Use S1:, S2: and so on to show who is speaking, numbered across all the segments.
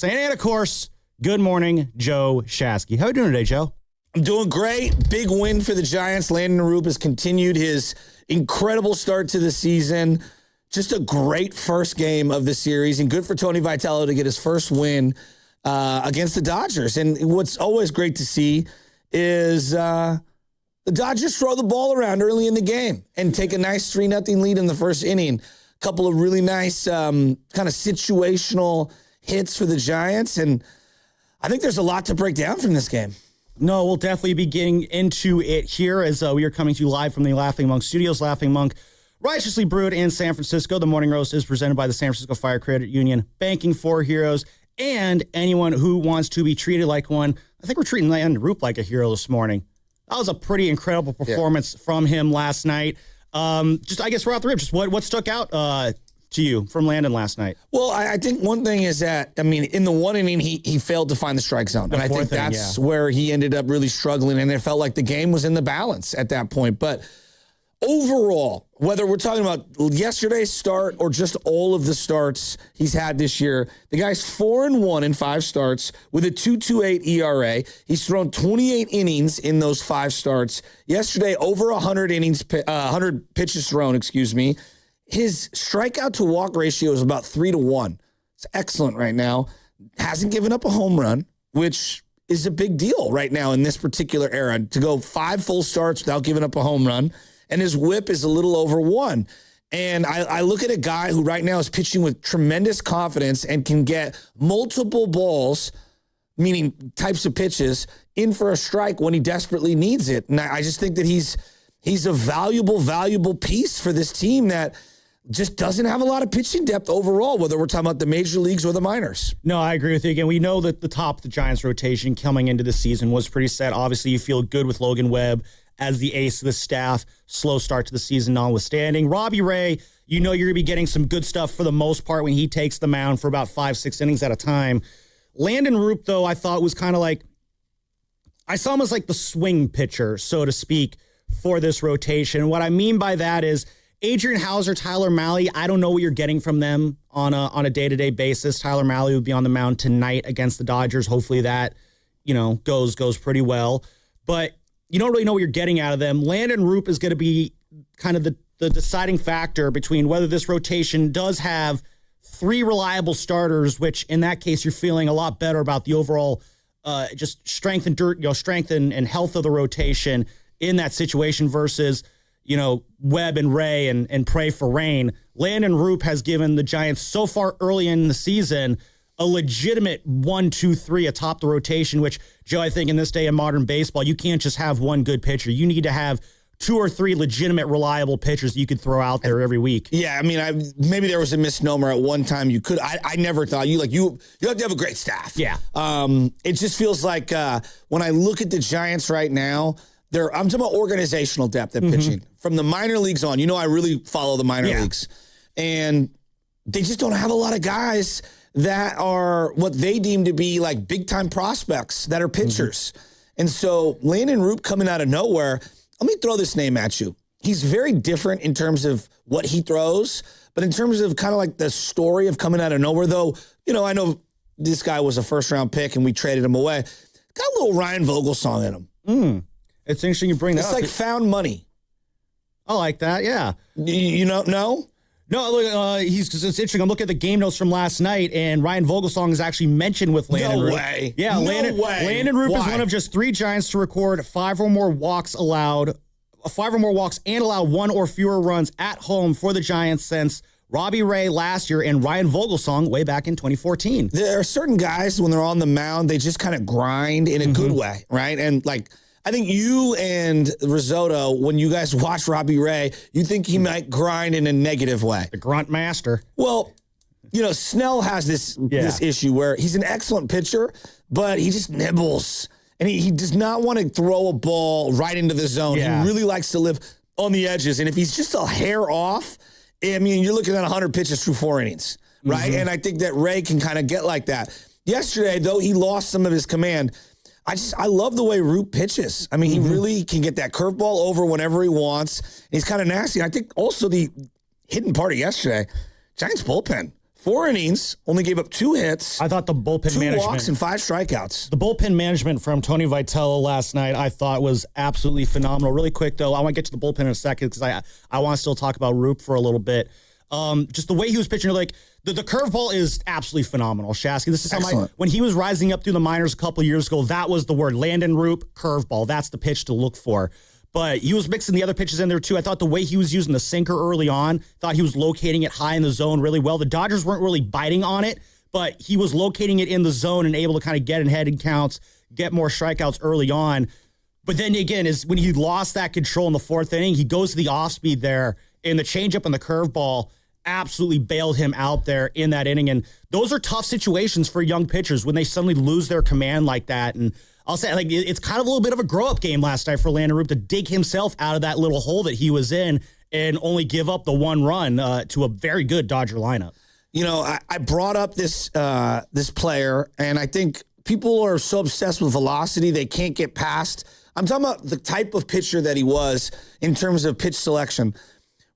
S1: And of course, good morning, Joe Shasky. How are you doing today, Joe?
S2: I'm doing great. Big win for the Giants. Landon Roupp has continued his incredible start to the season. Just a great first game of the series, and good for Tony Vitello to get his first win against the Dodgers. And what's always great to see is the Dodgers throw the ball around early in the game and take a nice 3-0 lead in the first inning. A couple of really nice kind of situational hits for the Giants, and I think there's a lot to break down from this game.
S1: No, we'll definitely be getting into it here as we are coming to you live from the Laughing Monk Studios. Laughing Monk, righteously brewed in San Francisco. The Morning Roast is presented by the San Francisco Fire Credit Union, banking for heroes, and anyone who wants to be treated like one. I think we're treating Landon Roupp like a hero this morning. That was a pretty incredible performance from him last night. I guess right off the rip, just what stuck out to you from Landon last night?
S2: Well, I think one thing is that, in the one inning, he failed to find the strike zone. And I think that's where he ended up really struggling, and it felt like the game was in the balance at that point. But overall, whether we're talking about yesterday's start or just all of the starts he's had this year, the guy's 4-1 in 5 starts with a 2.28 ERA. He's thrown 28 innings in those 5 starts. Yesterday, over 100 pitches thrown, His strikeout to walk ratio is about 3-1. It's excellent right now. Hasn't given up a home run, which is a big deal right now in this particular era. To go 5 full starts without giving up a home run, and his whip is a little over 1. And I look at a guy who right now is pitching with tremendous confidence and can get multiple balls, meaning types of pitches, in for a strike when he desperately needs it. And I just think that he's a valuable piece for this team that just doesn't have a lot of pitching depth overall, whether we're talking about the major leagues or the minors.
S1: No, I agree with you. Again, we know that the top of the Giants rotation coming into the season was pretty set. Obviously, you feel good with Logan Webb as the ace of the staff. Slow start to the season notwithstanding. Robbie Ray, you know you're going to be getting some good stuff for the most part when he takes the mound for about 5-6 innings at a time. Landon Roupp, though, I thought was kind of like, I saw him as like the swing pitcher, so to speak, for this rotation. What I mean by that is Adrian Hauser, Tyler Malle, I don't know what you're getting from them on a day-to-day basis. Tyler Malle would be on the mound tonight against the Dodgers. Hopefully that, goes pretty well. But you don't really know what you're getting out of them. Landon Roupp is going to be kind of the deciding factor between whether this rotation does have 3 reliable starters, which in that case you're feeling a lot better about the overall just strength and health of the rotation in that situation versus Webb and Ray and pray for rain. Landon Roupp has given the Giants so far early in the season a legitimate 1-2-3 atop the rotation, which, Joe, I think in this day of modern baseball, you can't just have one good pitcher. You need to have 2 or 3 legitimate, reliable pitchers you could throw out there every week.
S2: Yeah, maybe there was a misnomer at one time. You could. I never thought you have to have a great staff.
S1: Yeah.
S2: It just feels like when I look at the Giants right now, I'm talking about organizational depth at pitching. From the minor leagues on, I really follow the minor leagues. And they just don't have a lot of guys that are what they deem to be like big-time prospects that are pitchers. And so Landon Roupp coming out of nowhere, let me throw this name at you. He's very different in terms of what he throws, but in terms of kind of like the story of coming out of nowhere, though, I know this guy was a first-round pick and we traded him away. Got a little Ryan Vogelsong in him.
S1: It's interesting you bring that up.
S2: It's like found money.
S1: I like that, yeah.
S2: You don't know?
S1: No, look, it's interesting. I'm looking at the game notes from last night, and Ryan Vogelsong is actually mentioned with Landon Roupp.
S2: No way.
S1: Yeah, Landon Roupp is one of just 3 Giants to record 5 or more walks and allow 1 or fewer runs at home for the Giants since Robbie Ray last year and Ryan Vogelsong way back in 2014.
S2: There are certain guys, when they're on the mound, they just kind of grind in a good way, right? And I think you and Risotto, when you guys watch Robbie Ray, you think he might grind in a negative way.
S1: The grunt master.
S2: Well, Snell has this issue where he's an excellent pitcher, but he just nibbles. And he does not want to throw a ball right into the zone. Yeah. He really likes to live on the edges. And if he's just a hair off, you're looking at 100 pitches through 4 innings, right? And I think that Ray can kind of get like that. Yesterday, though, he lost some of his command. I love the way Roupp pitches. He really can get that curveball over whenever he wants. He's kind of nasty. I think also the hidden part of yesterday, Giants bullpen 4 innings, only gave up 2 hits.
S1: I thought the bullpen
S2: 2
S1: management.
S2: walks and 5 strikeouts.
S1: The bullpen management from Tony Vitello last night, I thought was absolutely phenomenal. Really quick, though, I want to get to the bullpen in a second because I want to still talk about Roupp for a little bit. Just the way he was pitching, like the curveball is absolutely phenomenal, Shasky. This is how when he was rising up through the minors a couple of years ago, that was the word. Landon Roupp, curveball. That's the pitch to look for. But he was mixing the other pitches in there, too. I thought the way he was using the sinker early on, thought he was locating it high in the zone really well. The Dodgers weren't really biting on it, but he was locating it in the zone and able to kind of get ahead in counts, get more strikeouts early on. But then again, is when he lost that control in the 4th inning, he goes to the off-speed there, and the changeup and the curveball absolutely bailed him out there in that inning. And those are tough situations for young pitchers when they suddenly lose their command like that. And I'll say, like, it's kind of a little bit of a grow-up game last night for Landon Roupp to dig himself out of that little hole that he was in and only give up the 1 run to a very good Dodger lineup.
S2: You know, I brought up this player, and I think people are so obsessed with velocity they can't get past. I'm talking about the type of pitcher that he was in terms of pitch selection.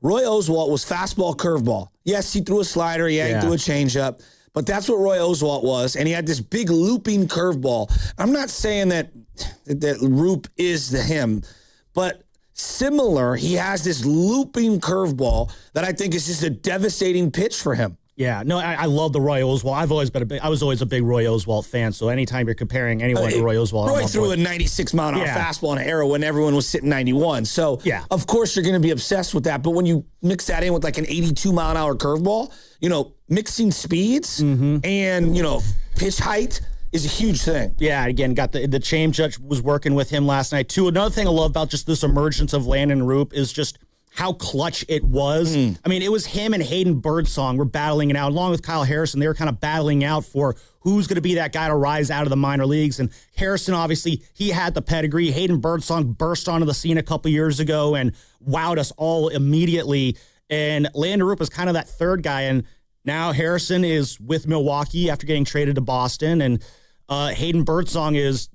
S2: Roy Oswalt was fastball, curveball. Yes, he threw a slider. Yeah, he threw a changeup. But that's what Roy Oswalt was, and he had this big looping curveball. I'm not saying that Roupp is him, but similar, he has this looping curveball that I think is just a devastating pitch for him.
S1: Yeah, no, I love the Roy Oswalt. I was always a big Roy Oswalt fan. So anytime you're comparing anyone to Roy Oswalt,
S2: Roy threw a 96-mile-an-hour fastball in an era when everyone was sitting 91. So of course you're going to be obsessed with that. But when you mix that in with like an 82-mile-an-hour curveball, you know, mixing speeds and pitch height is a huge thing. Yeah, again, got the change judge was working with him last night too. Another thing I love about just this emergence of Landon Roupp is just how clutch it was. I mean, it was him and Hayden Birdsong were battling it out, along with Kyle Harrison. They were kind of battling out for who's going to be that guy to rise out of the minor leagues. And Harrison, obviously, he had the pedigree. Hayden Birdsong burst onto the scene a couple years ago and wowed us all immediately. And Landon Roupp is kind of that third guy. And now Harrison is with Milwaukee after getting traded to Boston. And Hayden Birdsong is,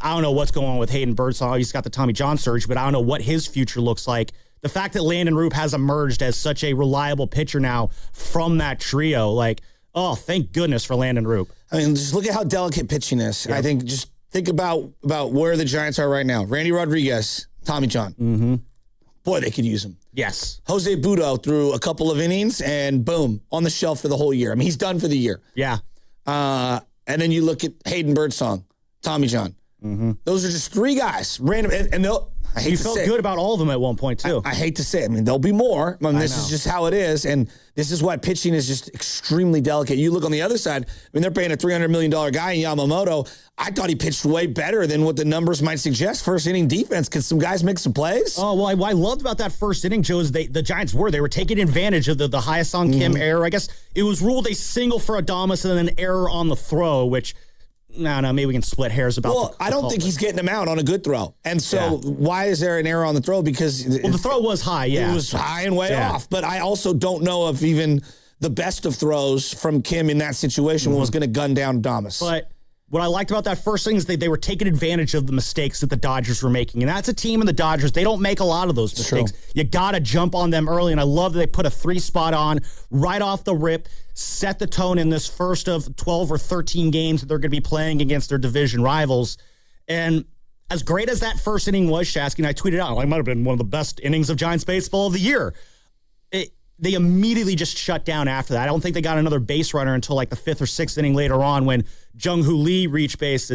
S2: I don't know what's going on with Hayden Birdsong. He's got the Tommy John surgery, but I don't know what his future looks like. The fact that Landon Roupp has emerged as such a reliable pitcher now from that trio, like, oh, thank goodness for Landon Roupp. I mean, just look at how delicate pitching is. Yep. I think just think about where the Giants are right now. Randy Rodriguez, Tommy John. Boy, they could use him. Yes. Jose Budo threw a couple of innings and boom, on the shelf for the whole year. I mean, he's done for the year. Yeah. And then you look at Hayden Birdsong, Tommy John. Those are just 3 guys, random, and they'll. I hate you to felt say good about all of them at one point, too. I hate to say it. I mean, there'll be more. I mean, this is just how it is, and this is why pitching is just extremely delicate. You look on the other side, I mean, they're paying a $300 million guy in Yamamoto. I thought he pitched way better than what the numbers might suggest. First inning defense. Could some guys make some plays? Oh, well, what I loved about that first inning, Joe, is the Giants were taking advantage of the Hyason Kim error. I guess it was ruled a single for Adames and then an error on the throw, which... No, maybe we can split hairs about the I don't think he's getting him out on a good throw. And so why is there an error on the throw? Because the throw was high, It was high and way off. But I also don't know if even the best of throws from Kim in that situation was going to gun down Adames. But what I liked about that first thing is they were taking advantage of the mistakes that the Dodgers were making. And that's a team in the Dodgers. They don't make a lot of those mistakes. True. You got to jump on them early. And I love that they put a 3-spot on right off the rip, set the tone in this first of 12 or 13 games that they're going to be playing against their division rivals. And as great as that first inning was, Shasky, and I tweeted out, it might have been one of the best innings of Giants baseball of the year. They immediately just shut down after that. I don't think they got another base runner until like the 5th or 6th inning later on when Jung Hoo Lee reached base.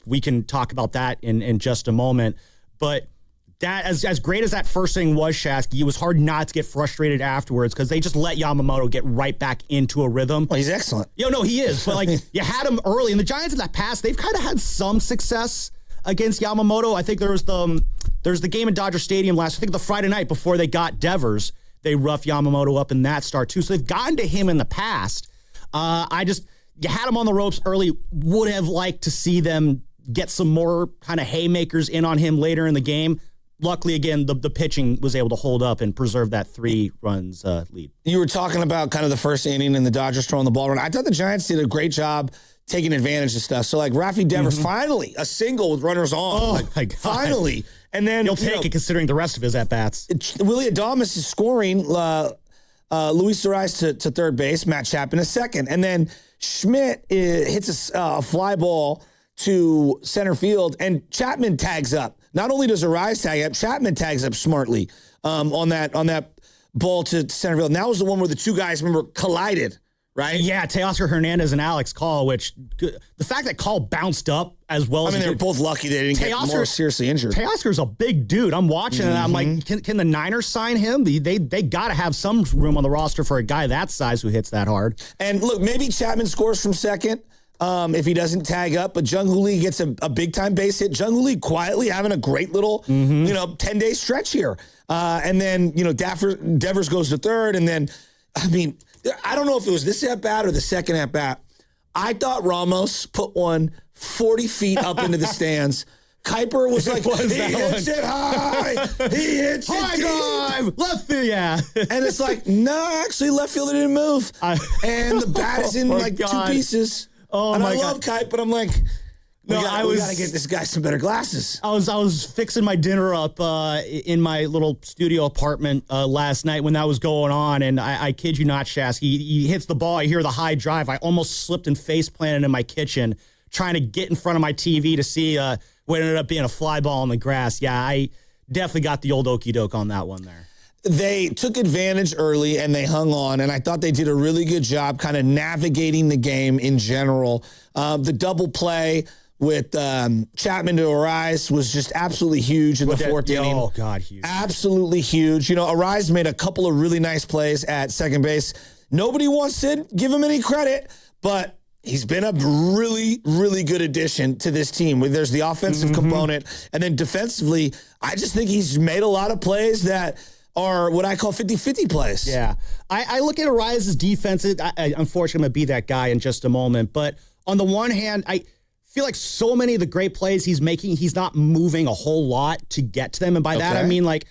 S2: We can talk about that in just a moment. But that as great as that first inning was, Shasky, it was hard not to get frustrated afterwards because they just let Yamamoto get right back into a rhythm. Well, he's excellent. No, he is. But like you had him early. And the Giants in that past, they've kind of had some success against Yamamoto. I think there's the game in Dodger Stadium I think the Friday night before they got Devers. They roughed Yamamoto up in that start, too. So they've gotten to him in the past. You had him on the ropes early. Would have liked to see them get some more kind of haymakers in on him later in the game. Luckily, again, the pitching was able to hold up and preserve that 3 runs lead. You were talking about kind of the first inning and the Dodgers throwing the ball around. I thought the Giants did a great job taking advantage of stuff. So, like, Rafi Devers, finally, a single with runners on. Oh, my God. Finally. And then
S1: he'll take it considering the rest of his at-bats.
S2: Willie Adames is scoring Luis Arraez to third base, Matt Chapman to second. And then Schmidt hits a fly ball to center field, and Chapman tags up. Not only does Arraez tag up, Chapman tags up smartly on that ball to center field. And that was the one where the two guys, remember, collided, right?
S1: Yeah, Teoscar Hernandez and Alex Call, which the fact that Call bounced up as well as
S2: they were both lucky they didn't get more seriously injured.
S1: Teoscar's a big dude. I'm watching and I'm like, can the Niners sign him? They got to have some room on the roster for a guy that size who hits that hard.
S2: And look, maybe Chapman scores from second. If he doesn't tag up, but Jung Hoo Lee gets a big-time base hit. Jung Hoo Lee quietly having a great little, 10-day stretch here. And then, Devers goes to third. And then, I don't know if it was this at-bat or the second at-bat. I thought Ramos put one 40 feet up into the stands. Kuiper was like, he hits it high. He hits it
S1: high dive. Left field, yeah.
S2: And it's like, no, actually, left fielder didn't move. And the bat is in two pieces.
S1: Oh,
S2: and
S1: my
S2: I
S1: God.
S2: love Kite, but I'm like, we got to get this guy some better glasses.
S1: I was fixing my dinner up in my little studio apartment last night when that was going on, and I kid you not, Shas, he hits the ball. I hear the high drive. I almost slipped and face planted in my kitchen trying to get in front of my TV to see what ended up being a fly ball on the grass. Yeah, I definitely got the old okey doke on that one there.
S2: They took advantage early and they hung on, and I thought they did a really good job kind of navigating the game in general. The double play with Chapman to Arraez was just absolutely huge in the fourth inning.
S1: Oh, God, huge.
S2: Absolutely huge. Arraez made a couple of really nice plays at second base. Nobody wants to give him any credit, but he's been a really, really good addition to this team. There's the offensive component, and then defensively, I just think he's made a lot of plays that are what I call 50-50 plays.
S1: Yeah. I look at Arraez's defense. Unfortunately, I'm going to be that guy in just a moment. But on the one hand, I feel like so many of the great plays he's making, he's not moving a whole lot to get to them. And by that, I mean, like,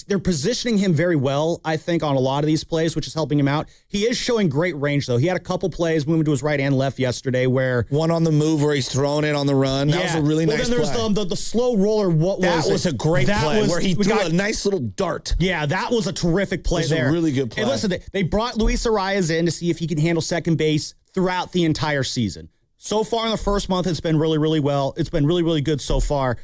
S1: they're positioning him very well, I think, on a lot of these plays, which is helping him out. He is showing great range, though. He had a couple plays moving to his right and left yesterday where...
S2: One on the move where he's throwing it on the run. That was a really nice play.
S1: Then there's the slow roller.
S2: That was a great play where he threw a nice little dart.
S1: Yeah, that was a terrific play there.
S2: It was a really good play.
S1: And listen, they brought Luis Arraez in to see if he can handle second base throughout the entire season. So far in the first month, it's been really, really well. It's been really, really good so far.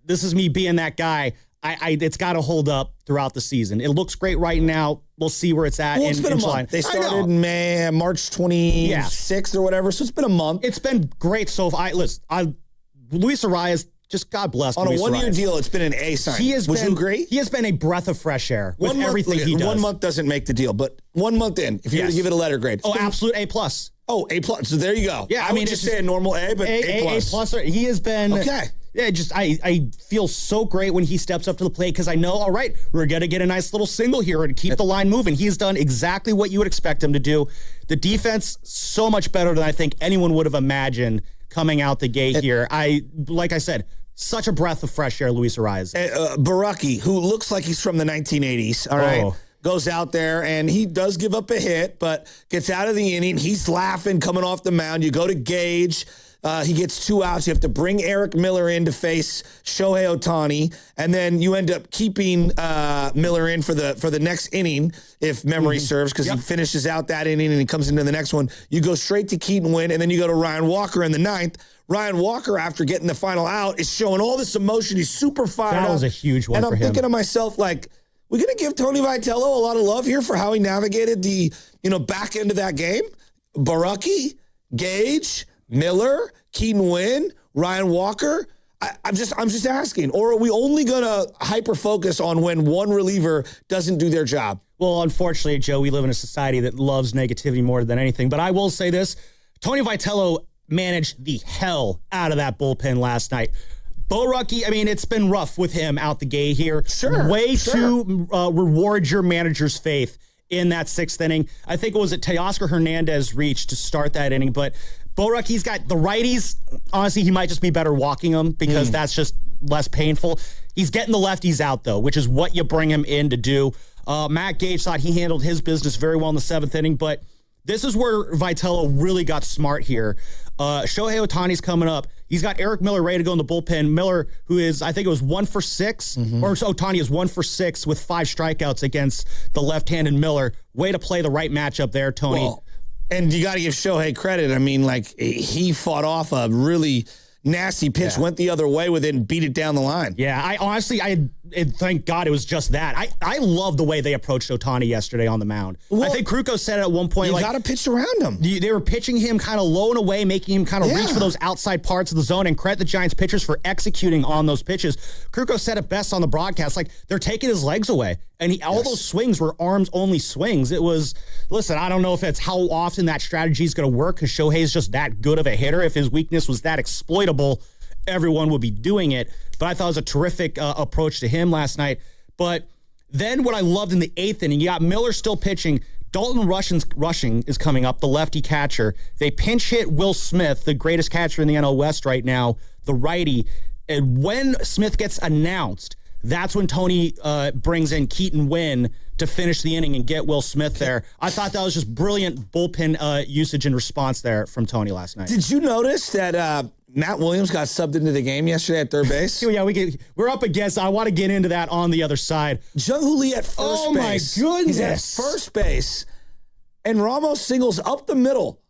S1: This is me being that guy. It's got to hold up throughout the season. It looks great right now. We'll see where it's at.
S2: It's been a month. They started March 26th or whatever, so it's been a month.
S1: It's been great so far. Luis Arraez, just God bless
S2: on Luis a one-year deal, it's been an A sign. Would you agree?
S1: He has been a breath of fresh air with everything he does.
S2: 1 month doesn't make the deal, but 1 month in, if you were to give it a letter grade.
S1: Absolute A+.
S2: Oh, A+. So there you go.
S1: Yeah,
S2: I would just say a normal A, but A+.
S1: A+. He has been...
S2: Okay.
S1: Yeah, I feel so great when he steps up to the plate because I know, all right, we're going to get a nice little single here to keep the line moving. He's done exactly what you would expect him to do. The defense, so much better than I think anyone would have imagined coming out the gate here. Like I said, such a breath of fresh air, Luis Arraez.
S2: Baraki, who looks like he's from the 1980s, all right? Goes out there, and he does give up a hit, but gets out of the inning. He's laughing coming off the mound. You go to Gage. He gets 2 outs. You have to bring Eric Miller in to face Shohei Ohtani, and then you end up keeping Miller in for the next inning, if memory serves, because he finishes out that inning and he comes into the next one. You go straight to Keaton Wynn, and then you go to Ryan Walker in the 9th. Ryan Walker, after getting the final out, is showing all this emotion. He's super fired up.
S1: That was a huge one for him.
S2: And I'm thinking to myself, like, we're going to give Tony Vitello a lot of love here for how he navigated the back end of that game. Baraki, Gage, Miller, Keaton Wynn, Ryan Walker. I'm just asking. Or are we only going to hyper-focus on when one reliever doesn't do their job?
S1: Well, unfortunately, Joe, we live in a society that loves negativity more than anything. But I will say this. Tony Vitello managed the hell out of that bullpen last night. Baraki, it's been rough with him out the gate here. Way to reward your manager's faith in that 6th inning. I think it was Teoscar Hernandez reached to start that inning, but Baraki's got the righties. Honestly, he might just be better walking them because that's just less painful. He's getting the lefties out, though, which is what you bring him in to do. Matt Gage thought he handled his business very well in the 7th inning, but this is where Vitello really got smart here. Shohei Ohtani's coming up. He's got Eric Miller ready to go in the bullpen. Miller, who is, I think it was 1 for 6, or Ohtani is 1 for 6 with 5 strikeouts against the left-handed Miller. Way to play the right matchup there, Tony.
S2: Well, and you got to give Shohei credit. I mean, like, he fought off a really nasty pitch, went the other way with it and beat it down the line.
S1: Yeah, I honestly, thank God it was just that. I love the way they approached Ohtani yesterday on the mound. Well, I think Kruko said it at one point.
S2: You got to pitch around him.
S1: They were pitching him kind of low and away, making him kind of reach for those outside parts of the zone, and credit the Giants pitchers for executing on those pitches. Kruko said it best on the broadcast, like, they're taking his legs away. And all those swings were arms-only swings. It was, listen, I don't know if it's how often that strategy is going to work, because Shohei's just that good of a hitter. If his weakness was that exploitable, everyone would be doing it. But I thought it was a terrific approach to him last night. But then what I loved in the 8th inning, you got Miller still pitching. Dalton Rushing is coming up, the lefty catcher. They pinch hit Will Smith, the greatest catcher in the NL West right now, the righty. And when Smith gets announced, that's when Tony brings in Keaton Wynn to finish the inning and get Will Smith there. I thought that was just brilliant bullpen usage and response there from Tony last night.
S2: Did you notice that Matt Williams got subbed into the game yesterday at third base?
S1: Yeah, we're up against. I want to get into that on the other side.
S2: Jung Hoo Lee at first base.
S1: Oh, my goodness.
S2: He's at first base, and Ramos singles up the middle,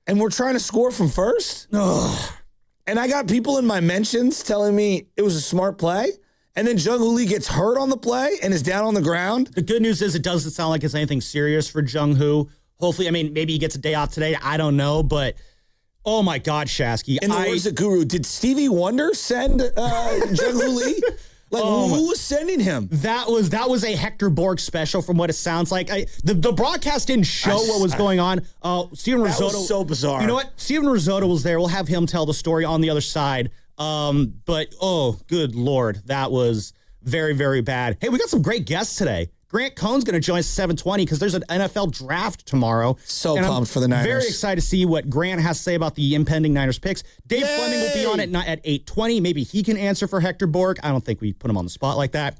S2: and we're trying to score from first?
S1: Ugh.
S2: And I got people in my mentions telling me it was a smart play. And then Jung Hoo Lee gets hurt on the play and is down on the ground.
S1: The good news is it doesn't sound like it's anything serious for Jung Hoo. Hopefully, I mean, maybe he gets a day off today. I don't know, but oh my God, Shasky.
S2: In the words of Guru, did Stevie Wonder send Jung Hoo Lee? Like, who was sending him?
S1: That was a Hector Borg special from what it sounds like. The broadcast didn't show what was going on. Steven Risotto.
S2: That was so bizarre.
S1: You know what? Steven Risotto was there. We'll have him tell the story on the other side. But, oh, good Lord, that was very, very bad. Hey, we got some great guests today. Grant Cohn's going to join us at 7:20 because there's an NFL draft tomorrow.
S2: So pumped for the Niners.
S1: Very excited to see what Grant has to say about the impending Niners picks. Dave Fleming will be on at 8:20. Maybe he can answer for Hector Borg. I don't think we put him on the spot like that.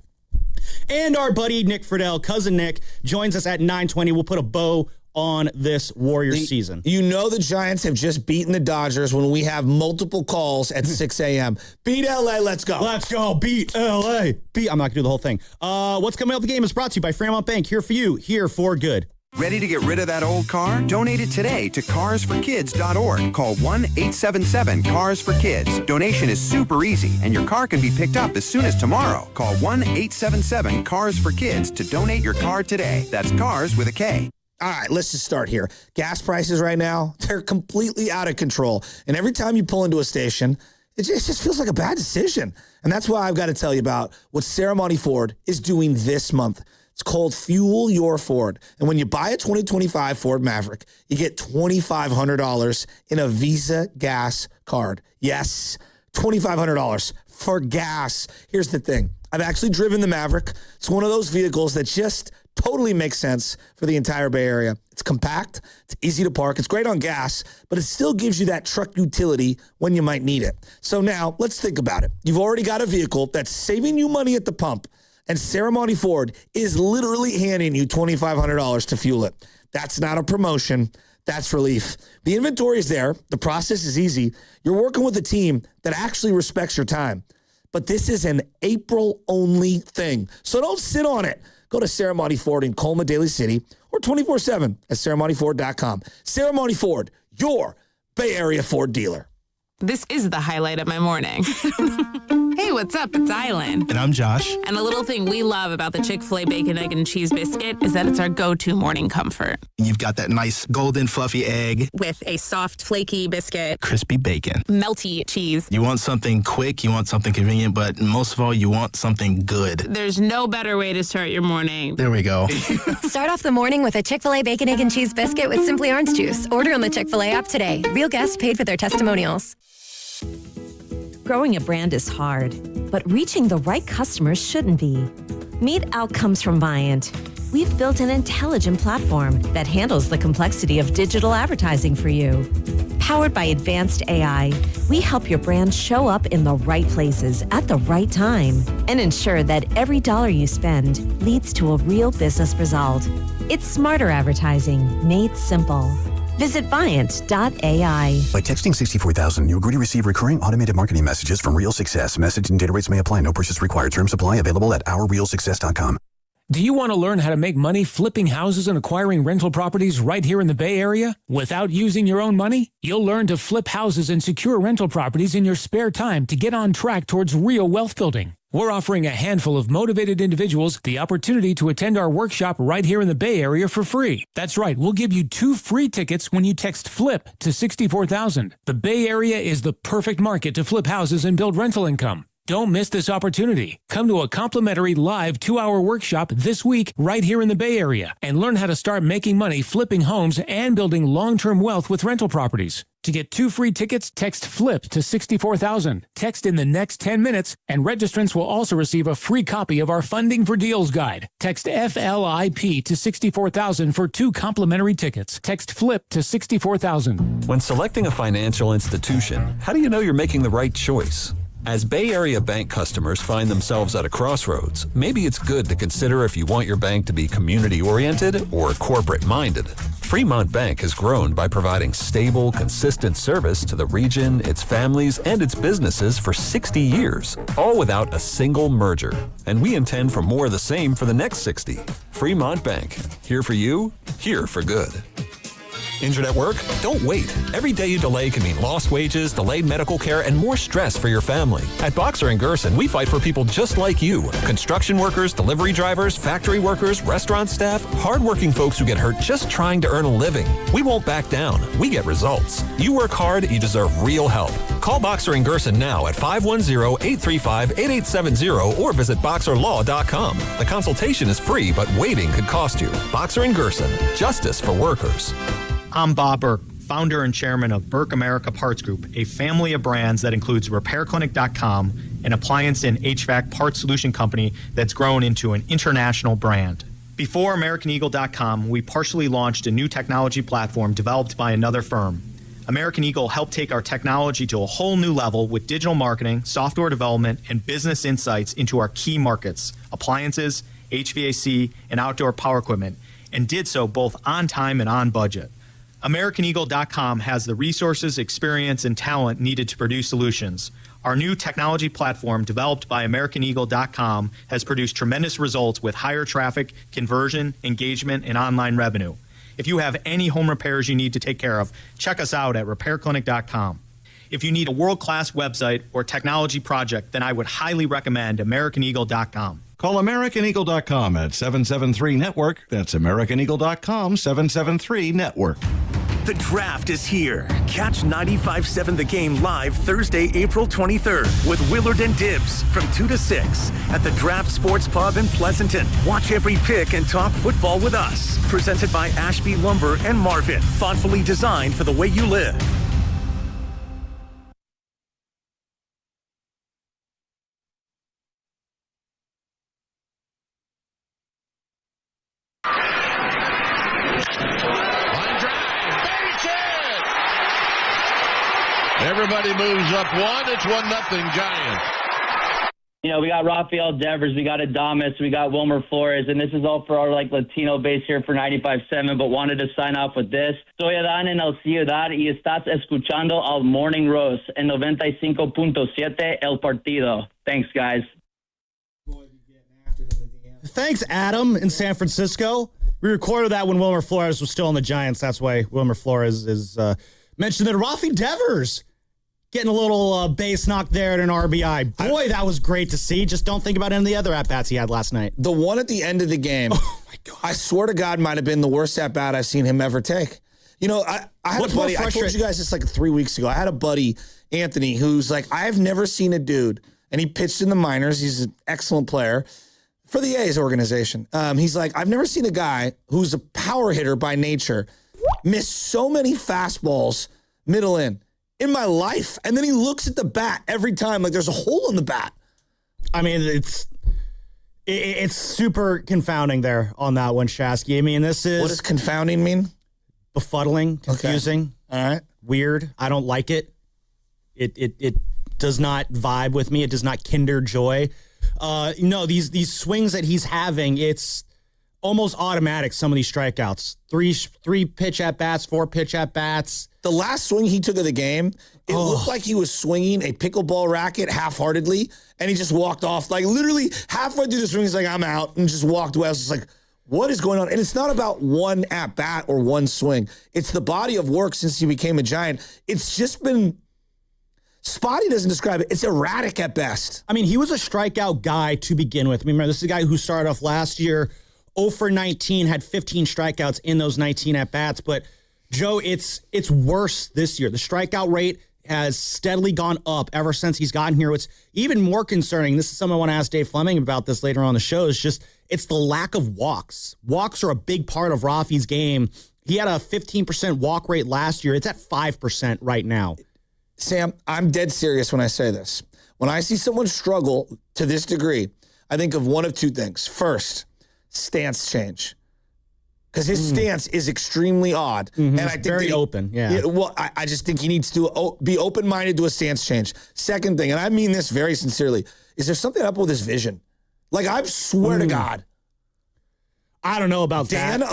S1: And our buddy Nick Fidell, cousin Nick, joins us at 9:20. We'll put a bow on this Warriors season.
S2: You know the Giants have just beaten the Dodgers when we have multiple calls at 6 a.m. Beat LA, let's go.
S1: Let's go, beat LA. I'm not going to do the whole thing. What's coming up the game is brought to you by Fremont Bank. Here for you, here for good.
S3: Ready to get rid of that old car? Donate it today to carsforkids.org. Call 1-877-CARS-FOR-KIDS. Donation is super easy, and your car can be picked up as soon as tomorrow. Call 1-877-CARS-FOR-KIDS to donate your car today. That's cars with a K.
S2: All right, let's just start here. Gas prices right now, they're completely out of control. And every time you pull into a station, it just feels like a bad decision. And that's why I've got to tell you about what Sarah Monty Ford is doing this month. It's called Fuel Your Ford. And when you buy a 2025 Ford Maverick, you get $2,500 in a Visa gas card. Yes, $2,500 for gas. Here's the thing. I've actually driven the Maverick. It's one of those vehicles that just totally makes sense for the entire Bay Area. It's compact, it's easy to park, it's great on gas, but it still gives you that truck utility when you might need it. So now, let's think about it. You've already got a vehicle that's saving you money at the pump, and Sarah Monty Ford is literally handing you $2,500 to fuel it. That's not a promotion. That's relief. The inventory is there. The process is easy. You're working with a team that actually respects your time. But this is an April-only thing. So don't sit on it. Go to Sarah Monty Ford in Colma, Daly City, or 24/7 at SarahMontyFord.com. Sarah Monty Ford, your Bay Area Ford dealer.
S4: This is the highlight of my morning. Hey, what's up? It's Island.
S5: And I'm Josh.
S4: And a little thing we love about the Chick-fil-A Bacon, Egg, and Cheese Biscuit is that it's our go-to morning comfort.
S5: You've got that nice golden fluffy egg.
S4: With a soft, flaky biscuit.
S5: Crispy bacon.
S4: Melty cheese.
S5: You want something quick, you want something convenient, but most of all, you want something good.
S4: There's no better way to start your morning.
S5: There we go.
S6: Start off the morning with a Chick-fil-A Bacon, Egg, and Cheese Biscuit with Simply Orange Juice. Order on the Chick-fil-A app today. Real guests paid for their testimonials.
S7: Growing a brand is hard, but reaching the right customers shouldn't be. Meet Outcomes from Viant. We've built an intelligent platform that handles the complexity of digital advertising for you. Powered by advanced AI, we help your brand show up in the right places at the right time and ensure that every dollar you spend leads to a real business result. It's smarter advertising made simple. Visit Viant.ai.
S8: By texting 64,000, you agree to receive recurring automated marketing messages from Real Success. Message and data rates may apply. No purchase required. Terms apply. Available at ourrealsuccess.com.
S9: Do you want to learn how to make money flipping houses and acquiring rental properties right here in the Bay Area without using your own money? You'll learn to flip houses and secure rental properties in your spare time to get on track towards real wealth building. We're offering a handful of motivated individuals the opportunity to attend our workshop right here in the Bay Area for free. That's right, we'll give you 2 free tickets when you text FLIP to 64,000. The Bay Area is the perfect market to flip houses and build rental income. Don't miss this opportunity. Come to a complimentary live 2-hour workshop this week right here in the Bay Area and learn how to start making money flipping homes and building long-term wealth with rental properties. To get 2 free tickets, text FLIP to 64,000. Text in the next 10 minutes, and registrants will also receive a free copy of our Funding for Deals guide. Text FLIP to 64,000 for 2 complimentary tickets. Text FLIP to 64,000.
S10: When selecting a financial institution, how do you know you're making the right choice? As Bay Area bank customers find themselves at a crossroads, maybe it's good to consider if you want your bank to be community-oriented or corporate-minded. Fremont Bank has grown by providing stable, consistent service to the region, its families, and its businesses for 60 years, all without a single merger. And we intend for more of the same for the next 60. Fremont Bank. Here for you, here for good. Injured at work? Don't wait. Every day you delay can mean lost wages, delayed medical care, and more stress for your family. At Boxer & Gerson, we fight for people just like you. Construction workers, delivery drivers, factory workers, restaurant staff, hardworking folks who get hurt just trying to earn a living. We won't back down. We get results. You work hard, you deserve real help. Call Boxer & Gerson now at 510-835-8870 or visit boxerlaw.com. The consultation is free, but waiting could cost you. Boxer & Gerson. Justice for workers.
S11: I'm Bob Burke, founder and chairman of Burke America Parts Group, a family of brands that includes RepairClinic.com, an appliance and HVAC parts solution company that's grown into an international brand. Before AmericanEagle.com, we partially launched a new technology platform developed by another firm. American Eagle helped take our technology to a whole new level with digital marketing, software development, and business insights into our key markets, appliances, HVAC, and outdoor power equipment, and did so both on time and on budget. AmericanEagle.com has the resources, experience, and talent needed to produce solutions. Our new technology platform, developed by AmericanEagle.com, has produced tremendous results with higher traffic, conversion, engagement, and online revenue. If you have any home repairs you need to take care of, check us out at RepairClinic.com. If you need a world-class website or technology project, then I would highly recommend AmericanEagle.com.
S12: Call AmericanEagle.com at 773-NETWORK. That's AmericanEagle.com, 773-NETWORK.
S13: The draft is here. Catch 95.7 The Game live Thursday, April 23rd with Willard and Dibbs from 2 to 6 at the Draft Sports Pub in Pleasanton. Watch every pick and talk football with us. Presented by Ashby Lumber and Marvin. Thoughtfully designed for the way you live.
S14: Everybody moves up 1. It's 1-0 Giants.
S15: You know, we got Rafi Devers, we got Adames, we got Wilmer Flores, and this is all for our Latino base here for 95.7, but wanted to sign off with this. Soy Adán en el Ciudad y estás escuchando al Morning Roast en 95.7 El Partido. Thanks, guys.
S1: Thanks, Adam, in San Francisco. We recorded that when Wilmer Flores was still on the Giants. That's why Wilmer Flores is mentioned that Rafi Devers getting a little base knock there at an RBI. Boy, that was great to see. Just don't think about any of the other at-bats he had last night.
S2: The one at the end of the game, oh my God, I swear to God, might have been the worst at-bat I've seen him ever take. You know, I had a buddy, I told you guys this 3 weeks ago. I had a buddy, Anthony, who's like, I've never seen a dude, and he pitched in the minors. He's an excellent player for the A's organization. He's like, I've never seen a guy who's a power hitter by nature miss so many fastballs middle in my life. And then he looks at the bat every time like there's a hole in the bat.
S1: I mean, it's super confounding there on that one, Shasky. I mean, this is...
S2: What does confounding mean?
S1: Befuddling, confusing.
S2: Okay. All right.
S1: Weird. I don't like it. It does not vibe with me. It does not kinder joy. No, these swings that he's having, it's almost automatic, some of these strikeouts. Three pitch at-bats, 4 pitch at-bats.
S2: The last swing he took of the game, it looked like he was swinging a pickleball racket half-heartedly, and he just walked off. Like, literally halfway through the swing, he's like, I'm out, and just walked away. I was just like, what is going on? And it's not about one at-bat or one swing. It's the body of work since he became a Giant. It's just been... Spotty doesn't describe it. It's erratic at best.
S1: I mean, he was a strikeout guy to begin with. I mean, remember, this is a guy who started off last year 0 for 19, had 15 strikeouts in those 19 at-bats. But, Joe, it's worse this year. The strikeout rate has steadily gone up ever since he's gotten here. What's even more concerning, this is something I want to ask Dave Fleming about this later on the show, is just it's the lack of walks. Walks are a big part of Rafi's game. He had a 15% walk rate last year. It's at 5% right now.
S2: Sam, I'm dead serious when I say this. When I see someone struggle to this degree, I think of one of two things. First, stance change. Because his stance is extremely odd.
S1: Mm-hmm.
S2: And I think
S1: very open, yeah.
S2: Well, I just think he needs to be open-minded to a stance change. Second thing, and I mean this very sincerely, is there something up with his vision? Like, I swear to God.
S1: I don't know about
S2: Dan
S1: that.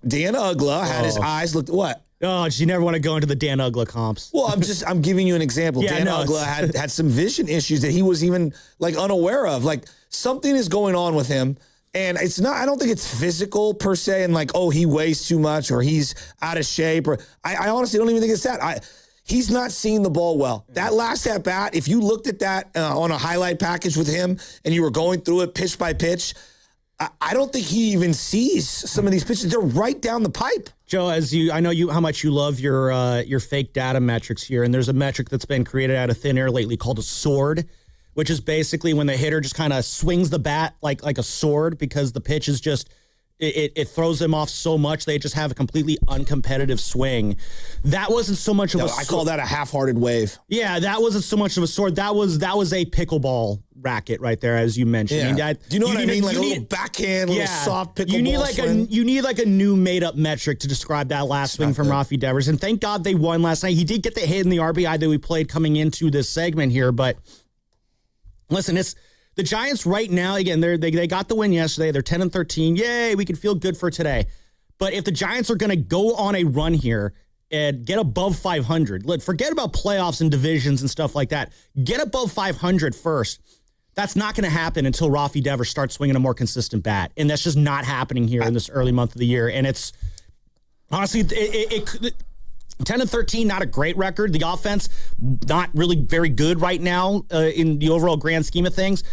S2: Dan Ugla had his eyes looked, what?
S1: Oh, you never want to go into the Dan Ugla comps.
S2: Well, I'm giving you an example.
S1: Yeah,
S2: Dan Ugla had some vision issues that he was even like unaware of. Like something is going on with him. And it's not, I don't think it's physical per se and like, oh, he weighs too much or he's out of shape. Or I honestly don't even think it's that. He's not seeing the ball well. That last at bat, if you looked at that on a highlight package with him and you were going through it pitch by pitch, I don't think he even sees some of these pitches. They're right down the pipe.
S1: Joe, I know how much you love your fake data metrics here, and there's a metric that's been created out of thin air lately called a sword, which is basically when the hitter just kind of swings the bat like a sword because the pitch is just it throws them off so much they just have a completely uncompetitive swing. That wasn't so much of
S2: I call that a half-hearted wave.
S1: Yeah, that wasn't so much of a sword. That was a pickleball racket right there, as you mentioned.
S2: Yeah.
S1: I mean,
S2: do you know what I mean? Like a little backhand, little soft pickleball
S1: you need like a new made-up metric to describe that last swing from Rafi Devers. And thank God they won last night. He did get the hit in the RBI that we played coming into this segment here, but listen, it's the Giants right now, again, they got the win yesterday. They're 10-13. Yay, we can feel good for today. But if the Giants are going to go on a run here and get above 500, forget about playoffs and divisions and stuff like that. Get above 500 first. That's not going to happen until Rafi Devers starts swinging a more consistent bat. And that's just not happening here in this early month of the year. And it's honestly, 10-13, not a great record. The offense, not really very good right now in the overall grand scheme of things.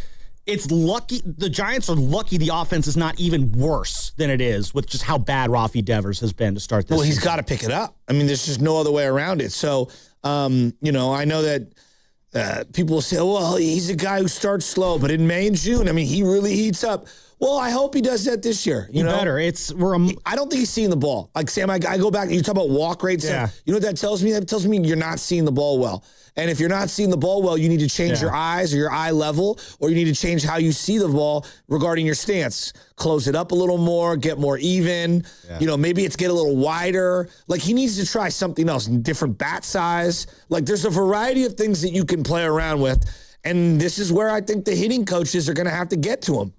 S1: It's lucky. The Giants are lucky the offense is not even worse than it is with just how bad Rafi Devers has been to start this season.
S2: He's got to pick it up. I mean, there's just no other way around it. So, I know that people will say, well, he's a guy who starts slow, but in May and June, I mean, he really heats up. Well, I hope he does that this year. You know?
S1: Better.
S2: I don't think he's seeing the ball. Like, Sam, I go back, you talk about walk rates.
S1: Yeah.
S2: You know what that tells me? That tells me you're not seeing the ball well. And if you're not seeing the ball well, you need to change your eyes or your eye level, or you need to change how you see the ball regarding your stance. Close it up a little more, get more even. Yeah. Maybe it's get a little wider. Like, he needs to try something else, different bat size. Like, there's a variety of things that you can play around with. And this is where I think the hitting coaches are going to have to get to him.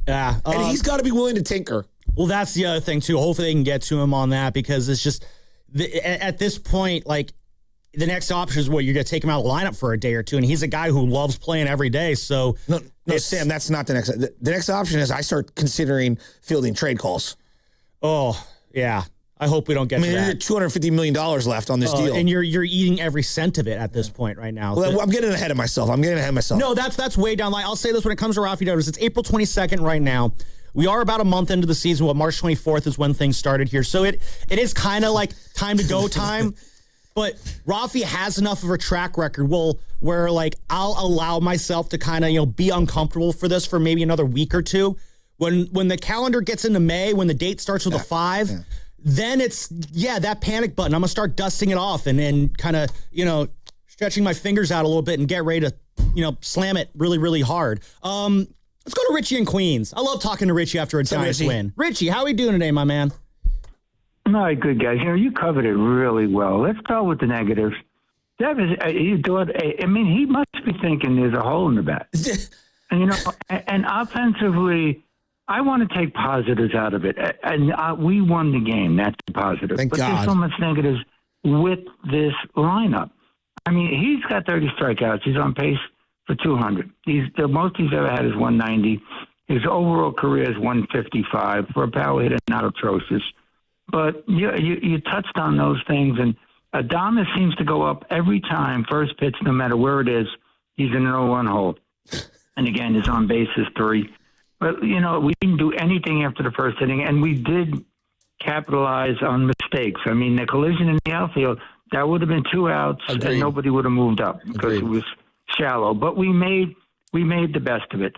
S1: Yeah.
S2: And he's got to be willing to tinker.
S1: Well, that's the other thing, too. Hopefully they can get to him on that because it's just, at this point, like, the next option is you're going to take him out of the lineup for a day or two, and he's a guy who loves playing every day. So
S2: no, Sam, that's not the next. The next option is I start considering fielding trade calls.
S1: Oh yeah, I hope we don't get.
S2: I mean,
S1: to
S2: you're $250 million left on this deal,
S1: and you're eating every cent of it at this point right now.
S2: Well, I'm getting ahead of myself.
S1: No, that's way down the line. I'll say this when it comes to Rafi Devers. It's April 22nd right now. We are about a month into the season. March 24th is when things started here. So it is kind of like time to go time. But Rafi has enough of a track record where like I'll allow myself to kind of be uncomfortable for this for maybe another week or two. When the calendar gets into May, when the date starts with a 5, then it's that panic button. I'm gonna start dusting it off and then kind of stretching my fingers out a little bit and get ready to slam it really really hard. Let's go to Richie in Queens. I love talking to Richie after a Giants win. Richie, how are we doing today, my man?
S16: All right, good guys. You covered it really well. Let's start with the negatives. Devers, he must be thinking there's a hole in the bat. And offensively, I want to take positives out of it. And we won the game. That's the positive.
S2: Thank God.
S16: There's so much negatives with this lineup. I mean, he's got 30 strikeouts. He's on pace for 200. The most he's ever had is 190. His overall career is 155. For a power hitter, not atrocious. But you touched on those things, and Adames seems to go up every time, first pitch, no matter where it is. He's in an 0-1 hole. And again, his on base is 3. But, we didn't do anything after the first inning, and we did capitalize on mistakes. I mean, the collision in the outfield, that would have been 2 outs, and nobody would have moved up because it was shallow. But we made the best of it.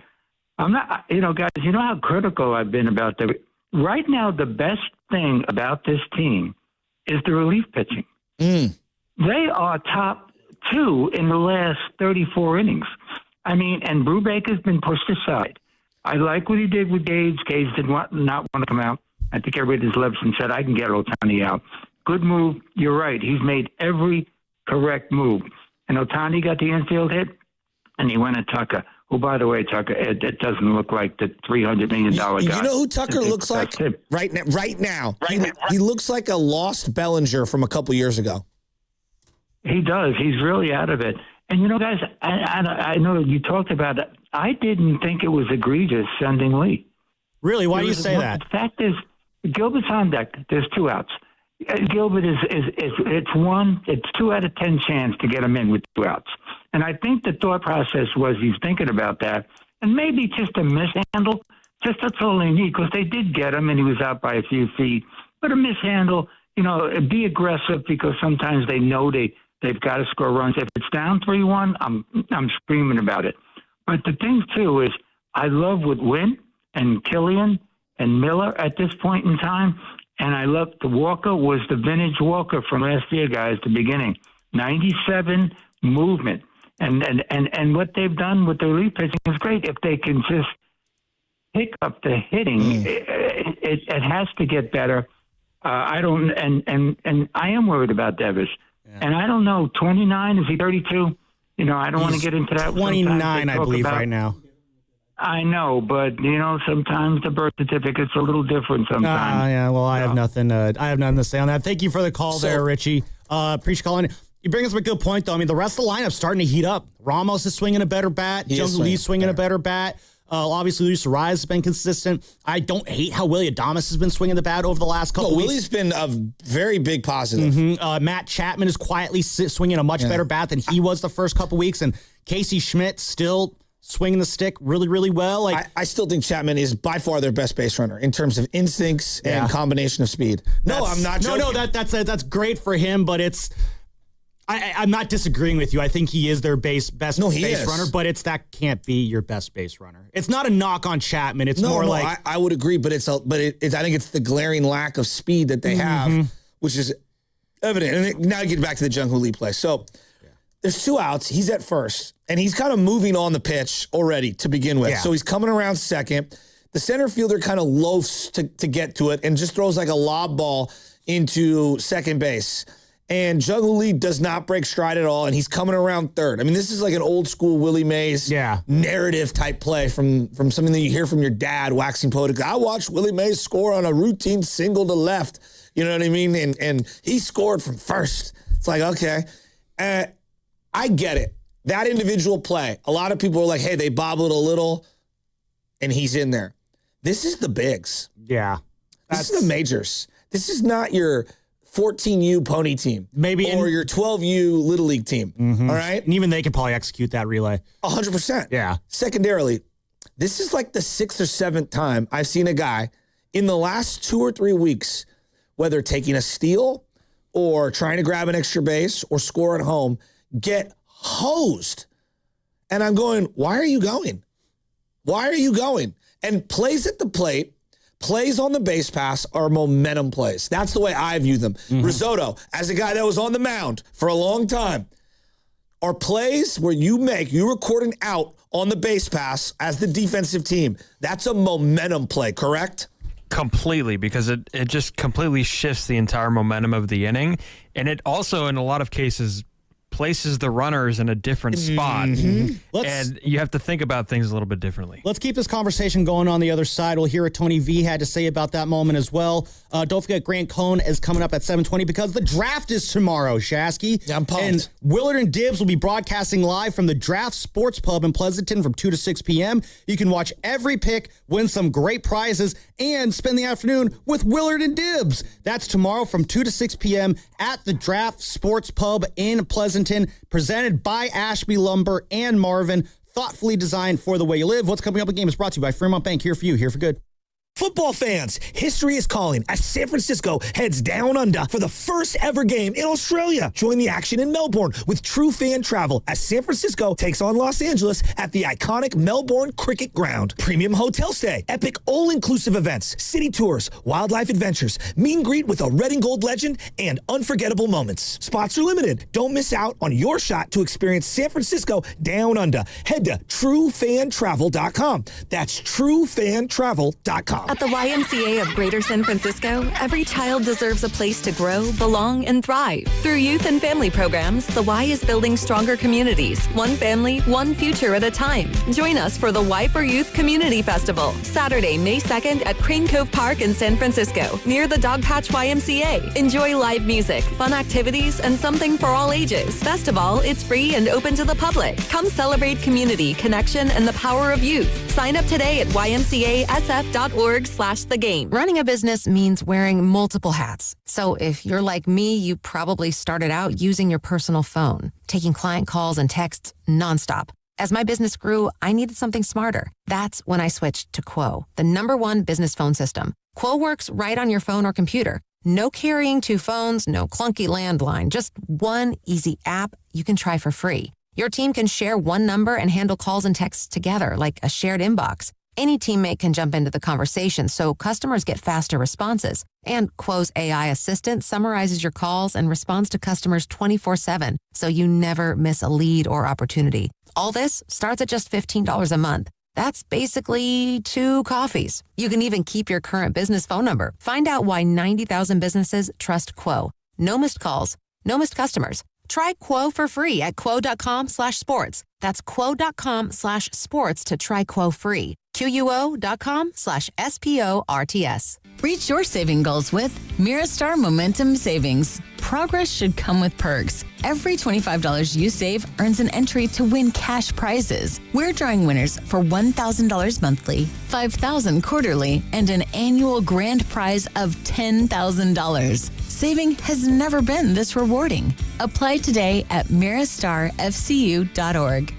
S16: I'm not, guys, you know how critical I've been about that. Right now, the best thing about this team is the relief pitching. They are top 2 in the last 34 innings. I mean, and Brubaker's been pushed aside. I like what he did with Gage. Gage did not want to come out. I think everybody just left and said, I can get Ohtani out. Good move. You're right. He's made every correct move. And Ohtani got the infield hit, and he went at Tucker. Who, by the way, Tucker, it doesn't look like the $300 million guy.
S2: You know who Tucker looks like right now? He looks like a lost Bellinger from a couple years ago.
S16: He does. He's really out of it. And, guys, I know you talked about it. I didn't think it was egregious sending Lee.
S1: Really? Why do you say that?
S16: The fact is, Gilbert's on deck. There's 2 outs. Gilbert it's 2 out of 10 chance to get him in with 2 outs. And I think the thought process was he's thinking about that. And maybe just a mishandle. That's all they need, because they did get him and he was out by a few feet. But a mishandle, be aggressive, because sometimes they know they've got to score runs. If it's down 3-1, I'm screaming about it. But the thing, too, is I love with Wynn and Killian and Miller at this point in time. And I love the Walker was the vintage Walker from last year, guys, the beginning. 97 movement. And what they've done with the relief pitching is great. If they can just pick up the hitting, it has to get better. I am worried about Devers. Yeah. And I don't know, 29, is he 32? I don't want to get into that.
S1: 29, I believe, right now.
S16: I know, but sometimes the birth certificate's a little different sometimes.
S1: Yeah, well, I have nothing to say on that. Thank you for the call there, Richie. Appreciate calling. You bring us up a good point, though. I mean, the rest of the lineup's starting to heat up. Ramos is swinging a better bat. Jung Hoo Lee swinging a better bat. Obviously, Luis Arraez has been consistent. I don't hate how Willie Adames has been swinging the bat over the last couple weeks.
S2: Willie's been a very big positive.
S1: Matt Chapman is quietly swinging a much better bat than he was the first couple weeks. And Casey Schmidt still swinging the stick really, really well.
S2: I still think Chapman is by far their best base runner in terms of instincts and combination of speed. I'm not joking.
S1: No, that's great for him, but it's... I'm not disagreeing with you. I think he is their best base runner, but that can't be your best base runner. It's not a knock on Chapman. It's more like
S2: I would agree, but I think it's the glaring lack of speed that they have, which is evident. And now you get back to the Jung Hoo Lee play. So there's 2 outs. He's at first, and he's kind of moving on the pitch already to begin with. Yeah. So he's coming around second. The center fielder kind of loafs to get to it and just throws like a lob ball into second base. And Jung Hoo Lee does not break stride at all, and he's coming around third. I mean, this is like an old school Willie Mays narrative type play from something that you hear from your dad waxing poetic. I watched Willie Mays score on a routine single to left. You know what I mean? And he scored from first. It's like, okay. I get it. That individual play, a lot of people are like, hey, they bobbled a little, and he's in there. This is the bigs.
S1: Yeah.
S2: This is the majors. This is not your 14U pony team. Or your 12U Little League team. All right?
S1: And even they could probably execute that relay.
S2: 100%.
S1: Yeah.
S2: Secondarily, this is like the 6th or 7th time I've seen a guy in the last 2 or 3 weeks, whether taking a steal or trying to grab an extra base or score at home, get hosed. And I'm going, why are you going? Why are you going? And plays at the plate, plays on the base pass are momentum plays. That's the way I view them. Risotto, as a guy that was on the mound for a long time, are plays where you record an out on the base pass as the defensive team. That's a momentum play, correct?
S17: Completely, because it just completely shifts the entire momentum of the inning. And it also, in a lot of cases, places the runners in a different spot. And you have to think about things a little bit differently.
S1: Let's keep this conversation going on the other side. We'll hear what Tony V had to say about that moment as well. Don't forget, Grant Cohn is coming up at 7:20 because the draft is tomorrow, Shasky.
S2: Yeah, I'm pumped.
S1: And Willard and Dibbs will be broadcasting live from the Draft Sports Pub in Pleasanton from 2 to 6 p.m. You can watch every pick, win some great prizes, and spend the afternoon with Willard and Dibbs. That's tomorrow from 2 to 6 p.m. at the Draft Sports Pub in Pleasanton, presented by Ashby Lumber and Marvin, thoughtfully designed for the way you live. What's coming up in the game is brought to you by Fremont Bank, here for you, here for good.
S18: Football fans, history is calling as San Francisco heads down under for the first ever game in Australia. Join the action in Melbourne with true fan travel as San Francisco takes on Los Angeles at the iconic Melbourne Cricket Ground. Premium hotel stay, epic all-inclusive events, city tours, wildlife adventures, meet and greet with a red and gold legend, and unforgettable moments. Spots are limited. Don't miss out on your shot to experience San Francisco down under. Head to truefantravel.com. That's truefantravel.com.
S6: At the YMCA of Greater San Francisco, every child deserves a place to grow, belong, and thrive. Through youth and family programs, the Y is building stronger communities, one family, one future at a time. Join us for the Y for Youth Community Festival, Saturday, May 2nd at Crane Cove Park in San Francisco, near the Dogpatch YMCA. Enjoy live music, fun activities, and something for all ages. Best of all, it's free and open to the public. Come celebrate community, connection, and the power of youth. Sign up today at ymcasf.org/the game. Running a business means wearing multiple hats. So if you're like me, you probably started out using your personal phone, taking client calls and texts nonstop. As my business grew, I needed something smarter. That's when I switched to Quo, the #1 business phone system. Quo works right on your phone or computer. No carrying 2 phones, no clunky landline, just one easy app you can try for free. Your team can share one number and handle calls and texts together like a shared inbox. Any teammate can jump into the conversation, so customers get faster responses. And Quo's AI assistant summarizes your calls and responds to customers 24/7, so you never miss a lead or opportunity. All this starts at just $15 a month. That's basically 2 coffees. You can even keep your current business phone number. Find out why 90,000 businesses trust Quo. No missed calls, no missed customers. Try Quo for free at quo.com/sports. That's quo.com/sports to try Quo free. QUO.com/SPORTS.
S19: Reach your saving goals with Miristar Momentum Savings. Progress should come with perks. Every $25 you save earns an entry to win cash prizes. We're drawing winners for $1,000 monthly, $5,000 quarterly, and an annual grand prize of $10,000. Saving has never been this rewarding. Apply today at miristarfcu.org.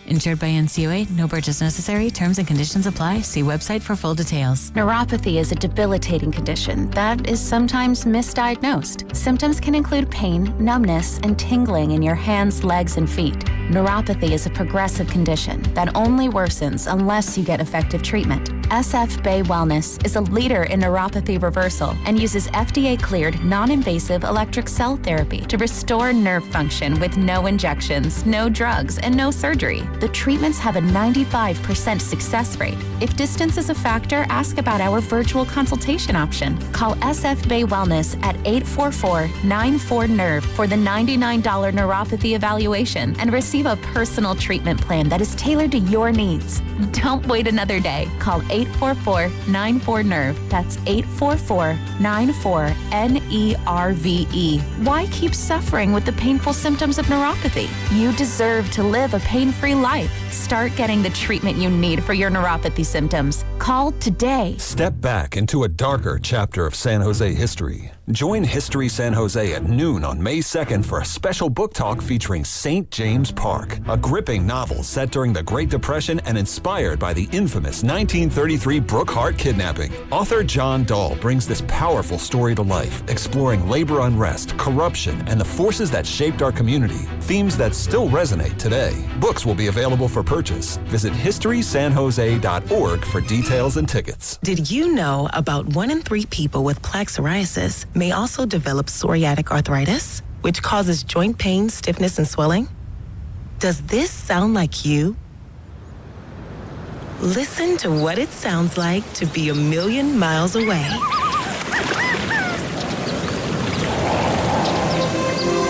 S19: Insured by NCUA, no purchase necessary. Terms and conditions apply. See website for full details.
S20: Neuropathy is a debilitating condition that is sometimes misdiagnosed. Symptoms can include pain, numbness, and tingling in your hands, legs, and feet. Neuropathy is a progressive condition that only worsens unless you get effective treatment. SF Bay Wellness is a leader in neuropathy reversal and uses FDA-cleared, non-invasive electric cell therapy to restore nerve function with no injections, no drugs, and no surgery. The treatments have a 95% success rate. If distance is a factor, ask about our virtual consultation option. Call SF Bay Wellness at 844-94-NERVE for the $99 neuropathy evaluation and receive a personal treatment plan that is tailored to your needs. Don't wait another day. Call 844-94-NERVE. That's 844-94-NERVE. Why keep suffering with the painful symptoms of neuropathy? You deserve to live a pain-free life. Start getting the treatment you need for your neuropathy symptoms. Call today.
S10: Step back into a darker chapter of San Jose history. Join History San Jose at noon on May 2nd for a special book talk featuring St. James Park, a gripping novel set during the Great Depression and inspired by the infamous 1933 Brook Hart kidnapping. Author John Dahl brings this powerful story to life, exploring labor unrest, corruption, and the forces that shaped our community, themes that still resonate today. Books will be available for purchase. Visit historysanjose.org for details and tickets.
S21: Did you know about 1 in 3 people with plaque psoriasis may also develop psoriatic arthritis, which causes joint pain, stiffness, and swelling? Does this sound like you? Listen to what it sounds like to be a million miles away.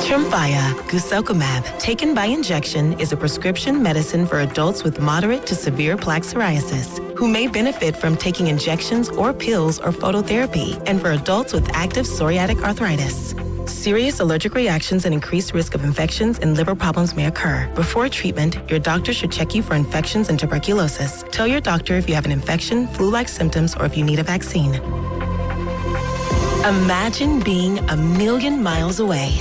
S21: Tremfya, guselkumab, taken by injection, is a prescription medicine for adults with moderate to severe plaque psoriasis who may benefit from taking injections or pills or phototherapy, and for adults with active psoriatic arthritis. Serious allergic reactions and increased risk of infections and liver problems may occur. Before treatment, your doctor should check you for infections and tuberculosis. Tell your doctor if you have an infection, flu-like symptoms, or if you need a vaccine. Imagine being a million miles away.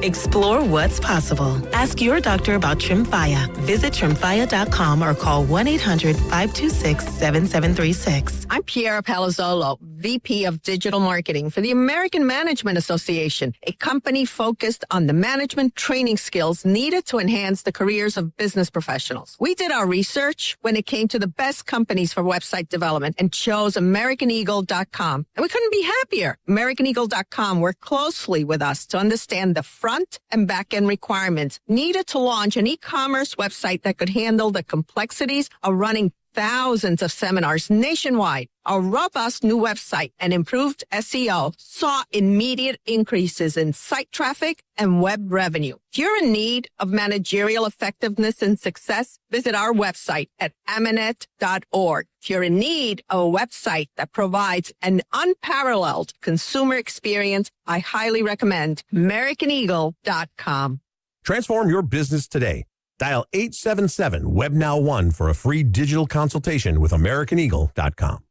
S21: Explore what's possible. Ask your doctor about Tremfya. Visit Tremfya.com or call 1-800-526-7736.
S3: I'm Piera Palazzolo, VP of Digital Marketing for the American Management Association, a company focused on the management training skills needed to enhance the careers of business professionals. We did our research when it came to the best companies for website development and chose AmericanEagle.com. And we couldn't be happier. AmericanEagle.com worked closely with us to understand the front and back-end requirements needed to launch an e-commerce website that could handle the complexities of running thousands of seminars nationwide. Our robust new website and improved SEO saw immediate increases in site traffic and web revenue. If you're in need of managerial effectiveness and success, visit our website at amanet.org. If you're in need of a website that provides an unparalleled consumer experience, I highly recommend AmericanEagle.com.
S22: Transform your business today. Dial 877-WebNow1 for a free digital consultation with AmericanEagle.com.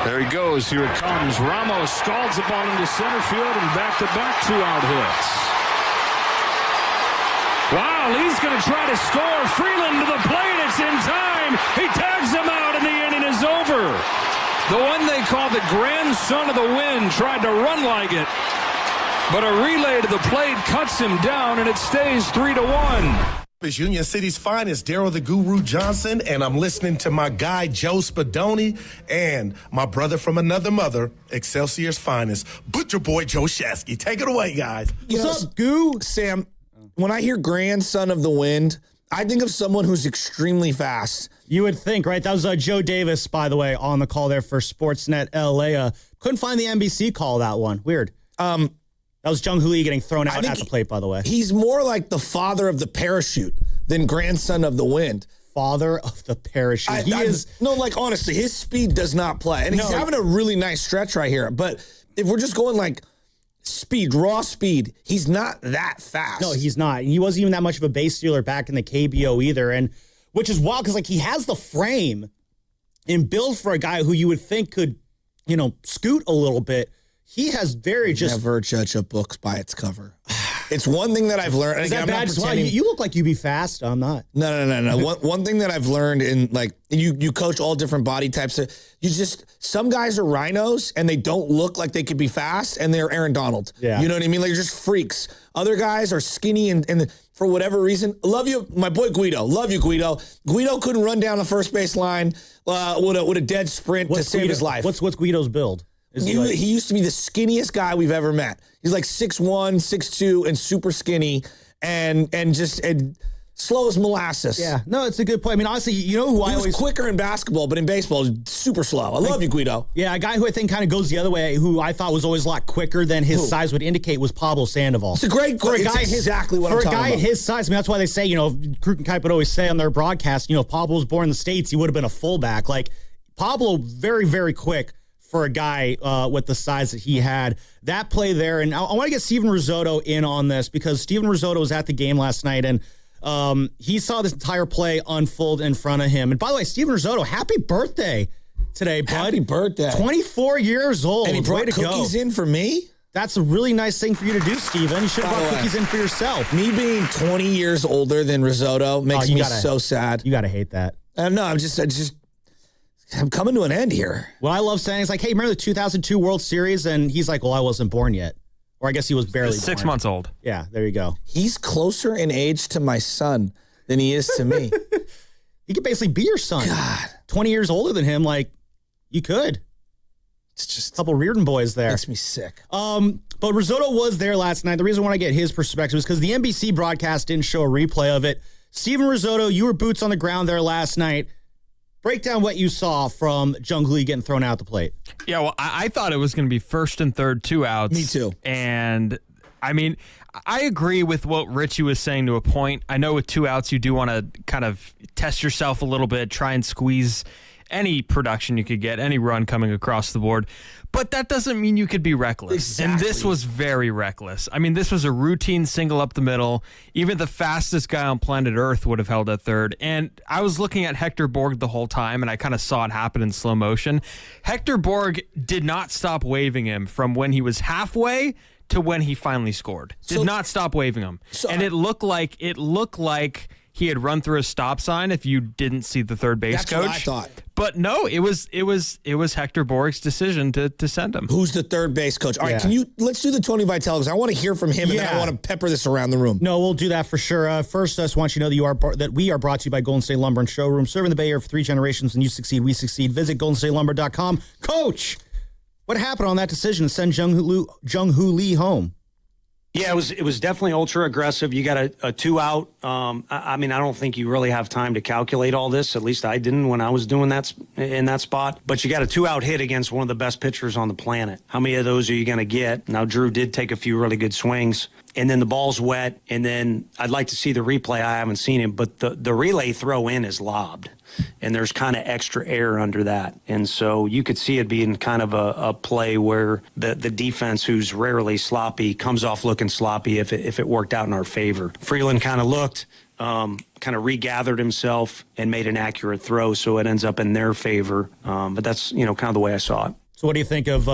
S23: There he goes. Here it comes. Ramos scalds the ball into center field and back-to-back two-out hits. Wow, Lee's going to try to score. Freeland to the plate. It's in time. He tags him out, and the inning is over. The one they call the grandson of the wind tried to run like it, but a relay to the plate cuts him down, and it stays 3-1.
S24: It's Union City's finest, Daryl the Guru Johnson, and I'm listening to my guy, Joe Spadoni, and my brother from another mother, Excelsior's finest, Butcher Boy Joe Shasky. Take it away, guys.
S2: What's up, Goo? Sam, when I hear grandson of the wind, I think of someone who's extremely fast.
S1: You would think, right? That was Joe Davis, by the way, on the call there for Sportsnet LA. Couldn't find the NBC call, that one. Weird. That was Jung Hoo Lee getting thrown out at the plate, by the way.
S2: He's more like the father of the parachute than grandson of the wind.
S1: Father of the parachute.
S2: Honestly, his speed does not play. And he's having a really nice stretch right here. But if we're just going like speed, raw speed, he's not that fast.
S1: No, he's not. He wasn't even that much of a base stealer back in the KBO either. And which is wild because he has the frame and build for a guy who you would think could, scoot a little bit. He has
S2: never judge a book by its cover. It's one thing that I've learned.
S1: Is that bad? You look like you'd be fast. I'm not.
S2: No. One thing that I've learned in you coach all different body types. Some guys are rhinos and they don't look like they could be fast and they're Aaron Donald.
S1: Yeah.
S2: You know what I mean? Like, they're just freaks. Other guys are skinny and for whatever reason, love you, my boy Guido. Love you, Guido. Guido couldn't run down the first base line with a dead sprint to save his life.
S1: What's Guido's build?
S2: He used to be the skinniest guy we've ever met. He's like 6'1", 6'2", and super skinny, and slow as molasses.
S1: Yeah, no, it's a good point. I mean, honestly, you know who
S2: he was quicker in basketball, but in baseball, super slow. I love you, Guido.
S1: Yeah, a guy who I think kind of goes the other way, who I thought was always a lot quicker than his size would indicate, was Pablo Sandoval.
S2: It's a great guy. Exactly what I'm talking about.
S1: For a guy his size, I mean, that's why they say, Kruk and Kipe would always say on their broadcast, if Pablo was born in the States, he would have been a fullback. Like, Pablo, very, very quick for a guy with the size that he had. That play there, and I want to get Steven Risotto in on this because Steven Risotto was at the game last night, and he saw this entire play unfold in front of him. And by the way, Steven Risotto, happy birthday today, bud.
S2: Happy birthday.
S1: 24 years old.
S2: And he brought cookies in for me?
S1: That's a really nice thing for you to do, Steven. You should have brought cookies in for yourself.
S2: Me being 20 years older than Risotto makes me so sad.
S1: You got to hate that.
S2: No, I'm coming to an end here.
S1: Well, I love saying, it's like, hey, remember the 2002 World Series? And he's like, well, I wasn't born yet. Or I guess he was barely born.
S17: 6 months old.
S1: Yeah, there you go.
S2: He's closer in age to my son than he is to me.
S1: He could basically be your son.
S2: God.
S1: 20 years older than him, like, you could.
S2: It's just
S1: a couple Reardon boys there.
S2: Makes me sick.
S1: But Risotto was there last night. The reason I want to get his perspective is because the NBC broadcast didn't show a replay of it. Steven Risotto, you were boots on the ground there last night. Break down what you saw from Jung Hoo Lee getting thrown out the plate.
S17: Yeah, well, I thought it was going to be first and third, 2 outs.
S2: Me too.
S17: And, I mean, I agree with what Richie was saying to a point. I know with 2 outs, you do want to kind of test yourself a little bit, try and squeeze any production you could get, any run coming across the board. But that doesn't mean you could be reckless.
S2: Exactly.
S17: And this was very reckless. I mean, this was a routine single up the middle. Even the fastest guy on planet Earth would have held at third. And I was looking at Hector Borg the whole time, and I kind of saw it happen in slow motion. Hector Borg did not stop waving him from when he was halfway to when he finally scored. Did not stop waving him. And it looked like he had run through a stop sign if you didn't see the third base coach.
S2: That's what I thought.
S17: But no, it was Hector Borg's decision to send him.
S2: Who's the third base coach? All right, let's do the Tony Vitello, because I want to hear from him, and then I want to pepper this around the room.
S1: No, we'll do that for sure. First, I just want you to know that we are brought to you by Golden State Lumber and Showroom, serving the Bay Area for 3 generations. And you succeed, we succeed. Visit GoldenStateLumber.com. Coach, what happened on that decision to send Jung Hoo Lee home?
S4: Yeah, it was definitely ultra aggressive. You got a 2 out. I mean, I don't think you really have time to calculate all this. At least I didn't when I was doing that in that spot. But you got a 2 out hit against one of the best pitchers on the planet. How many of those are you going to get? Now, Drew did take a few really good swings. And then the ball's wet. And then I'd like to see the replay. I haven't seen it. But the relay throw in is lobbed. And there's kind of extra air under that. And so you could see it being kind of a play where the defense, who's rarely sloppy, comes off looking sloppy if it worked out in our favor. Freeland kind of looked, kind of regathered himself and made an accurate throw, so it ends up in their favor. But that's, kind of the way I saw it.
S1: So what do you think of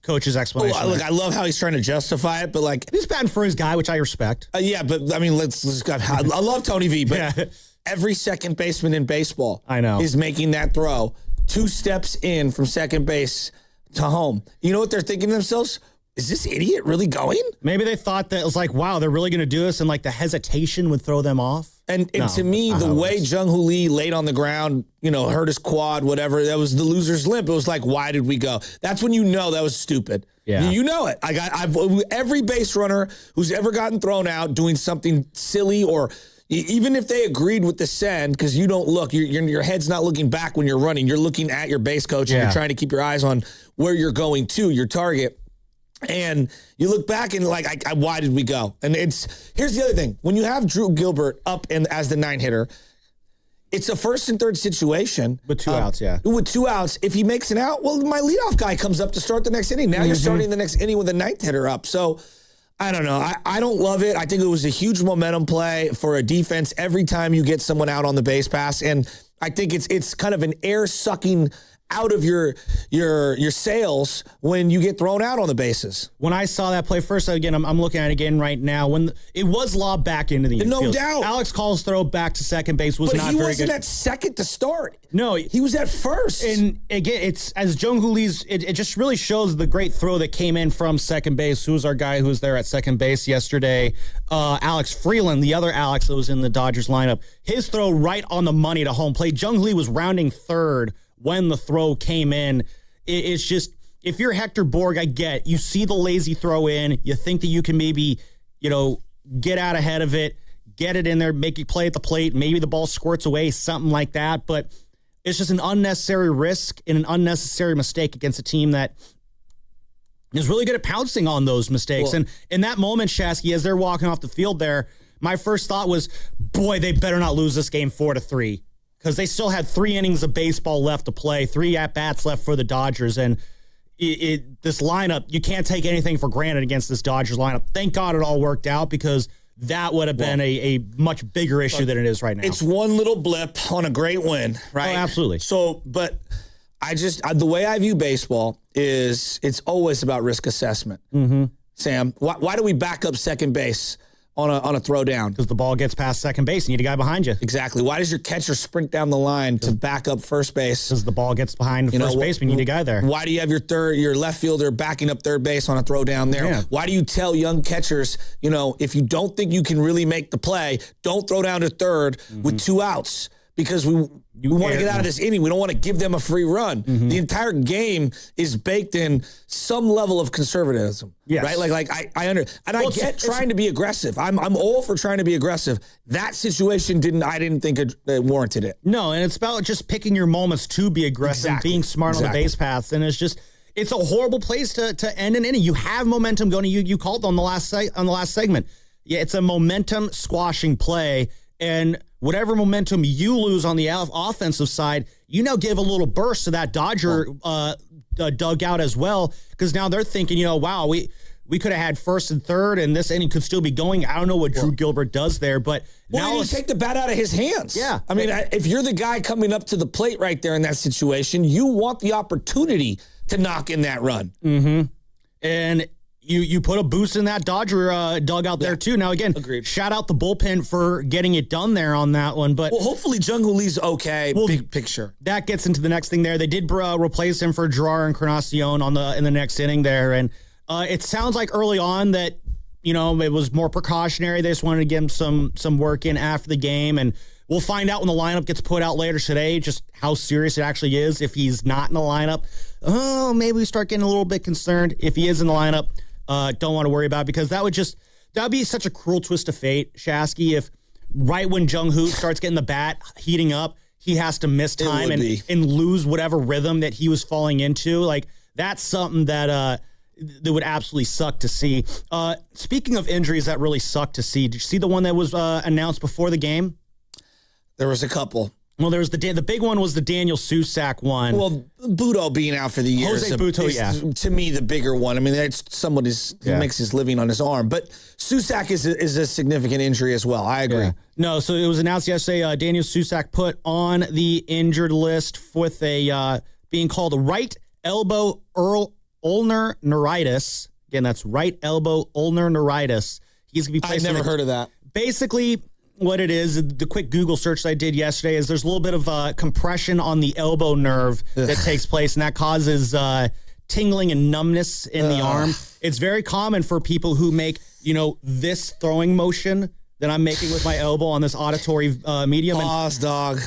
S1: Coach's explanation?
S2: Look, I love how he's trying to justify it, but
S1: he's batting for his guy, which I respect.
S2: Yeah, but I mean, I love Tony V, but every second baseman in baseball is making that throw 2 steps in from second base to home. You know what they're thinking to themselves? Is this idiot really going?
S1: Maybe they thought that it was like, wow, they're really going to do this, and the hesitation would throw them off.
S2: And to me, the way Jung Hoo Lee laid on the ground, hurt his quad, whatever, that was the loser's limp. It was like, why did we go? That's when you know that was stupid.
S1: Yeah.
S2: You know it. I've every base runner who's ever gotten thrown out doing something silly, or even if they agreed with the send, because you don't look, your head's not looking back when you're running. You're looking at your base coach, and you're trying to keep your eyes on where you're going to, your target. And you look back and why did we go? And here's the other thing. When you have Drew Gilbert up as the 9 hitter, it's a first and third situation.
S1: With 2 outs, yeah.
S2: With 2 outs. If he makes an out, well, my leadoff guy comes up to start the next inning. Now you're starting the next inning with a 9th hitter up. So, I don't know. I don't love it. I think it was a huge momentum play for a defense every time you get someone out on the base pass. And I think it's kind of an air-sucking out of your sails when you get thrown out on the bases.
S1: When I saw that play first, again, I'm looking at it again right now. When it was lobbed back into the infield.
S2: No doubt.
S1: Alex Call's throw back to second base was not very good.
S2: But he wasn't at second to start.
S1: No.
S2: He was at first.
S1: And again, it's as Jung Hoo Lee's, it just really shows the great throw that came in from second base. Who was our guy who was there at second base yesterday? Alex Freeland, the other Alex that was in the Dodgers lineup. His throw right on the money to home plate. Jung Hoo Lee was rounding third when the throw came in. It's just, if you're Hector Borg, I get, you see the lazy throw in, you think that you can maybe, get out ahead of it, get it in there, make it play at the plate, maybe the ball squirts away, something like that, but it's just an unnecessary risk and an unnecessary mistake against a team that is really good at pouncing on those mistakes. And in that moment, Shasky, as they're walking off the field there, my first thought was, boy, they better not lose this game 4-3. Because they still had 3 innings of baseball left to play, 3 at-bats left for the Dodgers. And this lineup, you can't take anything for granted against this Dodgers lineup. Thank God it all worked out, because that would have been a much bigger issue than it is right now.
S2: It's one little blip on a great win, right?
S1: Oh, absolutely.
S2: So, but the way I view baseball is it's always about risk assessment.
S1: Mm-hmm.
S2: Sam, why do we back up second base on a throw down?
S1: Because the ball gets past second base and you need a guy behind you.
S2: Exactly. Why does your catcher sprint down the line to back up first base?
S1: Because the ball gets behind first base, we need a guy there.
S2: Why do you have your left fielder backing up third base on a throw down there?
S1: Yeah.
S2: Why do you tell young catchers, if you don't think you can really make the play, don't throw down to third with 2 outs? because we want to get out of this inning. We don't want to give them a free run.
S1: Mm-hmm.
S2: The entire game is baked in some level of conservatism.
S1: Yes.
S2: Right? Like I I get trying to be aggressive. I'm all for trying to be aggressive. That situation I didn't think it warranted it.
S1: No, and it's about just picking your moments to be aggressive,
S2: Exactly.
S1: being smart on the base paths, and it's a horrible place to end an inning. You have momentum going. You called on the last segment. Yeah, it's a momentum squashing play, and whatever momentum you lose on the offensive side, you now give a little burst to that Dodger dugout as well, because now they're thinking, wow, we could have had first and third, and this inning could still be going. I don't know what Drew Gilbert does there, but now
S2: you take the bat out of his hands.
S1: Yeah.
S2: I mean, if you're the guy coming up to the plate right there in that situation, you want the opportunity to knock in that run.
S1: Mm-hmm. And you put a boost in that Dodger dugout there too. Now, again, shout out the bullpen for getting it done there on that one. But
S2: hopefully Jung Hoo Lee's okay. Big picture. That
S1: gets into the next thing there. They did replace him for Gerard Encarnacion in the next inning there. And it sounds like early on that, it was more precautionary. They just wanted to get him some work in after the game. And we'll find out when the lineup gets put out later today just how serious it actually is. If he's not in the lineup, maybe we start getting a little bit concerned. If he is in the lineup, don't want to worry about it, because that would be such a cruel twist of fate, Shasky, if right when Jung Hoo starts getting the bat heating up, he has to miss time and lose whatever rhythm that he was falling into. Like, that's something that would absolutely suck to see. Speaking of injuries that really suck to see, did you see the one that was announced before the game?
S2: There was a couple.
S1: Well, there was the big one was the Daniel Susac one.
S2: Well, Budo being out for the year
S1: Jose Buto,
S2: to me, the bigger one. I mean, that's someone who makes his living on his arm. But Susac is a significant injury as well. I agree.
S1: Yeah. No, so it was announced yesterday, Daniel Susac put on the injured list with a being called a right elbow ulnar neuritis. Again, that's right elbow ulnar neuritis. He's going to be placed.
S2: I've never heard of that.
S1: Basically, what it is, the quick Google search that I did yesterday, is there's a little bit of compression on the elbow nerve that takes place, and that causes tingling and numbness in the arm. It's very common for people who make, this throwing motion that I'm making with my elbow on this auditory medium.
S2: Pause, dog.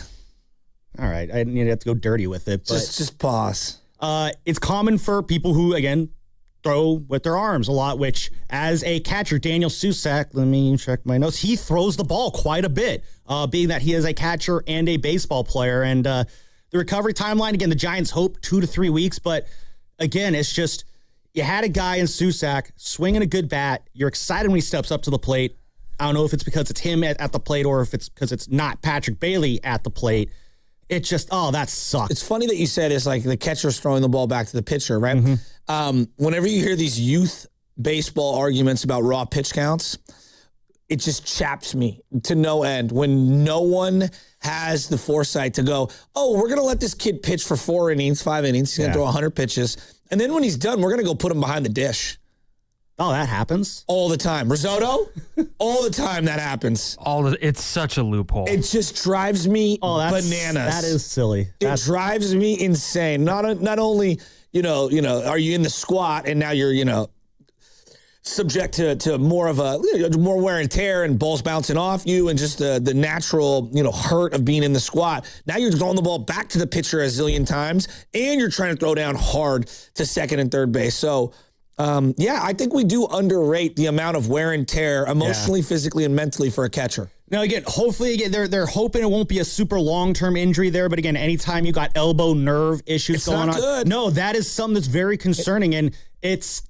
S1: All right, I didn't have to go dirty with it. But
S2: just pause.
S1: It's common for people who, again, throw with their arms a lot, which as a catcher, Daniel Susac, let me check my notes, he throws the ball quite a bit, being that he is a catcher and a baseball player. And the recovery timeline, again, the Giants hope 2 to 3 weeks, but again, it's just, you had a guy in Susac swinging a good bat. You're excited when he steps up to the plate. I don't know if it's because it's him at the plate or if it's because it's not Patrick Bailey at the plate. It just, that sucks.
S2: It's funny that you said it's like the catcher's throwing the ball back to the pitcher, right? Mm-hmm. Whenever you hear these youth baseball arguments about raw pitch counts, it just chaps me to no end when no one has the foresight to go, we're going to let this kid pitch for 4 innings, 5 innings. He's going to throw 100 pitches. And then when he's done, we're going to go put him behind the dish.
S1: Oh, that happens?
S2: All the time. Risotto? All the time that happens.
S17: It's such a loophole.
S2: It just drives me bananas.
S1: That is silly.
S2: It drives me insane. Not only, are you in the squat and now you're, subject to more of more wear and tear and balls bouncing off you and just the natural, hurt of being in the squat. Now you're throwing the ball back to the pitcher a zillion times and you're trying to throw down hard to second and third base. So, I think we do underrate the amount of wear and tear emotionally, physically, and mentally for a catcher.
S1: Now, again, hopefully, they're hoping it won't be a super long-term injury there. But again, anytime you got elbow nerve issues going on,
S2: good.
S1: No, that is something that's very concerning, and it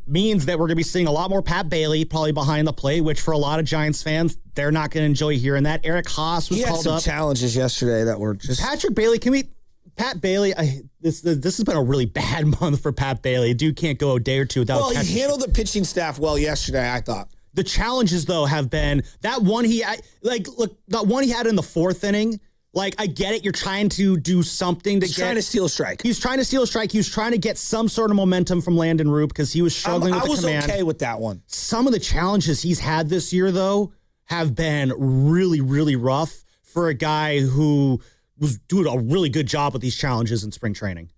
S1: means that we're going to be seeing a lot more Pat Bailey probably behind the plate, which for a lot of Giants fans, they're not going to enjoy hearing that. Eric Haas was called up.
S2: He had some challenges yesterday that were just
S1: Patrick Bailey. Pat Bailey, this has been a really bad month for Pat Bailey. Dude can't go a day or two without.
S2: Well, he handled the pitching staff well yesterday, I thought.
S1: The challenges, though, have been that one that one he had in the 4th inning. Like, I get it. You're trying to do something
S2: He's trying to steal a strike.
S1: He's trying to steal a strike. He was trying to get some sort of momentum from Landon Roupp because he was struggling with the command.
S2: I was okay with that one.
S1: Some of the challenges he's had this year, though, have been really, really rough for a guy who was doing a really good job with these challenges in spring training.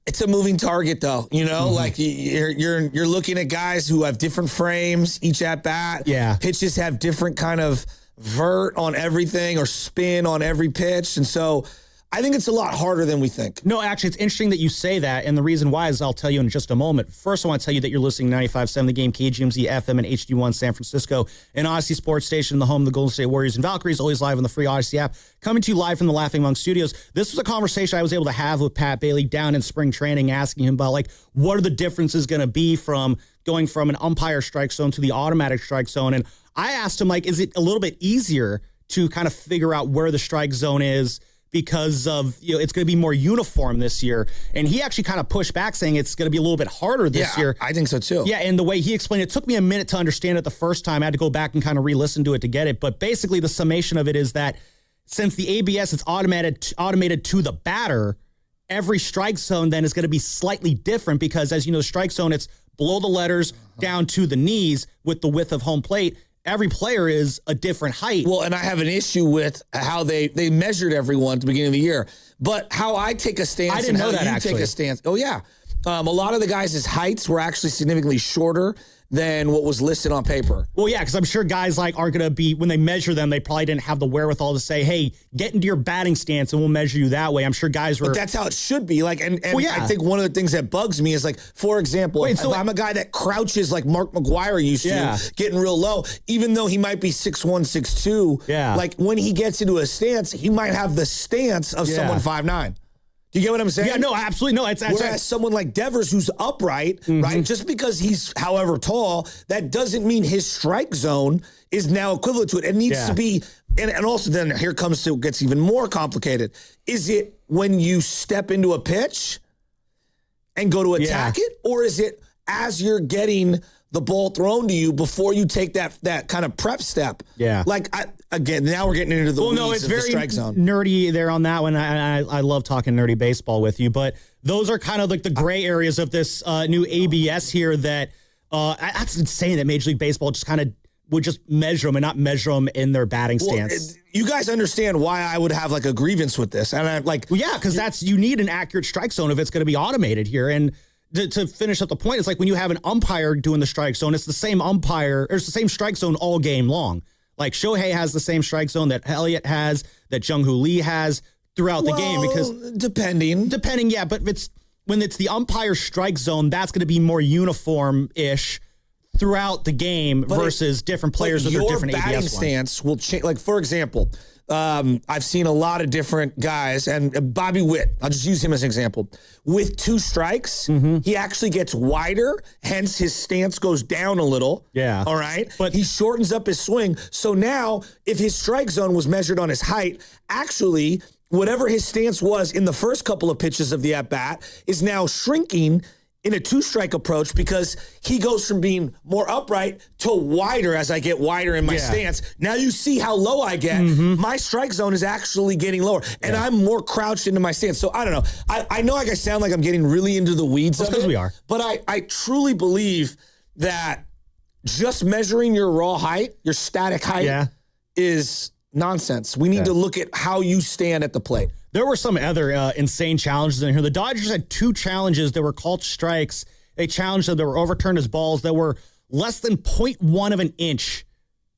S2: It's a moving target, though. Like you're looking at guys who have different frames each at bat.
S1: Yeah,
S2: pitches have different kind of vert on everything or spin on every pitch. And so I think it's a lot harder than we think.
S1: No, actually, it's interesting that you say that. And the reason why is I'll tell you in just a moment. First, I want to tell you that you're listening to 95.7 The Game, KGMZ FM and HD1 San Francisco, and Odyssey Sports Station, the home of the Golden State Warriors and Valkyries, always live on the free Odyssey app. Coming to you live from the Laughing Monk Studios. This was a conversation I was able to have with Pat Bailey down in spring training, asking him about, like, what are the differences going to be from going from an umpire strike zone to the automatic strike zone. And I asked him, like, is it a little bit easier to kind of figure out where the strike zone is because of, it's going to be more uniform this year? And he actually kind of pushed back, saying it's going to be a little bit harder this year.
S2: I think so too.
S1: Yeah, and the way he explained it took me a minute to understand it the first time. I had to go back and kind of re-listen to it to get it. But basically the summation of it is that since the ABS is automated to the batter, every strike zone then is going to be slightly different because, as you know, the strike zone, it's below the letters down to the knees with the width of home plate. Every player is a different height.
S2: Well, and I have an issue with how they measured everyone at the beginning of the year. But how I take a stance,
S1: I didn't know that,
S2: you
S1: actually.
S2: take a stance. Oh, yeah. A lot of the guys' heights were actually significantly shorter than what was listed on paper.
S1: Well, yeah, because I'm sure guys are going to be, when they measure them, they probably didn't have the wherewithal to say, hey, get into your batting stance and we'll measure you that way. I'm sure guys were.
S2: But that's how it should be. Like, and
S1: well, yeah.
S2: I think one of the things that bugs me is, like, for example, if I'm a guy that crouches like Mark McGwire used to, getting real low, even though he might be 6'1", 6'2", like when he gets into a stance, he might have the stance of someone 5'9". Do you get what I'm saying?
S1: Yeah, no, absolutely. No,
S2: Whereas someone like Devers, who's upright, right, just because he's however tall, that doesn't mean his strike zone is now equivalent to it. It needs to be, and also then here comes to, it gets even more complicated. Is it when you step into a pitch and go to attack it, or is it as you're getting the ball thrown to you before you take that kind of prep step?
S1: Yeah.
S2: Like, again, now we're getting into the weeds of the strike zone.
S1: Nerdy there on that one. I love talking nerdy baseball with you, but those are kind of like the gray areas of this new ABS here that that's insane that Major League Baseball just kind of would just measure them and not measure them in their batting stance.
S2: You guys understand why I would have like a grievance with this. And I'm like,
S1: well, yeah, because you need an accurate strike zone if it's going to be automated here. And to finish up the point, it's like when you have an umpire doing the strike zone, it's the same umpire, or it's the same strike zone all game long. Like Shohei has the same strike zone that Elliott has, that Jung Hoo Lee has throughout the game. Because
S2: depending,
S1: yeah, but when it's the umpire strike zone, that's going to be more uniform-ish throughout the game versus different players with their different ABS
S2: your batting stance will change. Like, for example, I've seen a lot of different guys, and Bobby Witt, I'll just use him as an example. With two strikes, he actually gets wider, hence his stance goes down a little.
S1: Yeah.
S2: All right? But he shortens up his swing. So now, if his strike zone was measured on his height, actually, whatever his stance was in the first couple of pitches of the at-bat is now shrinking in a two-strike approach because he goes from being more upright to wider as I get wider in my stance. Now you see how low I get. My strike zone is actually getting lower, and I'm more crouched into my stance. So I don't know. I know like I sound like I'm getting really into the weeds of it.
S1: Because we are.
S2: But I truly believe that just measuring your raw height, your static height, is nonsense. We need to look at how you stand at the plate.
S1: There were some other insane challenges in here. The Dodgers had two challenges that were called strikes. They challenged them that were overturned as balls that were less than 0.1 of an inch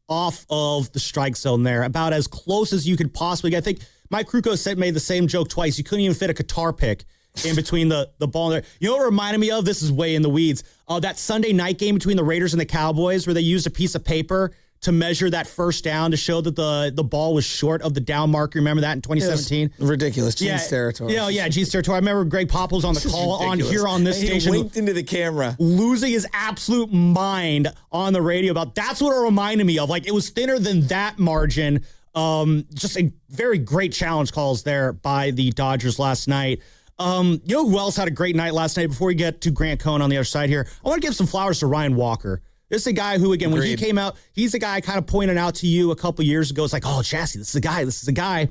S1: off of the strike zone there, about as close as you could possibly get. I think Mike Krukow made the same joke twice. You couldn't even fit a guitar pick in between the ball there. You know what it reminded me of? This is way in the weeds. That Sunday night game between the Raiders and the Cowboys where they used a piece of paper to measure that first down to show that the ball was short of the down marker. Remember that in 2017?
S2: Ridiculous. Gene's territory.
S1: Yeah, Gene's territory. I remember Greg Pop was on the call on this station.
S2: He winked into the camera.
S1: Losing his absolute mind on the radio about that's what it reminded me of. Like, it was thinner than that margin. Just a very great challenge calls there by the Dodgers last night. You know who else had a great night last night? Before we get to Grant Cohn on the other side here, I want to give some flowers to Ryan Walker. This is a guy who, again, when he came out, he's a guy I kind of pointed out to you a couple years ago. It's like, oh, Chassie, this is a guy.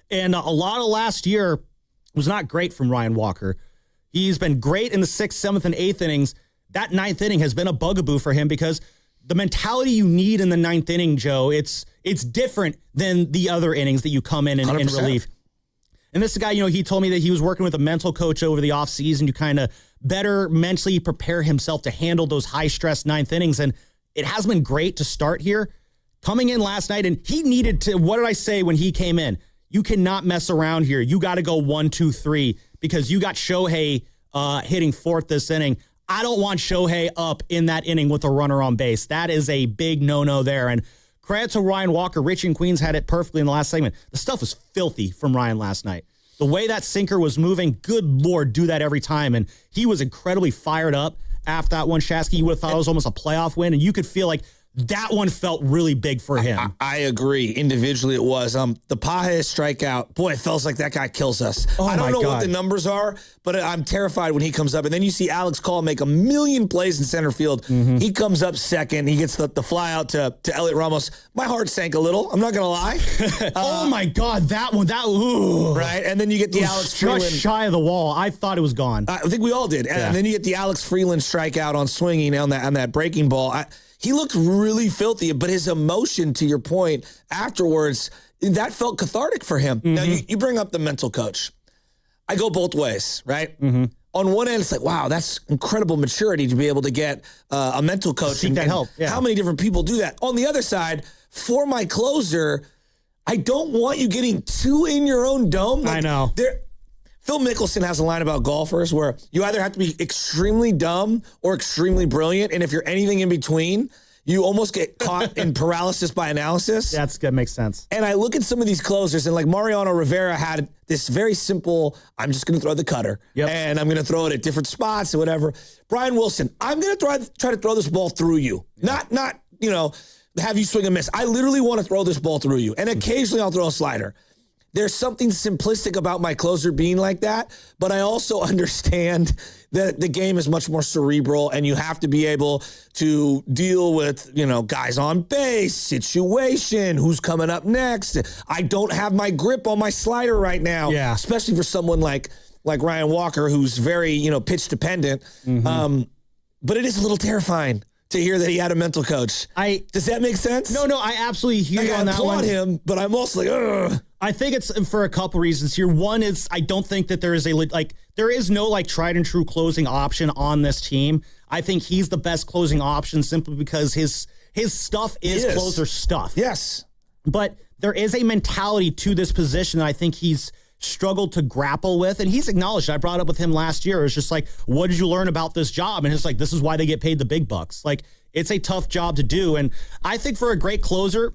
S1: And a lot of last year was not great from Ryan Walker. He's been great in the 6th, 7th, and 8th innings. That 9th inning has been a bugaboo for him because the mentality you need in the 9th inning, Joe, it's different than the other innings that you come in and relief. And this is a guy, he told me that he was working with a mental coach over the offseason to kind of better mentally prepare himself to handle those high-stress 9th innings. And it has been great to start here. coming in last night, and he needed to, what did I say when he came in? You cannot mess around here. You got to go 1, 2, 3 because you got Shohei hitting fourth this inning. I don't want Shohei up in that inning with a runner on base. That is a big no-no there. And credit to Ryan Walker. Rich in Queens had it perfectly in the last segment. The stuff was filthy from Ryan last night. The way that sinker was moving, good Lord, do that every time. And he was incredibly fired up after that one. Shasky, you would have thought it was almost a playoff win, and you could feel like that one felt really big for him.
S2: I agree. Individually, it was. The Pages strikeout, boy, it feels like that guy kills us. I don't know what the numbers are, but I'm terrified when he comes up. And then you see Alex Call make a million plays in center field. He comes up second. He gets the fly out to Elliot Ramos. My heart sank a little. I'm not going to lie.
S1: Oh, my God. That one. Ooh.
S2: Right? And then you get the Alex Freeland.
S1: Just shy of the wall. I thought it was gone.
S2: I think we all did. And then you get the Alex Freeland strikeout on swinging on that breaking ball. He looked really filthy, but his emotion, to your point, afterwards, that felt cathartic for him. Now, you bring up the mental coach. I go both ways, right? On one end, it's like, wow, that's incredible maturity to be able to get a mental coach.
S1: Seek that help. Yeah.
S2: How many different people do that? On the other side, for my closer, I don't want you getting too in your own dome.
S1: I know.
S2: Phil Mickelson has a line about golfers where you either have to be extremely dumb or extremely brilliant, and if you're anything in between, you almost get caught in paralysis by analysis.
S1: That's good. Makes sense.
S2: And I look at some of these closers, and like Mariano Rivera had this very simple, I'm just going to throw the cutter, and I'm going to throw it at different spots or whatever. Brian Wilson, I'm going to try to throw this ball through you. Not have you swing and miss. I literally want to throw this ball through you. And occasionally I'll throw a slider. There's something simplistic about my closer being like that, but I also understand that the game is much more cerebral and you have to be able to deal with, guys on base, situation, who's coming up next. I don't have my grip on my slider right now, especially for someone like Ryan Walker, who's very, pitch dependent. But it is a little terrifying to hear that he had a mental coach. Does that make sense?
S1: No, I absolutely hear you on that one.
S2: I applaud him, but I'm also like, ugh.
S1: I think it's for a couple reasons here. One is I don't think that there is there is no tried and true closing option on this team. I think he's the best closing option simply because his stuff is closer stuff.
S2: Yes.
S1: But there is a mentality to this position that I think he's struggled to grapple with, and he's acknowledged it. I brought it up with him last year. It's just like, what did you learn about this job? And it's like, this is why they get paid the big bucks. It's a tough job to do. And I think for a great closer,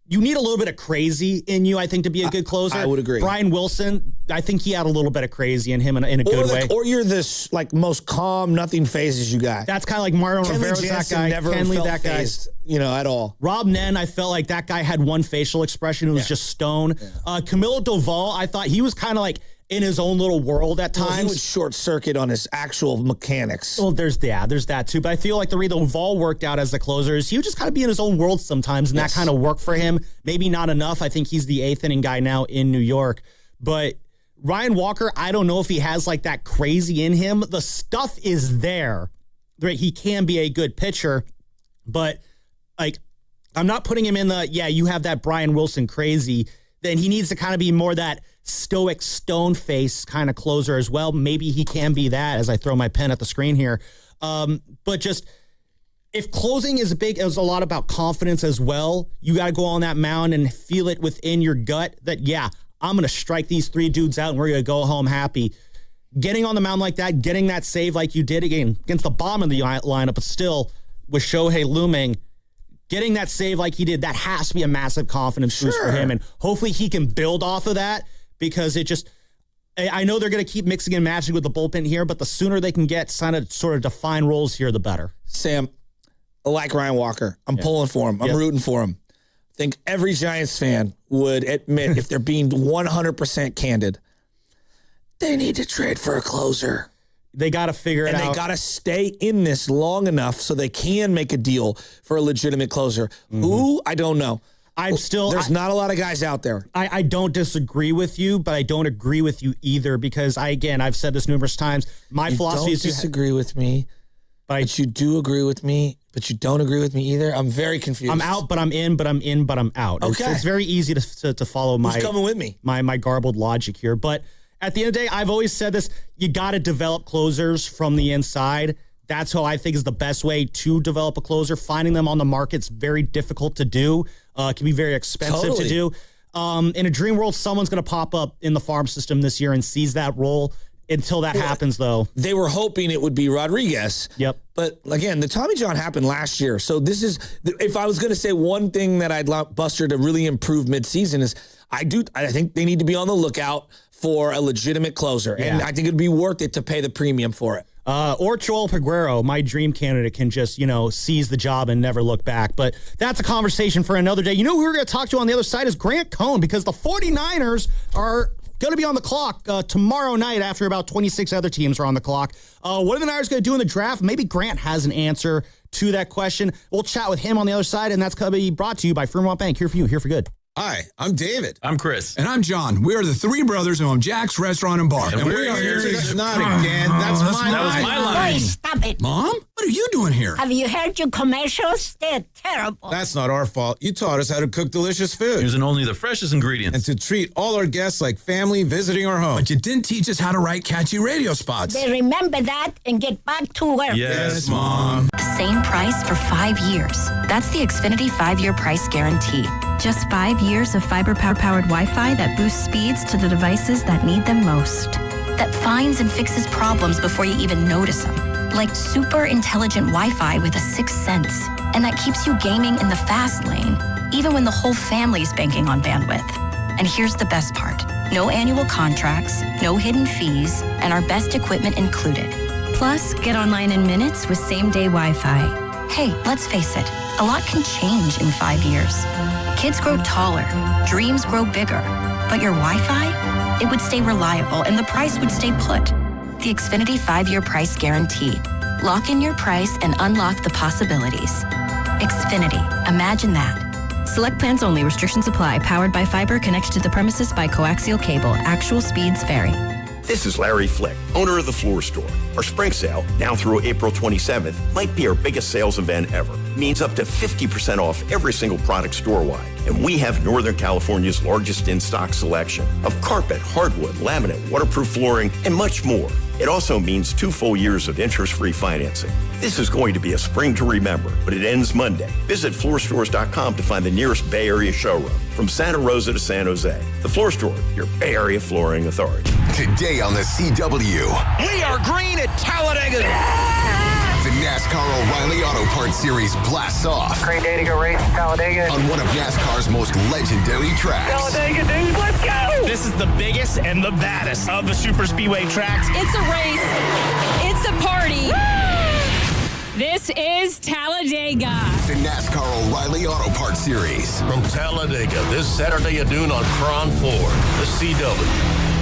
S1: you need a little bit of crazy in you, I think, to be a good closer.
S2: I would agree.
S1: Brian Wilson, I think he had a little bit of crazy in him in a good way.
S2: Or you're this most calm, nothing phases you guy.
S1: That's kind of like Mariano Rivera's that guy.
S2: Never
S1: Kenley,
S2: felt
S1: that guy.
S2: phased, at all.
S1: Rob Nen, I felt like that guy had one facial expression. It was just stone. Yeah. Camilo Doval, I thought he was kind of in his own little world at times.
S2: He would short circuit on his actual mechanics.
S1: Well, there's that too. But I feel like the way Doval worked out as the closer is he would just kind of be in his own world sometimes, and that kind of worked for him. Maybe not enough. I think he's the eighth inning guy now in New York. But Ryan Walker, I don't know if he has that crazy in him. The stuff is there. Right? He can be a good pitcher, but I'm not putting him in you have that Brian Wilson crazy. Then he needs to kind of be more that stoic stone face kind of closer as well. Maybe he can be that as I throw my pen at the screen here. But just if closing is a lot about confidence as well, you got to go on that mound and feel it within your gut that, I'm going to strike these three dudes out and we're going to go home happy. Getting on the mound like that, getting that save like you did again against the bottom of the lineup, but still with Shohei looming, getting that save like he did, that has to be a massive confidence boost for him. And hopefully he can build off of that because I know they're going to keep mixing and matching with the bullpen here, but the sooner they can get sort of define roles here, the better.
S2: Sam, I like Ryan Walker. I'm pulling for him. I'm rooting for him. I think every Giants fan would admit, if they're being 100% candid, they need to trade for a closer.
S1: They got to figure it out.
S2: And they got to stay in this long enough so they can make a deal for a legitimate closer. Who? I don't know. There's not a lot of guys out there.
S1: I don't disagree with you, but I don't agree with you either because I've said this numerous times. My philosophy is
S2: you don't disagree with me, but you do agree with me, but you don't agree with me either. I'm very confused.
S1: I'm out, but I'm in, but I'm in, but I'm out.
S2: Okay.
S1: It's very easy to follow
S2: Who's coming with me?
S1: My garbled logic here. But at the end of the day, I've always said this, you got to develop closers from the inside. That's how I think is the best way to develop a closer. Finding them on the market's very difficult to do. It can be very expensive to do. In a dream world, someone's going to pop up in the farm system this year and seize that role. Until that happens, though.
S2: They were hoping it would be Rodriguez.
S1: Yep.
S2: But again, the Tommy John happened last year. So this is, if I was going to say one thing that I'd like Buster to really improve midseason is I think they need to be on the lookout for a legitimate closer. Yeah. And I think it'd be worth it to pay the premium for it.
S1: Or Joel Peguero, my dream candidate, can just, seize the job and never look back. But that's a conversation for another day. You know who we're going to talk to on the other side is Grant Cohn, because the 49ers are going to be on the clock tomorrow night after about 26 other teams are on the clock. What are the Niners going to do in the draft? Maybe Grant has an answer to that question. We'll chat with him on the other side, and that's going to be brought to you by Fremont Bank. Here for you, here for good.
S5: Hi, I'm David.
S7: I'm Chris.
S5: And I'm John. We are the three brothers who own Jack's Restaurant and Bar.
S7: And we are here
S5: to... Not again. That's my line.
S7: That was my line.
S8: Boy, stop it.
S5: Mom? What are you doing here?
S8: Have you heard your commercials? They're terrible.
S5: That's not our fault. You taught us how to cook delicious food.
S7: Using only the freshest ingredients.
S5: And to treat all our guests like family visiting our home. But you didn't teach us how to write catchy radio spots.
S8: They remember that and get back to work.
S5: Yes, Mom.
S9: Same price for 5 years. That's the Xfinity 5-year price guarantee. Just 5 years of fiber-powered Wi-Fi that boosts speeds to the devices that need them most. That finds and fixes problems before you even notice them. Like super intelligent Wi-Fi with a sixth sense. And that keeps you gaming in the fast lane, even when the whole family's banking on bandwidth. And here's the best part. No annual contracts, no hidden fees, and our best equipment included. Plus, get online in minutes with same-day Wi-Fi. Hey, let's face it, a lot can change in 5 years. Kids grow taller, dreams grow bigger, but your Wi-Fi, it would stay reliable and the price would stay put. The Xfinity 5-year price guarantee. Lock in your price and unlock the possibilities. Xfinity, imagine that. Select plans only. Restrictions apply. Powered by fiber, connected to the premises by coaxial cable. Actual speeds vary.
S25: This is Larry Flick, owner of The Floor Store. Our spring sale, now through April 27th, might be our biggest sales event ever. Means up to 50% off every single product store-wide. And we have Northern California's largest in-stock selection of carpet, hardwood, laminate, waterproof flooring, and much more. It also means 2 full years of interest-free financing. This is going to be a spring to remember, but it ends Monday. Visit floorstores.com to find the nearest Bay Area showroom. From Santa Rosa to San Jose, The Floor Store, your Bay Area flooring authority.
S26: Today on the CW.
S27: We are green at Talladega.
S26: The NASCAR O'Reilly Auto Parts Series blasts off.
S28: Great day to go race in Talladega.
S26: On one of NASCAR's most legendary tracks.
S28: Talladega, dude, let's go!
S27: This is the biggest and the baddest of the super speedway tracks.
S29: It's a race. It's a party. Woo! This is Talladega.
S26: The NASCAR O'Reilly Auto Parts Series.
S14: From Talladega, this Saturday at noon on Cron 4, the CW.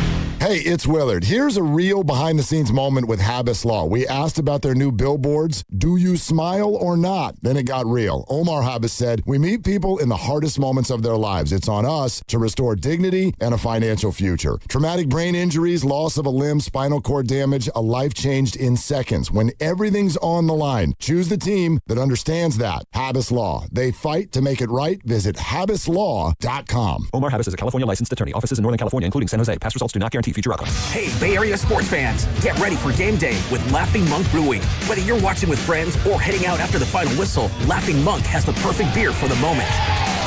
S30: Hey, it's Willard. Here's a real behind-the-scenes moment with Habas Law. We asked about their new billboards. Do you smile or not? Then it got real. Omar Habas said, we meet people in the hardest moments of their lives. It's on us to restore dignity and a financial future. Traumatic brain injuries, loss of a limb, spinal cord damage, a life changed in seconds. When everything's on the line, choose the team that understands that. Habas Law. They fight to make it right. Visit habaslaw.com.
S10: Omar Habas is a California licensed attorney. Offices in Northern California, including San Jose. Past results do not guarantee future outcomes.
S31: Hey, Bay Area sports fans, get ready for game day with Laughing Monk Brewing. Whether you're watching with friends or heading out after the final whistle, Laughing Monk has the perfect beer for the moment.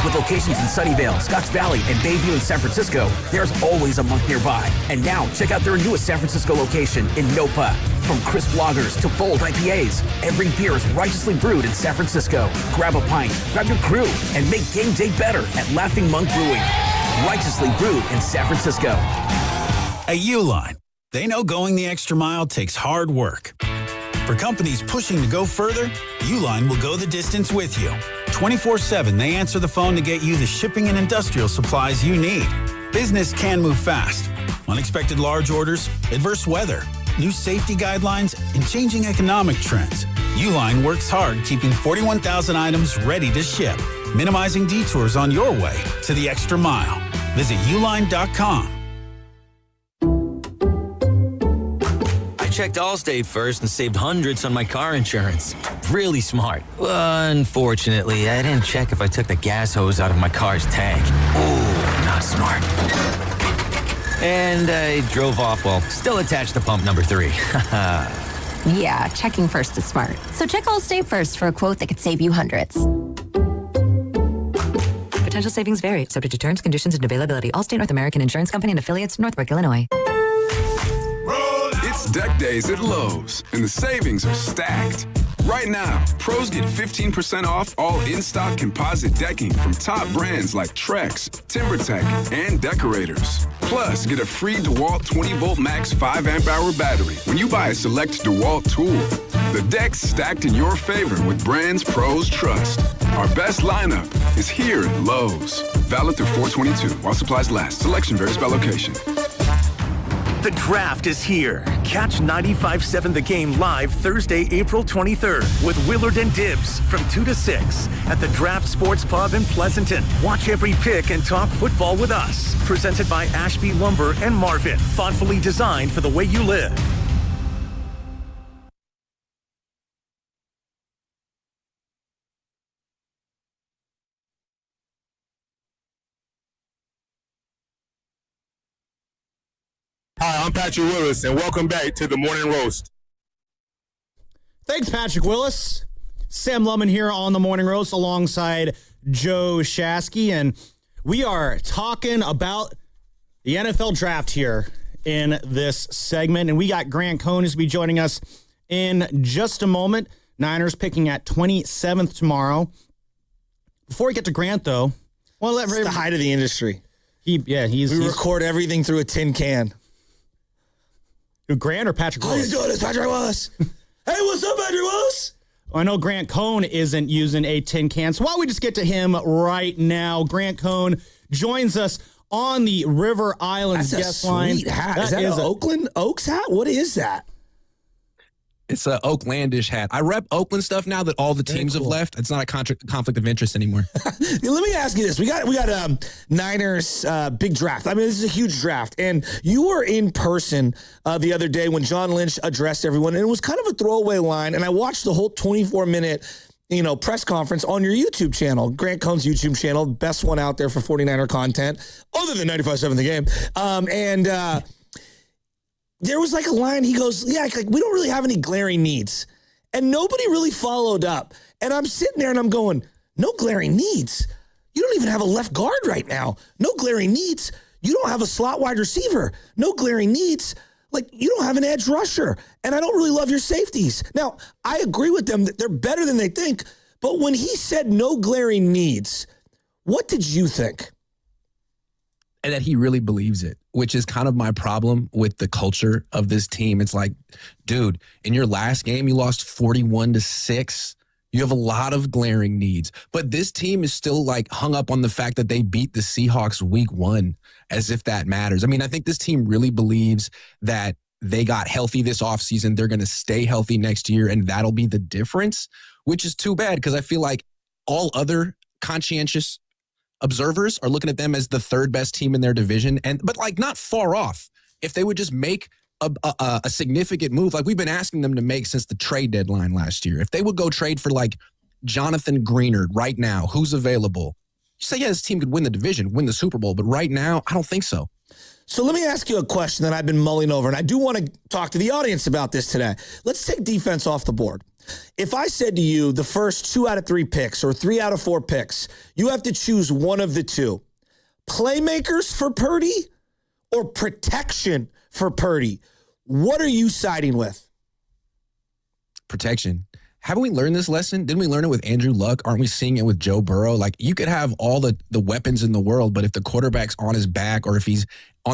S31: With locations in Sunnyvale, Scotts Valley, and Bayview in San Francisco, there's always a Monk nearby. And now, check out their newest San Francisco location in Nopa. From crisp lagers to bold IPAs, every beer is righteously brewed in San Francisco. Grab a pint, grab your crew, and make game day better at Laughing Monk Brewing. Righteously brewed in San Francisco.
S32: At Uline, they know going the extra mile takes hard work. For companies pushing to go further, Uline will go the distance with you. 24/7, they answer the phone to get you the shipping and industrial supplies you need. Business can move fast. Unexpected large orders, adverse weather, new safety guidelines, and changing economic trends. Uline works hard keeping 41,000 items ready to ship, minimizing detours on your way to the extra mile. Visit uline.com.
S33: Checked Allstate first and saved hundreds on my car insurance. Really smart. Unfortunately, I didn't check if I took the gas hose out of my car's tank. Ooh, not smart. And I drove off while still attached to pump number 3.
S3: Yeah, checking first is smart. So check Allstate first for a quote that could save you hundreds.
S6: Potential savings vary, subject to terms, conditions, and availability. Allstate North American Insurance Company and affiliates, Northbrook, Illinois.
S11: It's deck days at Lowe's, and the savings are stacked. Right now, pros get 15% off all in-stock composite decking from top brands like Trex, TimberTech, and Decorators. Plus, get a free DeWalt 20-volt max 5-amp-hour battery when you buy a select DeWalt tool. The deck's stacked in your favor with brands pros trust. Our best lineup is here at Lowe's. Valid through 4/22 while supplies last. Selection varies by location.
S12: The draft is here. Catch 95.7 The Game live Thursday, April 23rd with Willard and Dibbs from 2 to 6 at the Draft Sports Pub in Pleasanton. Watch every pick and talk football with us. Presented by Ashby Lumber and Marvin. Thoughtfully designed for the way you live.
S13: Hi, I'm Patrick Willis, and welcome back to the Morning Roast.
S1: Thanks, Patrick Willis. Sam Lubman here on the Morning Roast alongside Joe Shasky, and we are talking about the NFL draft here in this segment, and we got Grant Cohn who's going to be joining us in just a moment. Niners picking at 27th tomorrow. Before we get to Grant, though,
S2: well, it's the height of the industry.
S1: We
S2: record everything through a tin can.
S1: Grant or Patrick Willis?
S2: How you doing? It's Patrick Willis. Hey, what's up, Patrick Willis?
S1: I know Grant Cohn isn't using a tin can, so why don't we just get to him right now? Grant Cohn joins us on the River Islands guest line.
S2: That's a sweet hat. Is that an Oakland Oaks hat? What is that?
S15: It's an Oaklandish hat. I rep Oakland stuff now that all the teams have left. It's not a conflict of interest anymore.
S2: Let me ask you this: we got Niners big draft. I mean, this is a huge draft, and you were in person the other day when John Lynch addressed everyone, and it was kind of a throwaway line. And I watched the whole 24-minute press conference on your YouTube channel, Grant Cohn's YouTube channel, best one out there for 49er content, other than 95.7 The Game. There was like a line, he goes, we don't really have any glaring needs. And nobody really followed up. And I'm sitting there and I'm going, no glaring needs. You don't even have a left guard right now. No glaring needs. You don't have a slot wide receiver. No glaring needs. Like, you don't have an edge rusher. And I don't really love your safeties. Now, I agree with them that they're better than they think. But when he said no glaring needs, what did you think?
S15: And that he really believes it, which is kind of my problem with the culture of this team. It's like, dude, in your last game, you lost 41-6. You have a lot of glaring needs. But this team is still like hung up on the fact that they beat the Seahawks week 1 as if that matters. I mean, I think this team really believes that they got healthy this offseason. They're going to stay healthy next year, and that'll be the difference, which is too bad because I feel like all other conscientious observers are looking at them as the third best team in their division, but like not far off. If they would just make a significant move, like we've been asking them to make since the trade deadline last year, if they would go trade for like Jonathan Greenard right now, who's available, you say, yeah, this team could win the division, win the Super Bowl, but right now, I don't think so.
S2: So let me ask you a question that I've been mulling over, and I do want to talk to the audience about this today. Let's take defense off the board. If I said to you the first 2 out of 3 picks or 3 out of 4 picks, you have to choose one of the two. Playmakers for Purdy or protection for Purdy? What are you siding with?
S15: Protection. Haven't we learned this lesson? Didn't we learn it with Andrew Luck? Aren't we seeing it with Joe Burrow? Like, you could have all the weapons in the world, but if the quarterback's on his back or if he's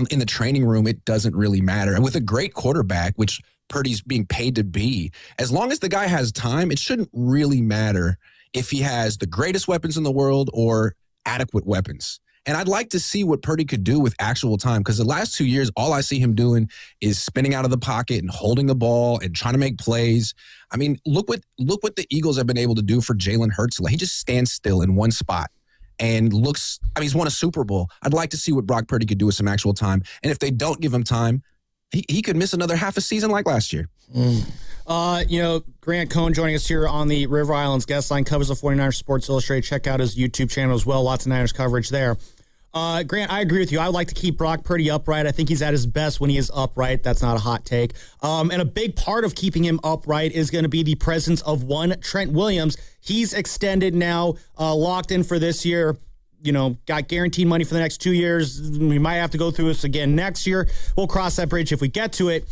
S15: in the training room, it doesn't really matter. And with a great quarterback, which Purdy's being paid to be, as long as the guy has time, it shouldn't really matter if he has the greatest weapons in the world or adequate weapons. And I'd like to see what Purdy could do with actual time, because the last 2 years, all I see him doing is spinning out of the pocket and holding the ball and trying to make plays. I mean, look what the Eagles have been able to do for Jalen Hurts. He just stands still in one spot and he's won a Super Bowl. I'd like to see what Brock Purdy could do with some actual time. And if they don't give him time, he could miss another half a season like last year.
S1: Grant Cohn joining us here on the River Islands guest line, covers the 49ers Sports Illustrated. Check out his YouTube channel as well. Lots of Niners coverage there. Grant, I agree with you. I would like to keep Brock Purdy upright. I think he's at his best when he is upright. That's not a hot take. And a big part of keeping him upright is going to be the presence of one Trent Williams. He's extended now, locked in for this year. Got guaranteed money for the next 2 years. We might have to go through this again next year. We'll cross that bridge if we get to it.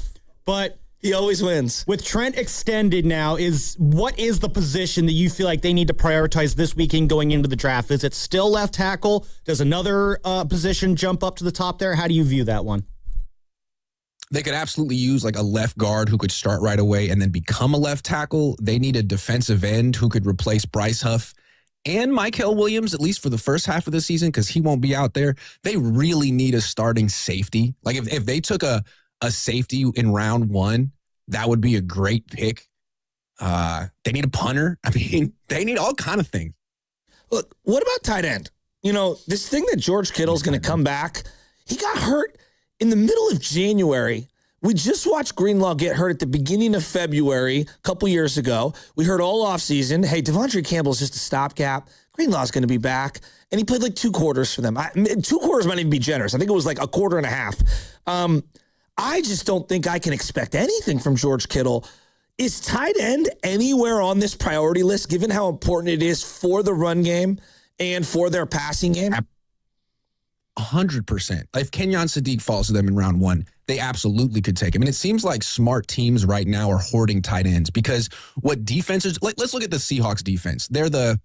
S1: But
S2: he always wins.
S1: With Trent extended now, what is the position that you feel like they need to prioritize this weekend going into the draft? Is it still left tackle? Does another position jump up to the top there? How do you view that one?
S15: They could absolutely use like a left guard who could start right away and then become a left tackle. They need a defensive end who could replace Bryce Huff and Mykel Williams, at least for the first half of the season, because he won't be out there. They really need a starting safety. Like if they took a safety in round 1, that would be a great pick. They need a punter. I mean, they need all kind of things.
S2: Look, what about tight end? This thing that George Kittle's going to come back, he got hurt in the middle of January. We just watched Greenlaw get hurt at the beginning of February a couple years ago. We heard all offseason, hey, Devondre Campbell's just a stopgap. Greenlaw's going to be back. And he played like 2 quarters for them. 2 quarters might even be generous. I think it was like a quarter and a half. I just don't think I can expect anything from George Kittle. Is tight end anywhere on this priority list, given how important it is for the run game and for their passing game?
S15: 100%. If Kenyon Sadiq falls to them in round 1, they absolutely could take him. And it seems like smart teams right now are hoarding tight ends because what defenses, let's look at the Seahawks defense. They're the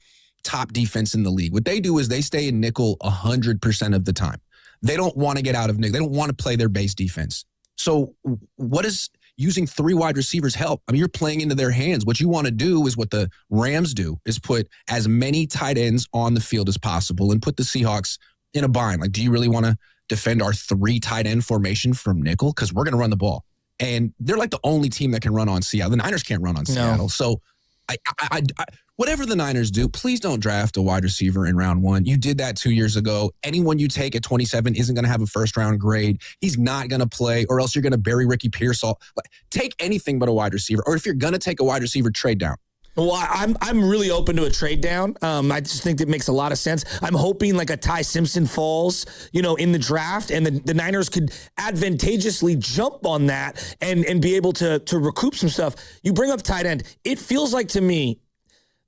S15: top defense in the league. What they do is they stay in nickel 100% of the time. They don't want to get out of nickel. They don't want to play their base defense. So what does using 3 wide receivers help? I mean, you're playing into their hands. What you want to do is what the Rams do, is put as many tight ends on the field as possible and put the Seahawks in a bind. Like, do you really want to defend our 3 tight end formation from nickel? Because we're going to run the ball. And they're like the only team that can run on Seattle. The Niners can't run on Seattle. So I whatever the Niners do, please don't draft a wide receiver in round 1. You did that 2 years ago. Anyone you take at 27 isn't going to have a first-round grade. He's not going to play, or else you're going to bury Ricky Pearsall. Take anything but a wide receiver. Or if you're going to take a wide receiver, trade down.
S2: Well, I'm really open to a trade down. I just think that makes a lot of sense. I'm hoping like a Ty Simpson falls, in the draft, and the Niners could advantageously jump on that and be able to recoup some stuff. You bring up tight end. It feels like to me,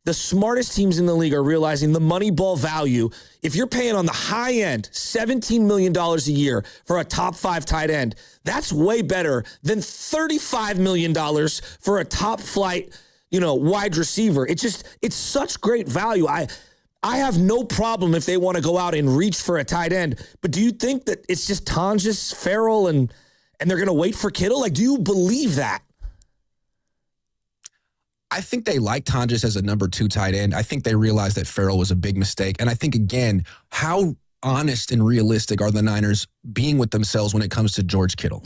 S2: the smartest teams in the league are realizing the money ball value. If you're paying on the high end $17 million a year for a top 5 tight end, that's way better than $35 million for a top flight wide receiver. It's such great value. I have no problem if they want to go out and reach for a tight end. But do you think that it's just Tonjes, Farrell, and they're going to wait for Kittle? Like, do you believe that?
S15: I think they like Tonjes as a number 2 tight end. I think they realized that Farrell was a big mistake. And I think, again, how honest and realistic are the Niners being with themselves when it comes to George Kittle?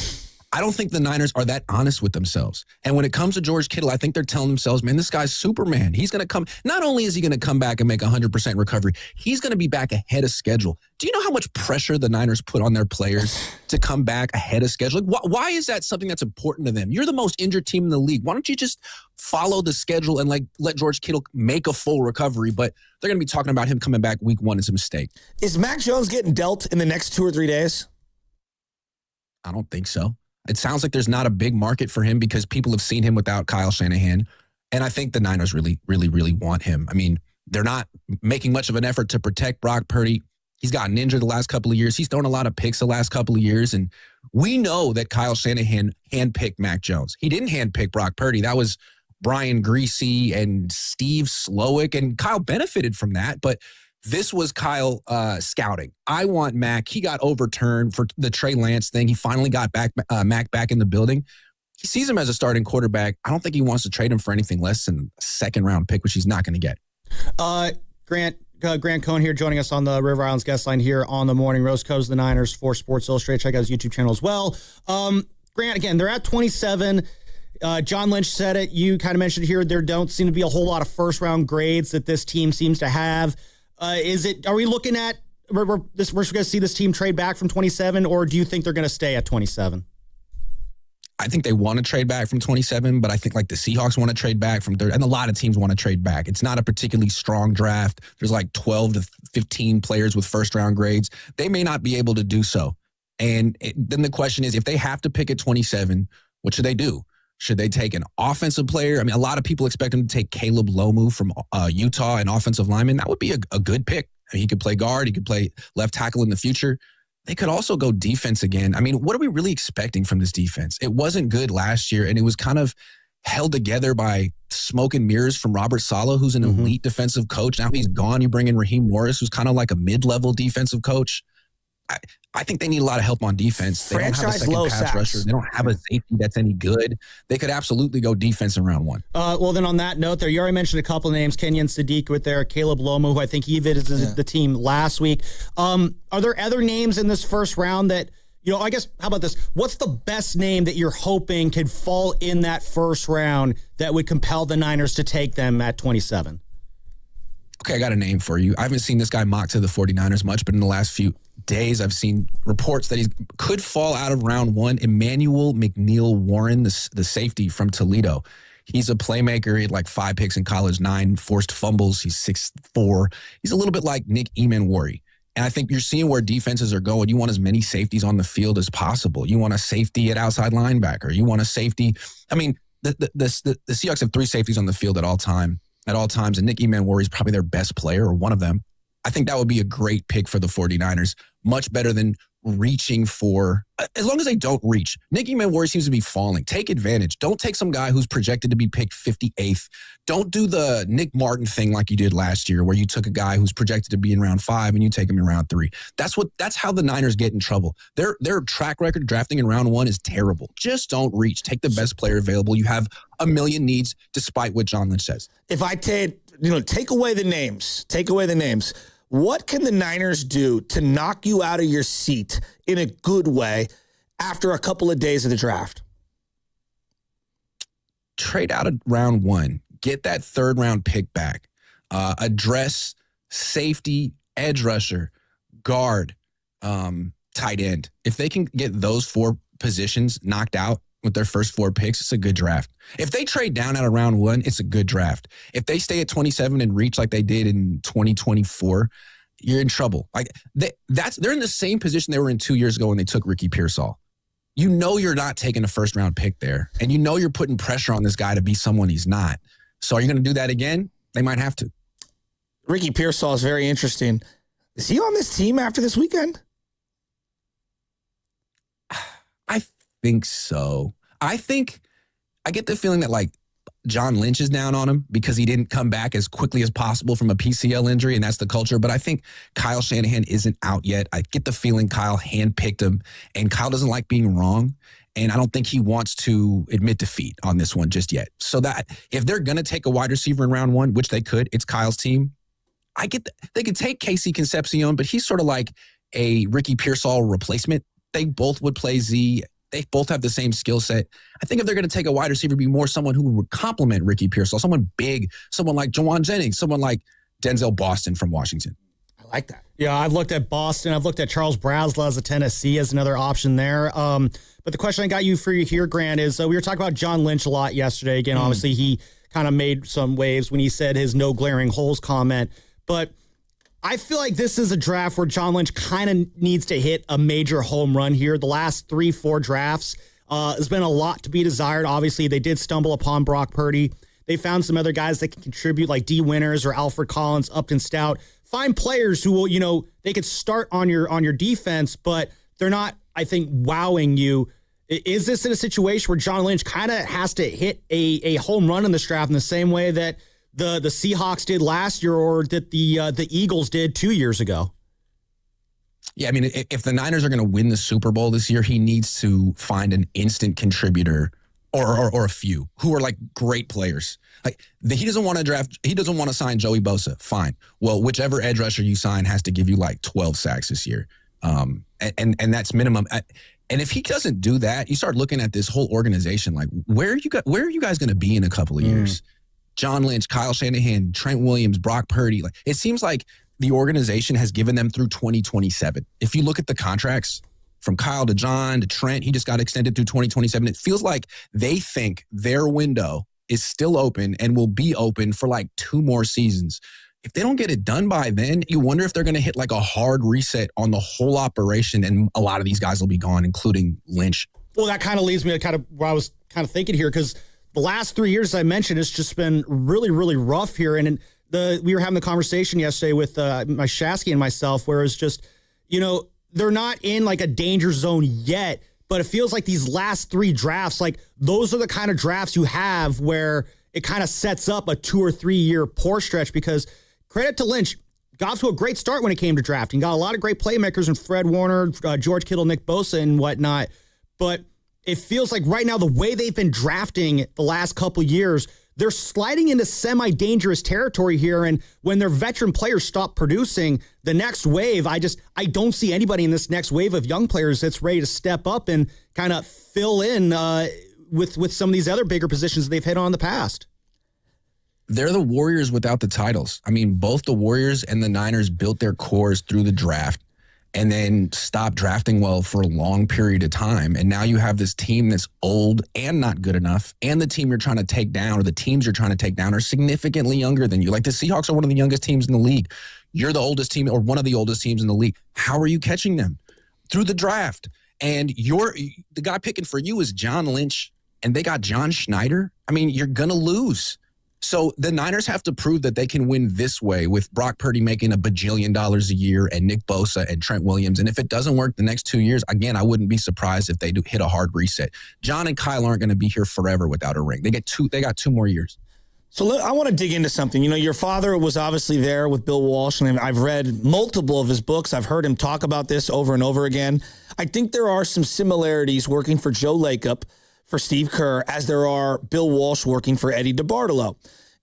S15: I don't think the Niners are that honest with themselves. And when it comes to George Kittle, I think they're telling themselves, man, this guy's Superman. He's going to come. Not only is he going to come back and make 100% recovery, he's going to be back ahead of schedule. Do you know how much pressure the Niners put on their players to come back ahead of schedule? Like, why is that something that's important to them? You're the most injured team in the league. Why don't you just follow the schedule and let George Kittle make a full recovery? But they're going to be talking about him coming back week 1 is a mistake.
S2: Is Mac Jones getting dealt in the next 2 or 3 days?
S15: I don't think so. It sounds like there's not a big market for him because people have seen him without Kyle Shanahan. And I think the Niners really, really, really want him. I mean, they're not making much of an effort to protect Brock Purdy. He's gotten injured the last couple of years. He's thrown a lot of picks the last couple of years. And we know that Kyle Shanahan handpicked Mac Jones. He didn't handpick Brock Purdy. That was Brian Griese and Steve Slowick. And Kyle benefited from that. But this was Kyle scouting. I want Mac. He got overturned for the Trey Lance thing. He finally got Mac back in the building. He sees him as a starting quarterback. I don't think he wants to trade him for anything less than a second-round pick, which he's not going to get.
S1: Grant Cohn here joining us on the River Islands guest line here on the Morning Roast. Covers the Niners for Sports Illustrated. Check out his YouTube channel as well. Grant, again, they're at 27. John Lynch said it. You kind of mentioned here there don't seem to be a whole lot of first-round grades that this team seems to have. Are we looking at we're going to see this team trade back from 27, or do you think they're going to stay at 27?
S15: I think they want to trade back from 27, but I think like the Seahawks want to trade back from 30, and a lot of teams want to trade back. It's not a particularly strong draft. There's like 12 to 15 players with first-round grades. They may not be able to do so. And then the question is, if they have to pick at 27, what should they do? Should they take an offensive player? I mean, a lot of people expect them to take Caleb Lomu from Utah, an offensive lineman. That would be a good pick. I mean, he could play guard. He could play left tackle in the future. They could also go defense again. I mean, what are we really expecting from this defense? It wasn't good last year, and it was kind of held together by smoke and mirrors from Robert Saleh, who's an elite defensive coach. Now he's gone. You bring in Raheem Morris, who's kind of like a mid-level defensive coach. I think they need a lot of help on defense. They don't have a second pass rusher. They don't have a safety that's any good. They could absolutely go defense in round one.
S1: Well, then on that note there, you already mentioned a couple of names, Kenyon Sadiq with there, Caleb Lomu, who I think he visited the team last week. Are there other names in this first round that, I guess, how about this? What's the best name that you're hoping could fall in that first round that would compel the Niners to take them at 27?
S15: Okay, I got a name for you. I haven't seen this guy mocked to the 49ers much, but in the last few days, I've seen reports that he could fall out of round one. Emmanuel McNeil Warren, the safety from Toledo. He's a playmaker. He had like 5 picks in college, 9 forced fumbles. He's 6'4". He's a little bit like Nick Emanwari. And I think you're seeing where defenses are going. You want as many safeties on the field as possible. You want a safety at outside linebacker. You want a safety. I mean, the Seahawks have 3 safeties on the field at all times, and Nick Emanwari is probably their best player or one of them. I think that would be a great pick for the 49ers, much better than reaching for, as long as they don't reach. Nick Emanwari seems to be falling. Take advantage. Don't take some guy who's projected to be picked 58th. Don't do the Nick Martin thing like you did last year, where you took a guy who's projected to be in round 5 and you take him in round 3. That's how the Niners get in trouble. Their track record drafting in round 1 is terrible. Just don't reach. Take the best player available. You have a million needs, despite what John Lynch says.
S2: If I take away the names, what can the Niners do to knock you out of your seat in a good way after a couple of days of the draft?
S15: Trade out of round 1. Get that 3rd round pick back. Address safety, edge rusher, guard, tight end. If they can get those 4 positions knocked out with their first 4 picks, it's a good draft. If they trade down out of round 1, it's a good draft. If they stay at 27 and reach like they did in 2024, you're in trouble. Like they're in the same position they were in 2 years ago when they took Ricky Pearsall. You know you're not taking a first round pick there, and you know you're putting pressure on this guy to be someone he's not. So are you going to do that again? They might have to.
S2: Ricky Pearsall is very interesting. Is he on this team after this weekend?
S15: I think so. I get the feeling that like John Lynch is down on him because he didn't come back as quickly as possible from a PCL injury, and that's the culture. But I think Kyle Shanahan isn't out yet. I get the feeling Kyle handpicked him, and Kyle doesn't like being wrong, and I don't think he wants to admit defeat on this one just yet. So that if they're going to take a wide receiver in round 1, which they could, it's Kyle's team. They could take Casey Concepcion, but he's sort of like a Ricky Pearsall replacement. They both would play Z. They both have the same skill set. I think if they're going to take a wide receiver, be more someone who would complement Ricky Pearsall, someone big, someone like Jawan Jennings, someone like Denzel Boston from Washington.
S2: I like that.
S1: Yeah, I've looked at Boston. I've looked at Charles Brasley as a Tennessee as another option there. But the question I got you for you here, Grant, is we were talking about John Lynch a lot yesterday. Again, obviously he kind of made some waves when he said his no glaring holes comment. But I feel like this is a draft where John Lynch kind of needs to hit a major home run here. The last 3-4 drafts has been a lot to be desired. Obviously, they did stumble upon Brock Purdy. They found some other guys that can contribute like D. Winters or Alfred Collins, Upton Stout. Find players who will, they could start on your defense, but they're not, I think, wowing you. Is this in a situation where John Lynch kind of has to hit a home run in this draft in the same way that the Seahawks did last year or that the Eagles did 2 years ago?
S15: Yeah, I mean, if the Niners are going to win the Super Bowl this year, he needs to find an instant contributor or a few who are like great players. Like he doesn't want to sign Joey Bosa. Fine. Well, whichever edge rusher you sign has to give you like 12 sacks this year. And that's minimum. And if he doesn't do that, you start looking at this whole organization like where are you guys going to be in a couple of years? John Lynch, Kyle Shanahan, Trent Williams, Brock Purdy. Like it seems like the organization has given them through 2027. If you look at the contracts, from Kyle to John to Trent. He just got extended through 2027. It feels like they think their window is still open and will be open for like 2 more seasons. If they don't get it done by then, you wonder if they're going to hit like a hard reset on the whole operation, and a lot of these guys will be gone, including Lynch.
S1: Well, that kind of leads me to kind of where I was kind of thinking here, because the last 3 years, as I mentioned, it's just been really, really rough here. And we were having the conversation yesterday with my Shasky and myself, where it's just, they're not in like a danger zone yet, but it feels like these last 3 drafts, like those are the kind of drafts you have where it kind of sets up a 2 or 3 year poor stretch. Because credit to Lynch, got off to a great start when it came to drafting. Got a lot of great playmakers in Fred Warner, George Kittle, Nick Bosa, and whatnot. But it feels like right now, the way they've been drafting the last couple years, they're sliding into semi-dangerous territory here. And when their veteran players stop producing, the next wave, I don't see anybody in this next wave of young players that's ready to step up and kind of fill in with some of these other bigger positions they've hit on in the past.
S15: They're the Warriors without the titles. I mean, both the Warriors and the Niners built their cores through the draft and then stopped drafting well for a long period of time. And now you have this team that's old and not good enough, and the team you're trying to take down, or the teams you're trying to take down, are significantly younger than you. Like the Seahawks are one of the youngest teams in the league. You're the oldest team, or one of the oldest teams in the league. How are you catching them? Through the draft. And the guy picking for you is John Lynch, and they got John Schneider. I mean, you're going to lose. So the Niners have to prove that they can win this way, with Brock Purdy making $1 bajillion a year and Nick Bosa and Trent Williams. And if it doesn't work the next 2 years, again, I wouldn't be surprised if they do hit a hard reset. John and Kyle aren't going to be here forever without a ring. They got 2 more years.
S2: So I want to dig into something. Your father was obviously there with Bill Walsh, and I've read multiple of his books. I've heard him talk about this over and over again. I think there are some similarities working for Joe Lacob, for Steve Kerr, as there are Bill Walsh working for Eddie DeBartolo.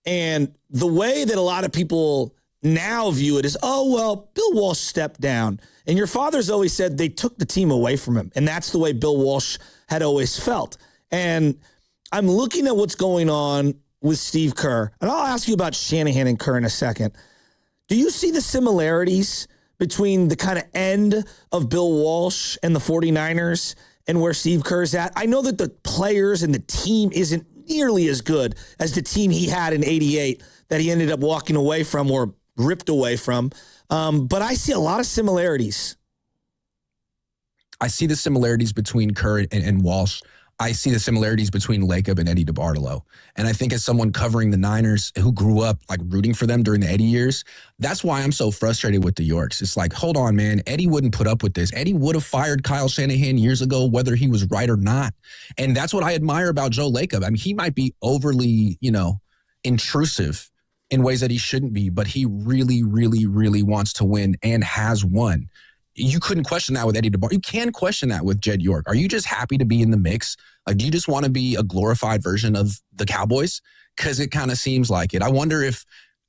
S2: And the way that a lot of people now view it is, Bill Walsh stepped down. And your father's always said they took the team away from him. And that's the way Bill Walsh had always felt. And I'm looking at what's going on with Steve Kerr. And I'll ask you about Shanahan and Kerr in a second. Do you see the similarities between the kind of end of Bill Walsh and the 49ers and where Steve Kerr's at? I know that the players and the team isn't nearly as good as the team he had in '88 that he ended up walking away from or ripped away from. But I see a lot of similarities.
S15: I see the similarities between Kerr and Walsh. I see the similarities between Lacob and Eddie DeBartolo. And I think as someone covering the Niners who grew up like rooting for them during the Eddie years, that's why I'm so frustrated with the Yorks. It's like, hold on, man. Eddie wouldn't put up with this. Eddie would have fired Kyle Shanahan years ago, whether he was right or not. And that's what I admire about Joe Lacob. I mean, he might be overly, intrusive in ways that he shouldn't be, but he really, really, really wants to win and has won. You couldn't question that with Eddie DeBartolo. You can question that with Jed York. Are you just happy to be in the mix? Like, do you just want to be a glorified version of the Cowboys? Because it kind of seems like it. I wonder if,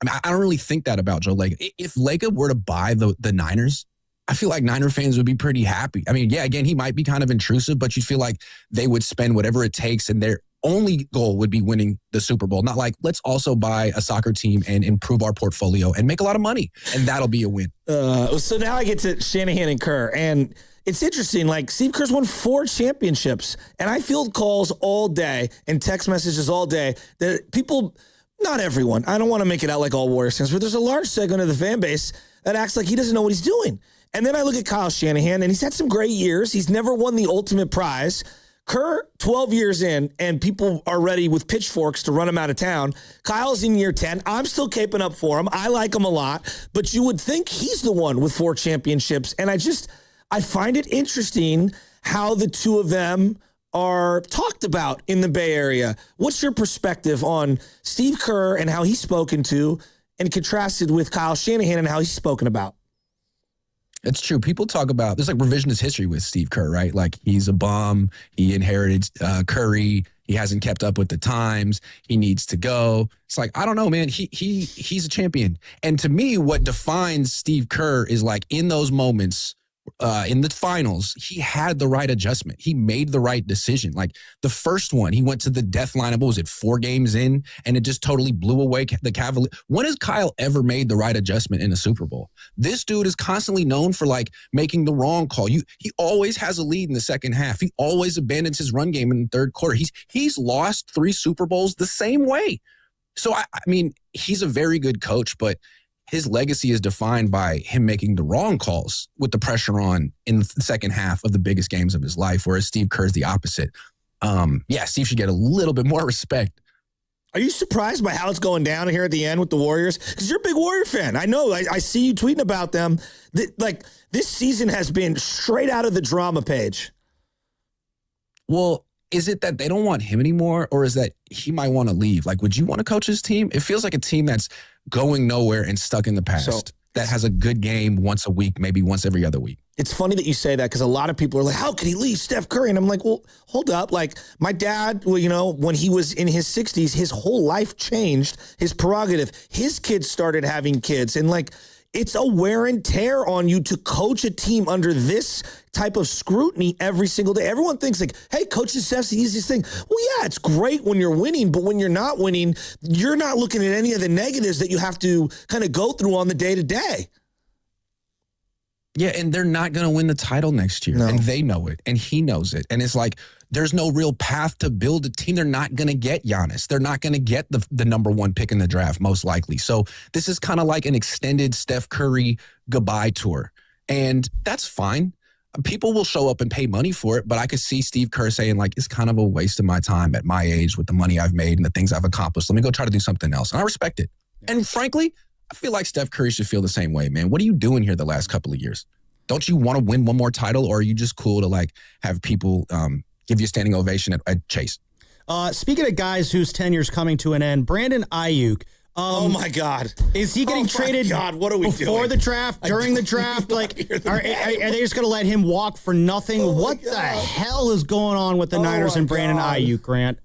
S15: I don't really think that about Joe Lacob. If Lacob were to buy the Niners, I feel like Niner fans would be pretty happy. I mean, yeah, again, he might be kind of intrusive, but you feel like they would spend whatever it takes, and their only goal would be winning the Super Bowl. Not like, let's also buy a soccer team and improve our portfolio and make a lot of money, and that'll be a win.
S2: So now I get to Shanahan and Kerr, and it's interesting. Like, Steve Kerr's won 4 championships, and I field calls all day and text messages all day that people, not everyone, I don't want to make it out like all Warriors fans, but there's a large segment of the fan base that acts like he doesn't know what he's doing. And then I look at Kyle Shanahan, and he's had some great years. He's never won the ultimate prize. Kerr, 12 years in, and people are ready with pitchforks to run him out of town. Kyle's in year 10. I'm still caping up for him. I like him a lot, but you would think he's the one with 4 championships. And I find it interesting how the two of them are talked about in the Bay Area. What's your perspective on Steve Kerr and how he's spoken to, and contrasted with Kyle Shanahan and how he's spoken about?
S15: It's true. People talk about, there's like revisionist history with Steve Kerr, right? Like, he's a bum. He inherited Curry. He hasn't kept up with the times. He needs to go. It's like, I don't know, man. He's a champion. And to me, what defines Steve Kerr is like, in those moments in the finals, he had the right adjustment. He made the right decision. Like the first one, he went to the death lineup. What was it, 4 games in? And it just totally blew away the Cavaliers. When has Kyle ever made the right adjustment in a Super Bowl? This dude is constantly known for like making the wrong call. He always has a lead in the second half. He always abandons his run game in the third quarter. He's lost 3 Super Bowls the same way. So, I mean, he's a very good coach, but his legacy is defined by him making the wrong calls with the pressure on in the second half of the biggest games of his life, whereas Steve Kerr's the opposite. Steve should get a little bit more respect.
S2: Are you surprised by how it's going down here at the end with the Warriors? Because you're a big Warrior fan. I know. I see you tweeting about them. Like, this season has been straight out of the drama page.
S15: Well, is it that they don't want him anymore, or is that he might want to leave? Like, would you want to coach his team? It feels like a team that's going nowhere and stuck in the past, that has a good game once a week, maybe once every other week.
S2: It's funny that you say that because a lot of people are like, how could he leave Steph Curry? And I'm like, well, hold up. Like, my dad, well, you know, when he was in his 60s, his whole life changed, his prerogative. His kids started having kids. And, like, it's a wear and tear on you to coach a team under this type of scrutiny every single day. Everyone thinks like, hey, coaching Steph's the easiest thing. Well, yeah, it's great when you're winning, but when you're not winning, you're not looking at any of the negatives that you have to kind of go through on the day-to-day.
S15: Yeah, and they're not going to win the title next year, and they know it, and he knows it. And it's like, there's no real path to build a team. They're not going to get Giannis. They're not going to get the number 1 pick in the draft, most likely. So this is kind of like an extended Steph Curry goodbye tour. And that's fine. People will show up and pay money for it, but I could see Steve Kerr saying, like, it's kind of a waste of my time at my age with the money I've made and the things I've accomplished. Let me go try to do something else. And I respect it. And frankly, I feel like Steph Curry should feel the same way, man. What are you doing here the last couple of years? Don't you want to win one more title, or are you just cool to, like, have people give you a standing ovation at Chase?
S1: Speaking of guys whose tenure's coming to an end, Brandon Aiyuk.
S2: Oh, my God.
S1: Is he getting traded
S2: what are we
S1: before the draft, during the draft? Like, are they just going to let him walk for nothing? What the hell is going on with the Niners and Brandon Aiyuk, Grant?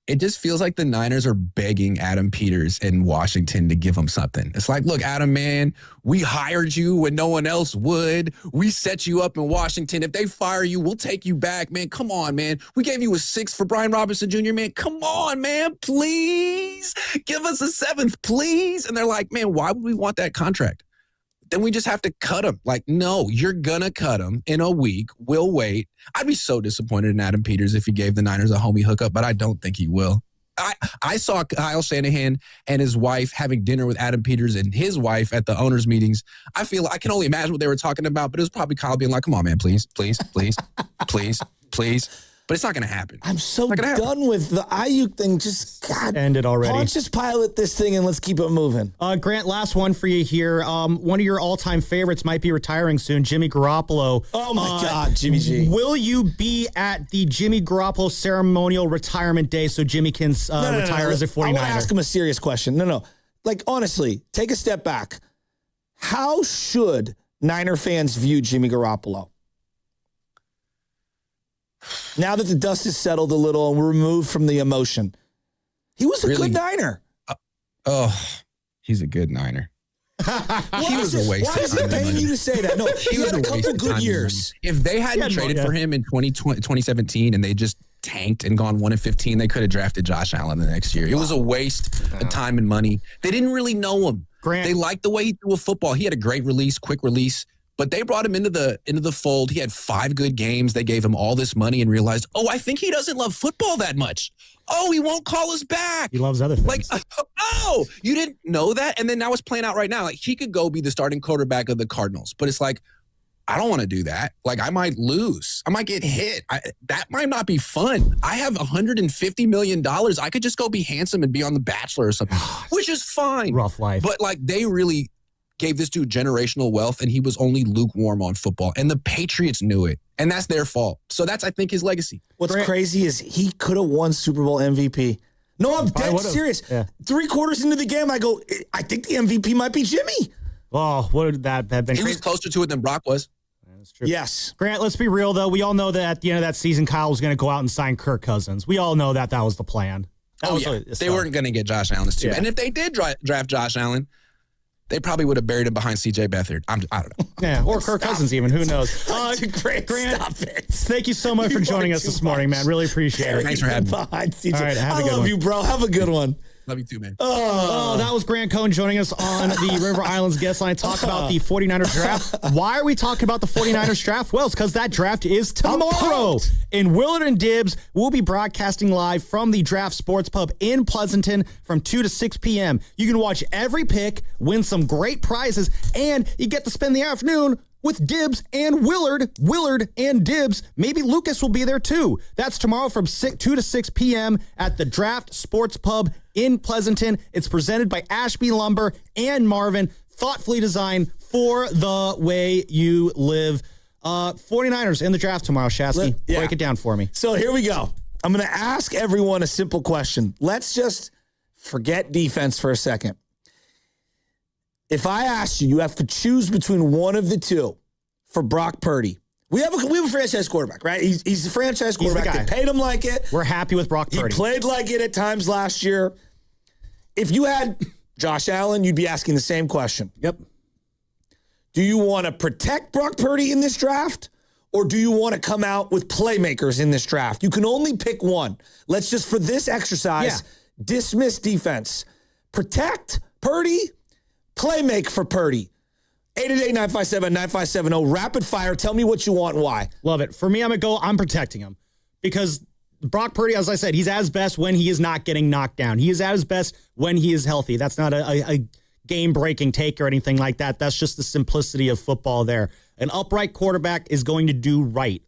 S15: It just feels like the Niners are begging Adam Peters in Washington to give him something. It's like, look, Adam, man, we hired you when no one else would. We set you up in Washington. If they fire you, we'll take you back, man. Come on, man. We gave you a 6th for Brian Robinson Jr., man. Come on, man. Please give us a 7th, please. And they're like, man, why would we want that contract? Then we just have to cut him. Like, no, you're going to cut him in a week. We'll wait. I'd be so disappointed in Adam Peters if he gave the Niners a homie hookup, but I don't think he will. I saw Kyle Shanahan and his wife having dinner with Adam Peters and his wife at the owners' meetings. I can only imagine what they were talking about, but it was probably Kyle being like, come on, man, please, please, please, please, please. But it's not going to happen.
S2: I'm so done with the Aiyuk thing. Just, God.
S1: End it already.
S2: Pontius Pilate this thing and let's keep it moving.
S1: Grant, last one for you here. One of your all-time favorites might be retiring soon, Jimmy Garoppolo.
S2: Oh, my God, Jimmy G.
S1: Will you be at the Jimmy Garoppolo ceremonial retirement day so Jimmy can retire as a 49er?
S2: I want to ask him a serious question. No. Like, honestly, take a step back. How should Niner fans view Jimmy Garoppolo? Now that the dust has settled a little and we're removed from the emotion. He was a good Niner.
S15: He's a good Niner. He was a waste of time.
S2: Why is it paying you to say that? No, he had a couple good years.
S15: If they hadn't traded for him in 2017 and they just tanked and gone 1-15, they could have drafted Josh Allen the next year. It was a waste of time and money. They didn't really know him.
S1: Grant.
S15: They liked the way he threw a football. He had a great release, quick release. But they brought him into the fold. He had 5 good games. They gave him all this money and realized, I think he doesn't love football that much. He won't call us back.
S1: He loves other things.
S15: Like, you didn't know that? And then now it's playing out right now. Like, he could go be the starting quarterback of the Cardinals. But it's like, I don't want to do that. Like, I might lose. I might get hit. That might not be fun. I have $150 million. I could just go be handsome and be on The Bachelor or something, which is fine.
S1: Rough life.
S15: But, like, they really gave this dude generational wealth, and he was only lukewarm on football. And the Patriots knew it, and that's their fault. So that's, I think, his legacy.
S2: What's crazy is he could have won Super Bowl MVP. No, I'm dead serious. Yeah. 3 quarters into the game, I go, I think the MVP might be Jimmy.
S1: Oh, would that have been?
S15: He was closer to it than Brock was.
S1: That's true.
S2: Yes.
S1: Grant, let's be real, though. We all know that at the end of that season, Kyle was going to go out and sign Kirk Cousins. We all know that was the plan.
S15: They weren't going to get Josh Allen. Too. Yeah. And if they did draft Josh Allen, they probably would have buried him behind C.J. Beathard. I don't know.
S1: Yeah, or Kirk Cousins even. Who knows?
S2: Grant,
S1: stop it. Thank you so much for joining us this morning, man. Really appreciate it.
S15: Thanks for having me.
S1: All right, have a good one.
S2: I love you, bro. Have a good one.
S15: Love you too, man.
S1: Oh, that was Grant Cohn joining us on the River Islands guest line. Talk about the 49ers draft. Why are we talking about the 49ers draft? Well, it's because that draft is tomorrow. In Willard and Dibbs, we'll be broadcasting live from the Draft Sports Pub in Pleasanton from 2 to 6 p.m. You can watch every pick, win some great prizes, and you get to spend the afternoon with Dibbs and Willard and Dibbs. Maybe Lucas will be there too. That's tomorrow from 2 to 6 p.m. at the Draft Sports Pub in Pleasanton. It's presented by Ashby Lumber and Marvin. Thoughtfully designed for the way you live. 49ers in the draft tomorrow, Shasky. Break it down for me.
S2: So here we go. I'm going to ask everyone a simple question. Let's just forget defense for a second. If I asked you, you have to choose between one of the two for Brock Purdy. We have a franchise quarterback, right? He's a franchise quarterback. They paid him like it.
S1: We're happy with Brock Purdy.
S2: He played like it at times last year. If you had Josh Allen, you'd be asking the same question.
S1: Yep.
S2: Do you want to protect Brock Purdy in this draft, or do you want to come out with playmakers in this draft? You can only pick one. Let's just, for this exercise, dismiss defense. Protect Purdy. Playmake for Purdy. 888-957-9570. Rapid fire. Tell me what you want and why.
S1: Love it. For me, I'm protecting him. Because Brock Purdy, as I said, he's at his best when he is not getting knocked down. He is at his best when he is healthy. That's not a game-breaking take or anything like that. That's just the simplicity of football there. An upright quarterback is going to do right.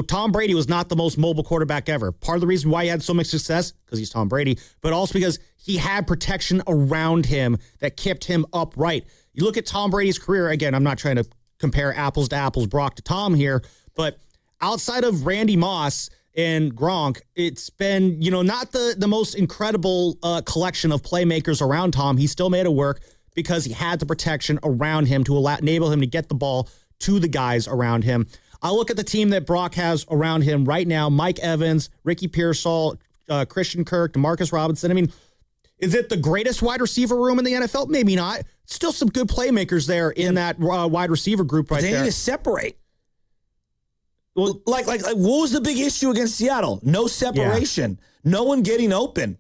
S1: Tom Brady was not the most mobile quarterback ever. Part of the reason why he had so much success, because he's Tom Brady, but also because he had protection around him that kept him upright. You look at Tom Brady's career, again, I'm not trying to compare apples to apples, Brock to Tom here, but outside of Randy Moss and Gronk, it's been, not the most incredible collection of playmakers around Tom. He still made it work because he had the protection around him to enable him to get the ball to the guys around him. I look at the team that Brock has around him right now: Mike Evans, Ricky Pearsall, Christian Kirk, DeMarcus Robinson. I mean, is it the greatest wide receiver room in the NFL? Maybe not. Still some good playmakers there in that wide receiver group right there.
S2: They need to separate. Well, like what was the big issue against Seattle? No separation. Yeah. No one getting open.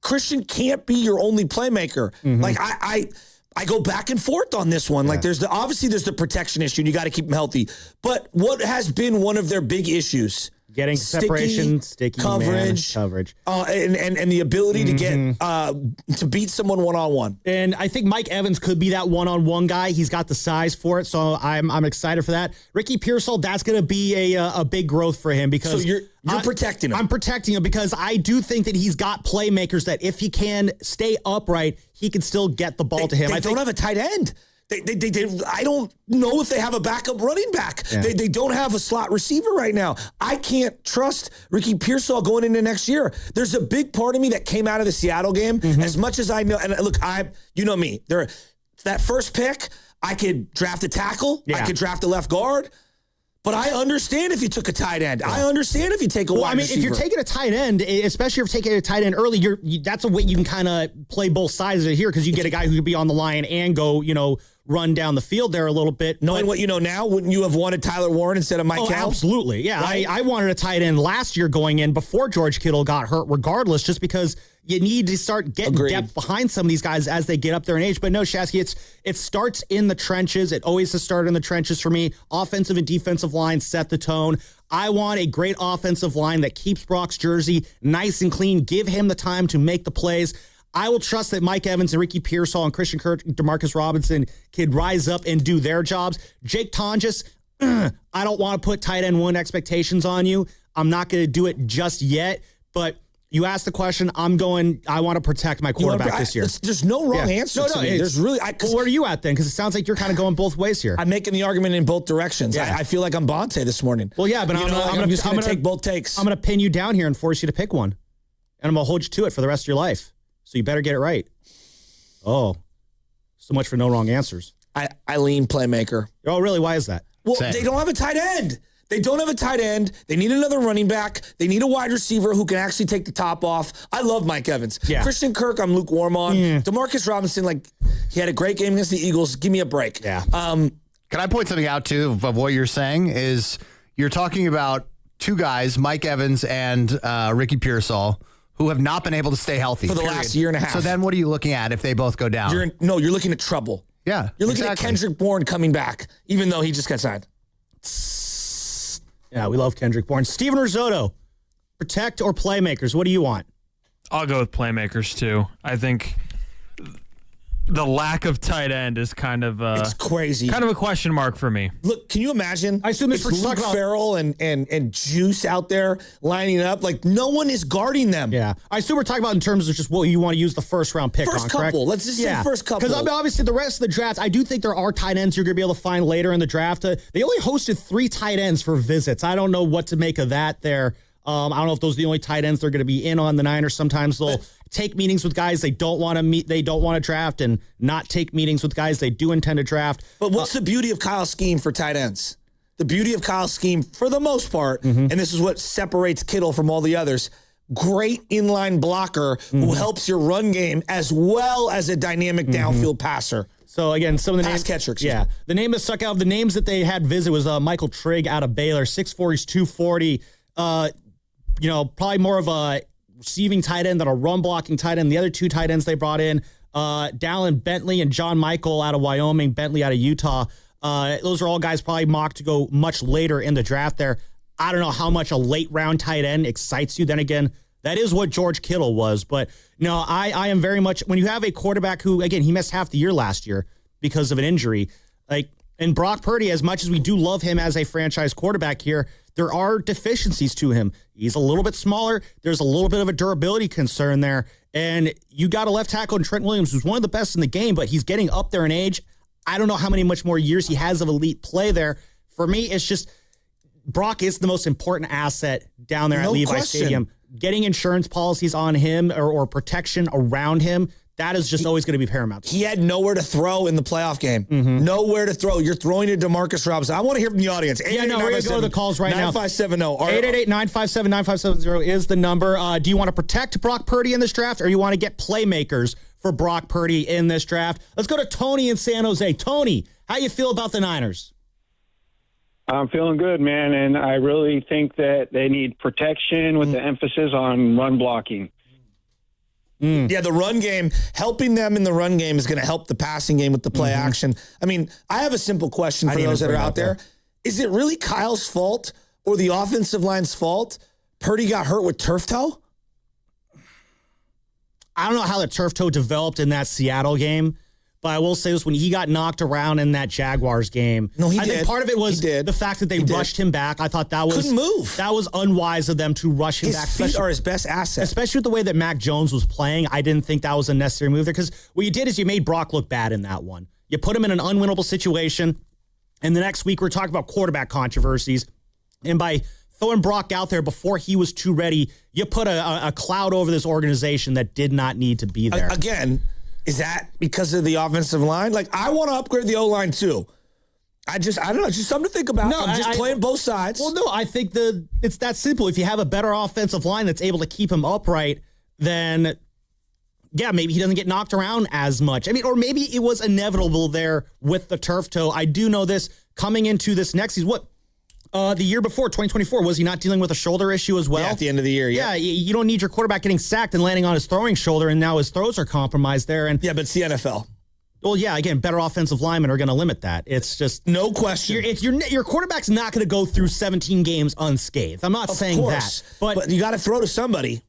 S2: Christian can't be your only playmaker. Mm-hmm. I go back and forth on this one. Yeah. There's the protection issue, and you got to keep them healthy. But what has been one of their big issues?
S1: Getting separation, sticky
S2: coverage, and the ability to get to beat someone one-on-one.
S1: And I think Mike Evans could be that one-on-one guy. He's got the size for it, so I'm excited for that. Ricky Pearsall, that's going to be a big growth for him because
S2: so you're protecting him.
S1: I'm protecting him because I do think that he's got playmakers that if he can stay upright, he can still get the ball to him.
S2: They don't have a tight end. They I don't know if they have a backup running back. Yeah. They don't have a slot receiver right now. I can't trust Ricky Pearsall going into next year. There's a big part of me that came out of the Seattle game. Mm-hmm. As much as I know, and look, you know me. That first pick, I could draft a tackle. Yeah. I could draft a left guard. But I understand if you took a tight end. Yeah. I understand if you take a wide receiver.
S1: If you're taking a tight end, especially if you're taking a tight end early, that's a way you can kind of play both sides of it here because you get a guy who could be on the line and go, run down the field there a little bit.
S2: Knowing what you know now, wouldn't you have wanted Tyler Warren instead of Mike Cal?
S1: Absolutely. Yeah, right? I wanted a tight end last year going in before George Kittle got hurt regardless, just because you need to start getting depth behind some of these guys as they get up there in age. But no, Shasky, it starts in the trenches. It always has started in the trenches for me. Offensive and defensive line set the tone. I want a great offensive line that keeps Brock's jersey nice and clean. Give him the time to make the plays. I will trust that Mike Evans and Ricky Pearsall and Christian Kirk and DeMarcus Robinson can rise up and do their jobs. Jake Tonjes, I don't want to put tight end one expectations on you. I'm not going to do it just yet, but you asked the question. I want to protect my quarterback this year.
S2: There's no wrong answer to me. There's really.
S1: Where are you at then? Because it sounds like you're kind of going both ways here.
S2: I'm making the argument in both directions. Yeah. I feel like I'm Bonte this morning.
S1: Well, yeah, but I'm just going to take both takes. I'm going to pin you down here and force you to pick one, and I'm going to hold you to it for the rest of your life. So you better get it right. Oh, so much for no wrong answers.
S2: I lean playmaker.
S1: Oh, really? Why is that?
S2: Well, they don't have a tight end. They don't have a tight end. They need another running back. They need a wide receiver who can actually take the top off. I love Mike Evans.
S1: Yeah.
S2: Christian Kirk, I'm lukewarm on. Demarcus Robinson, he had a great game against the Eagles. Give me a break.
S4: Yeah. Can I point something out, too, of what you're saying? Is you're talking about two guys, Mike Evans and Ricky Pearsall, who have not been able to stay healthy
S2: for the last year and a half.
S4: So then what are you looking at if they both go down?
S2: You're looking at trouble.
S4: Yeah,
S2: You're looking at Kendrick Bourne coming back, even though he just got signed.
S1: Yeah, we love Kendrick Bourne. Steven Risotto, protect or playmakers? What do you want?
S5: I'll go with playmakers, too. I think the lack of tight end is kind of
S2: it's crazy.
S5: Kind of a question mark for me.
S2: Look, can you imagine?
S1: I assume it's
S2: Luke Farrell and Juice out there lining up. No one is guarding them.
S1: Yeah. I assume we're talking about in terms of just what you want to use the first round pick
S2: first
S1: on,
S2: couple.
S1: correct?
S2: Let's just say first couple.
S1: Because obviously the rest of the draft, I do think there are tight ends you're going to be able to find later in the draft. They only hosted 3 tight ends for visits. I don't know what to make of that there. I don't know if those are the only tight ends they're going to be in on the Niners. Sometimes they'll take meetings with guys they don't want to meet, they don't want to draft, and not take meetings with guys they do intend to draft.
S2: But what's the beauty of Kyle's scheme for tight ends? The beauty of Kyle's scheme, for the most part, and this is what separates Kittle from all the others, great inline blocker who helps your run game as well as a dynamic downfield passer.
S1: So, again, some of the names.
S2: Catcher,
S1: the name that stuck out, the names that they had visit was Michael Trigg out of Baylor, 6'4", he's 240. Probably more of a receiving tight end than a run blocking tight end. The other 2 tight ends they brought in, Dallin Bentley and John Michael out of Wyoming, Bentley out of Utah. Those are all guys probably mocked to go much later in the draft there. I don't know how much a late round tight end excites you. Then again, that is what George Kittle was. But no, I am very much, when you have a quarterback who, again, he missed half the year last year because of an injury, and Brock Purdy, as much as we do love him as a franchise quarterback here, there are deficiencies to him. He's a little bit smaller. There's a little bit of a durability concern there. And you got a left tackle in Trent Williams, who's one of the best in the game, but he's getting up there in age. I don't know how many much more years he has of elite play there. For me, it's just Brock is the most important asset down there at Levi Stadium. Getting insurance policies on him or protection around him, that is just always going to be paramount.
S2: He had nowhere to throw in the playoff game. Nowhere to throw. You're throwing to DeMarcus Robinson. I want to hear from the audience.
S1: We're going to go to the calls right now.
S2: 9570.
S1: 888-957-9570 is the number. Do you want to protect Brock Purdy in this draft, or you want to get playmakers for Brock Purdy in this draft? Let's go to Tony in San Jose. Tony, how you feel about the Niners?
S7: I'm feeling good, man, and I really think that they need protection with the emphasis on run blocking.
S2: Yeah, the run game, helping them in the run game is going to help the passing game with the play action. I mean, I have a simple question for those that are out there. Is it really Kyle's fault or the offensive line's fault Purdy got hurt with turf toe?
S1: I don't know how the turf toe developed in that Seattle game, but I will say this, when he got knocked around in that Jaguars game, I think part of it was the fact that they rushed him back. I thought that was
S2: couldn't move.
S1: That was unwise of them to rush him back.
S2: His feet are his best asset.
S1: Especially with the way that Mac Jones was playing. I didn't think that was a necessary move there, because what you did is you made Brock look bad in that one. You put him in an unwinnable situation, and the next week we're talking about quarterback controversies, and by throwing Brock out there before he was too ready, you put a cloud over this organization that did not need to be there.
S2: Again, is that because of the offensive line? I want to upgrade the O-line too. I don't know. Just something to think about. I'm just playing both sides.
S1: Well, no, I think it's that simple. If you have a better offensive line that's able to keep him upright, then yeah, maybe he doesn't get knocked around as much. I mean, or maybe it was inevitable there with the turf toe. I do know this coming into this next season. The year before, 2024, was he not dealing with a shoulder issue as well?
S2: Yeah, at the end of the year,
S1: yeah. You don't need your quarterback getting sacked and landing on his throwing shoulder, and now his throws are compromised there. And
S2: yeah, but it's the NFL.
S1: Well, yeah, again, better offensive linemen are going to limit that. It's just...
S2: No question.
S1: Your quarterback's not going to go through 17 games unscathed. I'm not saying that.
S2: But you got to throw to somebody.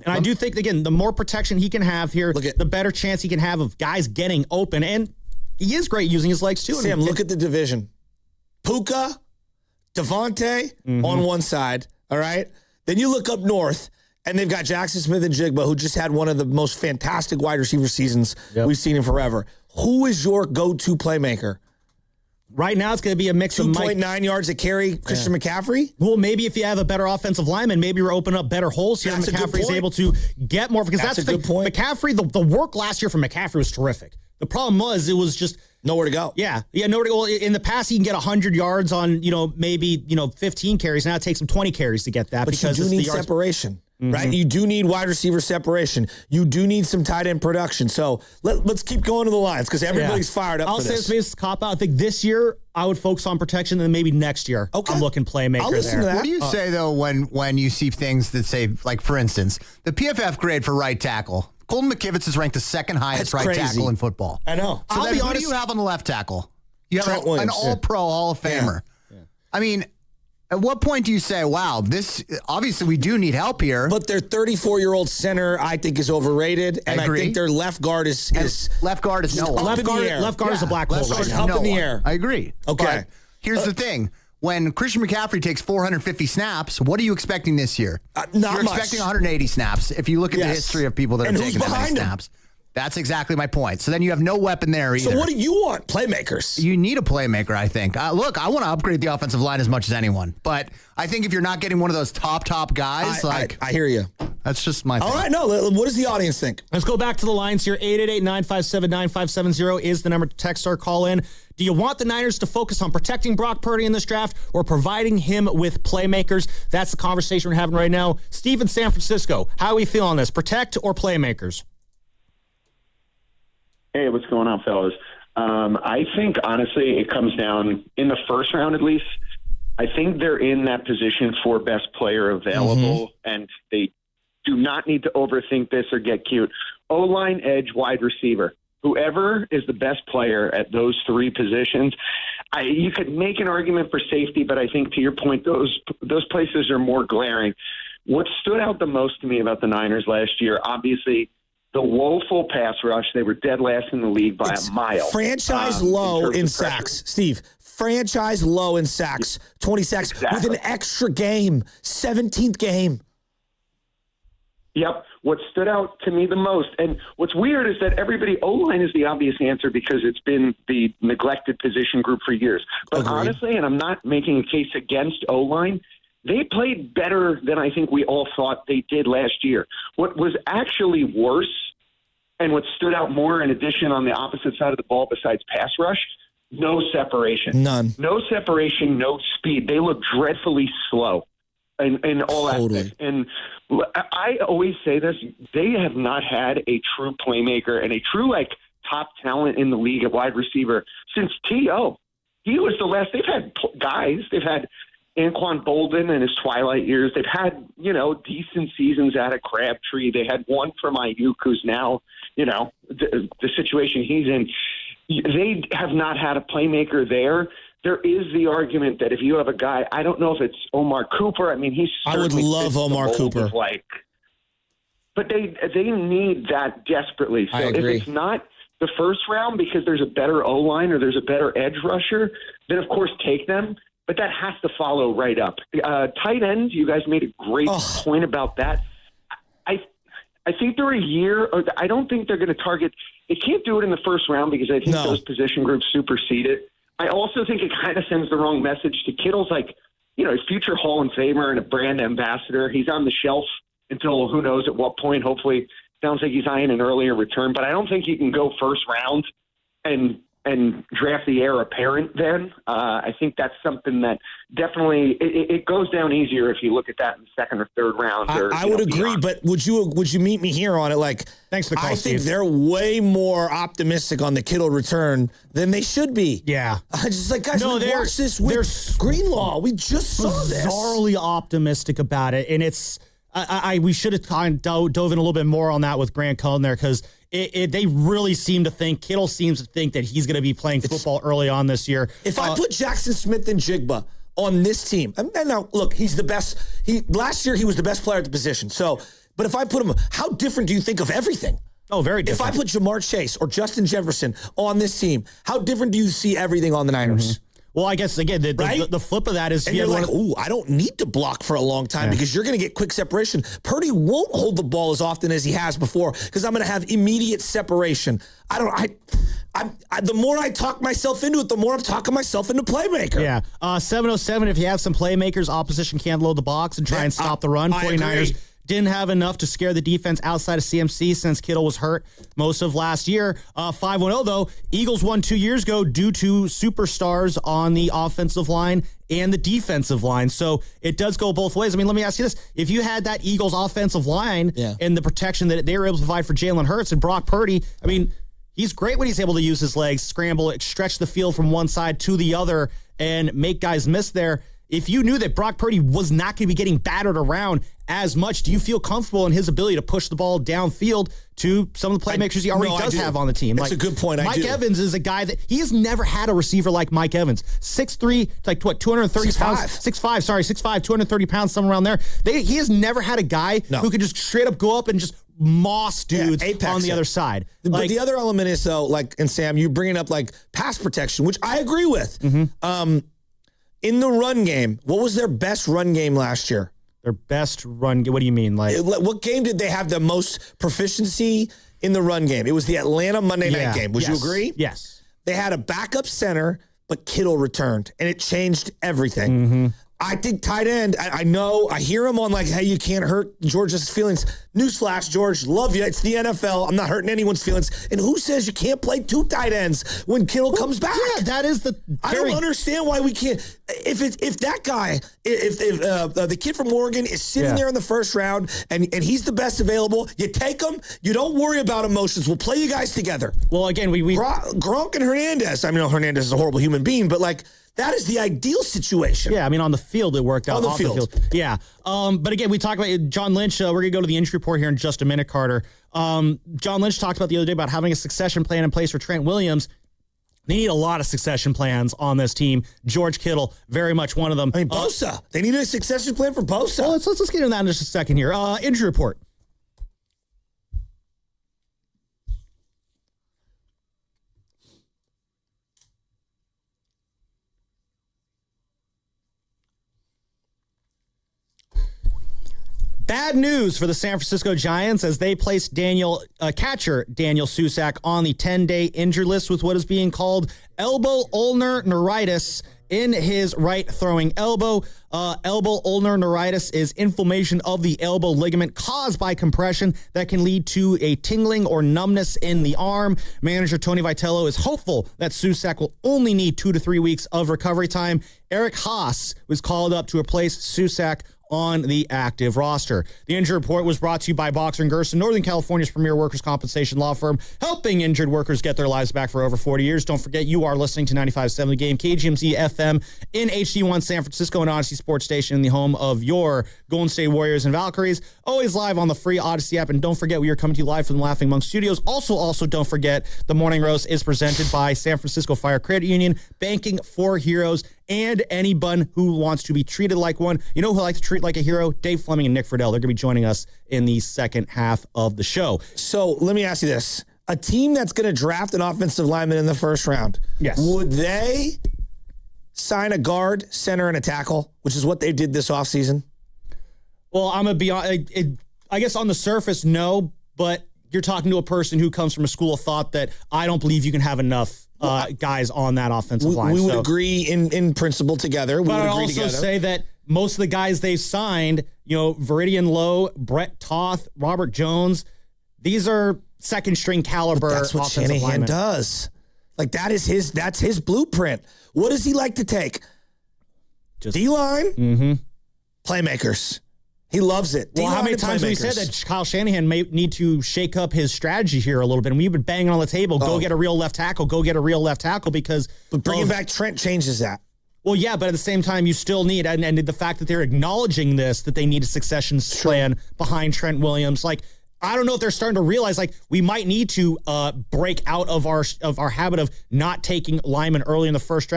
S1: And I do think, again, the more protection he can have here, the better chance he can have of guys getting open. And he is great using his legs, too.
S2: Sam, look at the division. Puka, Devontae on one side, all right? Then you look up north, and they've got Jackson Smith and Jigba, who just had one of the most fantastic wide receiver seasons we've seen in forever. Who is your go-to playmaker?
S1: Right now, it's going to be a mix of
S2: 2.9 yards to carry Christian McCaffrey?
S1: Well, maybe if you have a better offensive lineman, maybe you're opening up better holes here.
S2: That's
S1: McCaffrey's able to get more. Because that's
S2: a good point.
S1: McCaffrey, the work last year for McCaffrey was terrific. The problem was it was just
S2: Nowhere to go.
S1: Yeah, nowhere to go. In the past, he can get 100 yards on, maybe 15 carries. Now it takes him 20 carries to get that.
S2: But
S1: because
S2: you do need separation, right? You do need wide receiver separation. You do need some tight end production. So let's keep going to the lines because everybody's fired up
S1: I'll
S2: for
S1: say
S2: this.
S1: Maybe it's a cop-out. I think this year I would focus on protection, and then maybe next year I'm looking playmaker
S2: I'll listen
S1: there.
S2: to that.
S4: What do you say, though, when you see things that say, like, for instance, the PFF grade for right tackle, Colton McKivitz is ranked the second highest right tackle in football.
S2: I know.
S4: So then who do you have on the left tackle? You have an all-pro Hall of Famer. Yeah. I mean, at what point do you say, wow, this, obviously we do need help here.
S2: But their 34-year-old center, I think, is overrated. And I think their left guard is
S4: left guard is no one.
S1: Left guard is a black hole.
S2: Left guard up in the air.
S4: I agree.
S2: Okay.
S4: But here's the thing. When Christian McCaffrey takes 450 snaps, what are you expecting this year? You're expecting 180 snaps if you look at the history of people that have taken that many snaps. That's exactly my point. So then you have no weapon there either.
S2: So what do you want? Playmakers.
S4: You need a playmaker, I think. Look, I want to upgrade the offensive line as much as anyone. But I think if you're not getting one of those top guys,
S2: I hear you.
S4: That's just my thing.
S2: All right, no, what does the audience think?
S1: Let's go back to the lines here. 888-957-9570 is the number to text or call in. Do you want the Niners to focus on protecting Brock Purdy in this draft or providing him with playmakers? That's the conversation we're having right now. Steve in San Francisco, how are we feeling on this? Protect or playmakers?
S8: Hey, what's going on, fellas? I think, honestly, it comes down, in the first round at least, I think they're in that position for best player available, and they do not need to overthink this or get cute. O-line, edge, wide receiver. Whoever is the best player at those three positions, you could make an argument for safety, but I think, to your point, those places are more glaring. What stood out the most to me about the Niners last year, obviously, the woeful pass rush. They were dead last in the league by a mile.
S2: Franchise low in sacks, Steve. Franchise low in sacks. 20 sacks with an extra game. 17th game.
S8: Yep. What stood out to me the most, and what's weird is that O-line is the obvious answer because it's been the neglected position group for years. But honestly, and I'm not making a case against O-line, they played better than I think we all thought they did last year. What was actually worse and what stood out more, in addition, on the opposite side of the ball besides pass rush, no separation.
S2: None.
S8: No separation, no speed. They look dreadfully slow in all aspects. And I always say this, they have not had a true playmaker and a true, top talent in the league at wide receiver since T.O. He was the last. They've had guys. They've had Anquan Bolden in his twilight years. They've had, decent seasons out of Crabtree. They had one from Aiyuk, who's now, the situation he's in. They have not had a playmaker there. There is the argument that if you have a guy, I don't know if it's Omar Cooper. I mean,
S2: I would love Omar Cooper.
S8: But they need that desperately. So if it's not the first round because there's a better O-line or there's a better edge rusher, then of course take them. But that has to follow right up. Tight ends, you guys made a great point about that. I think they're a year, or I don't think they're going to target. They can't do it in the first round because I think those position groups supersede it. I also think it kind of sends the wrong message to Kittle's a future Hall of Famer and a brand ambassador. He's on the shelf until who knows at what point. Hopefully, sounds like he's eyeing an earlier return. But I don't think you can go first round and draft the heir apparent then. I think that's something that definitely it goes down easier if you look at that in the second or third round.
S2: I would agree, beyond. But would you meet me here on it?
S1: Thanks for the call,
S2: Steve. They're way more optimistic on the Kittle return than they should be.
S1: Yeah.
S2: I just guys, watch this with Greenlaw. We just saw this.
S1: Bizarrely optimistic about it, and it's we should have kind of dove in a little bit more on that with Grant Cohn there because they really seem to think, Kittle seems to think that he's going to be playing football early on this year.
S2: If I put Jackson Smith and Jigba on this team, and now look, he's the best. Last year he was the best player at the position. So, but if I put him, how different do you think of everything?
S1: Oh, very different.
S2: If I put Jamar Chase or Justin Jefferson on this team, how different do you see everything on the Niners?
S1: Mm-hmm. Well, I guess, again, the flip of that is...
S2: And you're like, I don't need to block for a long time because you're going to get quick separation. Purdy won't hold the ball as often as he has before because I'm going to have immediate separation. The more I talk myself into it, the more I'm talking myself into playmaker.
S1: Yeah. 707, if you have some playmakers, opposition can't load the box and try and stop the run. 49ers didn't have enough to scare the defense outside of CMC since Kittle was hurt most of last year. 5-0, though. Eagles won 2 years ago due to superstars on the offensive line and the defensive line. So it does go both ways. I mean, let me ask you this. If you had that Eagles offensive line and the protection that they were able to provide for Jalen Hurts and Brock Purdy, I mean, he's great when he's able to use his legs, scramble, stretch the field from one side to the other, and make guys miss there. If you knew that Brock Purdy was not going to be getting battered around as much, do you feel comfortable in his ability to push the ball downfield to some of the playmakers he already does have on the team?
S2: That's a good point.
S1: Mike Evans is a guy that he has never had a receiver like Mike Evans. 6'3", like what, 230 pounds? 6'5", 230 pounds, somewhere around there. He has never had a guy who could just straight up go up and just moss dudes on the other side.
S2: But the other element is, though, like, and Sam, you bringing up like pass protection, which I agree with. In the run game, what was their best run game last year?
S1: Their best run game? What do you mean? Like,
S2: what game did they have the most proficiency in the run game? It was the Atlanta Monday night game. Would you agree?
S1: Yes.
S2: They had a backup center, but Kittle returned, and it changed everything. I think tight end, I know, I hear him on like, hey, you can't hurt George's feelings. Newsflash, George, love you. It's the NFL. I'm not hurting anyone's feelings. And who says you can't play two tight ends when Kittle comes back?
S1: Yeah, that is the
S2: I don't understand why we can't. If that guy, if the kid from Oregon is sitting there in the first round and he's the best available, you take him. You don't worry about emotions. We'll play you guys together.
S1: Well, again, we
S2: Gronk and Hernandez. I mean, Hernandez is a horrible human being, but like, that is the ideal situation.
S1: Yeah, I mean, on the field, it worked out.
S2: On the field.
S1: Yeah. But again, we talked about John Lynch. We're going to go to the injury report here in just a minute, Carter. John Lynch talked about the other day about having a succession plan in place for Trent Williams. They need a lot of succession plans on this team. George Kittle, very much one of them.
S2: I mean, Bosa. They need a succession plan for Bosa.
S1: Well, let's get into that in just a second here. Injury report. Bad news for the San Francisco Giants as they placed catcher Daniel Susac on the 10-day injured list with what is being called elbow ulnar neuritis in his right throwing elbow. Elbow ulnar neuritis is inflammation of the elbow ligament caused by compression that can lead to a tingling or numbness in the arm. Manager Tony Vitello is hopeful that Susac will only need 2 to 3 weeks of recovery time. Eric Haas was called up to replace Susac on the active roster. The injury report was brought to you by Boxer & Gerson, Northern California's premier workers' compensation law firm, helping injured workers get their lives back for over 40 years. Don't forget, you are listening to 95.7 The Game, KGMZ FM in HD1 San Francisco and Odyssey Sports Station in the home of your Golden State Warriors and Valkyries. Always live on the free Odyssey app. And don't forget, we are coming to you live from the Laughing Monk Studios. Also, don't forget, the Morning Roast is presented by San Francisco Fire Credit Union, banking for heroes, and anyone who wants to be treated like one. You know who like to treat like a hero? Dave Fleming and Nick Fidell. They're going to be joining us in the second half of the show.
S2: So let me ask you this. A team that's going to draft an offensive lineman in the first round, would they sign a guard, center, and a tackle, which is what they did this offseason?
S1: Well, I'm going to be honest. I guess on the surface, no, but you're talking to a person who comes from a school of thought that I don't believe you can have enough guys on that offensive line.
S2: We would agree in principle together.
S1: But I'd also say that most of the guys they've signed, Viridian Lowe, Brett Toth, Robert Jones, these are second string caliber.
S2: But that's what Shanahan does. Like that's his blueprint. What does he like to take? Just D-line, playmakers. He loves it.
S1: Well, how many times have we said that Kyle Shanahan may need to shake up his strategy here a little bit? And we've been banging on the table, go get a real left tackle, because...
S2: But bringing back Trent changes that.
S1: Well, yeah, but at the same time, you still need, and the fact that they're acknowledging this, that they need a succession plan behind Trent Williams, like... I don't know if they're starting to realize, like, we might need to break out of our habit of not taking linemen early in the first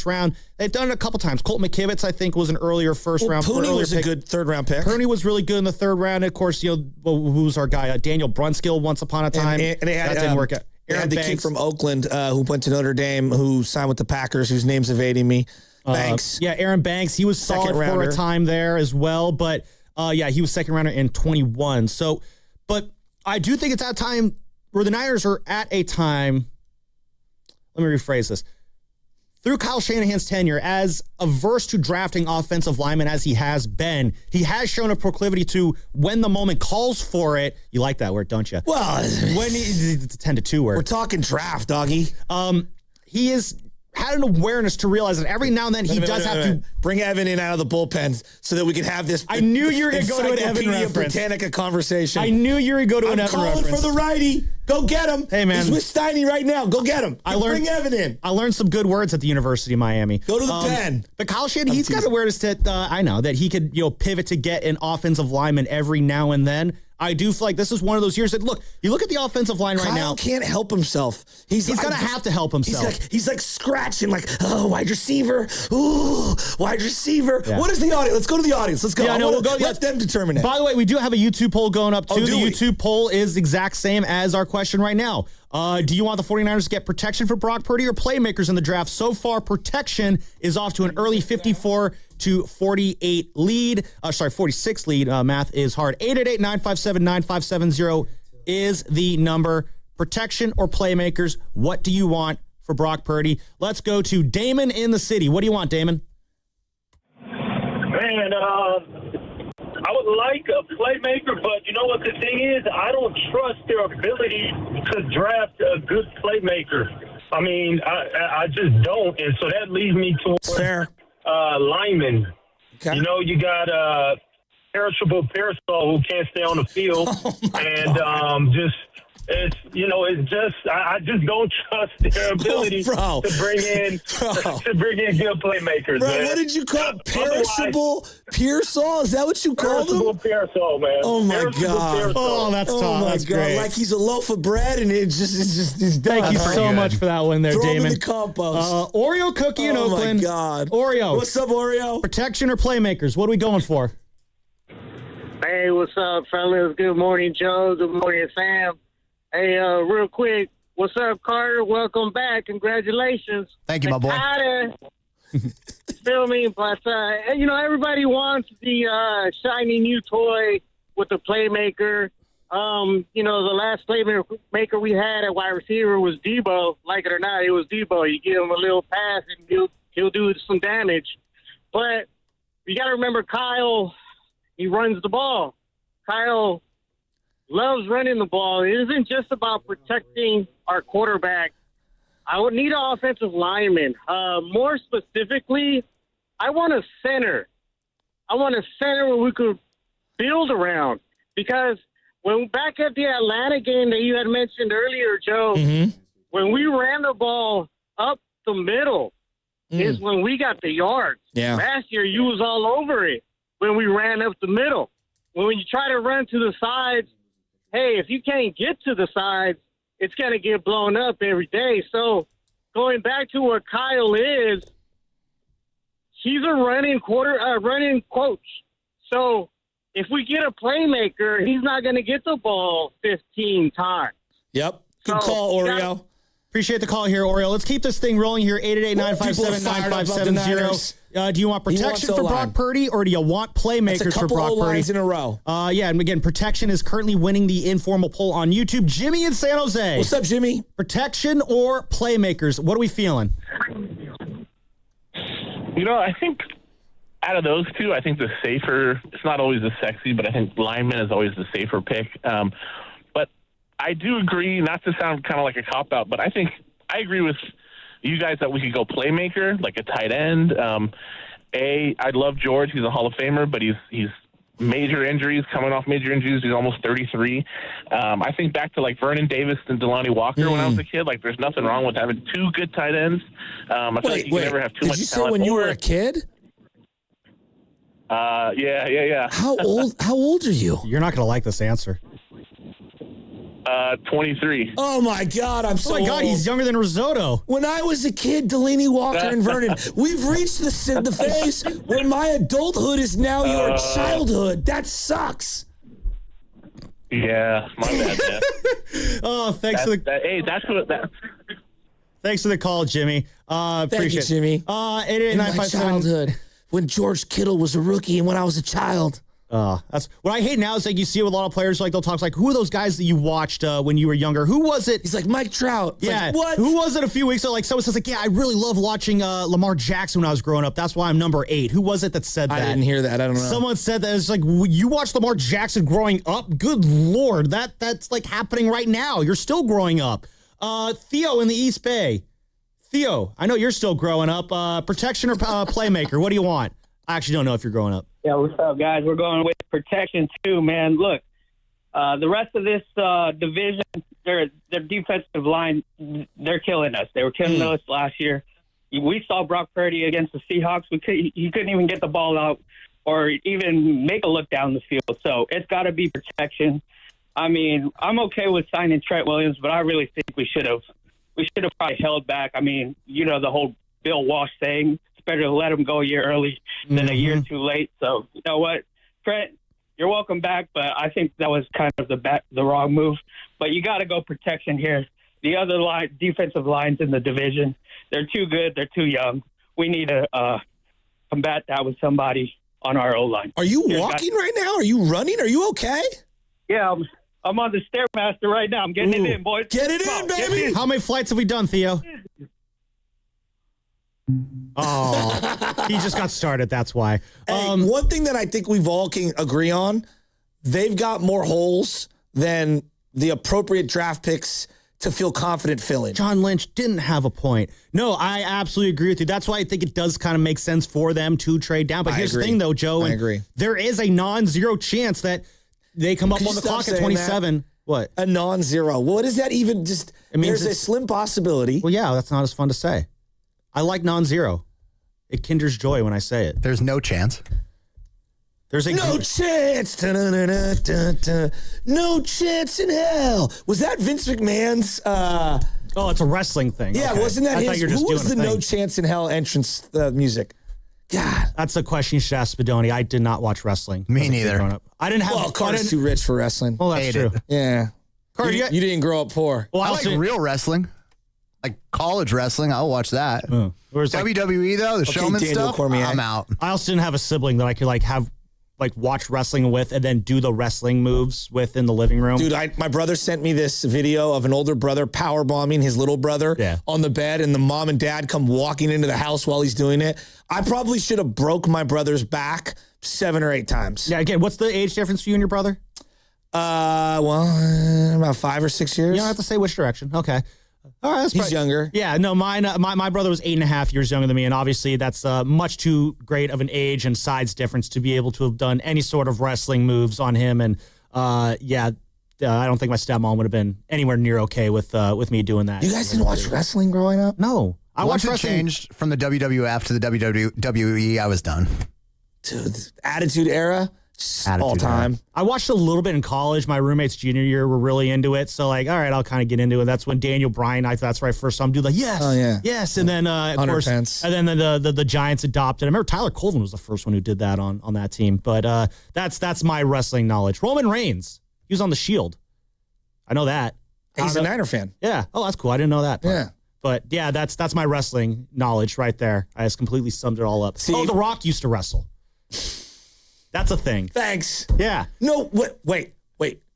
S1: round. They've done it a couple times. Colt McKivitz, I think, was an earlier first round.
S2: Pooney was a good third-round pick.
S1: Pooney was really good in the third round. Of course, who's our guy? Daniel Brunskill once upon a time.
S2: And that
S1: didn't work out.
S2: They had the kid from Oakland who went to Notre Dame, who signed with the Packers, whose name's evading me. Banks.
S1: Aaron Banks. He was solid for a time there as well, but... he was second rounder in 21. So, but I do think it's at a time where the Niners are at a time. Let me rephrase this. through Kyle Shanahan's tenure, as averse to drafting offensive linemen as he has been, he has shown a proclivity to, when the moment calls for it. You like that word, don't you?
S2: Well,
S1: it's a 10-2 word.
S2: We're talking draft, doggy.
S1: He is had an awareness to realize that every now and then he does have to
S2: bring Evan in out of the bullpen so that we can have this.
S1: I knew you were going to go to an Evan reference.
S2: Britannica conversation.
S1: I knew you were going to go to an Evan reference.
S2: I'm calling for the righty. Go get him.
S1: Hey, man.
S2: He's with Steiny right now. Go get him. Bring Evan in.
S1: I learned some good words at the University of Miami.
S2: Go to the pen.
S1: But Kyle Shanahan, he's got awareness that I know that he could pivot to get an offensive lineman every now and then. I do feel like this is one of those years that, look, you look at the offensive line right now.
S2: Kyle can't help himself.
S1: He's going to have to help himself.
S2: He's like scratching, like, oh, wide receiver. Ooh, wide receiver. Yeah. What is the audience? Let's go to the audience. Let's go.
S1: Yeah, we'll go.
S2: Let them determine it.
S1: By the way, we do have a YouTube poll going up, too. The YouTube poll is exact same as our question right now. Do you want the 49ers to get protection for Brock Purdy or playmakers in the draft? So far, protection is off to an early 54-48 lead. 46 lead. Math is hard. 888-957-9570 is the number. Protection or playmakers? What do you want for Brock Purdy? Let's go to Damon in the city. What do you want, Damon?
S9: Man, I would like a playmaker, but you know what the thing is? I don't trust their ability to draft a good playmaker. I mean, I just don't. And so that leads me towards linemen. Okay. You know, you got perishable Parasol who can't stay on the field. I just don't trust their ability to bring in good playmakers.
S2: Bro,
S9: man.
S2: what did you call it? Perishable Pearsall? Is that what you called him?
S9: Perishable Pearsall, man.
S2: Oh my God!
S1: Oh, that's tough.
S2: Oh my
S1: that's
S2: God!
S1: Great.
S2: Like he's a loaf of bread, and it's done.
S1: Thank you so much for that one, there,
S2: Throw
S1: Damon.
S2: him in the compost.
S1: Oreo cookie in Oakland.
S2: Oh my God!
S1: Oreo.
S2: What's up, Oreo?
S1: Protection or playmakers? What are we going for?
S16: Hey, what's up, fellas? Good morning, Joe. Good morning, Sam. Hey, real quick, what's up, Carter? Welcome back. Congratulations.
S4: Thank you, my boy.
S16: Feel me? But, everybody wants the shiny new toy with the playmaker. The last playmaker we had at wide receiver was Debo. Like it or not, it was Debo. You give him a little pass, and he'll do some damage. But you got to remember Kyle, he runs the ball. Kyle loves running the ball. It isn't just about protecting our quarterback. I would need an offensive lineman. More specifically, I want a center. I want a center where we could build around. Because when back at the Atlanta game that you had mentioned earlier, Joe, when we ran the ball up the middle is when we got the yards.
S2: Yeah.
S16: Last year, you was all over it when we ran up the middle. When you try to run to the sides, hey, if you can't get to the sides, it's going to get blown up every day. So going back to what Kyle is, he's a running coach. So if we get a playmaker, he's not going to get the ball 15 times.
S2: Yep. Good call, Oreo.
S1: Appreciate the call here, Oreo. Let's keep this thing rolling here. 888-957-9570. Do you want protection for Brock Purdy, or do you want playmakers for Brock Purdy?
S2: Lines in a row.
S1: And again, protection is currently winning the informal poll on YouTube. Jimmy in San Jose.
S2: What's up, Jimmy?
S1: Protection or playmakers? What are we feeling?
S17: I think out of those two, I think the safer, it's not always the sexy, but I think lineman is always the safer pick. But I do agree, not to sound kind of like a cop-out, but I agree with you guys that we could go playmaker, like a tight end. I love George. He's a Hall of Famer, but he's major injuries, coming off major injuries. He's almost 33. I think back to like Vernon Davis and Delanie Walker when I was a kid. Like, there's nothing wrong with having two good tight ends. I feel like you can never have too much talent.
S2: Did you say when you were a kid?
S17: Yeah.
S2: How old are you?
S1: You're not going to like this answer.
S17: 23.
S2: Oh my God, I'm so
S1: old.
S2: old.
S1: He's younger than Risotto.
S2: When I was a kid, Delanie Walker and Vernon, we've reached the phase where my adulthood is now your childhood. That sucks.
S17: Yeah, my bad, man.
S1: Thanks for the Thanks for the call, Jimmy. Appreciate
S2: you, Jimmy.
S1: it.
S2: In my childhood, when George Kittle was a rookie and when I was a child.
S1: That's what I hate now is like you see with a lot of players, like they'll talk like, who are those guys that you watched when you were younger? Who was it?
S2: He's like, Mike Trout. It's
S1: yeah.
S2: Like, what?
S1: Who was it a few weeks ago? Like someone says like, yeah, I really love watching Lamar Jackson when I was growing up. That's why I'm number 8. Who was it that said that?
S2: I didn't hear that. I don't know.
S1: Someone said that. It's like, you watched Lamar Jackson growing up? Good Lord. That's like happening right now. You're still growing up. Theo in the East Bay. Theo, I know you're still growing up. Protection or playmaker? What do you want? I actually don't know if you're growing up.
S14: Yeah, what's up, guys? We're going with protection, too, man. Look, the rest of this division, their defensive line, they're killing us. They were killing us last year. We saw Brock Purdy against the Seahawks. He couldn't even get the ball out or even make a look down the field. So it's got to be protection. I mean, I'm okay with signing Trent Williams, but I really think we should have probably held back. I mean, you know, the whole Bill Walsh thing. It's better to let him go a year early than a year too late. So, you know what, Trent, you're welcome back, but I think that was kind of the wrong move. But you got to go protection here. The other defensive lines in the division, they're too good. They're too young. We need to combat that with somebody on our O-line.
S2: Are you walking right now? Are you running? Are you okay?
S14: Yeah, I'm on the Stairmaster right now. I'm getting it in, boys.
S2: Get it in, baby.
S1: How many flights have we done, Theo? Oh, he just got started. That's why.
S2: Hey, one thing that I think we've all can agree on, they've got more holes than the appropriate draft picks to feel confident filling.
S1: John Lynch didn't have a point. No, I absolutely agree with you. That's why I think it does kind of make sense for them to trade down. But here's the thing, though, Joe.
S2: I agree.
S1: There is a non-zero chance that they come up on the clock at 27. That? What?
S2: A non-zero. What is that even? Just there's a slim possibility.
S1: Well, yeah, that's not as fun to say. I like non-zero. It kindles joy when I say it.
S4: There's no chance.
S2: There's no chance. Da-da-da-da-da-da. No chance in hell. Was that Vince McMahon's?
S1: Oh, it's a wrestling thing.
S2: Yeah,
S1: okay.
S2: wasn't that
S1: I
S2: his?
S1: thought you were just
S2: who was the
S1: doing a
S2: No
S1: thing.
S2: Chance in Hell entrance music? God,
S1: that's a question you should ask Spadoni. I did not watch wrestling.
S4: Me neither.
S1: I didn't have.
S2: Well, Carter's too rich for wrestling.
S1: Well, that's true.
S2: Yeah,
S1: Carter,
S2: you didn't grow up poor.
S4: Well, I like real wrestling. Like college wrestling, I'll watch that. WWE though, the showman stuff, I'm out.
S1: I also didn't have a sibling that I could watch wrestling with and then do the wrestling moves with in the living room.
S2: Dude, my brother sent me this video of an older brother power bombing his little brother on the bed, and the mom and dad come walking into the house while he's doing it. I probably should have broke my brother's back 7 or 8 times.
S1: Yeah, again, what's the age difference for you and your brother?
S2: Well, about 5 or 6 years.
S1: You don't have to say which direction. Okay. All right,
S2: he's younger.
S1: Yeah, no, mine. My brother was 8.5 years younger than me, and obviously that's much too great of an age and size difference to be able to have done any sort of wrestling moves on him. And I don't think my stepmom would have been anywhere near okay with me doing that.
S2: You guys didn't watch wrestling growing up?
S1: No, I watched
S4: wrestling. Changed from the WWF to the WWE. I was done.
S2: Dude, Attitude Era. All time.
S1: I watched a little bit in college. My roommates junior year were really into it. So like, all right, I'll kind of get into it. That's when Daniel Bryan, that's where I first saw him do like, yes, yes. And then, of course, and then the Giants adopted. I remember Tyler Colvin was the first one who did that on that team. But that's my wrestling knowledge. Roman Reigns, he was on the Shield. I know that.
S2: He's a Niner fan.
S1: Yeah. Oh, that's cool. I didn't know that part.
S2: Yeah.
S1: But yeah, that's my wrestling knowledge right there. I just completely summed it all up. The Rock used to wrestle. That's a thing.
S2: Thanks.
S1: Yeah.
S2: No, wait.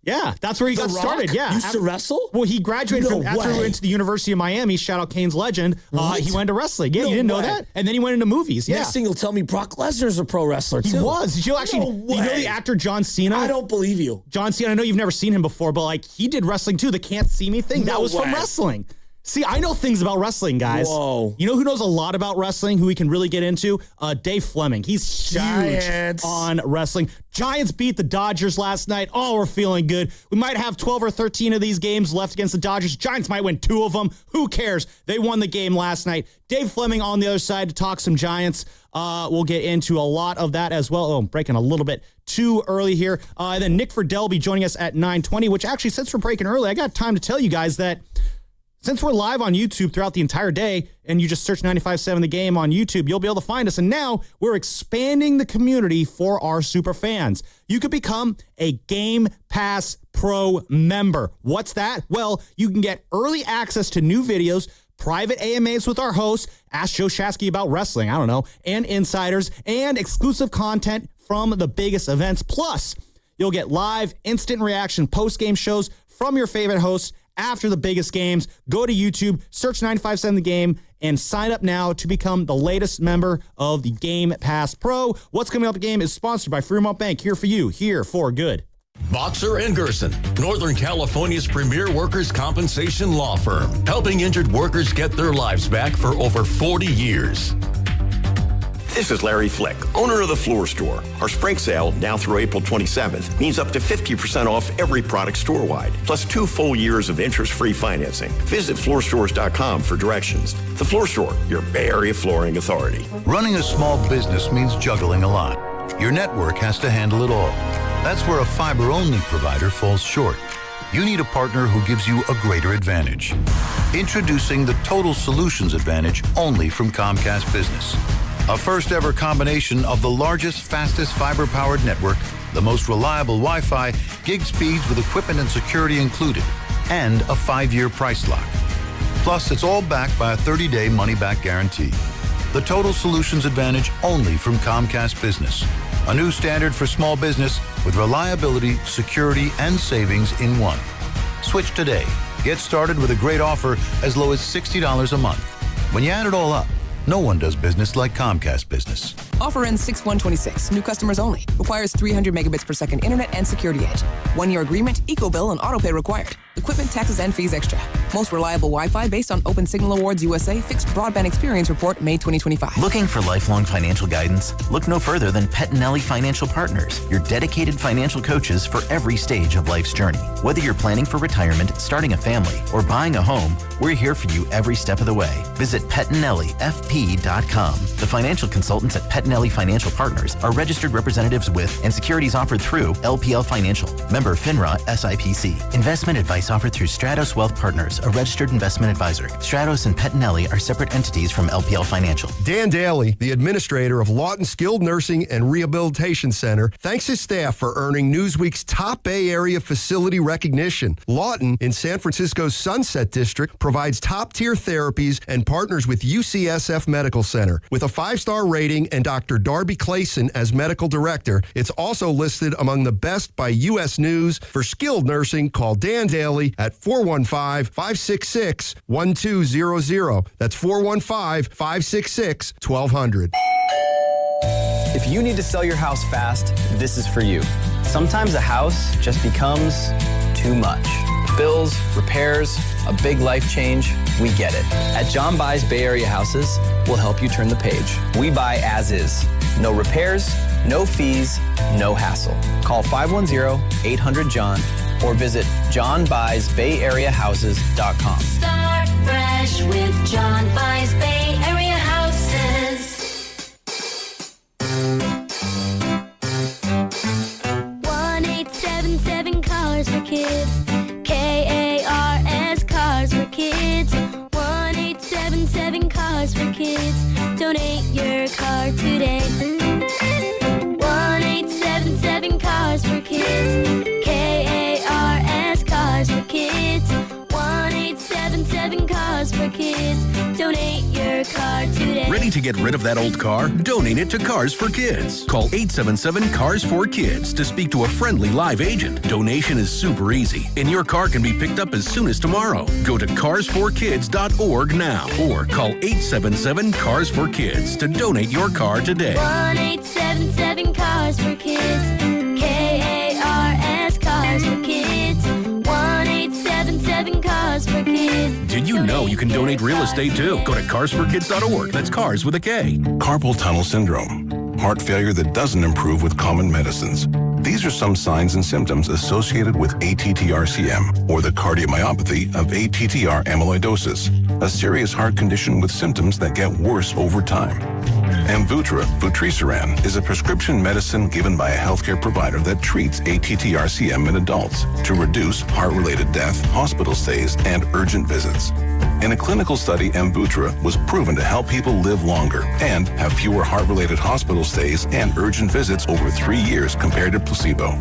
S1: Yeah, that's where he got started. Yeah.
S2: Used to wrestle?
S1: Well, he graduated after he went to the University of Miami. Shout out Kane's legend. He went to wrestling. Yeah, you didn't know that? And then he went into movies. Yeah.
S2: Next thing you'll tell me Brock Lesnar's a pro wrestler, too.
S1: He was. Did you actually, you know the actor John Cena?
S2: I don't believe you.
S1: John Cena, I know you've never seen him before, but like he did wrestling too. The Can't See Me thing. That was from wrestling. See, I know things about wrestling, guys.
S2: Whoa.
S1: You know who knows a lot about wrestling, who we can really get into? Dave Fleming. He's huge on wrestling. Giants beat the Dodgers last night. Oh, we're feeling good. We might have 12 or 13 of these games left against the Dodgers. Giants might win 2 of them. Who cares? They won the game last night. Dave Fleming on the other side to talk some Giants. We'll get into a lot of that as well. Oh, I'm breaking a little bit too early here. And then Nick Fidell will be joining us at 9:20, which actually, since we're breaking early, I got time to tell you guys that since we're live on YouTube throughout the entire day, and you just search 95.7 The Game on YouTube, you'll be able to find us. And now we're expanding the community for our super fans. You could become a Game Pass Pro member. What's that? Well, you can get early access to new videos, private AMAs with our hosts, Ask Joe Shasky about wrestling, I don't know, and insiders, and exclusive content from the biggest events. Plus, you'll get live instant reaction post-game shows from your favorite hosts after the biggest games. Go to YouTube, search 95.7 The Game, and sign up now to become the latest member of the Game Pass Pro. What's Coming Up Game is sponsored by Fremont Bank, here for you, here for good.
S18: Boxer & Gerson, Northern California's premier workers' compensation law firm, helping injured workers get their lives back for over 40 years.
S19: This is Larry Flick, owner of The Floor Store. Our spring sale, now through April 27th, means up to 50% off every product store-wide, plus 2 full years of interest-free financing. Visit floorstores.com for directions. The Floor Store, your Bay Area flooring authority.
S20: Running a small business means juggling a lot. Your network has to handle it all. That's where a fiber-only provider falls short. You need a partner who gives you a greater advantage. Introducing the Total Solutions Advantage only from Comcast Business. A first-ever combination of the largest, fastest fiber-powered network, the most reliable Wi-Fi, gig speeds with equipment and security included, and a 5-year price lock. Plus, it's all backed by a 30-day money-back guarantee. The Total Solutions Advantage only from Comcast Business. A new standard for small business with reliability, security, and savings in one. Switch today. Get started with a great offer as low as $60 a month. When you add it all up, no one does business like Comcast Business.
S21: Offer ends 6/1/26. New customers only. Requires 300 megabits per second internet and security edge. 1-year agreement, eco-bill, and autopay required. Equipment, taxes, and fees extra. Most reliable Wi-Fi based on Open Signal Awards USA Fixed Broadband Experience Report, May 2025.
S22: Looking for lifelong financial guidance? Look no further than Pettinelli Financial Partners, your dedicated financial coaches for every stage of life's journey. Whether you're planning for retirement, starting a family, or buying a home, we're here for you every step of the way. Visit PettinelliFP.com. The financial consultants at Pettinelli Financial Partners are registered representatives with and securities offered through LPL Financial. Member FINRA SIPC. Investment advice offered through Stratos Wealth Partners, a registered investment advisor. Stratos and Pettinelli are separate entities from LPL Financial.
S23: Dan Daly, the administrator of Lawton Skilled Nursing and Rehabilitation Center, thanks his staff for earning Newsweek's top Bay Area facility recognition. Lawton, in San Francisco's Sunset District, provides top-tier therapies and partners with UCSF Medical Center. With a 5-star rating and Dr. Darby Clayson as medical director, it's also listed among the best by U.S. News. For skilled nursing, call Dan Daly at 415-566-1200. That's 415-566-1200.
S24: If you need to sell your house fast, this is for you. Sometimes a house just becomes too much. Bills, repairs, a big life change, we get it. At John Buys Bay Area Houses, we'll help you turn the page. We buy as is. No repairs, no fees, no hassle. Call 510-800-JOHN or visit johnbuysbayareahouses.com.
S25: Start fresh with John Buys Bay Area Houses. 1877 Cars for Kids. KARS Cars for Kids. 1877 Cars for Kids. Donate your car today. 1877 Cars for Kids. KARS Cars for Kids. 1877 Cars for Kids. Donate your car today.
S26: Ready to get rid of that old car? Donate it to Cars for Kids. Call 877-CARS-4-KIDS to speak to a friendly live agent. Donation is super easy, and your car can be picked up as soon as tomorrow. Go to carsforkids.org now or call 877-CARS-4-KIDS to donate your car today.
S25: 1877 Cars for Kids. KARS Cars for Kids. 1877 Cars for Kids.
S26: Did you know you can donate real estate too? Go to carsforkids.org. That's cars with a K.
S27: Carpal tunnel syndrome. Heart failure that doesn't improve with common medicines. These are some signs and symptoms associated with ATTR-CM, or the cardiomyopathy of ATTR amyloidosis, a serious heart condition with symptoms that get worse over time. Amvuttra, vutrisiran, is a prescription medicine given by a healthcare provider that treats ATTR-CM in adults to reduce heart-related death, hospital stays, and urgent visits. In a clinical study, Amvuttra was proven to help people live longer and have fewer heart-related hospital stays and urgent visits over 3 years compared to placebo.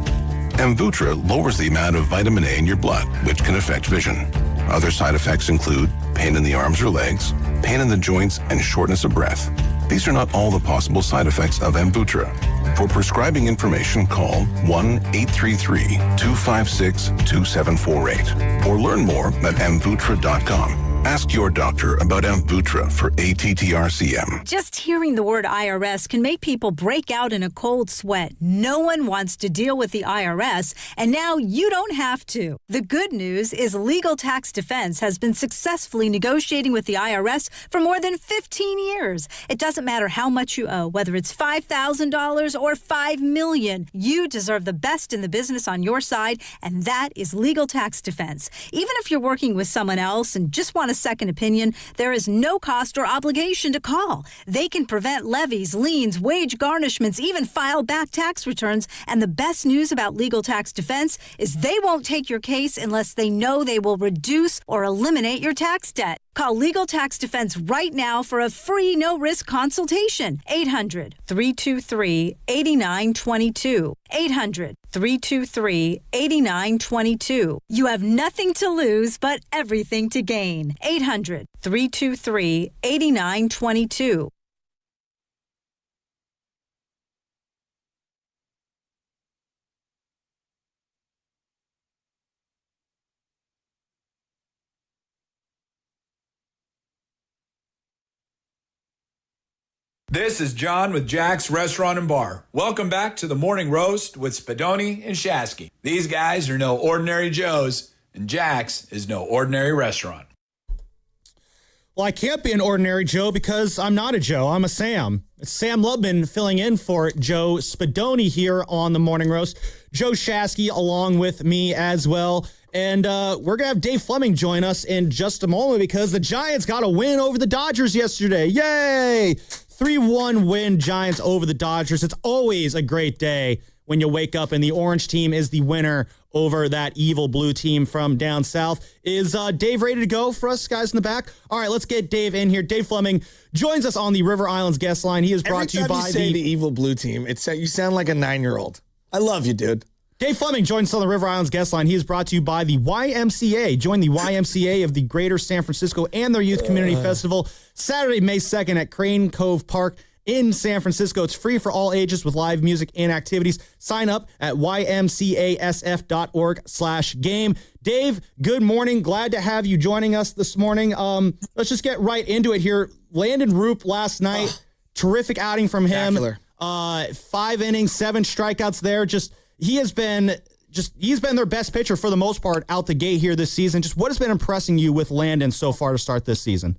S27: Amvuttra lowers the amount of vitamin A in your blood, which can affect vision. Other side effects include pain in the arms or legs, pain in the joints, and shortness of breath. These are not all the possible side effects of Amvuttra. For prescribing information, call 1-833-256-2748 or learn more at amvuttra.com. Ask your doctor about Amvuttra for ATTR-CM.
S3: Just hearing the word IRS can make people break out in a cold sweat. No one wants to deal with the IRS, and now you don't have to. The good news is Legal Tax Defense has been successfully negotiating with the IRS for more than 15 years. It doesn't matter how much you owe, whether it's $5,000 or $5 million. You deserve the best in the business on your side, and that is Legal Tax Defense. Even if you're working with someone else and just want a second opinion, there is no cost or obligation to call. They can prevent levies, liens, wage garnishments, even file back tax returns. And the best news about Legal Tax Defense is they won't take your case unless they know they will reduce or eliminate your tax debt. Call Legal Tax Defense right now for a free no-risk consultation. 800-323-8922. 800-323-8922. You have nothing to lose but everything to gain. 800-323-8922.
S6: This is John with Jack's Restaurant and Bar. Welcome back to the Morning Roast with Spadoni and Shasky. These guys are no ordinary Joes, and Jack's is no ordinary restaurant.
S1: Well, I can't be an ordinary Joe because I'm not a Joe. I'm a Sam. It's Sam Lubman filling in for Joe Spadoni here on the Morning Roast. Joe Shasky along with me as well. And we're going to have Dave Fleming join us in just a moment because the Giants got a win over the Dodgers yesterday. Yay! 3-1 win, Giants over the Dodgers. It's always a great day when you wake up and the orange team is the winner over that evil blue team from down south. Is Dave ready to go for us guys in the back? All right, let's get Dave in here. Dave Fleming joins us on the River Islands guest line. He is brought to you by
S2: the evil blue team. You sound like a 9-year-old. I love you, dude.
S1: Dave Fleming joins us on the River Islands guest line. He is brought to you by the YMCA. Join the YMCA of the Greater San Francisco and their Youth Community Festival Saturday, May 2nd at Crane Cove Park in San Francisco. It's free for all ages with live music and activities. Sign up at ymcasf.org/game. Dave, good morning. Glad to have you joining us this morning. Let's just get right into it here. Landon Roupp last night, terrific outing from him. 5 innings, 7 strikeouts there. He's been their best pitcher for the most part out the gate here this season. Just what has been impressing you with Landon so far to start this season?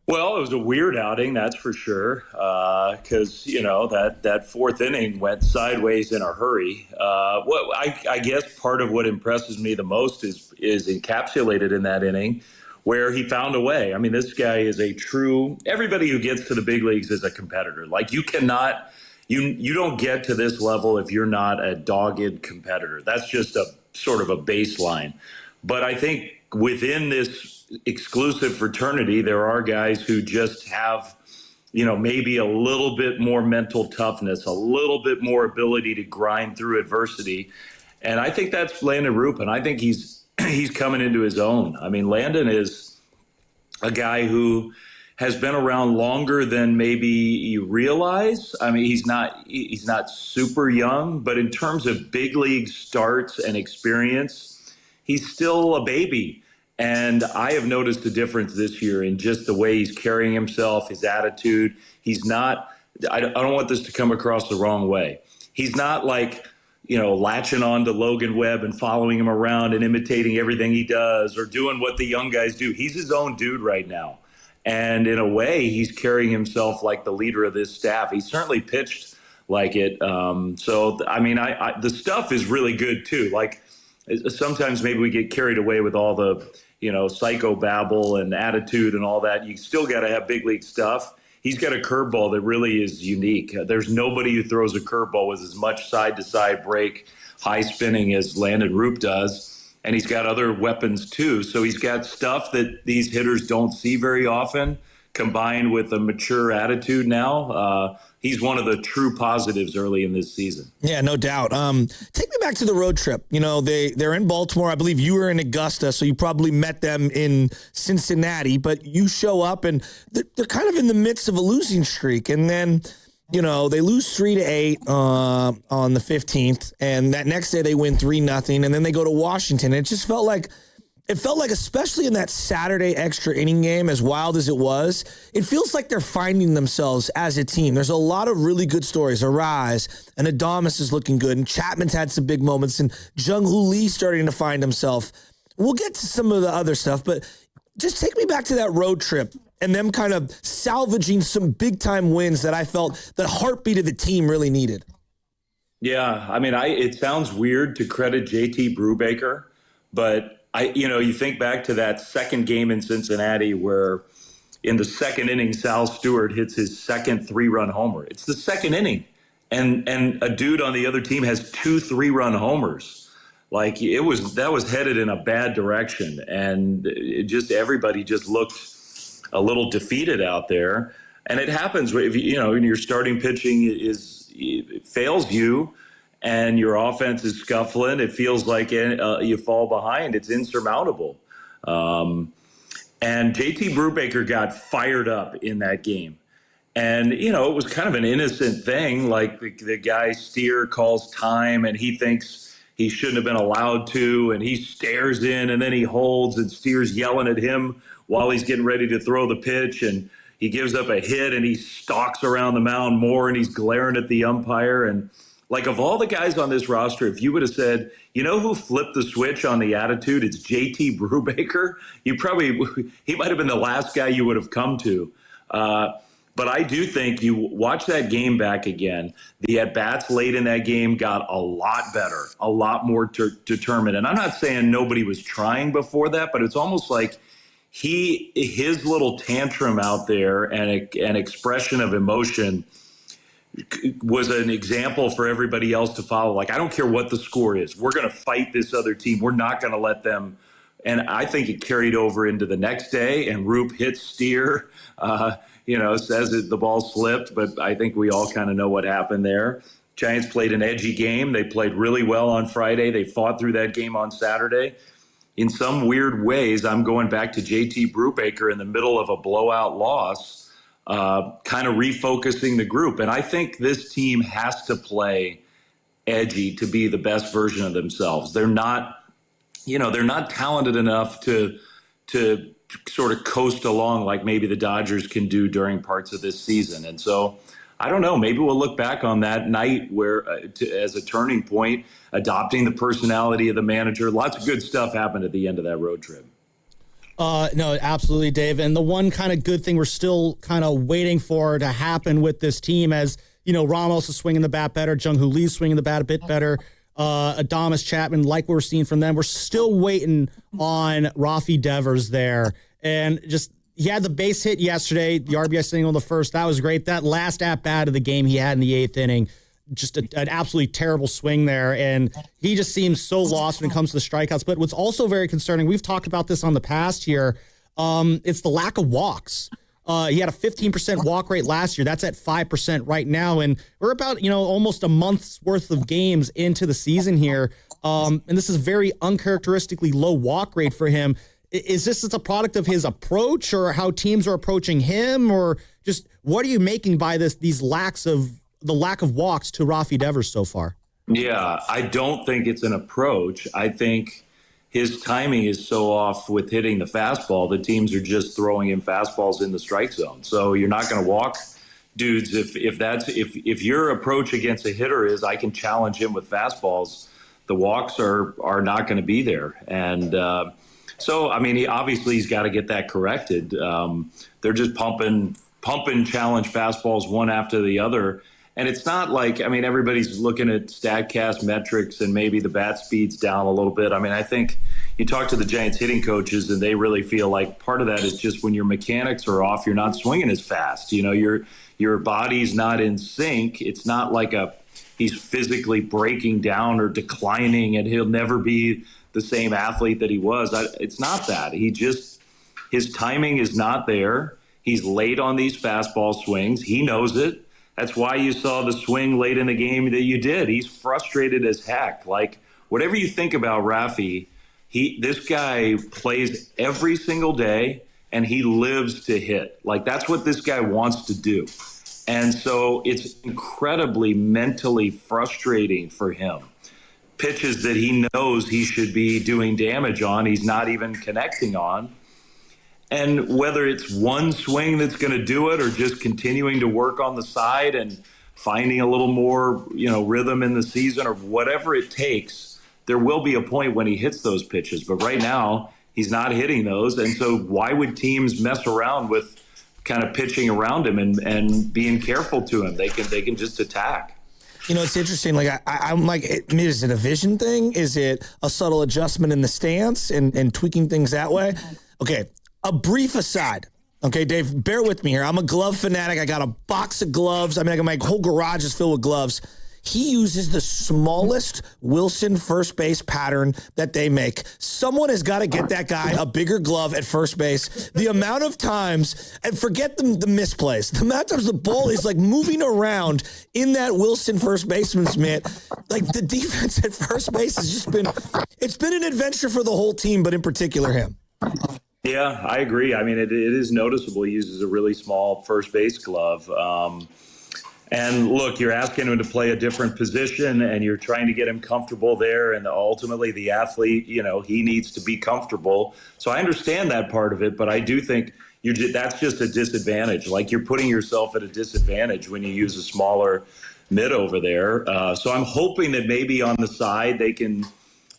S10: Well, it was a weird outing, that's for sure, because, that 4th inning went sideways in a hurry. I guess part of what impresses me the most is encapsulated in that inning where he found a way. I mean, this guy is everybody who gets to the big leagues is a competitor. Like, you cannot... You don't get to this level if you're not a dogged competitor. That's just a sort of a baseline. But I think within this exclusive fraternity, there are guys who just have, maybe a little bit more mental toughness, a little bit more ability to grind through adversity. And I think that's Landon Roupp, and I think he's coming into his own. I mean, Landon is a guy who has been around longer than maybe you realize. I mean, he's not super young, but in terms of big league starts and experience, he's still a baby. And I have noticed a difference this year in just the way he's carrying himself, his attitude. He's not, I don't want this to come across the wrong way. He's not like, latching on to Logan Webb and following him around and imitating everything he does or doing what the young guys do. He's his own dude right now. And in a way, he's carrying himself like the leader of this staff. He certainly pitched like it. The stuff is really good, too. Like, sometimes maybe we get carried away with all the, psychobabble and attitude and all that. You still got to have big league stuff. He's got a curveball that really is unique. There's nobody who throws a curveball with as much side-to-side break, high spinning as Landon Roupp does. And he's got other weapons, too. So he's got stuff that these hitters don't see very often. combined with a mature attitude now, he's one of the true positives early in this season.
S2: Yeah, no doubt. Take me back to the road trip. You know, they're in Baltimore. I believe you were in Augusta, so you probably met them in Cincinnati. But you show up, and they're kind of in the midst of a losing streak. And then, you know, they lose 3-8 on the 15th, and that next day they win 3-0, and then they go to Washington. It just felt like, especially in that Saturday extra inning game, as wild as it was, it feels like they're finding themselves as a team. There's a lot of really good stories. Arraez and Adames is looking good, and Chapman's had some big moments, and Jung Hoo Lee starting to find himself. We'll get to some of the other stuff, but just take me back to that road trip and them kind of salvaging some big-time wins that I felt the heartbeat of the team really needed.
S10: Yeah, I mean, it sounds weird to credit JT Brubaker, but you think back to that second game in Cincinnati where in the second inning, Sal Stewart hits his second 3-run homer. It's the second inning, and a dude on the other team has 2 3-run homers. Like that was headed in a bad direction, and everybody just looked a little defeated out there. And it happens if when your starting pitching fails you, and your offense is scuffling, it feels like you fall behind. It's insurmountable. And JT Brubaker got fired up in that game. And, it was kind of an innocent thing. Like the guy Steer calls time, and he thinks he shouldn't have been allowed to, and he stares in, and then he holds, and Steer's yelling at him while he's getting ready to throw the pitch, and he gives up a hit, and he stalks around the mound more, and he's glaring at the umpire. And like, of all the guys on this roster, if you would have said, who flipped the switch on the attitude? It's JT Brubaker. He might have been the last guy you would have come to. But I do think you watch that game back again. The at-bats late in that game got a lot better, a lot more determined. And I'm not saying nobody was trying before that, but it's almost like his little tantrum out there and an expression of emotion was an example for everybody else to follow. Like, I don't care what the score is. We're going to fight this other team. We're not going to let them. And I think it carried over into the next day, and Roupp hits Steer, says that the ball slipped, but I think we all kind of know what happened there. Giants played an edgy game. They played really well on Friday. They fought through that game on Saturday. In some weird ways, I'm going back to JT Brubaker in the middle of a blowout loss, kind of refocusing the group. And I think this team has to play edgy to be the best version of themselves. They're not talented enough to sort of coast along like maybe the Dodgers can do during parts of this season. And so I don't know, maybe we'll look back on that night where as a turning point, adopting the personality of the manager. Lots of good stuff happened at the end of that road trip.
S1: No, absolutely, Dave. And the one kind of good thing we're still kind of waiting for to happen with this team, as Ramos is swinging the bat better, Jung Hoo Lee swinging the bat a bit better, Adames, Chapman, like we're seeing from them. We're still waiting on Rafi Devers there. And he had the base hit yesterday, the RBI single in the first. That was great. That last at-bat of the game he had in the 8th inning, just an absolutely terrible swing there. And he just seems so lost when it comes to the strikeouts. But what's also very concerning, we've talked about this on the past here, it's the lack of walks. He had a 15% walk rate last year. That's at 5% right now. And we're about, almost a month's worth of games into the season here. And this is a very uncharacteristically low walk rate for him. Is this a product of his approach or how teams are approaching him, or just what are you making by the lack of walks to Rafi Devers so far?
S10: Yeah, I don't think it's an approach. I think his timing is so off with hitting the fastball that teams are just throwing him fastballs in the strike zone. So you're not going to walk dudes if your approach against a hitter is I can challenge him with fastballs. The walks are not going to be there. And so, I mean, he's got to get that corrected. They're just pumping challenge fastballs one after the other. And it's not like, everybody's looking at StatCast metrics and maybe the bat speed's down a little bit. I think you talk to the Giants hitting coaches and they really feel like part of that is just when your mechanics are off, you're not swinging as fast. Your body's not in sync. It's not like he's physically breaking down or declining and he'll never be the same athlete that he was. It's not that. His timing is not there. He's late on these fastball swings. He knows it. That's why you saw the swing late in the game that you did. He's frustrated as heck. Like, whatever you think about Rafi, this guy plays every single day, and he lives to hit. Like, that's what this guy wants to do. And so it's incredibly mentally frustrating for him. Pitches that he knows he should be doing damage on, he's not even connecting on. And whether it's one swing that's going to do it or just continuing to work on the side and finding a little more, rhythm in the season or whatever it takes, there will be a point when he hits those pitches. But right now, he's not hitting those. And so why would teams mess around with kind of pitching around him and being careful to him? They can just attack.
S2: It's interesting. Like I'm like, is it a vision thing? Is it a subtle adjustment in the stance and tweaking things that way? Okay. A brief aside. Okay, Dave, bear with me here. I'm a glove fanatic. I got a box of gloves. I mean, my whole garage is filled with gloves. He uses the smallest Wilson first base pattern that they make. Someone has got to get that guy a bigger glove at first base. The amount of times, and forget the misplays, the amount of times the ball is like moving around in that Wilson first baseman's mitt, like the defense at first base has just been, it's been an adventure for the whole team, but in particular him.
S10: Yeah, I agree. I mean, it is noticeable. He uses a really small first base glove. And look, you're asking him to play a different position and you're trying to get him comfortable there. And ultimately the athlete, he needs to be comfortable. So I understand that part of it, but I do think that's just a disadvantage. Like, you're putting yourself at a disadvantage when you use a smaller mitt over there. So I'm hoping that maybe on the side they can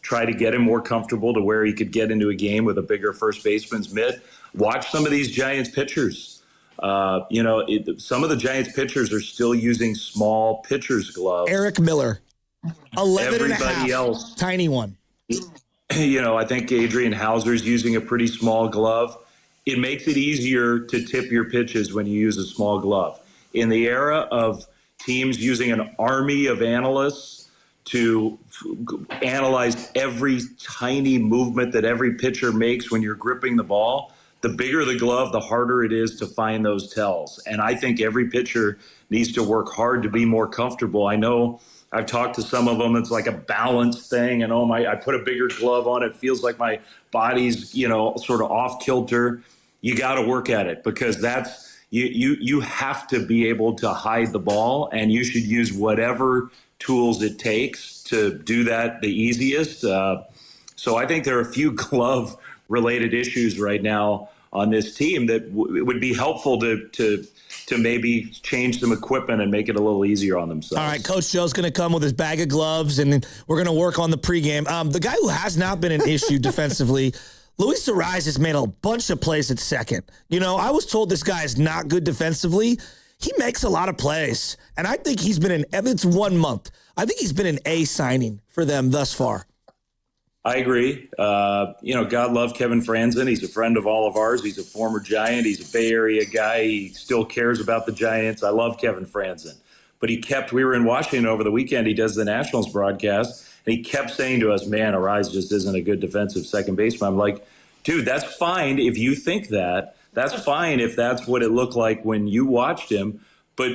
S10: try to get him more comfortable to where he could get into a game with a bigger first baseman's mitt. Watch some of these Giants pitchers. Some of the Giants pitchers are still using small pitcher's gloves.
S2: Eric Miller, 11
S10: Everybody
S2: and a half,
S10: else,
S2: tiny one.
S10: I think Adrian Hauser's using a pretty small glove. It makes it easier to tip your pitches when you use a small glove. In the era of teams using an army of analysts to analyze every tiny movement that every pitcher makes when you're gripping the ball, the bigger the glove, the harder it is to find those tells. And I think every pitcher needs to work hard to be more comfortable. I know I've talked to some of them. It's like a balance thing. And I put a bigger glove on. It feels like my body's, sort of off kilter. You got to work at it because you have to be able to hide the ball, and you should use whatever tools it takes to do that the easiest. So I think there are a few glove related issues right now on this team that would be helpful to maybe change some equipment and make it a little easier on themselves.
S2: All right, Coach Joe's going to come with his bag of gloves, and we're going to work on the pregame. The guy who has not been an issue defensively, Luis Arraez, has made a bunch of plays at second. I was told this guy is not good defensively. He makes a lot of plays, and I think he's been it's 1 month. I think he's been an A signing for them thus far.
S10: I agree. God love Kevin Franzen. He's a friend of all of ours. He's a former Giant. He's a Bay Area guy. He still cares about the Giants. I love Kevin Franzen. But we were in Washington over the weekend. He does the Nationals broadcast, and he kept saying to us, man, Arraez just isn't a good defensive second baseman. I'm like, dude, that's fine if you think that. That's fine if that's what it looked like when you watched him, but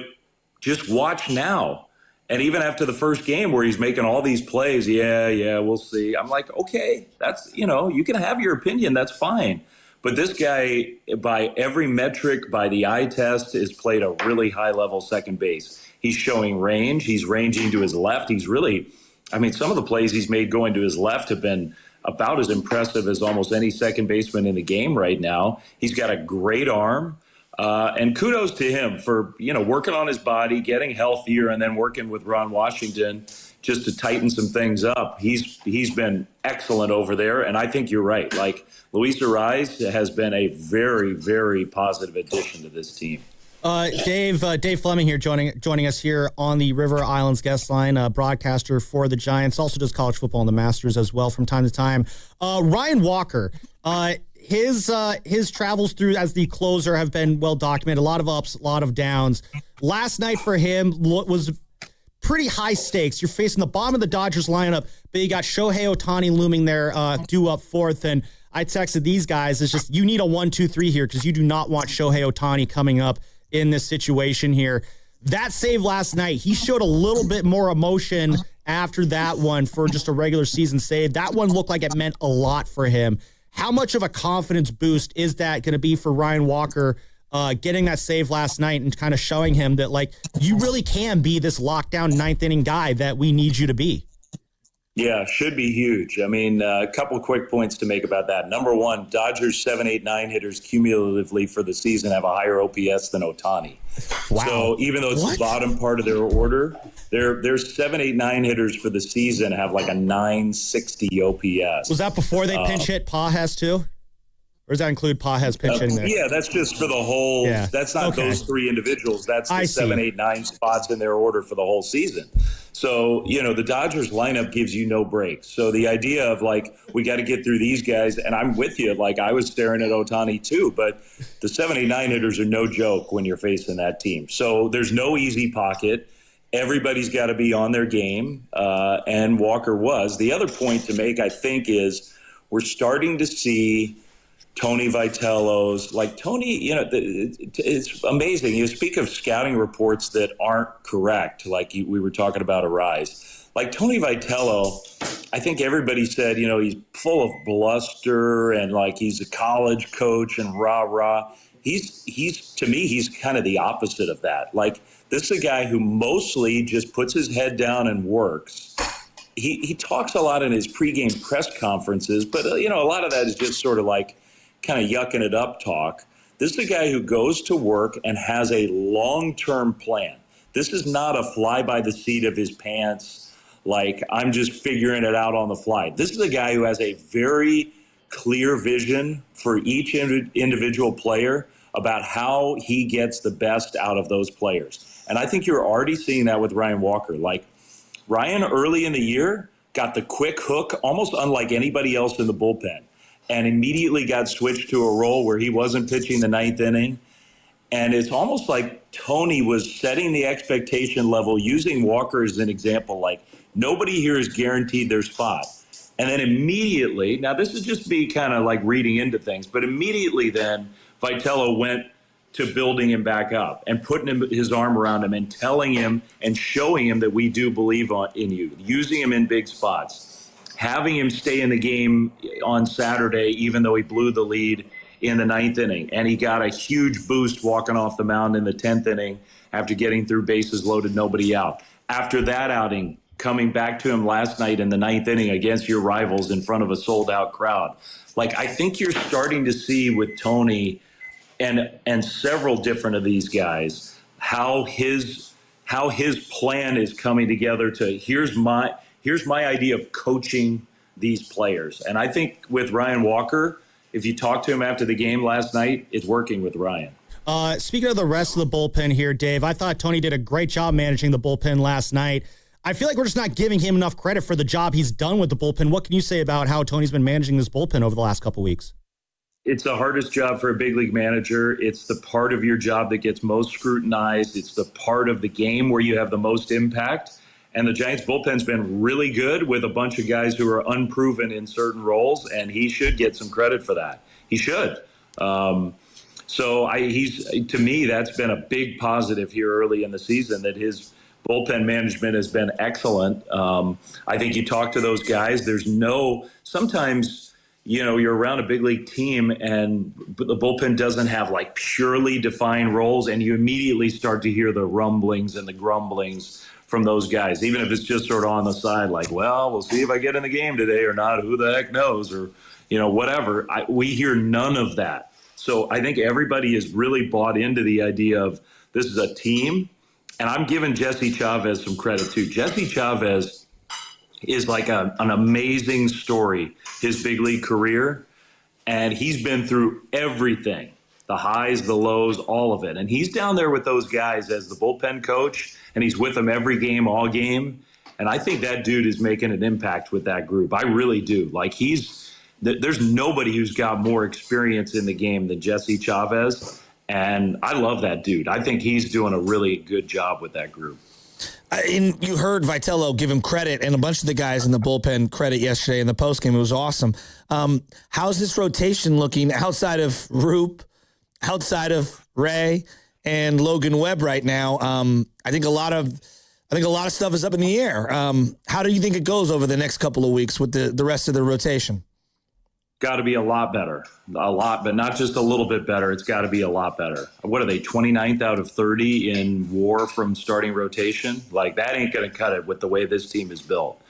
S10: just watch now. And even after the first game where he's making all these plays, we'll see. I'm like, okay, that's, you can have your opinion. That's fine. But this guy, by every metric, by the eye test, has played a really high-level second base. He's showing range. He's ranging to his left. He's really, some of the plays he's made going to his left have been about as impressive as almost any second baseman in the game right now. He's got a great arm. And kudos to him for, working on his body, getting healthier, and then working with Ron Washington just to tighten some things up. He's been excellent over there, and I think you're right. Like, Luis Arraez has been a very, very positive addition to this team.
S1: Dave Fleming here joining us here on the River Islands guest line, broadcaster for the Giants, also does college football and the Masters as well from time to time. Ryan Walker, his travels through as the closer have been well documented. A lot of ups, a lot of downs. Last night for him was pretty high stakes. You're facing the bottom of the Dodgers lineup, but you got Shohei Ohtani looming there, due up fourth. And I texted these guys, it's just you need a 1-2-3 here because you do not want Shohei Ohtani coming up in this situation here. That save last night, he showed a little bit more emotion after that one for just a regular season save. That one looked like it meant a lot for him. How much of a confidence boost is that going to be for Ryan Walker getting that save last night and kind of showing him that, like, you really can be this lockdown ninth inning guy that we need you to be?
S10: Yeah, should be huge. I mean, a couple of quick points to make about that. Number one, Dodgers 7, 8, 9 hitters cumulatively for the season have a higher OPS than Ohtani. Wow. So even though it's the bottom part of their order, their 7, 8, 9 hitters for the season have like a 960 OPS.
S1: Was that before they pinch hit Pages too? Or does that include Pages pinch hitting there?
S10: Yeah, that's just for the whole. Yeah. That's not those three individuals. That's the 7, 8, 9 spots in their order for the whole season. So, the Dodgers lineup gives you no breaks. So the idea of, like, we got to get through these guys, and I'm with you. Like, I was staring at Ohtani too, but the 7, 8, 9 hitters are no joke when you're facing that team. So there's no easy pocket. Everybody's got to be on their game, and Walker was. The other point to make, I think, is we're starting to see Tony Vitello's, like Tony, it's amazing. You speak of scouting reports that aren't correct, like we were talking about Arraez. Like Tony Vitello, I think everybody said, he's full of bluster and like he's a college coach and rah-rah. He's to me, he's kind of the opposite of that. Like, this is a guy who mostly just puts his head down and works. He talks a lot in his pregame press conferences, but, a lot of that is just sort of like, kind of yucking it up talk. This is a guy who goes to work and has a long-term plan. This is not a fly by the seat of his pants, like I'm just figuring it out on the fly. This is a guy who has a very clear vision for each individual player about how he gets the best out of those players. And I think you're already seeing that with Ryan Walker. Like, Ryan early in the year got the quick hook, almost unlike anybody else in the bullpen, and immediately got switched to a role where he wasn't pitching the ninth inning. And it's almost like Tony was setting the expectation level, using Walker as an example, like nobody here is guaranteed their spot. And then immediately, now this is just me kind of like reading into things, but immediately then Vitello went to building him back up and putting his arm around him and telling him and showing him that we do believe in you, using him in big spots. Having him stay in the game on Saturday, even though he blew the lead in the ninth inning. And he got a huge boost walking off the mound in the 10th inning after getting through bases loaded, nobody out. After that outing, coming back to him last night in the ninth inning against your rivals in front of a sold-out crowd. Like, I think you're starting to see with Tony and several different of these guys how his plan is coming together to here's my idea of coaching these players. And I think with Ryan Walker, if you talk to him after the game last night, it's working with Ryan.
S1: Speaking of the rest of the bullpen here, Dave, I thought Tony did a great job managing the bullpen last night. I feel like we're just not giving him enough credit for the job he's done with the bullpen. What can you say about how Tony's been managing this bullpen over the last couple weeks?
S10: It's the hardest job for a big league manager. It's the part of your job that gets most scrutinized. It's the part of the game where you have the most impact. And the Giants bullpen's been really good with a bunch of guys who are unproven in certain roles, and he should get some credit for that. He should. To me, that's been a big positive here early in the season, that his bullpen management has been excellent. I think you talk to those guys, sometimes, you're around a big league team and the bullpen doesn't have like purely defined roles, and you immediately start to hear the rumblings and the grumblings from those guys, even if it's just sort of on the side, like, well, we'll see if I get in the game today or not. Who the heck knows? Or, whatever. We hear none of that. So I think everybody is really bought into the idea of this is a team. And I'm giving Jesse Chavez some credit too. Jesse Chavez is like an amazing story, his big league career. And he's been through everything, the highs, the lows, all of it. And he's down there with those guys as the bullpen coach, and he's with them every game, all game. And I think that dude is making an impact with that group. I really do. Like, there's nobody who's got more experience in the game than Jesse Chavez. And I love that dude. I think he's doing a really good job with that group.
S2: And you heard Vitello give him credit and a bunch of the guys in the bullpen credit yesterday in the postgame. It was awesome. How's this rotation looking outside of Roupp, outside of Ray, and Logan Webb right now? I think a lot of stuff is up in the air. How do you think it goes over the next couple of weeks with the rest of the rotation?
S10: Got to be a lot better. A lot, but not just a little bit better. It's got to be a lot better. What are they, 29th out of 30 in WAR from starting rotation? Like, that ain't going to cut it with the way this team is built.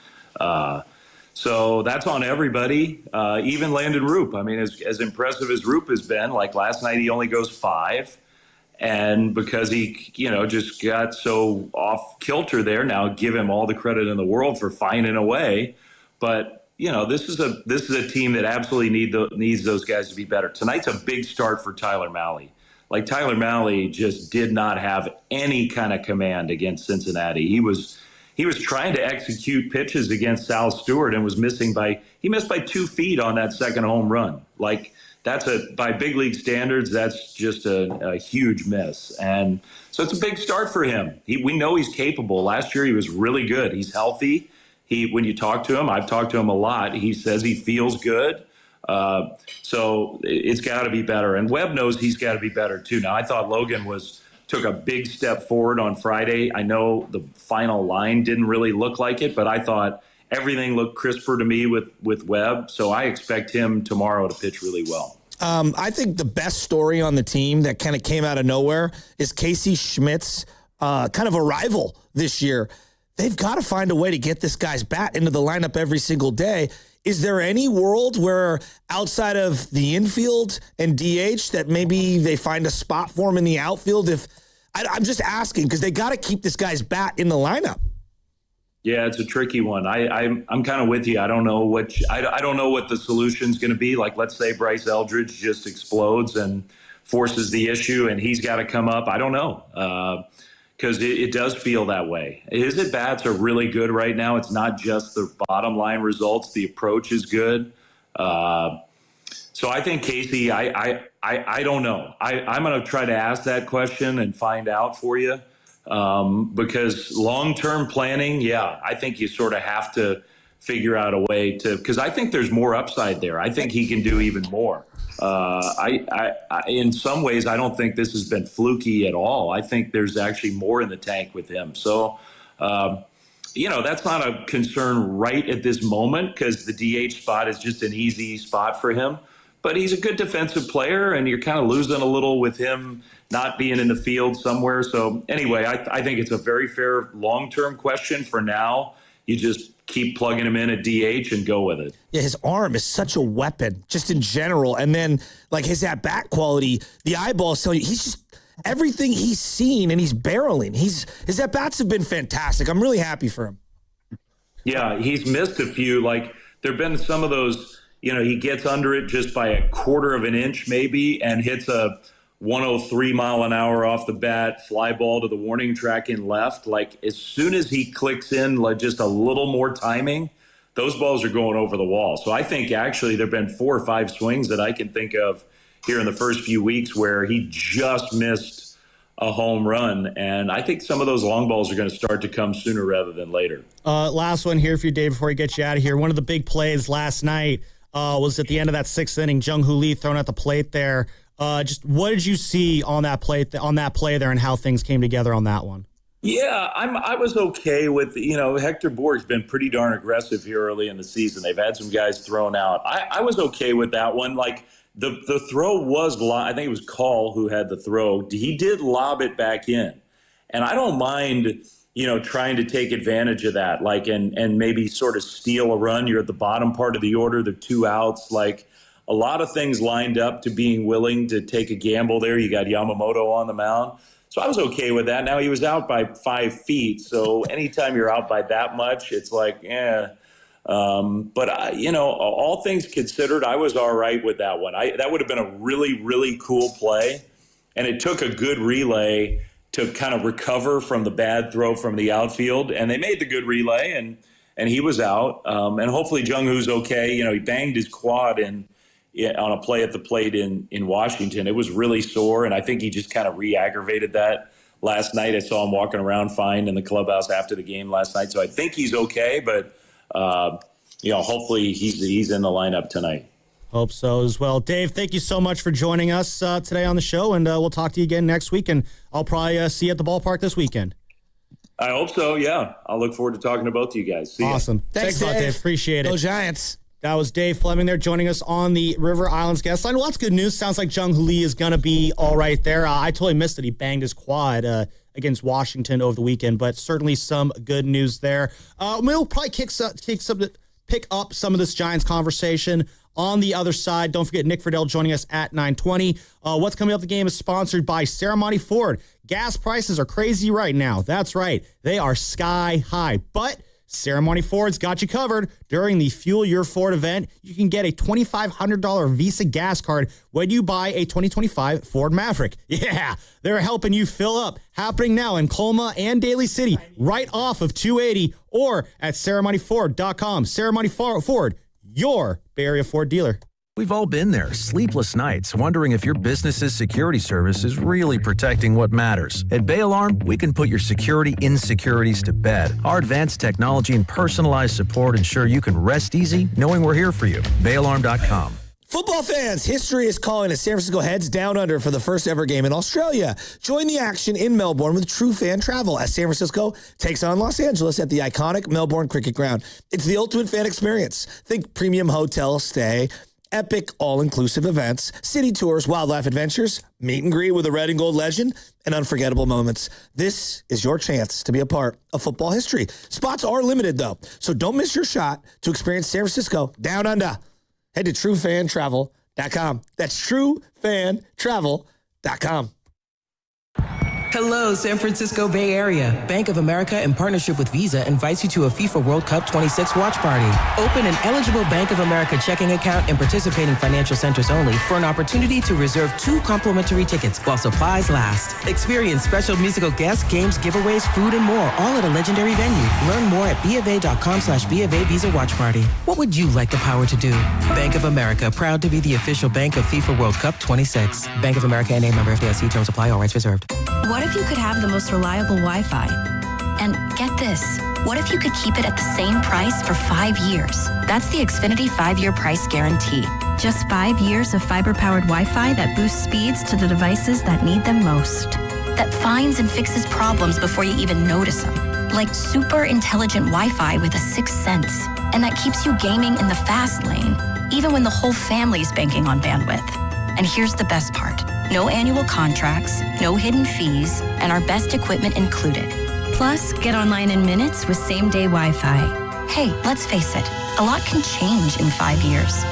S10: So that's on everybody, even Landon Roupp. I mean, as impressive as Roupp has been, like last night he only goes 5. And because he, just got so off kilter there, now give him all the credit in the world for finding a way. But this is a team that absolutely needs those guys to be better. Tonight's a big start for Tyler Malle. Like, Tyler Malle just did not have any kind of command against Cincinnati. He was trying to execute pitches against Sal Stewart and he missed by 2 feet on that second home run. Like, by big league standards, that's just a huge miss. And so it's a big start for him. We know he's capable. Last year he was really good. He's healthy. When you talk to him, I've talked to him a lot, he says he feels good. So it's got to be better. And Webb knows he's got to be better too. Now, I thought Logan took a big step forward on Friday. I know the final line didn't really look like it, but I thought everything looked crisper to me with Webb. So I expect him tomorrow to pitch really well.
S2: I think the best story on the team that kind of came out of nowhere is Casey Schmidt's kind of arrival this year. They've got to find a way to get this guy's bat into the lineup every single day. Is there any world where outside of the infield and DH that maybe they find a spot for him in the outfield? I'm just asking because they got to keep this guy's bat in the lineup.
S10: Yeah, it's a tricky one. I'm kind of with you. I don't know what the solution's going to be. Like, let's say Bryce Eldridge just explodes and forces the issue, and he's got to come up. I don't know. Because it does feel that way. His at-bats are really good right now. It's not just the bottom line results. The approach is good. So I think Casey, I don't know. I'm going to try to ask that question and find out for you. Because long-term planning, I think you sort of have to figure out a way to, because I think there's more upside there. I think he can do even more. I in some ways, I don't think this has been fluky at all. I think there's actually more in the tank with him. So, that's not a concern right at this moment because the DH spot is just an easy spot for him. But he's a good defensive player, and you're kind of losing a little with him not being in the field somewhere. So anyway, I think it's a very fair long-term question. For now, you just keep plugging him in at DH and go with it.
S2: Yeah, his arm is such a weapon, just in general. And then, like, his at-bat quality, the eyeballs tell you, he's just everything he's seen, and he's barreling. His at-bats have been fantastic. I'm really happy for him.
S10: Yeah, he's missed a few. Like, there have been some of those, he gets under it just by a quarter of an inch maybe and hits a 103 mile an hour off the bat, fly ball to the warning track in left. Like, as soon as he clicks in, like, just a little more timing, those balls are going over the wall. So I think actually there have been 4 or 5 swings that I can think of here in the first few weeks where he just missed a home run. And I think some of those long balls are going to start to come sooner rather than later.
S1: Last one here for you, Dave, before we get you out of here. One of the big plays last night was at the end of that 6th inning, Jung Hoo Lee thrown at the plate there. Just what did you see on that play there and how things came together on that one?
S10: Yeah, I was okay with, Hector Borg's been pretty darn aggressive here early in the season. They've had some guys thrown out. I was okay with that one. Like, the throw was, I think it was Call who had the throw. He did lob it back in. And I don't mind, trying to take advantage of that, like, and maybe sort of steal a run. You're at the bottom part of the order, the 2 outs, like, a lot of things lined up to being willing to take a gamble there. You got Yamamoto on the mound. So I was okay with that. Now, he was out by 5 feet. So anytime you're out by that much, it's like, But, all things considered, I was all right with that one. That would have been a really, really cool play. And it took a good relay to kind of recover from the bad throw from the outfield. And they made the good relay, and he was out. And hopefully Jung Hoo's okay. He banged his quad on a play at the plate in Washington. It was really sore, and I think he just kind of re-aggravated that last night. I saw him walking around fine in the clubhouse after the game last night. So I think he's okay, but, hopefully he's in the lineup tonight.
S1: Hope so as well. Dave, thank you so much for joining us today on the show, and we'll talk to you again next week, and I'll probably see you at the ballpark this weekend.
S10: I hope so, yeah. I'll look forward to talking to both of you guys. See
S1: awesome.
S10: ya.
S1: Thanks a lot, Dave. Appreciate it.
S2: Go Giants.
S1: That was Dave Fleming there joining us on the River Islands guest line. Well, that's good news. Sounds like Jung Hoo Lee is going to be all right there. I totally missed that he banged his quad against Washington over the weekend, but certainly some good news there. We'll probably pick up some of this Giants conversation on the other side. Don't forget Nick Fidell joining us at 9:20. What's coming up the game is sponsored by Ceremony Ford. Gas prices are crazy right now. That's right. They are sky high, but Ceremony Ford's got you covered. During the Fuel Your Ford event, you can get a $2,500 Visa gas card when you buy a 2025 Ford Maverick. Yeah, they're helping you fill up. Happening now in Colma and Daly City, right off of 280 or at ceremonyford.com. Ceremony Ford, your Bay Area Ford dealer.
S5: We've all been there, sleepless nights, wondering if your business's security service is really protecting what matters. At Bay Alarm, we can put your security insecurities to bed. Our advanced technology and personalized support ensure you can rest easy knowing we're here for you. BayAlarm.com.
S2: Football fans, history is calling as San Francisco heads down under for the first ever game in Australia. Join the action in Melbourne with True Fan Travel as San Francisco takes on Los Angeles at the iconic Melbourne Cricket Ground. It's the ultimate fan experience. Think premium hotel stay, epic all-inclusive events, city tours, wildlife adventures, meet and greet with a red and gold legend, and unforgettable moments. This is your chance to be a part of football history. Spots are limited, though, so don't miss your shot to experience San Francisco down under. Head to truefantravel.com. That's truefantravel.com.
S21: Hello, San Francisco Bay Area. Bank of America, in partnership with Visa, invites you to a FIFA World Cup 26 watch party. Open an eligible Bank of America checking account in participating financial centers only for an opportunity to reserve 2 complimentary tickets while supplies last. Experience special musical guests, games, giveaways, food, and more, all at a legendary venue. Learn more at BofA.com/BofA Visa Watch Party. What would you like the power to do? Bank of America, proud to be the official bank of FIFA World Cup 26. Bank of America N.A. member FDIC. Terms apply. All rights reserved.
S7: What if you could have the most reliable Wi-Fi? And get this, what if you could keep it at the same price for 5 years? That's the Xfinity 5-year price guarantee. Just 5 years of fiber-powered Wi-Fi that boosts speeds to the devices that need them most. That finds and fixes problems before you even notice them. Like super intelligent Wi-Fi with a 6th sense. And that keeps you gaming in the fast lane, even when the whole family's banking on bandwidth. And here's the best part. No annual contracts, no hidden fees, and our best equipment included. Plus, get online in minutes with same-day Wi-Fi. Hey, let's face it, a lot can change in 5 years.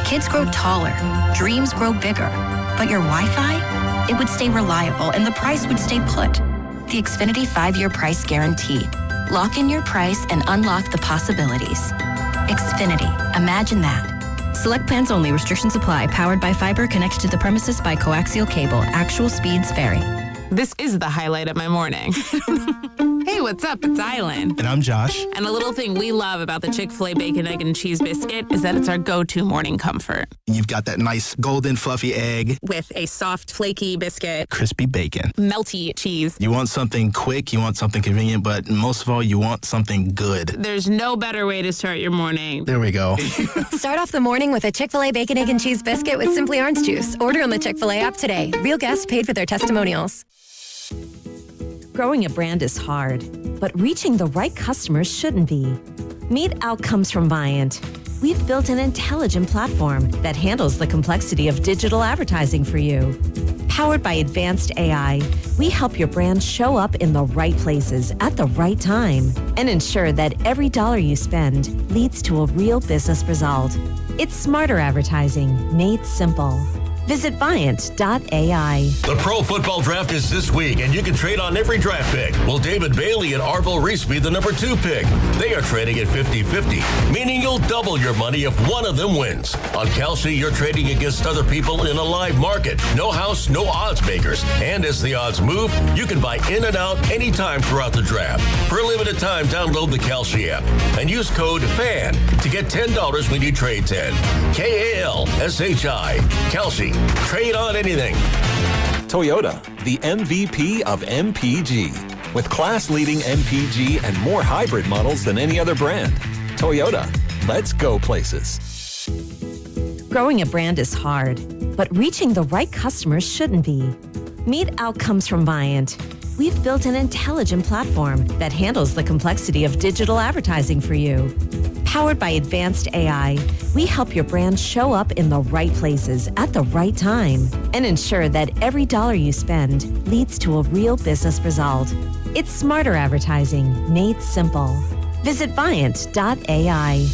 S7: Kids grow taller, dreams grow bigger, but your Wi-Fi, it would stay reliable and the price would stay put. The Xfinity 5-year price guarantee. Lock in your price and unlock the possibilities. Xfinity, imagine that. Select plans only. Restrictions apply. Powered by fiber. Connected to the premises by coaxial cable. Actual speeds vary.
S8: This is the highlight of my morning. Hey, what's up? It's Island.
S11: And I'm Josh.
S8: And a little thing we love about the Chick-fil-A Bacon, Egg, and Cheese Biscuit is that it's our go-to morning comfort.
S11: You've got that nice golden fluffy egg.
S8: With a soft, flaky biscuit.
S11: Crispy bacon.
S8: Melty cheese.
S11: You want something quick, you want something convenient, but most of all, you want something good.
S8: There's no better way to start your morning.
S11: There we go.
S12: Start off the morning with a Chick-fil-A Bacon, Egg, and Cheese Biscuit with Simply Orange Juice. Order on the Chick-fil-A app today. Real guests paid for their testimonials.
S13: Growing a brand is hard, but reaching the right customers shouldn't be. Meet Outcomes from Viant. We've built an intelligent platform that handles the complexity of digital advertising for you. Powered by advanced AI, we help your brand show up in the right places at the right time and ensure that every dollar you spend leads to a real business result. It's smarter advertising made simple. Visit Viant.ai.
S18: The Pro Football Draft is this week, and you can trade on every draft pick. Will David Bailey and Arvil Reese be the number 2 pick? They are trading at 50-50, meaning you'll double your money if one of them wins. On Kalshi, you're trading against other people in a live market. No house, no odds makers. And as the odds move, you can buy in and out anytime throughout the draft. For a limited time, download the Kalshi app and use code FAN to get $10 when you trade 10. Kalshi. Kalshi. Trade on anything.
S4: Toyota, the MVP of MPG. With class-leading MPG and more hybrid models than any other brand. Toyota, let's go places.
S13: Growing a brand is hard, but reaching the right customers shouldn't be. Meet Outcomes from Viant. We've built an intelligent platform that handles the complexity of digital advertising for you. Powered by advanced AI, we help your brand show up in the right places at the right time and ensure that every dollar you spend leads to a real business result. It's smarter advertising made simple. Visit Viant.ai.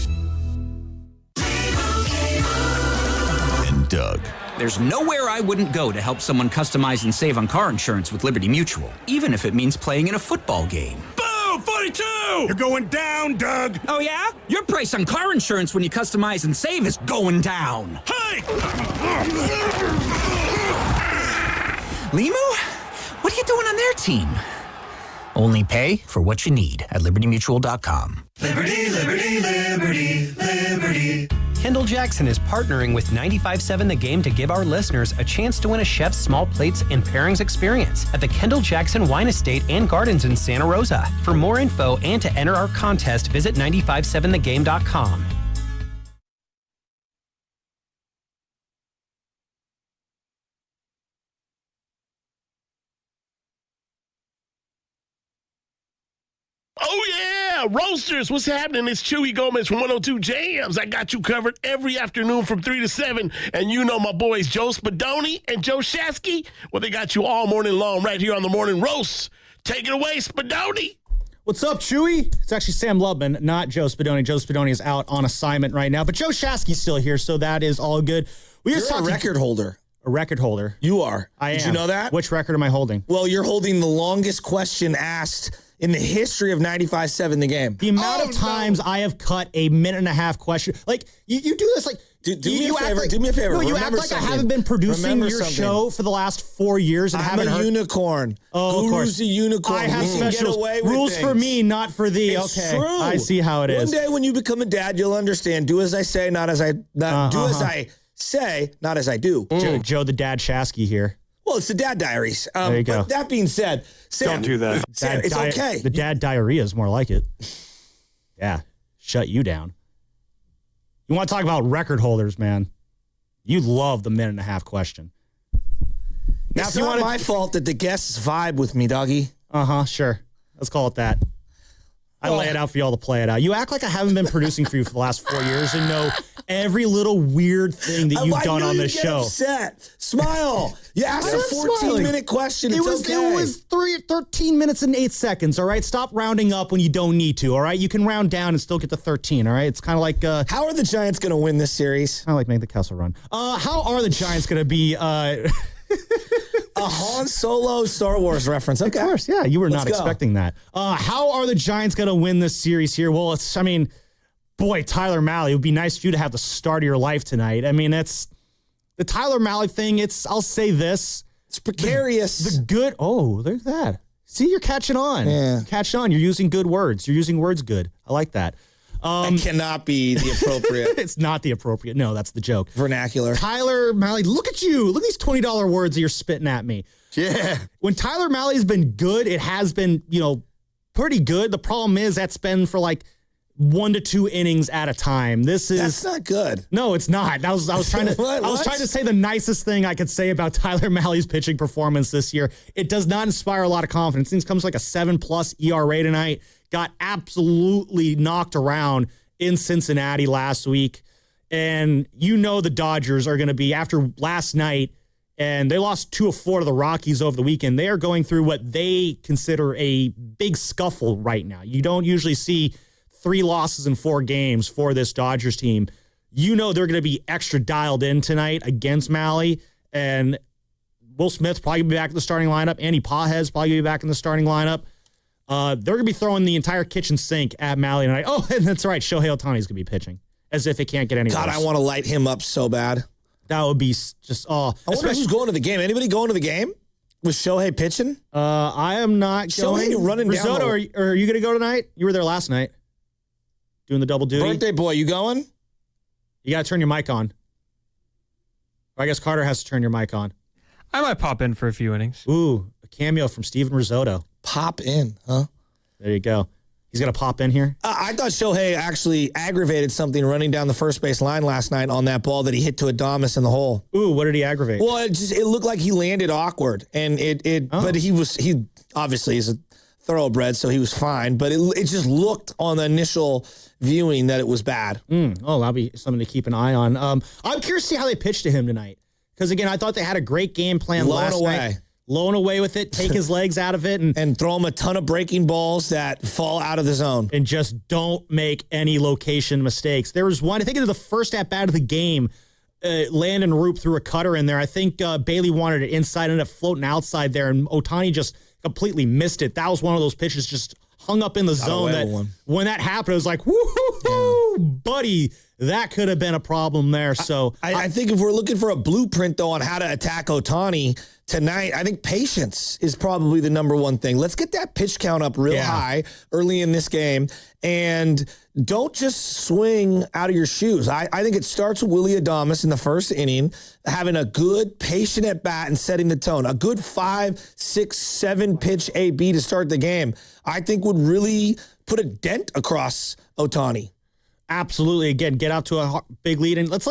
S9: And Doug.
S14: There's nowhere I wouldn't go to help someone customize and save on car insurance with Liberty Mutual, even if it means playing in a football game. Boom! 42! You're going down, Doug! Oh, yeah? Your price on car insurance when you customize and save is going down. Hey! Limu? What are you doing on their team? Only pay for what you need at libertymutual.com.
S15: Liberty, liberty, liberty, liberty.
S16: Kendall Jackson is partnering with 95.7 The Game to give our listeners a chance to win a chef's small plates and pairings experience at the Kendall Jackson Wine Estate and Gardens in Santa Rosa. For more info and to enter our contest, visit 957thegame.com.
S17: Oh, yeah, Roasters, what's happening? It's Chewy Gomez from 102 Jams. I got you covered every afternoon from 3 to 7. And you know my boys Joe Spadoni and Joe Shasky. Well, they got you all morning long right here on the Morning Roast. Take it away, Spadoni.
S1: What's up, Chewy? It's actually Sam Lubman, not Joe Spadoni. Joe Spadoni is out on assignment right now, but Joe Shasky's still here, so that is all good.
S2: You're a record holder.
S1: A record holder.
S2: You are.
S1: I am.
S2: Did you know that?
S1: Which record am I holding?
S2: Well, you're holding the longest question asked in the history of 95.7 The Game.
S1: The amount of times I have cut a minute and a half question. Like, you do this, like...
S2: Do me a favor. Do me a favor.
S1: No, you act like I haven't been producing your show for the last 4 years and haven't heard...
S2: unicorn.
S1: Oh, of course.
S2: Guru's a unicorn.
S1: I have special rules for me, not for thee.
S2: It's
S1: okay,
S2: true.
S1: I see how it is.
S2: One day when you become a dad, you'll understand. Do as I say, not as I... do as I say, not as I do.
S1: Joe the Dad Shasky here.
S2: Well, it's the Dad Diaries.
S1: There you go.
S2: But that being said, Sam,
S17: don't do that.
S2: Sam, it's okay.
S1: The Dad Diarrhea is more like it. Yeah, shut you down. You want to talk about record holders, man? You love the minute and a half question.
S2: Now, it's not my fault that the guests vibe with me, doggy.
S1: Sure. Let's call it that. I lay it out for y'all to play it out. You act like I haven't been producing for you for the last 4 years and know every little weird thing that you've done on this show.
S2: Upset. Smile. You asked a 14-minute question. It
S1: was 13 minutes and 8 seconds, all right? Stop rounding up when you don't need to, all right? You can round down and still get to 13, all right? It's kind of like...
S2: how are the Giants going to win this series?
S1: Kind of like make the Kessel run. How are the Giants going to be...
S2: A Han Solo Star Wars reference. Okay.
S1: Of course, yeah. You were not expecting that. How are the Giants going to win this series here? Well, boy, Tyler Malle, it would be nice for you to have the start of your life tonight. I mean, it's the Tyler Malle thing. I'll say this.
S2: It's precarious.
S1: There's that. See, you're catching on.
S2: Yeah.
S1: Catching on. You're using good words. You're using words good. I like that.
S2: That cannot be the appropriate.
S1: It's not the appropriate. No, that's the joke.
S2: Vernacular.
S1: Tyler Malle, look at you. Look at these $20 words that you're spitting at me.
S2: Yeah.
S1: When Tyler Malle's been good, it has been, pretty good. The problem is that's been for like 1 to 2 innings at a time.
S2: That's not good.
S1: No, it's not. I was trying to I was trying to say the nicest thing I could say about Tyler Malle's pitching performance this year. It does not inspire a lot of confidence. Things comes like a 7+ ERA tonight. Got absolutely knocked around in Cincinnati last week. And the Dodgers are going to be, after last night, and they lost 2 of 4 to the Rockies over the weekend, they are going through what they consider a big scuffle right now. You don't usually see 3 losses in 4 games for this Dodgers team. They're going to be extra dialed in tonight against Malle. And Will Smith probably be back in the starting lineup. Andy Pajes probably be back in the starting lineup. They're going to be throwing the entire kitchen sink at Malle tonight. Oh, and that's right. Shohei Ohtani is going to be pitching as if it can't get any worse.
S2: God, I want to light him up so bad.
S1: That would be just,
S2: I wonder who's going to the game. Anybody going to the game? Was Shohei pitching?
S1: I am not going.
S2: Shohei running
S1: Risotto,
S2: down.
S1: Are you going to go tonight? You were there last night doing the double duty.
S2: Birthday boy, you going?
S1: You got to turn your mic on. Or I guess Carter has to turn your mic on.
S19: I might pop in for a few innings.
S1: Ooh, a cameo from Steven Risotto.
S2: Pop in, huh?
S1: There you go. He's going to pop in here?
S2: I thought Shohei actually aggravated something running down the first base line last night on that ball that he hit to Adames in the hole.
S1: Ooh, what did he aggravate?
S2: Well, it looked like he landed awkward, and but he obviously is a thoroughbred, so he was fine, but it just looked on the initial viewing that it was bad.
S1: Oh, that'll be something to keep an eye on. I'm curious to see how they pitch to him tonight, because again, I thought they had a great game plan last night. Lowing away with it, take his legs out of it,
S2: and throw him a ton of breaking balls that fall out of the zone.
S1: And just don't make any location mistakes. There was one, I think it was the first at-bat of the game, Landon Roupp threw a cutter in there. I think Bailey wanted it inside, ended up floating outside there, and Ohtani just completely missed it. That was one of those pitches just hung up in the zone that when that happened, it was like, woo-hoo-hoo, buddy, that could have been a problem there. So
S2: I think if we're looking for a blueprint, though, on how to attack Ohtani tonight, I think patience is probably the number one thing. Let's get that pitch count up real high early in this game, and don't just swing out of your shoes. I think it starts with Willy Adames in the first inning, having a good patient at bat and setting the tone. A good 5, 6, 7 pitch AB to start the game, I think would really put a dent across Ohtani.
S1: Absolutely. Again, get out to a big lead, and let's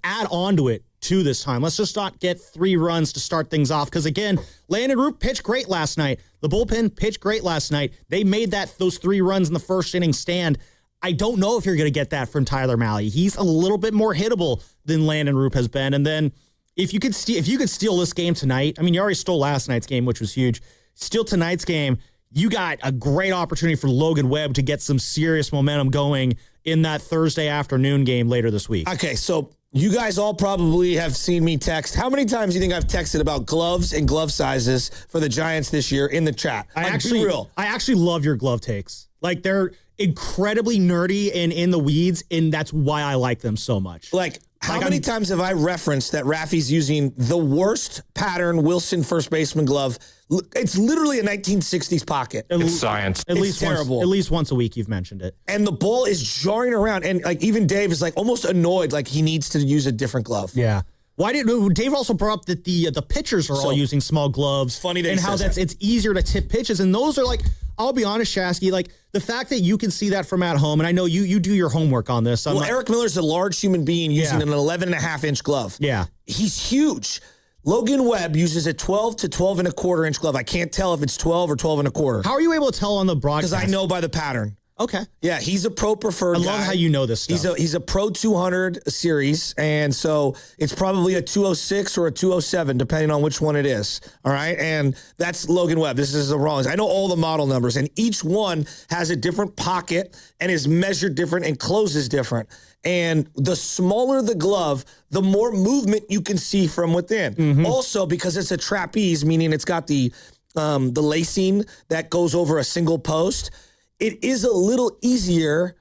S1: add on to it too this time. Let's just not get 3 runs to start things off, because again, Landon Roupp pitched great last night. The bullpen pitched great last night. They made those 3 runs in the first inning stand. I don't know if you're going to get that from Tyler Malle. He's a little bit more hittable than Landon Roupp has been. And then if you could steal this game tonight, I mean, you already stole last night's game, which was huge. Steal tonight's game, you got a great opportunity for Logan Webb to get some serious momentum going in that Thursday afternoon game later this week.
S2: Okay, so you guys all probably have seen me text. How many times do you think I've texted about gloves and glove sizes for the Giants this year in the chat?
S1: I actually love your glove takes. Like, they're incredibly nerdy and in the weeds, and that's why I like them so much.
S2: How many times have I referenced that Rafi's using the worst pattern Wilson first baseman glove? It's literally a 1960s pocket.
S19: It's science.
S2: It's terrible.
S1: At least once a week you've mentioned it.
S2: And the ball is jarring around, and even Dave is almost annoyed, he needs to use a different glove.
S1: Yeah. Why didn't Dave also brought up that the pitchers are all using small gloves?
S2: Funny that
S1: and how it's easier to tip pitches, and those are I'll be honest, Shasky, the fact that you can see that from at home, and I know you do your homework on this.
S2: Eric Miller's a large human being using an 11.5-inch glove.
S1: Yeah.
S2: He's huge. Logan Webb uses a 12 to 12.25-inch glove. I can't tell if it's 12 or 12.25.
S1: How are you able to tell on the broadcast?
S2: Because I know by the pattern.
S1: Okay.
S2: Yeah, he's a pro preferred guy.
S1: I love how you know this stuff.
S2: He's a pro 200 series, and so it's probably a 206 or a 207, depending on which one it is. All right, and that's Logan Webb. This is the wrong. I know all the model numbers, and each one has a different pocket and is measured different and closes different. And the smaller the glove, the more movement you can see from within. Mm-hmm. Also, because it's a trapeze, meaning it's got the lacing that goes over a single post, it is a little easier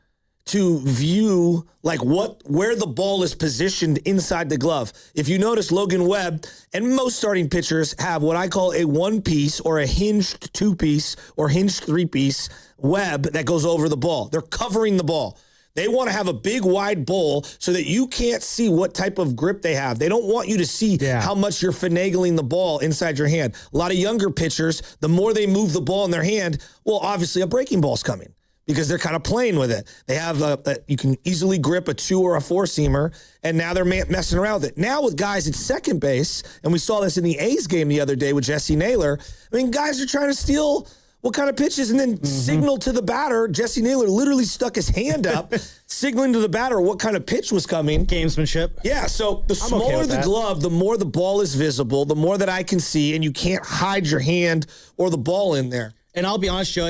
S2: to view where the ball is positioned inside the glove. If you notice, Logan Webb and most starting pitchers have what I call a 1-piece or a hinged 2-piece or hinged 3-piece web that goes over the ball. They're covering the ball. They want to have a big, wide bowl so that you can't see what type of grip they have. They don't want you to see how much you're finagling the ball inside your hand. A lot of younger pitchers, the more they move the ball in their hand, well, obviously a breaking ball's coming because they're kind of playing with it. They have you can easily grip a 2 or a 4-seamer, and now they're messing around with it. Now with guys at second base, and we saw this in the A's game the other day with Jesse Naylor, guys are trying to steal what kind of pitches and then signal to the batter. Jesse Naylor literally stuck his hand up, signaling to the batter what kind of pitch was coming.
S1: Gamesmanship.
S2: Yeah, so the smaller the glove, the more the ball is visible, the more that I can see, and you can't hide your hand or the ball in there.
S1: And I'll be honest, Joe,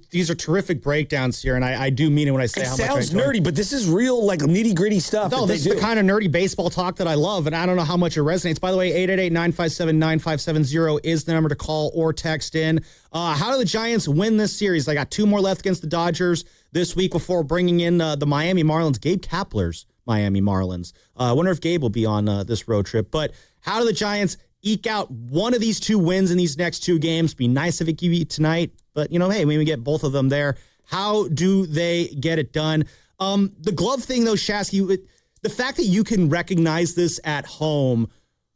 S1: these are terrific breakdowns here, and I do mean it when I say how much I
S2: sounds nerdy, but this is real, nitty-gritty stuff.
S1: No, this is the kind of nerdy baseball talk that I love, and I don't know how much it resonates. By the way, 888-957-9570 is the number to call or text in. How do the Giants win this series? They got 2 more left against the Dodgers this week before bringing in the Miami Marlins, Gabe Kapler's Miami Marlins. I wonder if Gabe will be on this road trip. But how do the Giants eke out one of these 2 wins in these next 2 games? Be nice if it could be tonight, but hey, we get both of them there. How do they get it done? The glove thing, though, Shasky, the fact that you can recognize this at home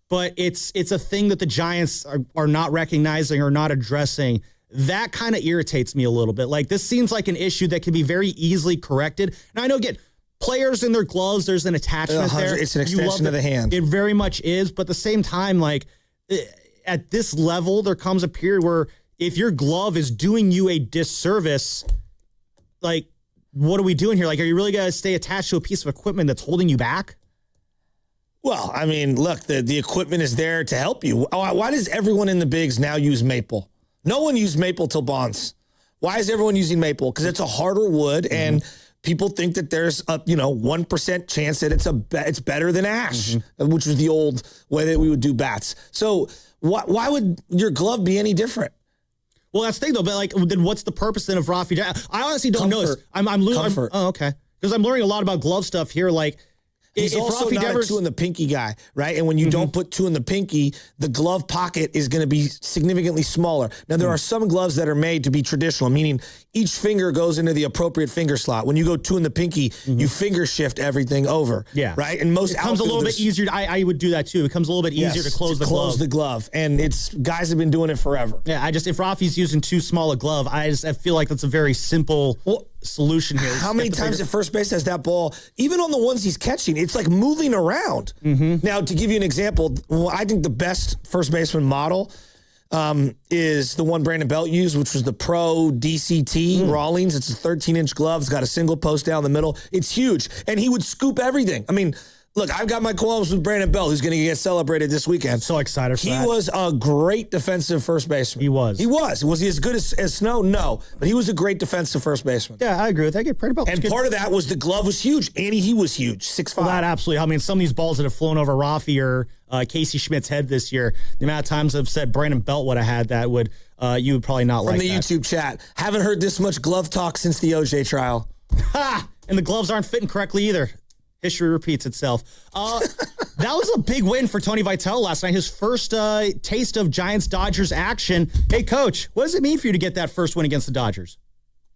S1: but it's a thing that the Giants are not recognizing or not addressing. That kind of irritates me a little bit. Like, this seems like an issue that can be very easily corrected. And I know, again, players in their gloves, there's an attachment there.
S2: It's an extension of the hand.
S1: It very much is. But at the same time, like, at this level, there comes a period where if your glove is doing you a disservice, like, what are we doing here? Like, are you really going to stay attached to a piece of equipment that's holding you back?
S2: Well, I mean, look, the equipment is there to help you. Why does everyone in the bigs now use maple? No one used maple till Bonds. Why is everyone using maple? Because it's a harder wood, and people think that there's a 1% chance that it's better than ash, which was the old way that we would do bats. So why would your glove be any different?
S1: Well, that's the thing, though. But, like, then what's the purpose then of Rafi Devers? I honestly don't know this. I'm losing. Oh, okay. Because I'm learning a lot about glove stuff here. Like,
S2: he's also
S1: Rafi
S2: not
S1: Devers,
S2: a two in the pinky guy, right? And when you don't put two in the pinky, the glove pocket is going to be significantly smaller. Now, there are some gloves that are made to be traditional, meaning each finger goes into the appropriate finger slot. When you go two in the pinky, you finger shift everything over, right? And most
S1: it comes a little bit easier. I would do that too. It comes a little bit easier to close the glove.
S2: And guys have been doing it forever.
S1: Yeah, if Rafi's using too small a glove, I feel like that's a very simple solution here.
S2: How many times at first base has that ball, even on the ones he's catching, it's like moving around. Now, to give you an example, I think the best first baseman model is the one Brandon Belt used, which was the Pro DCT Rawlings. It's a 13-inch glove. It's got a single post down the middle. It's huge. And he would scoop everything. I mean, look, I've got my qualms with Brandon Belt, who's going to get celebrated this weekend.
S1: So excited for that.
S2: He was a great defensive first baseman.
S1: He was.
S2: Was he as good as Snow? No. But he was a great defensive first baseman.
S1: Yeah, I agree with that. Brandon Belt.
S2: And part of that was the glove was huge. And he was huge, 6'5".
S1: Well, that absolutely. I mean, some of these balls that have flown over Rafi or Casey Schmidt's head this year, the amount of times I've said Brandon Belt would have had that, you would probably not like that.
S2: From the YouTube chat, haven't heard this much glove talk since the OJ trial.
S1: Ha! And the gloves aren't fitting correctly either. History repeats itself. That was a big win for Tony Vitello last night. His first taste of Giants-Dodgers action. Hey, Coach, what does it mean for you to get that first win against the Dodgers?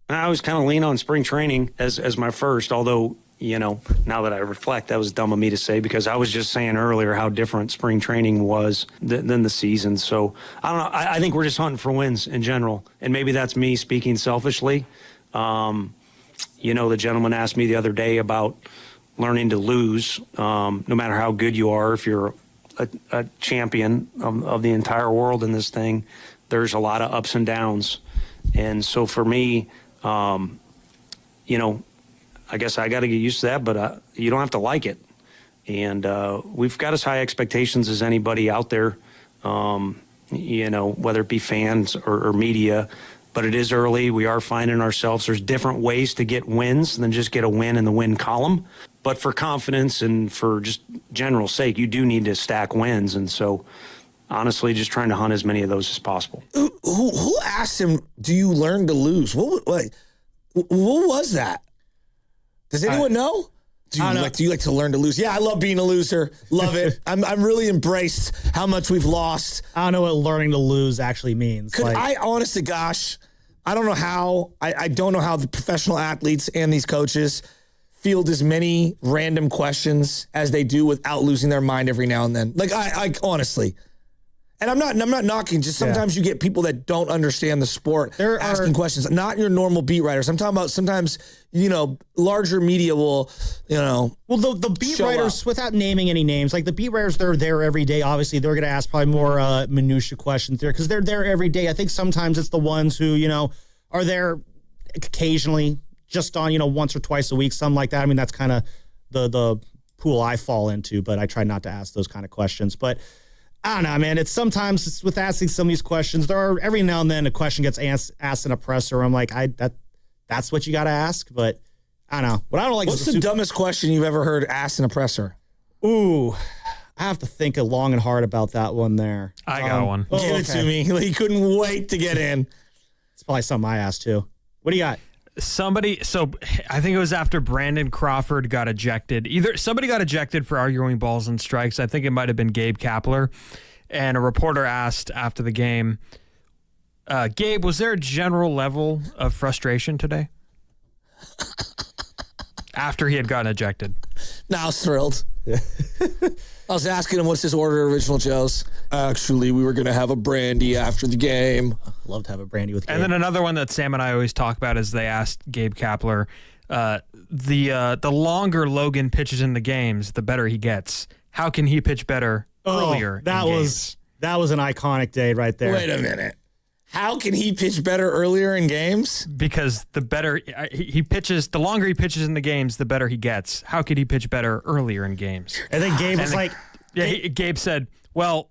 S20: I was kind of lean on spring training as my first, although, now that I reflect, that was dumb of me to say because I was just saying earlier how different spring training was than the season. So, I don't know. I think we're just hunting for wins in general, and maybe that's me speaking selfishly. The gentleman asked me the other day about learning to lose, no matter how good you are. If you're a champion of the entire world in this thing, there's a lot of ups and downs. And so for me, I guess I got to get used to that, but you don't have to like it. And we've got as high expectations as anybody out there, whether it be fans or media. But it is early. We are finding ourselves. There's different ways to get wins than just get a win in the win column. But for confidence and for just general sake, you do need to stack wins. And so, honestly, just trying to hunt as many of those as possible.
S2: Who asked him, do you learn to lose? What was that? Does anyone know? Do you like to learn to lose? Yeah, I love being a loser. Love it. I'm really embraced how much we've lost.
S1: I don't know what learning to lose actually means.
S2: Honest to gosh, I don't know how. I don't know how the professional athletes and these coaches field as many random questions as they do without losing their mind every now and then. Like I honestly. And I'm not knocking. Just sometimes you get people that don't understand the sport asking questions. Not your normal beat writers. I'm talking about sometimes, larger media will,
S1: Well, the beat writers, without naming any names, like the beat writers, they're there every day. Obviously, they're going to ask probably more minutia questions there because they're there every day. I think sometimes it's the ones who, are there occasionally, just on, once or twice a week, something like that. I mean, that's kind of the pool I fall into, but I try not to ask those kind of questions. But I don't know, man. It's sometimes with asking some of these questions, there are every now and then a question gets asked in a presser. I'm like, that's what you got to ask, but I don't know. What I don't like.
S2: What's the dumbest question you've ever heard asked in a presser?
S1: Ooh, I have to think long and hard about that one there.
S19: I got one.
S2: Give it to me. He couldn't wait to get in.
S1: It's probably something I asked too. What do you got?
S19: So I think it was after Brandon Crawford got ejected. Either somebody got ejected for arguing balls and strikes. I think it might have been Gabe Kapler. And a reporter asked after the game, Gabe, was there a general level of frustration today? After he had gotten ejected.
S2: No, I was thrilled. I was asking him what's his order of original Joe's. Actually, we were going to have a brandy after the game.
S1: Love to have a brandy with Gabe.
S19: And then another one that Sam and I always talk about is they asked Gabe Kapler, the longer Logan pitches in the games, the better he gets. How can he pitch better earlier?
S1: That was an iconic day right there.
S2: Wait a minute. How can he pitch better earlier in games?
S19: Because the better he pitches, the longer he pitches in the games, the better he gets. How could he pitch better earlier in games?
S1: And then Gabe was like...
S19: Gabe said, well,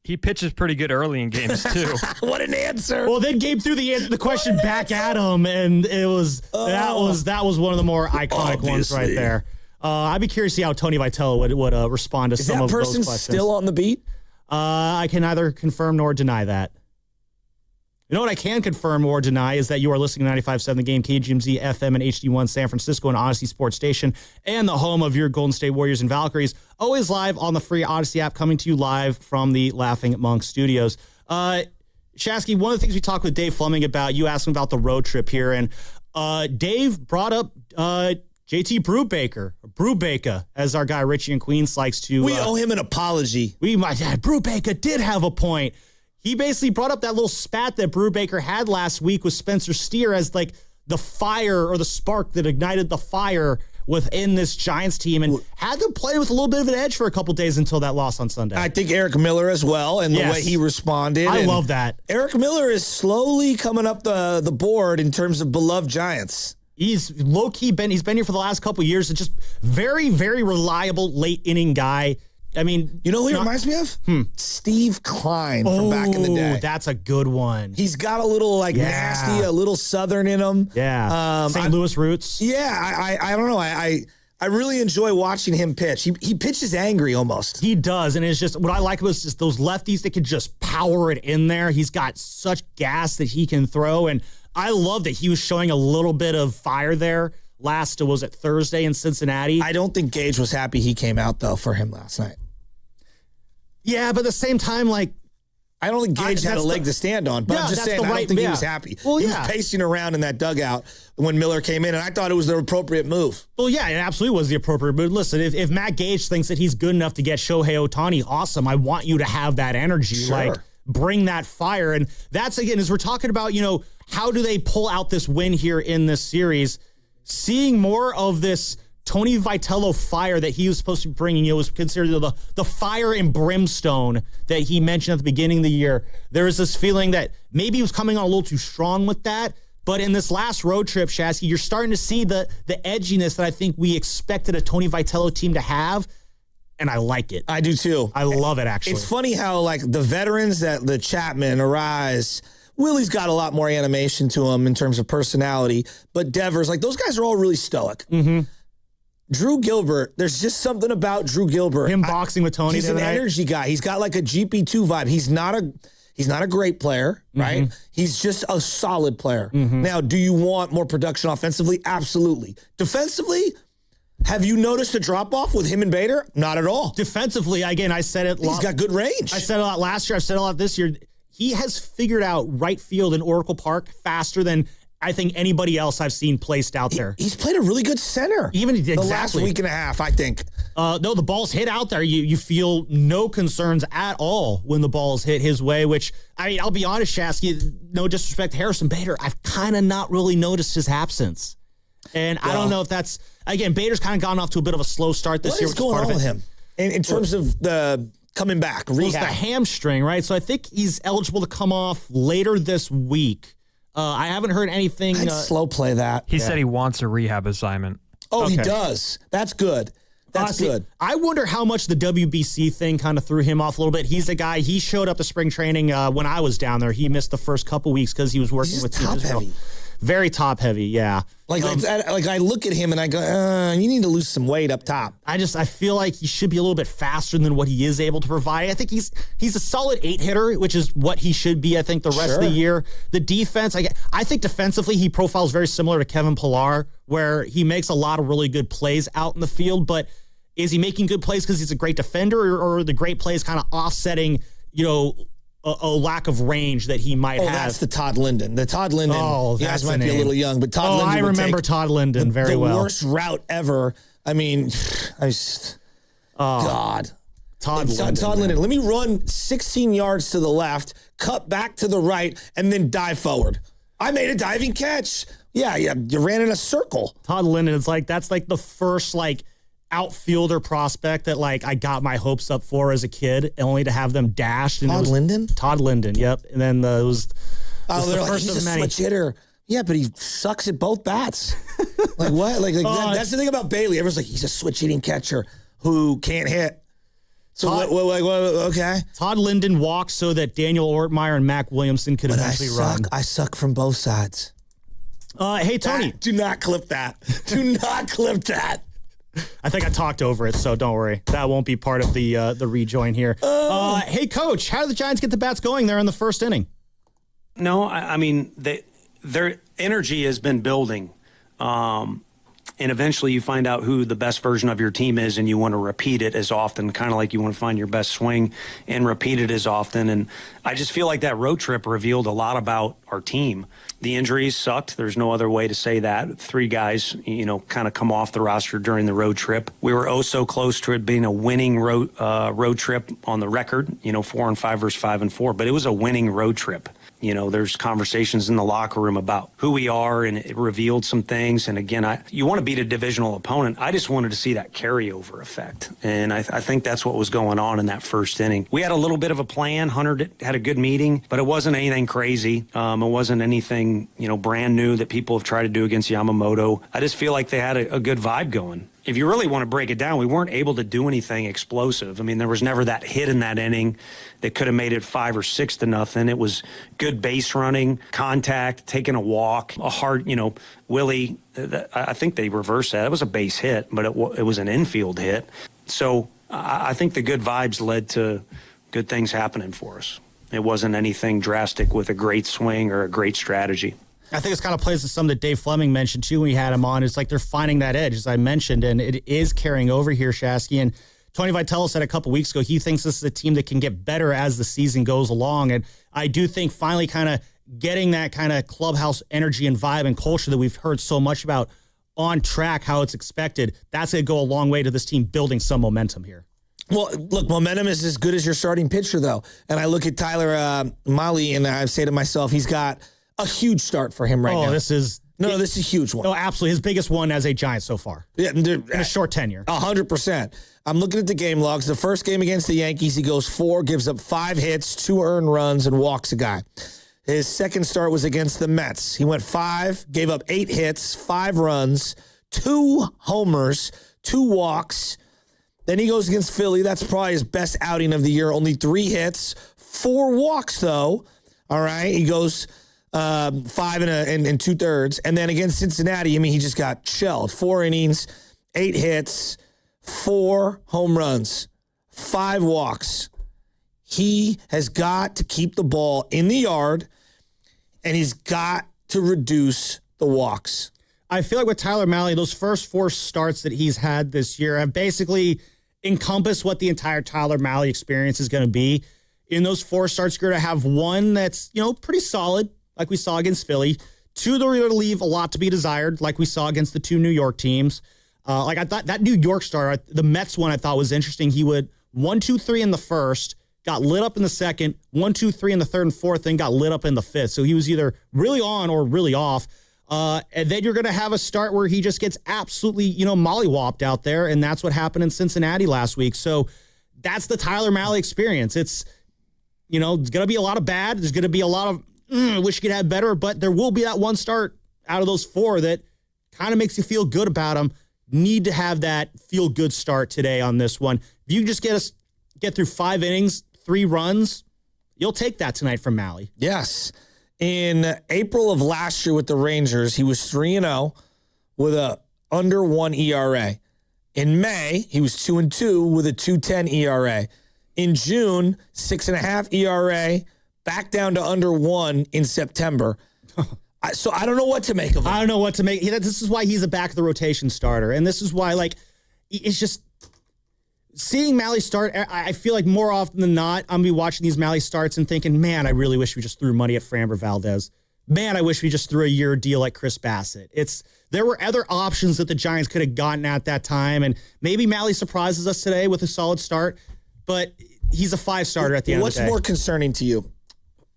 S19: he pitches pretty good early in games, too.
S2: What an answer.
S1: Well, then Gabe threw the question back at him, and it was that was one of the more iconic ones right there. I'd be curious to see how Tony Vitello would respond to some of those questions.
S2: Is that person still on the beat?
S1: I can neither confirm nor deny that. You know what I can confirm or deny is that you are listening to 95.7 The Game, KGMZ, FM, and HD1 San Francisco, and Odyssey Sports Station, and the home of your Golden State Warriors and Valkyries, always live on the free Odyssey app, coming to you live from the Laughing Monk Studios. Shasky, one of the things we talked with Dave Fleming about, you asked him about the road trip here, and Dave brought up JT Brubaker, as our guy Richie in Queens likes to...
S2: We owe him an apology.
S1: Brubaker did have a point. He basically brought up that little spat that Brubaker had last week with Spencer Steer as like the fire or the spark that ignited the fire within this Giants team and had them play with a little bit of an edge for a couple days until that loss on Sunday.
S2: I think Eric Miller as well, and the way he responded.
S1: I love that.
S2: Eric Miller is slowly coming up the board in terms of beloved Giants.
S1: He's low-key he's been here for the last couple of years. It's just very, very reliable late inning guy. I mean,
S2: you know who he reminds me of? Steve Klein from back in the day.
S1: That's a good one.
S2: He's got a little nasty, a little Southern in him.
S1: Yeah. St. Louis roots.
S2: Yeah. I don't know. I really enjoy watching him pitch. He pitches angry almost.
S1: He does. And it's just what I like was just those lefties that could just power it in there. He's got such gas that he can throw. And I love that he was showing a little bit of fire there. Was it Thursday in Cincinnati?
S2: I don't think Gage was happy he came out, though, for him last night.
S1: Yeah, but at the same time, I
S2: don't think Gage had a leg to stand on, but I'm just saying, I don't think he was happy.
S1: Well,
S2: he was pacing around in that dugout when Miller came in, and I thought it was the appropriate move.
S1: Well, yeah, it absolutely was the appropriate move. Listen, if Matt Gage thinks that he's good enough to get Shohei Ohtani, awesome. I want you to have that energy.
S2: Sure.
S1: Bring that fire. And that's, again, as we're talking about, how do they pull out this win here in this series, seeing more of this Tony Vitello fire that he was supposed to be bringing, was considered the fire and brimstone that he mentioned at the beginning of the year. There was this feeling that maybe he was coming on a little too strong with that. But in this last road trip, Shasky, you're starting to see the edginess that I think we expected a Tony Vitello team to have. And I like it.
S2: I do too.
S1: I love it, actually.
S2: It's funny how the veterans, the Chapman, Arraez, Willie's got a lot more animation to him in terms of personality. But Devers, those guys are all really stoic.
S1: Mm-hmm.
S2: Drew Gilbert, there's just something about Drew Gilbert.
S1: Him boxing with Tony.
S2: He's an energy guy. He's got a GP2 vibe. He's not a great player, right? Mm-hmm. He's just a solid player.
S1: Mm-hmm.
S2: Now, do you want more production offensively? Absolutely. Defensively, have you noticed a drop-off with him and Bader? Not at all.
S1: Defensively, again, I said it.
S2: He's got good range.
S1: I said a lot last year. I've said a lot this year. He has figured out right field in Oracle Park faster than I think anybody else I've seen placed out there.
S2: He's played a really good center. The last week and a half, I think.
S1: No, the ball's hit out there. You feel no concerns at all when the ball's hit his way, which, I'll be honest, Shasky, no disrespect to Harrison Bader, I've kind of not really noticed his absence. And I don't know if that's, again, Bader's kind of gone off to a bit of a slow start this year.
S2: What is going on with him in terms of the coming back, rehab?
S1: Well, it's the hamstring, right? So I think he's eligible to come off later this week. I haven't heard anything.
S2: I'd slow play that.
S19: He said he wants a rehab assignment.
S2: Oh, okay. He does. That's good. That's good.
S1: I wonder how much the WBC thing kind of threw him off a little bit. He's the guy, he showed up to spring training when I was down there. He missed the first couple weeks because he was working with
S2: top heavy.
S1: Very top heavy, yeah.
S2: I look at him and I go, you need to lose some weight up top.
S1: I feel like he should be a little bit faster than what he is able to provide. I think he's a solid 8 hitter, which is what he should be, I think, the rest of the year. The defense, I think defensively he profiles very similar to Kevin Pillar, where he makes a lot of really good plays out in the field, but is he making good plays because he's a great defender, or the great plays kind of offsetting, a lack of range that he might have?
S2: That's the Todd Linden. The Todd Linden, you guys might be a little young, but Todd Linden
S1: I remember Todd Linden very well.
S2: The worst route ever. God.
S1: Todd Linden.
S2: Let me run 16 yards to the left, cut back to the right, and then dive forward. I made a diving catch. Yeah, you ran in a circle.
S1: Todd Linden is that's the first outfielder prospect that I got my hopes up for as a kid, only to have them dashed. And Todd Linden, yep. And then it was the first
S2: he's
S1: of
S2: a
S1: many.
S2: switch hitter. Yeah, but he sucks at both bats. What? That's the thing about Bailey. Everyone's he's a switch hitting catcher who can't hit. So okay.
S1: Todd Linden walked so that Daniel Ortmeyer and Mac Williamson could eventually run.
S2: I suck from both sides.
S1: Hey, Tony.
S2: Do not clip that. Do not clip that.
S1: I think I talked over it, so don't worry. That won't be part of the rejoin here. Hey, Coach, how did the Giants get the bats going there in the first inning?
S20: No, I mean, their energy has been building. And eventually you find out who the best version of your team is, and you want to repeat it as often, kind of like you want to find your best swing and repeat it as often. And I just feel like that road trip revealed a lot about our team. The injuries sucked. There's no other way to say that. 3 guys, kind of come off the roster during the road trip. We were so close to it being a winning road trip on the record, 4-5 versus 5-4, but it was a winning road trip. There's conversations in the locker room about who we are, and it revealed some things. And again, you want to beat a divisional opponent. I just wanted to see that carryover effect. And I think that's what was going on in that first inning. We had a little bit of a plan. Hunter had a good meeting, but it wasn't anything crazy. It wasn't anything, brand new that people have tried to do against Yamamoto. I just feel like they had a good vibe going. If you really want to break it down, we weren't able to do anything explosive. I mean, there was never that hit in that inning that could have made it 5 or 6-0. It was good base running, contact, taking a walk, a hard, Willie, I think they reversed that. It was a base hit, but it was an infield hit. So I think the good vibes led to good things happening for us. It wasn't anything drastic with a great swing or a great strategy.
S1: I think this kind of plays to something that Dave Fleming mentioned, too, when we had him on. It's they're finding that edge, as I mentioned, and it is carrying over here, Shasky. And Tony Vitello said a couple weeks ago he thinks this is a team that can get better as the season goes along. And I do think finally kind of getting that kind of clubhouse energy and vibe and culture that we've heard so much about on track, how it's expected, that's going to go a long way to this team building some momentum here.
S2: Well, look, momentum is as good as your starting pitcher, though. And I look at Tyler Malle, and I say to myself, he's got a huge start for him right now.
S1: This is
S2: a huge one.
S1: No, absolutely. His biggest one as a Giant so far.
S2: Yeah,
S1: in a short tenure.
S2: 100%. I'm looking at the game logs. The first game against the Yankees, he goes 4, gives up 5 hits, 2 earned runs, and walks a guy. His second start was against the Mets. He went 5, gave up 8 hits, 5 runs, 2 homers, 2 walks. Then he goes against Philly. That's probably his best outing of the year. Only 3 hits, 4 walks, though. All right. He goes 5 and 2/3. And then against Cincinnati, he just got shelled. 4 innings, 8 hits, 4 home runs, 5 walks. He has got to keep the ball in the yard, and he's got to reduce the walks.
S1: I feel like with Tyler Malle, those first 4 starts that he's had this year have basically encompassed what the entire Tyler Malle experience is going to be. In those 4 starts, you're going to have one that's, pretty solid, like we saw against Philly. 2 that are going to leave a lot to be desired, like we saw against the 2 New York teams. I thought that New York start, the Mets one, I thought was interesting. He would 1, 2, 3 in the first, got lit up in the second, 1, 2, 3 in the third and fourth, then got lit up in the fifth. So he was either really on or really off. And then you're going to have a start where he just gets absolutely, mollywopped out there, and that's what happened in Cincinnati last week. So that's the Tyler Malle experience. It's, there's going to be a lot of bad. There's going to be a lot of, I wish you could have better, but there will be that one start out of those 4 that kind of makes you feel good about him. Need to have that feel-good start today on this one. If you just get through 5 innings, 3 runs, you'll take that tonight from Malle.
S2: Yes. In April of last year with the Rangers, he was 3-0 with a under 1 ERA. In May, he was 2-2 with a 2.10 ERA. In June, 6.5 ERA, back down to under 1 in September. So I don't know what to make of him.
S1: I don't know what to make. This is why he's a back of the rotation starter. And this is why, it's just seeing Malle start. I feel like more often than not, I'm going to be watching these Malle starts and thinking, man, I really wish we just threw money at Framber Valdez. Man, I wish we just threw a year deal like Chris Bassett. There were other options that the Giants could have gotten at that time. And maybe Malle surprises us today with a solid start. but he's a 5-starter at the end of the day.
S2: What's more concerning to you?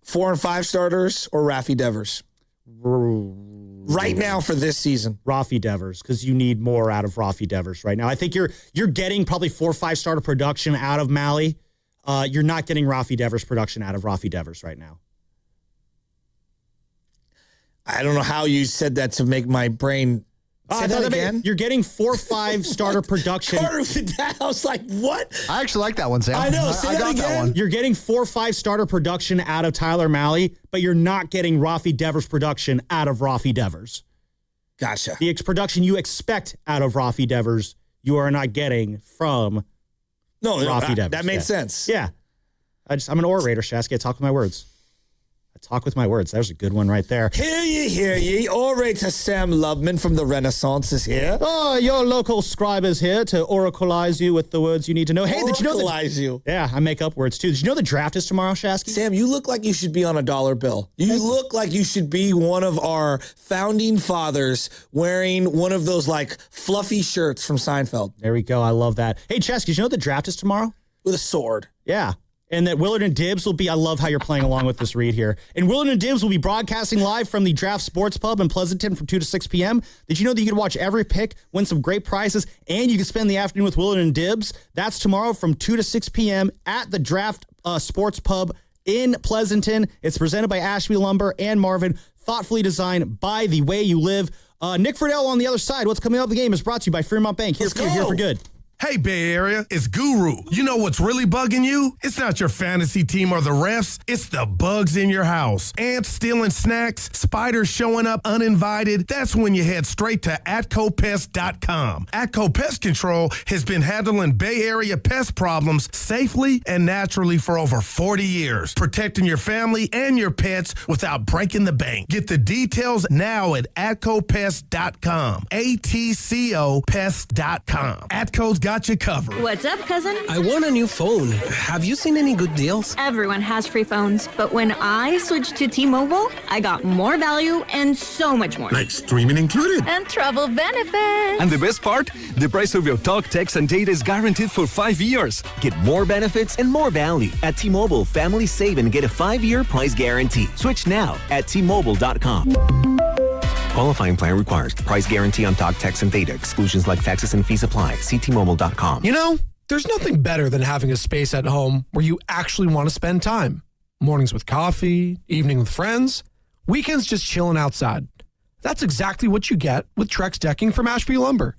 S2: 4 and 5 starters or Rafi Devers? Right now for this season.
S1: Rafi Devers, because you need more out of Rafi Devers right now. I think you're getting probably 4 or 5 starter production out of Malle. You're not getting Rafi Devers production out of Rafi Devers right now.
S2: I don't know how you said that to make my brain say that again.
S1: You're getting 4 or 5 starter production.
S2: Carter Fidell. I was like, what?
S3: I actually like that one, Sam.
S2: I know. Say that again.
S3: That one.
S1: You're getting 4 or 5 starter production out of Tyler Malle, but you're not getting Rafi Devers production out of Rafi Devers.
S2: Gotcha.
S1: The production you expect out of Rafi Devers, you are not getting from Rafi Devers.
S2: That made sense.
S1: Yeah. I'm an orator, Shasky. I talk with my words. Talk with my words. There's a good one right there.
S2: Hear ye. Orator Sam Loveman from the Renaissance is here.
S1: Oh, your local scribe is here to oracleize you with the words you need to know. Hey, did you know
S2: oracleize you?
S1: Yeah, I make up words too. Did you know the draft is tomorrow, Shasky?
S2: Sam, you look like you should be on a dollar bill. You look like you should be one of our founding fathers wearing one of those like fluffy shirts from Seinfeld.
S1: There we go. I love that. Hey, Shasky, did you know the draft is tomorrow?
S2: With a sword.
S1: Yeah. And that Willard and Dibbs will be, I love how you're playing along with this read here. And Willard and Dibbs will be broadcasting live from the Draft Sports Pub in Pleasanton from 2 to 6 p.m. Did you know that you can watch every pick, win some great prizes, and you can spend the afternoon with Willard and Dibbs? That's tomorrow from 2 to 6 p.m. at the Draft Sports Pub in Pleasanton. It's presented by Ashby Lumber and Marvin, thoughtfully designed by The Way You Live. Nick Fidell on the other side. What's coming up the game is brought to you by Fremont Bank. Here for good.
S22: Hey, Bay Area, it's Guru. You know what's really bugging you? It's not your fantasy team or the refs. It's the bugs in your house. Ants stealing snacks, spiders showing up uninvited. That's when you head straight to AtcoPest.com. Atco Pest Control has been handling Bay Area pest problems safely and naturally for over 40 years, protecting your family and your pets without breaking the bank. Get the details now at AtcoPest.com. ATCO Pest.com. Atco's got you covered.
S23: What's up, cousin?
S24: I want a new phone. Have you seen any good deals?
S23: Everyone has free phones, but when I switched to T-Mobile, I got more value and so much more.
S24: Like streaming included.
S23: And travel benefits.
S25: And the best part? The price of your talk, text, and data is guaranteed for 5 years. Get more benefits and more value. At T-Mobile, families save and get a 5-year price guarantee. Switch now at T-Mobile.com. Qualifying plan requires price guarantee on talk, text, and data. Exclusions like taxes and fees apply. See T-Mobile.com.
S26: You know, there's nothing better than having a space at home where you actually want to spend time. Mornings with coffee, evening with friends, weekends just chilling outside. That's exactly what you get with Trex decking from Ashby Lumber.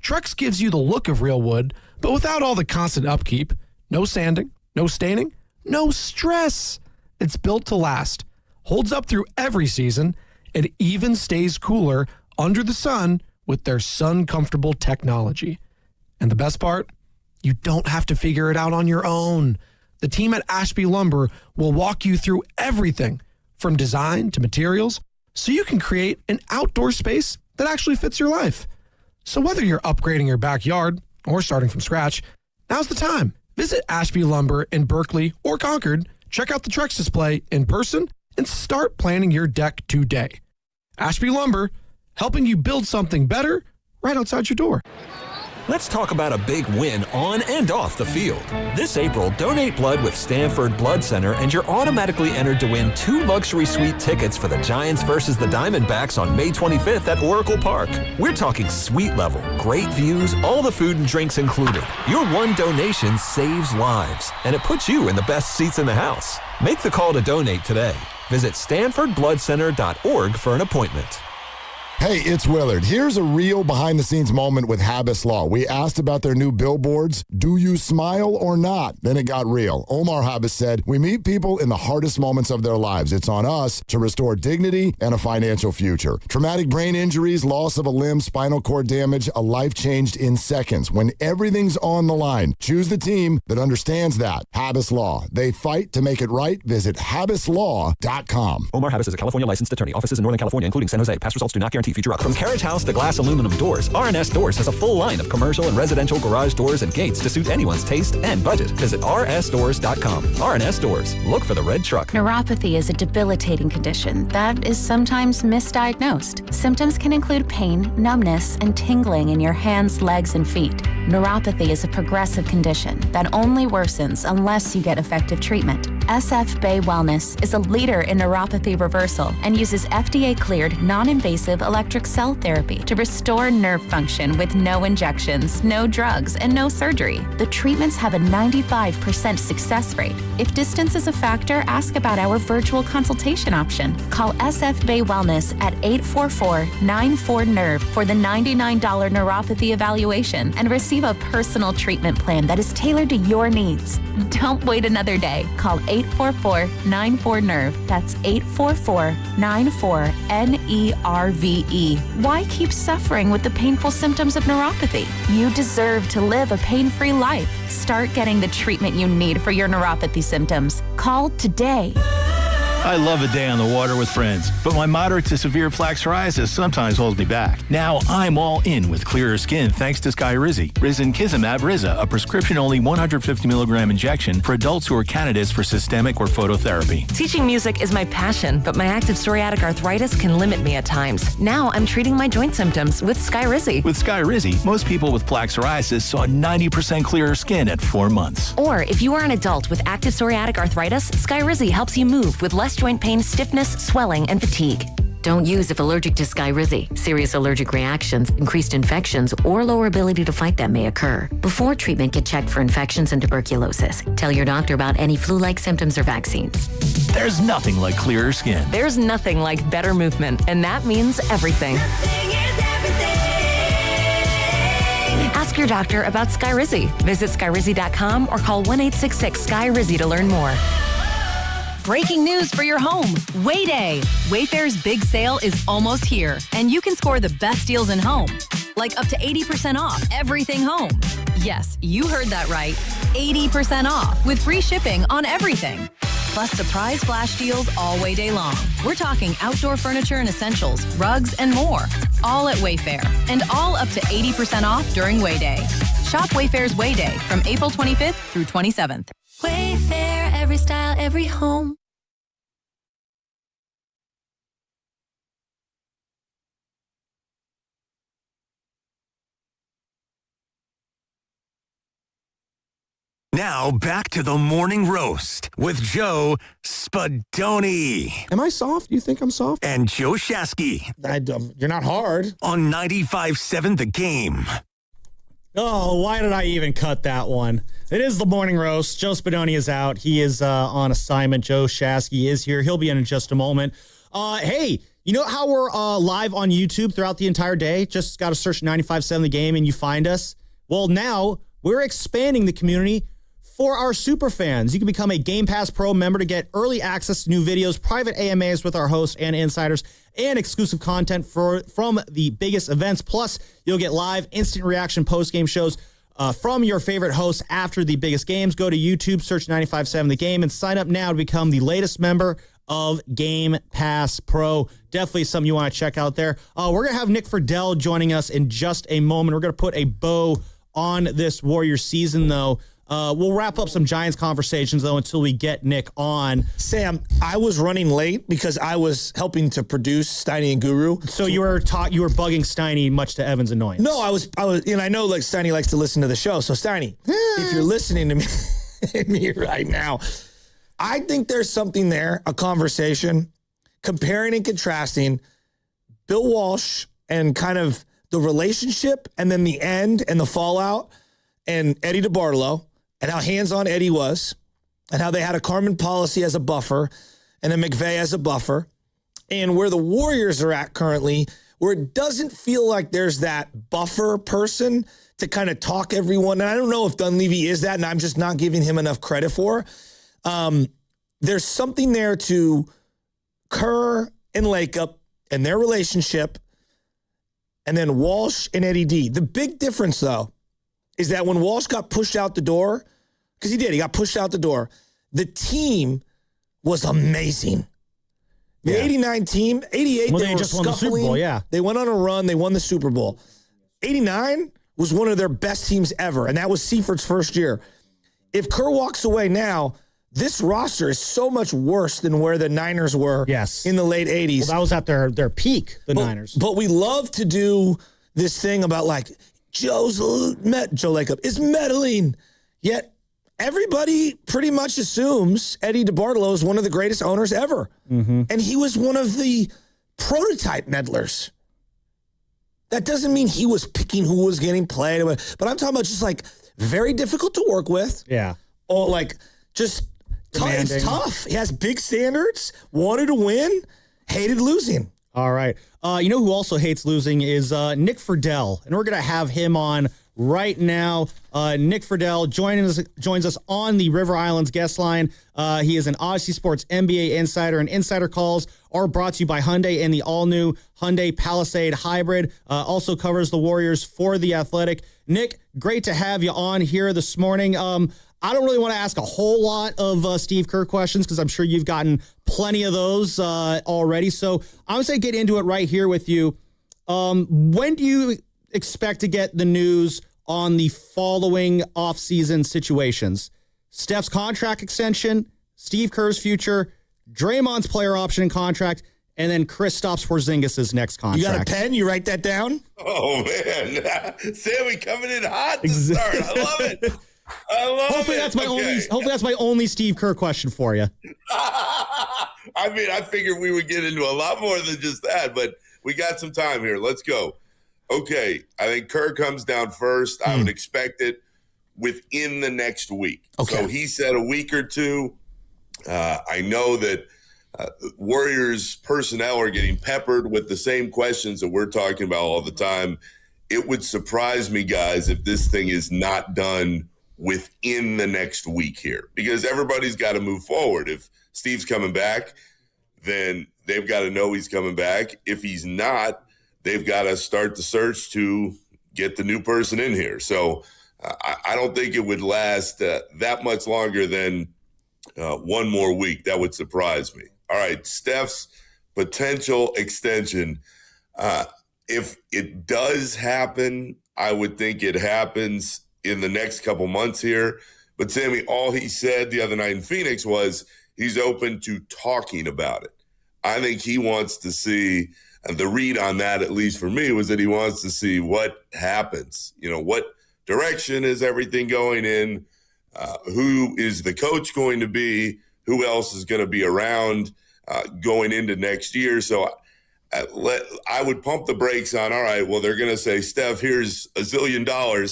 S26: Trex gives you the look of real wood, but without all the constant upkeep. No sanding, no staining, no stress. It's built to last, holds up through every season, it even stays cooler under the sun with their sun-comfortable technology. And the best part? You don't have to figure it out on your own. The team at Ashby Lumber will walk you through everything from design to materials so you can create an outdoor space that actually fits your life. So whether you're upgrading your backyard or starting from scratch, now's the time. Visit Ashby Lumber in Berkeley or Concord, check out the Trex display in person, and start planning your deck today. Ashby Lumber, helping you build something better right outside your door.
S4: Let's talk about a big win on and off the field. This April, donate blood with Stanford Blood Center and you're automatically entered to win 2 luxury suite tickets for the Giants versus the Diamondbacks on May 25th at Oracle Park. We're talking suite level, great views, all the food and drinks included. Your one donation saves lives, and it puts you in the best seats in the house. Make the call to donate today. Visit StanfordBloodCenter.org for an appointment.
S27: Hey, it's Willard. Here's a real behind-the-scenes moment with Habas Law. We asked about their new billboards. Do you smile or not? Then it got real. Omar Habas said, we meet people in the hardest moments of their lives. It's on us to restore dignity and a financial future. Traumatic brain injuries, loss of a limb, spinal cord damage, a life changed in seconds. When everything's on the line, choose the team that understands that. Habas Law. They fight to make it right. Visit HabasLaw.com.
S4: Omar Habas is a California licensed attorney. Offices in Northern California, including San Jose. Past results do not guarantee guarantee. Future outcomes. From carriage house to glass aluminum doors, R&S Doors has a full line of commercial and residential garage doors and gates to suit anyone's taste and budget. Visit rsdoors.com. R&S Doors. Look for the red truck.
S3: Neuropathy is a debilitating condition that is sometimes misdiagnosed. Symptoms can include pain, numbness, and tingling in your hands, legs, and feet. Neuropathy is a progressive condition that only worsens unless you get effective treatment. SF Bay Wellness is a leader in neuropathy reversal and uses FDA-cleared, non-invasive electric cell therapy to restore nerve function with no injections, no drugs, and no surgery. The treatments have a 95% success rate. If distance is a factor, ask about our virtual consultation option. Call SF Bay Wellness at 844-94-NERVE for the $99 neuropathy evaluation and receive a personal treatment plan that is tailored to your needs. Don't wait another day. Call 844-94-NERVE. That's 844-94-NERVE. Why keep suffering with the painful symptoms of neuropathy? You deserve to live a pain-free life. Start getting the treatment you need for your neuropathy symptoms. Call today.
S5: I love a day on the water with friends, but my moderate to severe plaque psoriasis sometimes holds me back. Now I'm all in with clearer skin thanks to Skyrizi. Risankizumab Riza, a prescription-only 150 milligram injection for adults who are candidates for systemic or phototherapy.
S13: Teaching music is my passion, but my active psoriatic arthritis can limit me at times. Now I'm treating my joint symptoms with Skyrizi.
S5: With Skyrizi, most people with plaque psoriasis saw 90% clearer skin at 4 months.
S13: Or if you are an adult with active psoriatic arthritis, Skyrizi helps you move with less joint pain, stiffness, swelling, and fatigue. Don't use if allergic to Skyrizi. Serious allergic reactions, increased infections, or lower ability to fight them may occur. Before treatment, get checked for infections and tuberculosis. Tell your doctor about any flu-like symptoms or vaccines.
S5: There's nothing like clearer skin.
S13: There's nothing like better movement, and that means everything. Ask your doctor about Skyrizi. Visit Skyrizi.com or call 1-866-SKY-RIZZI to learn more.
S6: Breaking news for your home. Way Day. Wayfair's big sale is almost here, and you can score the best deals in home. Like up to 80% off everything home. Yes, you heard that right. 80% off with free shipping on everything. Plus surprise flash deals all Way Day long. We're talking outdoor furniture and essentials, rugs, and more. All at Wayfair, and all up to 80% off during Way Day. Shop Wayfair's Way Day from April 25th through 27th.
S7: Wayfair, every style, every home.
S9: Now back to the morning roast with Joe Spadoni.
S2: Am I soft? You think I'm soft?
S9: And Joe Shasky.
S2: You're not hard.
S9: On 95.7 The Game.
S1: Oh, why did I even cut that one? It is the morning roast. Joe Spadoni is out. He is on assignment. Joe Shasky is here. He'll be in just a moment. Hey, you know how we're live on YouTube throughout the entire day? Just got to search 95.7 The Game and you find us. Well, now we're expanding the community for our super fans. You can become a Game Pass Pro member to get early access to new videos, private AMAs with our hosts and insiders, and exclusive content from the biggest events. Plus, you'll get live instant reaction post-game shows from your favorite hosts after the biggest games. Go to YouTube, search 95.7 The Game, and sign up now to become the latest member of Game Pass Pro. Definitely something you want to check out there. We're going to have Nick Fidell joining us in just a moment. We're going to put a bow on this Warriors season, though. We'll wrap up some Giants conversations, though, until we get Nick on.
S2: Sam, I was running late because I was helping to produce Steiny and Guru.
S1: So you were bugging Steiny, much to Evan's annoyance.
S2: No, I was, and I know like Steiny likes to listen to the show. So Steiny, if you're listening to me right now, I think there's something there, a conversation, comparing and contrasting Bill Walsh and kind of the relationship and then the end and the fallout and Eddie DeBartolo. And how hands-on Eddie was, and how they had a Carmen policy as a buffer, and a McVay as a buffer, and where the Warriors are at currently, where it doesn't feel like there's that buffer person to kind of talk everyone. And I don't know if Dunleavy is that, and I'm just not giving him enough credit for. There's something there to Kerr and Lakeup and their relationship, and then Walsh and Eddie D. The big difference, though, is that when Walsh got pushed out the door, because he got pushed out the door, the team was amazing. The 89 team, 88,
S1: well,
S2: they
S1: just
S2: were
S1: won the Super
S2: scuffling.
S1: Bowl, yeah.
S2: They went on a run. They won the Super Bowl. 89 was one of their best teams ever, and that was Seifert's first year. If Kerr walks away now, this roster is so much worse than where the Niners were in the late 80s.
S1: Well, that was at their peak, the Niners.
S2: But we love to do this thing about, like, Joe Lacob is meddling. Yet everybody pretty much assumes Eddie DeBartolo is one of the greatest owners ever.
S1: Mm-hmm.
S2: And he was one of the prototype meddlers. That doesn't mean he was picking who was getting played. But I'm talking about just, like, very difficult to work with.
S1: Yeah.
S2: Or, like, just
S1: Demanding.
S2: it's tough. He has big standards, wanted to win, hated losing.
S1: All right. You know who also hates losing is Nick Fidell, and we're going to have him on right now. Nick Fidell joins us on the River Islands guest line. He is an Odyssey Sports NBA insider, and Insider Calls are brought to you by Hyundai and the all-new Hyundai Palisade Hybrid. Also covers the Warriors for The Athletic. Nick, great to have you on here this morning. I don't really want to ask a whole lot of Steve Kerr questions because I'm sure you've gotten plenty of those already. So I'm going to say get into it right here with you. When do you expect to get the news on the following offseason situations? Steph's contract extension, Steve Kerr's future, Draymond's player option and contract, and then Kristaps Porzingis' next contract.
S2: You got a pen? You write that down?
S8: Oh, man. Sammy coming in hot to start. I love it.
S1: Hopefully that's my only Steve Kerr question for you.
S8: I mean, I figured we would get into a lot more than just that, but we got some time here. Let's go. Okay, I think Kerr comes down first. I would expect it within the next week. Okay. So he said a week or two. I know that Warriors personnel are getting peppered with the same questions that we're talking about all the time. It would surprise me, guys, if this thing is not done within the next week here, because everybody's got to move forward. If Steve's coming back, then they've got to know he's coming back. If he's not, they've got to start the search to get the new person in here. So I don't think it would last that much longer than one more week. That would surprise me. All right, Steph's potential extension. If it does happen, I would think it happens in the next couple months here. But Sammy, all he said the other night in Phoenix was he's open to talking about it. I think he wants to see, and the read on that, at least for me, was that he wants to see what happens. You know, what direction is everything going in? Who is the coach going to be? Who else is going to be around going into next year? So I would pump the brakes on, all right, well, they're going to say, Steph, here's $1 zillion,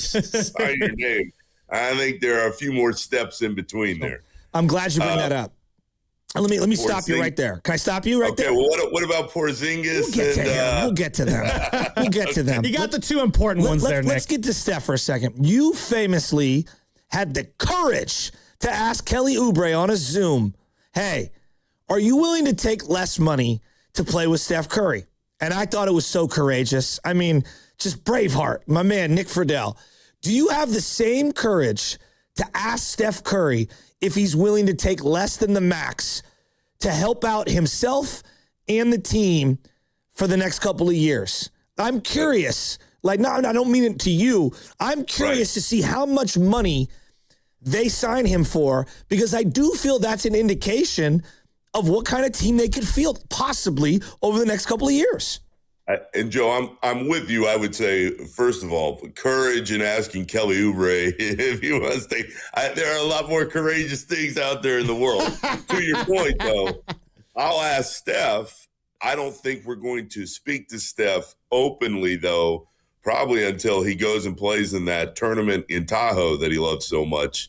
S8: sign your name. I think there are a few more steps in between there.
S2: I'm glad you bring that up. Let me stop you right there. Can I stop you right there?
S8: Okay, well, what about Porzingis?
S2: We'll get to them. We'll get to them.
S1: You got the two important ones there, Nick.
S2: Let's get to Steph for a second. You famously had the courage to ask Kelly Oubre on a Zoom, hey, are you willing to take less money to play with Steph Curry? And I thought it was so courageous. I mean, just Braveheart, my man, Nick Fidell. Do you have the same courage to ask Steph Curry if he's willing to take less than the max to help out himself and the team for the next couple of years? I'm curious. Like, no, I don't mean it to you. I'm curious to see how much money they sign him for, because I do feel that's an indication of what kind of team they could field possibly over the next couple of years.
S8: And Joe, I'm with you. I would say, first of all, courage in asking Kelly Oubre if he wants to. There are a lot more courageous things out there in the world. To your point, though, I'll ask Steph. I don't think we're going to speak to Steph openly, though, probably until he goes and plays in that tournament in Tahoe that he loves so much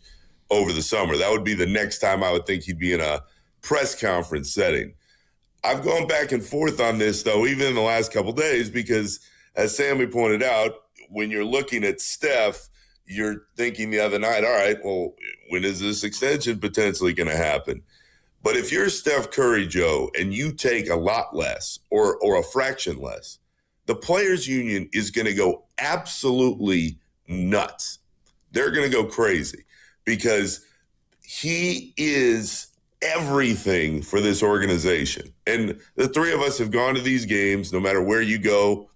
S8: over the summer. That would be the next time I would think he'd be in a press conference setting. I've gone back and forth on this, though, even in the last couple of days, because as Sammy pointed out, when you're looking at Steph, you're thinking the other night, all right, well, when is this extension potentially going to happen? But if you're Steph Curry, Joe, and you take a lot less or a fraction less, the players' union is going to go absolutely nuts. They're going to go crazy because he is everything for this organization. And the three of us have gone to these games, no matter where you go,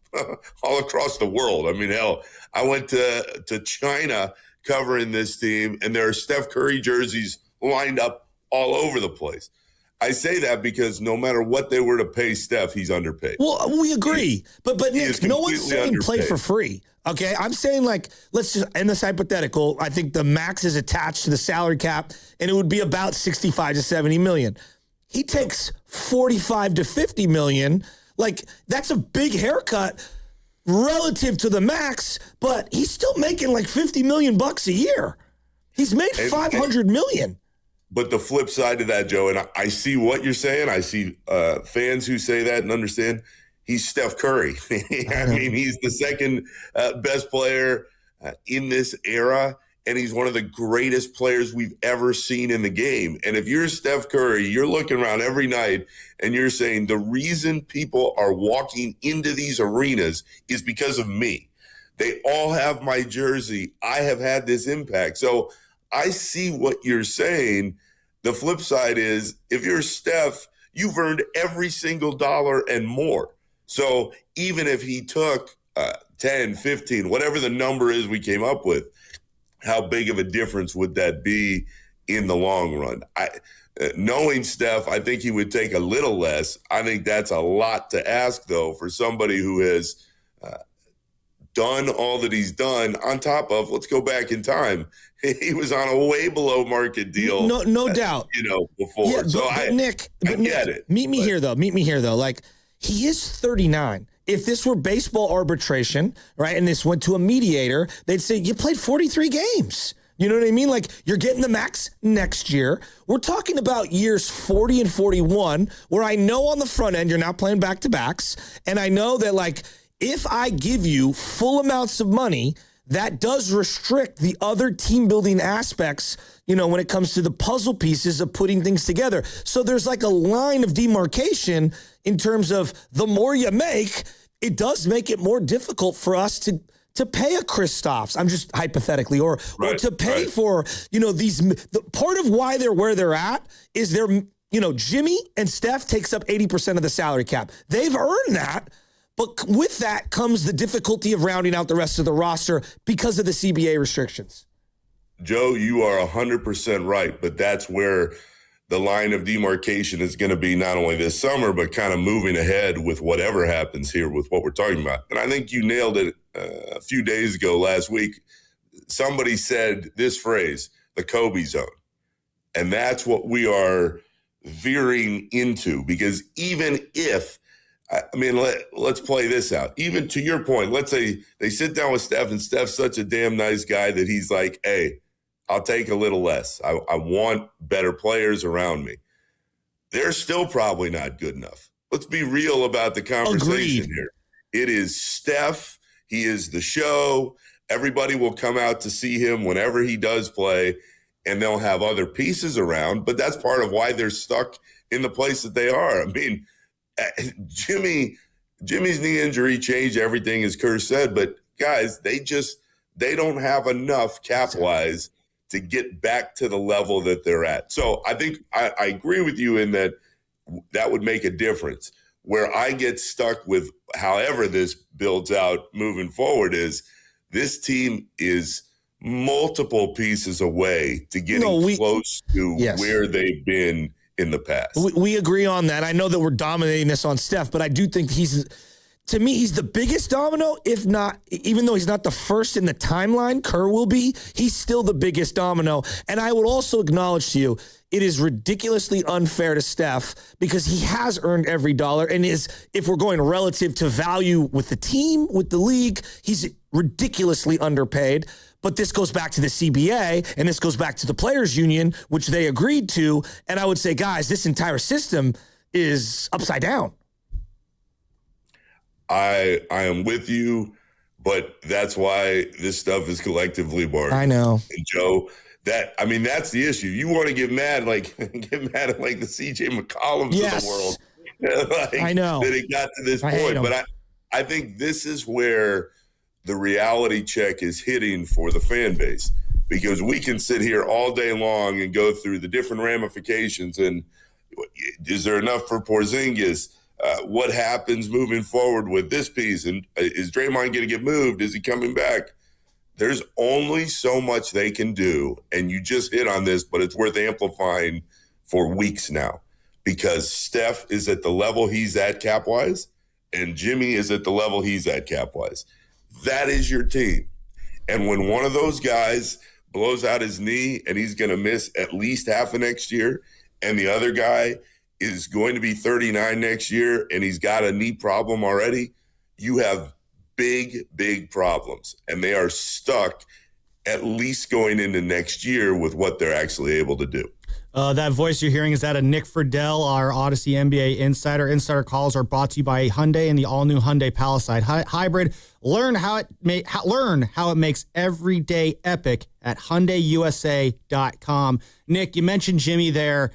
S8: all across the world. I mean, hell, I went to China covering this team, and there are Steph Curry jerseys lined up all over the place. I say that because no matter what they were to pay Steph, he's underpaid.
S2: Well, we agree. But Nick, no one's saying play for free. Okay, I'm saying, like, let's just end this hypothetical. I think the max is attached to the salary cap, and it would be about 65 to 70 million. He takes 45 to 50 million. Like, that's a big haircut relative to the max, but he's still making like 50 million bucks a year. He's made 500 million.
S8: But the flip side to that, Joe, and I see what you're saying. I see fans who say that and understand. He's Steph Curry. I mean, he's the second best player in this era, and he's one of the greatest players we've ever seen in the game. And if you're Steph Curry, you're looking around every night and you're saying the reason people are walking into these arenas is because of me. They all have my jersey. I have had this impact. So I see what you're saying. The flip side is if you're Steph, you've earned every single dollar and more. So even if he took 10, 15, whatever the number is we came up with, how big of a difference would that be in the long run? Knowing Steph, I think he would take a little less. I think that's a lot to ask, though, for somebody who has done all that he's done on top of, let's go back in time. He was on a way below market deal.
S2: No doubt.
S8: Before.
S2: Yeah,
S8: so
S2: Nick,
S8: get it.
S2: Meet me here, though. Like, he is 39. If this were baseball arbitration, right, and this went to a mediator, they'd say, you played 43 games. You know what I mean? Like, you're getting the max next year. We're talking about years 40 and 41, where I know on the front end you're not playing back-to-backs, and I know that, like, if I give you full amounts of money, that does restrict the other team-building aspects, when it comes to the puzzle pieces of putting things together. So there's like a line of demarcation in terms of the more you make, it does make it more difficult for us to pay a Kristaps. I'm just hypothetically, or to pay for, part of why they're where they're at is Jimmy and Steph takes up 80% of the salary cap. They've earned that. But with that comes the difficulty of rounding out the rest of the roster because of the CBA restrictions.
S8: Joe, you are 100% right, but that's where the line of demarcation is going to be not only this summer, but kind of moving ahead with whatever happens here with what we're talking about. And I think you nailed it a few days ago last week. Somebody said this phrase, the Kobe zone. And that's what we are veering into, because even if, let's play this out. Even to your point, let's say they sit down with Steph, and Steph's such a damn nice guy that he's like, hey, I'll take a little less. I want better players around me. They're still probably not good enough. Let's be real about the conversation here. It is Steph. He is the show. Everybody will come out to see him whenever he does play, and they'll have other pieces around, but that's part of why they're stuck in the place that they are. I mean, Jimmy's knee injury changed everything, as Kerr said, but guys, they don't have enough cap-wise to get back to the level that they're at. So I think I agree with you in that would make a difference. Where I get stuck with however this builds out moving forward is this team is multiple pieces away to getting close to where they've been in the past.
S2: We agree on that. I know that we're dominating this on Steph, but I do think to me, he's the biggest domino, if not, even though he's not the first in the timeline, Kerr will be, he's still the biggest domino. And I would also acknowledge to you, it is ridiculously unfair to Steph because he has earned every dollar and if we're going relative to value with the team, with the league, he's ridiculously underpaid. But this goes back to the CBA, and this goes back to the Players Union, which they agreed to. And I would say, guys, this entire system is upside down.
S8: I am with you, but that's why this stuff is collectively bargained.
S2: I know.
S8: And Joe, that's the issue. You want to get mad at like the CJ McCollums of the world.
S2: I know.
S8: That it got to this point. But I think this is where the reality check is hitting for the fan base, because we can sit here all day long and go through the different ramifications. And is there enough for Porzingis? What happens moving forward with this piece? And is Draymond going to get moved? Is he coming back? There's only so much they can do. And you just hit on this, but it's worth amplifying for weeks now, because Steph is at the level he's at cap-wise, and Jimmy is at the level he's at cap-wise. That is your team. And when one of those guys blows out his knee and he's going to miss at least half of next year, and the other guy is going to be 39 next year and he's got a knee problem already, you have big, big problems. And they are stuck at least going into next year with what they're actually able to do.
S1: That voice you're hearing is that of Nick Fidell, our Odyssey NBA insider. Insider calls are brought to you by Hyundai and the all-new Hyundai Palisade Hybrid. Learn how it makes every day epic at HyundaiUSA.com. Nick, you mentioned Jimmy there.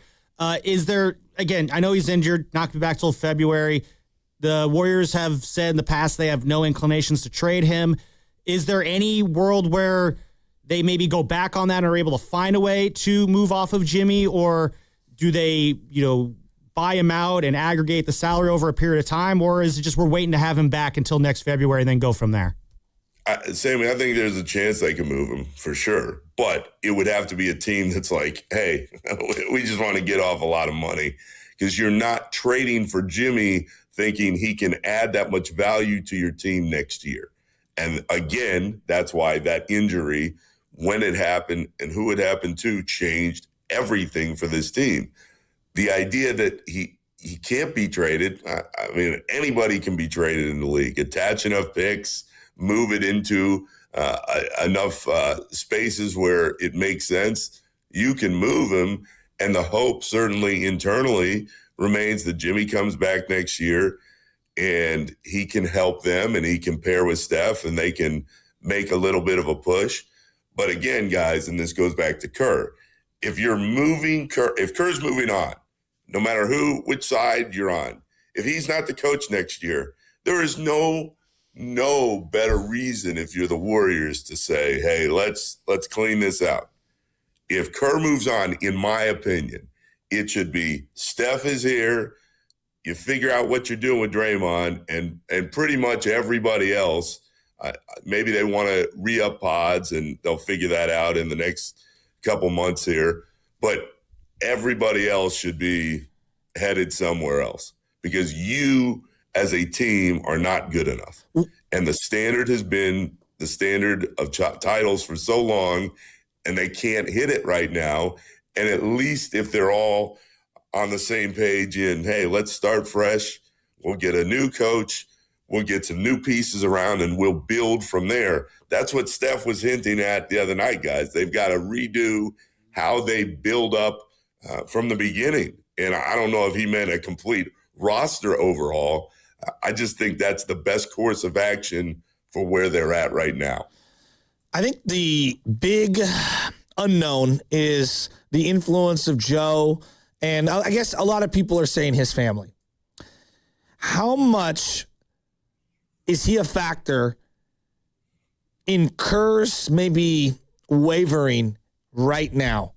S1: Is there, again, I know he's injured, not going to be back till February. The Warriors have said in the past they have no inclinations to trade him. Is there any world where they maybe go back on that and are able to find a way to move off of Jimmy, or do they, buy him out and aggregate the salary over a period of time, or is it just we're waiting to have him back until next February and then go from there?
S8: Sammy, I think there's a chance they can move him for sure, but it would have to be a team that's like, hey, we just want to get off a lot of money, because you're not trading for Jimmy thinking he can add that much value to your team next year. And again, that's why that injury, when it happened and who it happened to, changed everything for this team. The idea that he can't be traded, I mean, anybody can be traded in the league. Attach enough picks, move it into enough spaces where it makes sense, you can move him. And the hope certainly internally remains that Jimmy comes back next year and he can help them and he can pair with Steph and they can make a little bit of a push. But again, guys, and this goes back to Kerr, if Kerr's moving on, no matter which side you're on, if he's not the coach next year, there is no better reason if you're the Warriors to say, hey, let's clean this out. If Kerr moves on, in my opinion, it should be Steph is here, you figure out what you're doing with Draymond, and pretty much everybody else. Maybe they want to re-up pods, and they'll figure that out in the next couple months here. But everybody else should be headed somewhere else, because you as a team are not good enough. And the standard has been the standard of titles for so long, and they can't hit it right now. And at least if they're all on the same page in, hey, let's start fresh, we'll get a new coach, we'll get some new pieces around, and we'll build from there. That's what Steph was hinting at the other night, guys. They've got to redo how they build up from the beginning. And I don't know if he meant a complete roster overhaul. I just think that's the best course of action for where they're at right now.
S2: I think the big unknown is the influence of Joe, and I guess a lot of people are saying his family. How much is he a factor in Kerr's maybe wavering right now?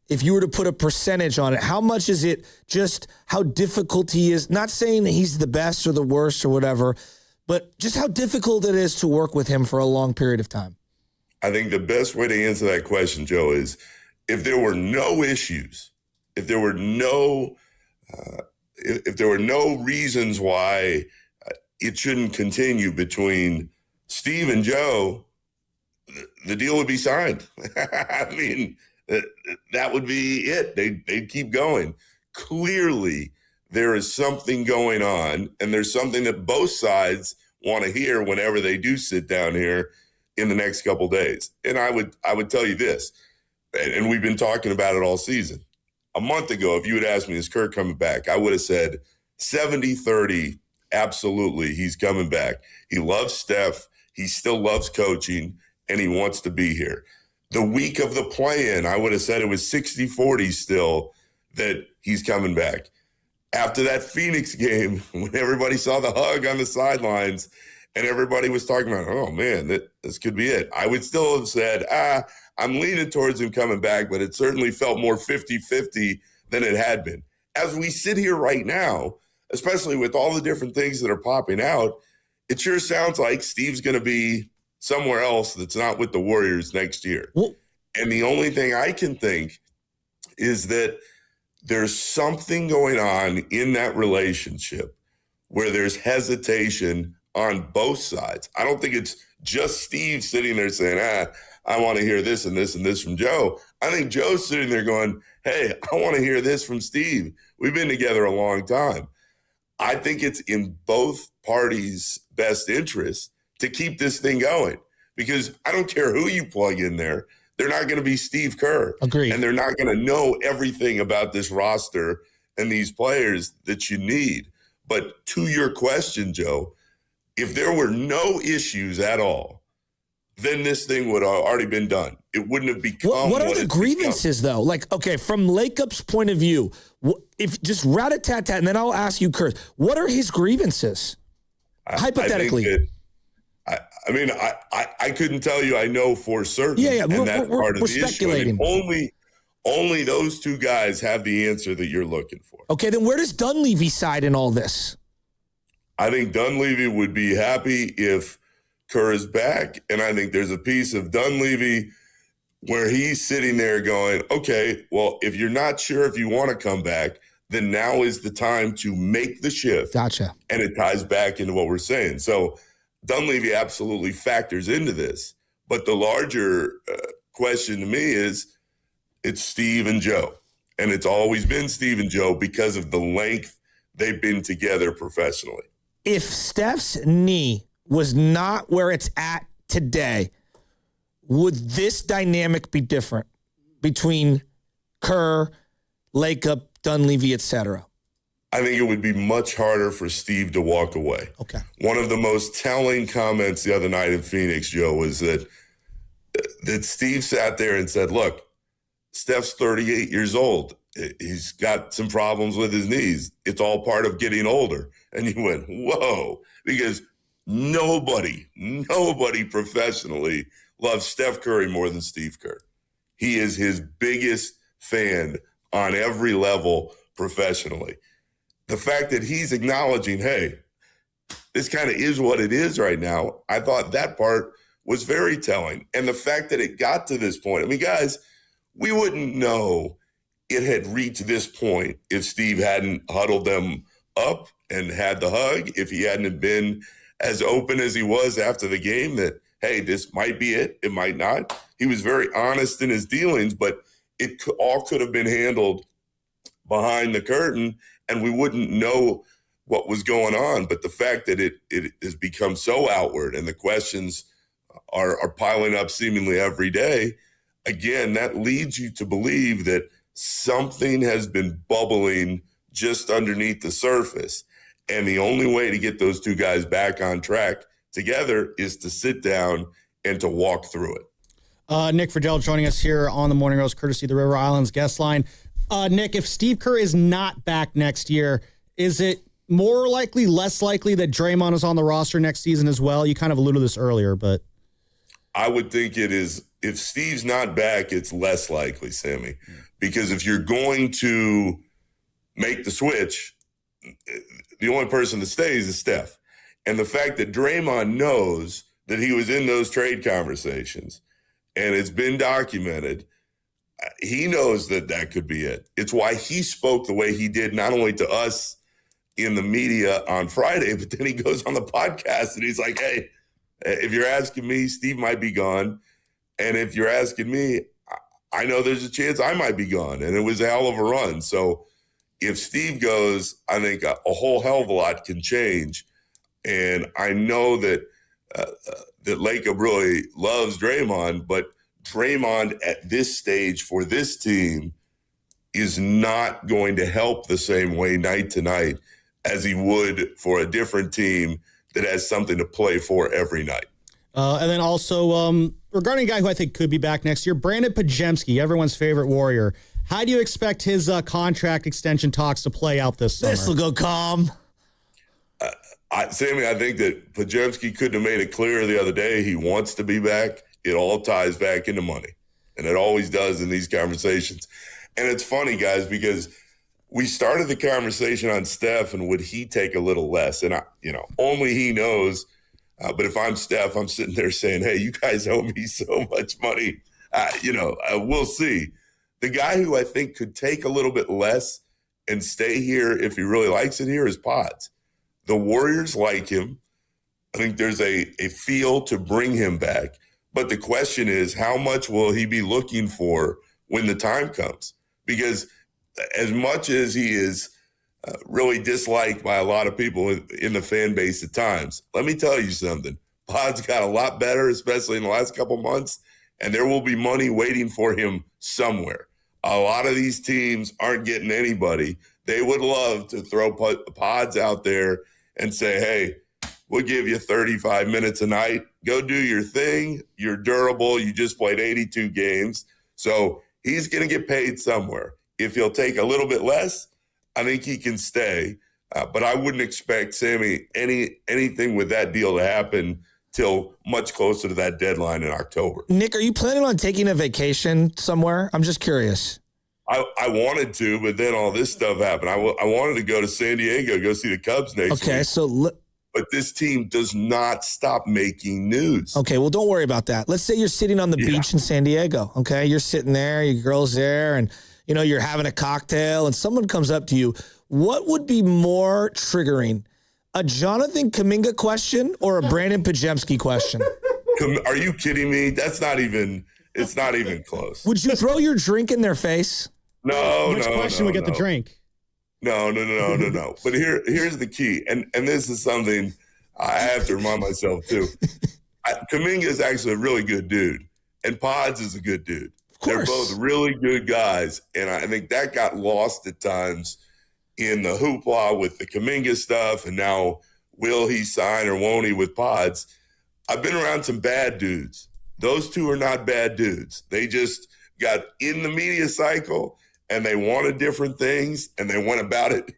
S2: If you were to put a percentage on it, how much is it just how difficult he is? Not saying that he's the best or the worst or whatever, but just how difficult it is to work with him for a long period of time.
S8: I think the best way to answer that question, Joe, is if there were no issues, if there were no reasons why it shouldn't continue between Steve and Joe, the deal would be signed. I mean, that would be it. They'd keep going. Clearly, there is something going on, and there's something that both sides want to hear whenever they do sit down here in the next couple of days. And I would tell you this, and we've been talking about it all season. A month ago, if you had asked me, is Kerr coming back? I would have said 70-30, absolutely, he's coming back. He loves Steph. He still loves coaching, and he wants to be here. The week of the play-in, I would have said it was 60-40 still that he's coming back. After that Phoenix game, when everybody saw the hug on the sidelines and everybody was talking about, oh, man, this could be it, I would still have said, I'm leaning towards him coming back, but it certainly felt more 50-50 than it had been. As we sit here right now, especially with all the different things that are popping out, it sure sounds like Steve's going to be somewhere else that's not with the Warriors next year.
S2: Well,
S8: and the only thing I can think is that there's something going on in that relationship where there's hesitation on both sides. I don't think it's just Steve sitting there saying, I want to hear this and this and this from Joe. I think Joe's sitting there going, hey, I want to hear this from Steve. We've been together a long time. I think it's in both parties' best interest to keep this thing going, because I don't care who you plug in there. They're not going to be Steve Kerr.
S2: Agreed.
S8: And they're not going to know everything about this roster and these players that you need. But to your question, Joe, if there were no issues at all, then this thing would have already been done. It wouldn't have become
S2: what are the grievances, though? Like, okay, from Lakeup's point of view, if just rat-a-tat-tat, and then I'll ask you, Kurt, what are his grievances? Hypothetically.
S8: I couldn't tell you. I know for certain.
S2: Yeah.
S8: And that's part of
S2: we're
S8: the
S2: speculating.
S8: issue. I mean, only those two guys have the answer that you're looking for.
S2: Okay, then where does Dunleavy side in all this?
S8: I think Dunleavy would be happy if Kerr is back, and I think there's a piece of Dunleavy where he's sitting there going, okay, well, if you're not sure if you want to come back, then now is the time to make the shift.
S2: Gotcha.
S8: And it ties back into what we're saying. So Dunleavy absolutely factors into this. But the larger question to me is, it's Steve and Joe. And it's always been Steve and Joe because of the length they've been together professionally.
S2: If Steph's knee was not where it's at today, would this dynamic be different between Kerr, Lakeup, Dunleavy, et cetera?
S8: I think it would be much harder for Steve to walk away.
S2: Okay.
S8: One of the most telling comments the other night in Phoenix, Joe, was that Steve sat there and said, look, Steph's 38 years old. He's got some problems with his knees. It's all part of getting older. And you went, whoa, because nobody professionally loves Steph Curry more than Steve Kerr. He is his biggest fan on every level professionally. The fact that he's acknowledging, hey, this kind of is what it is right now, I thought that part was very telling. And the fact that it got to this point, I mean, guys, we wouldn't know it had reached this point if Steve hadn't huddled them up and had the hug, if he hadn't been as open as he was after the game that, hey, this might be it, it might not. He was very honest in his dealings, but it all could have been handled behind the curtain, and we wouldn't know what was going on. But the fact that it has become so outward and the questions are piling up seemingly every day, again, that leads you to believe that something has been bubbling just underneath the surface. And the only way to get those two guys back on track together is to sit down and to walk through it.
S1: Nick Fidell joining us here on the Morning Roast, courtesy of the River Islands guest line. Nick, if Steve Kerr is not back next year, is it more likely, less likely that Draymond is on the roster next season as well? You kind of alluded to this earlier, but
S8: I would think it is. If Steve's not back, it's less likely, Sammy, because if you're going to make the switch, the only person that stays is Steph. And the fact that Draymond knows that he was in those trade conversations and it's been documented, he knows that that could be it. It's why he spoke the way he did, not only to us in the media on Friday, but then he goes on the podcast and he's like, hey, if you're asking me, Steve might be gone. And if you're asking me, I know there's a chance I might be gone. And it was a hell of a run. So if Steve goes, I think a whole hell of a lot can change. And I know that that Lakeup really loves Draymond, but Draymond at this stage for this team is not going to help the same way night to night as he would for a different team that has something to play for every night.
S1: And then also, regarding a guy who I think could be back next year, Brandon Pajemski, everyone's favorite Warrior. How do you expect his contract extension talks to play out this summer?
S2: This will go calm.
S8: Sammy, I think that Pajemski couldn't have made it clear the other day he wants to be back. It all ties back into money. and it always does in these conversations. And it's funny, guys, because we started the conversation on Steph and would he take a little less? And, only he knows. But if I'm Steph, I'm sitting there saying, hey, you guys owe me so much money. We'll see. The guy who I think could take a little bit less and stay here if he really likes it here is Pods. The Warriors like him. I think there's a feel to bring him back. But the question is, how much will he be looking for when the time comes? Because as much as he is really disliked by a lot of people in the fan base at times, let me tell you something. Pod's got a lot better, especially in the last couple months, and there will be money waiting for him somewhere. A lot of these teams aren't getting anybody. They would love to throw Pods out there and say, hey, we'll give you 35 minutes a night. Go do your thing. You're durable. You just played 82 games. So he's going to get paid somewhere. If he'll take a little bit less, I think he can stay. But I wouldn't expect, Sammy, anything with that deal to happen till much closer to that deadline in October.
S2: Nick, are you planning on taking a vacation somewhere? I'm just curious.
S8: I wanted to, but then all this stuff happened. I wanted to go to San Diego, go see the Cubs next week. But this team does not stop making news.
S2: Okay, well, don't worry about that. Let's say you're sitting on the beach in San Diego, okay? You're sitting there, your girl's there, and, you're having a cocktail, and someone comes up to you. What would be more triggering, a Jonathan Kuminga question or a Brandon Pajemski question?
S8: Are you kidding me? It's not even close.
S2: Would you throw your drink in their face?
S8: No,
S1: Which question would get the drink?
S8: No. But here's the key, and this is something I have to remind myself too. Kuminga is actually a really good dude, and Pods is a good dude. They're both really good guys, and I think that got lost at times in the hoopla with the Kuminga stuff, and now will he sign or won't he with Pods? I've been around some bad dudes. Those two are not bad dudes. They just got in the media cycle, and they wanted different things, and they went about it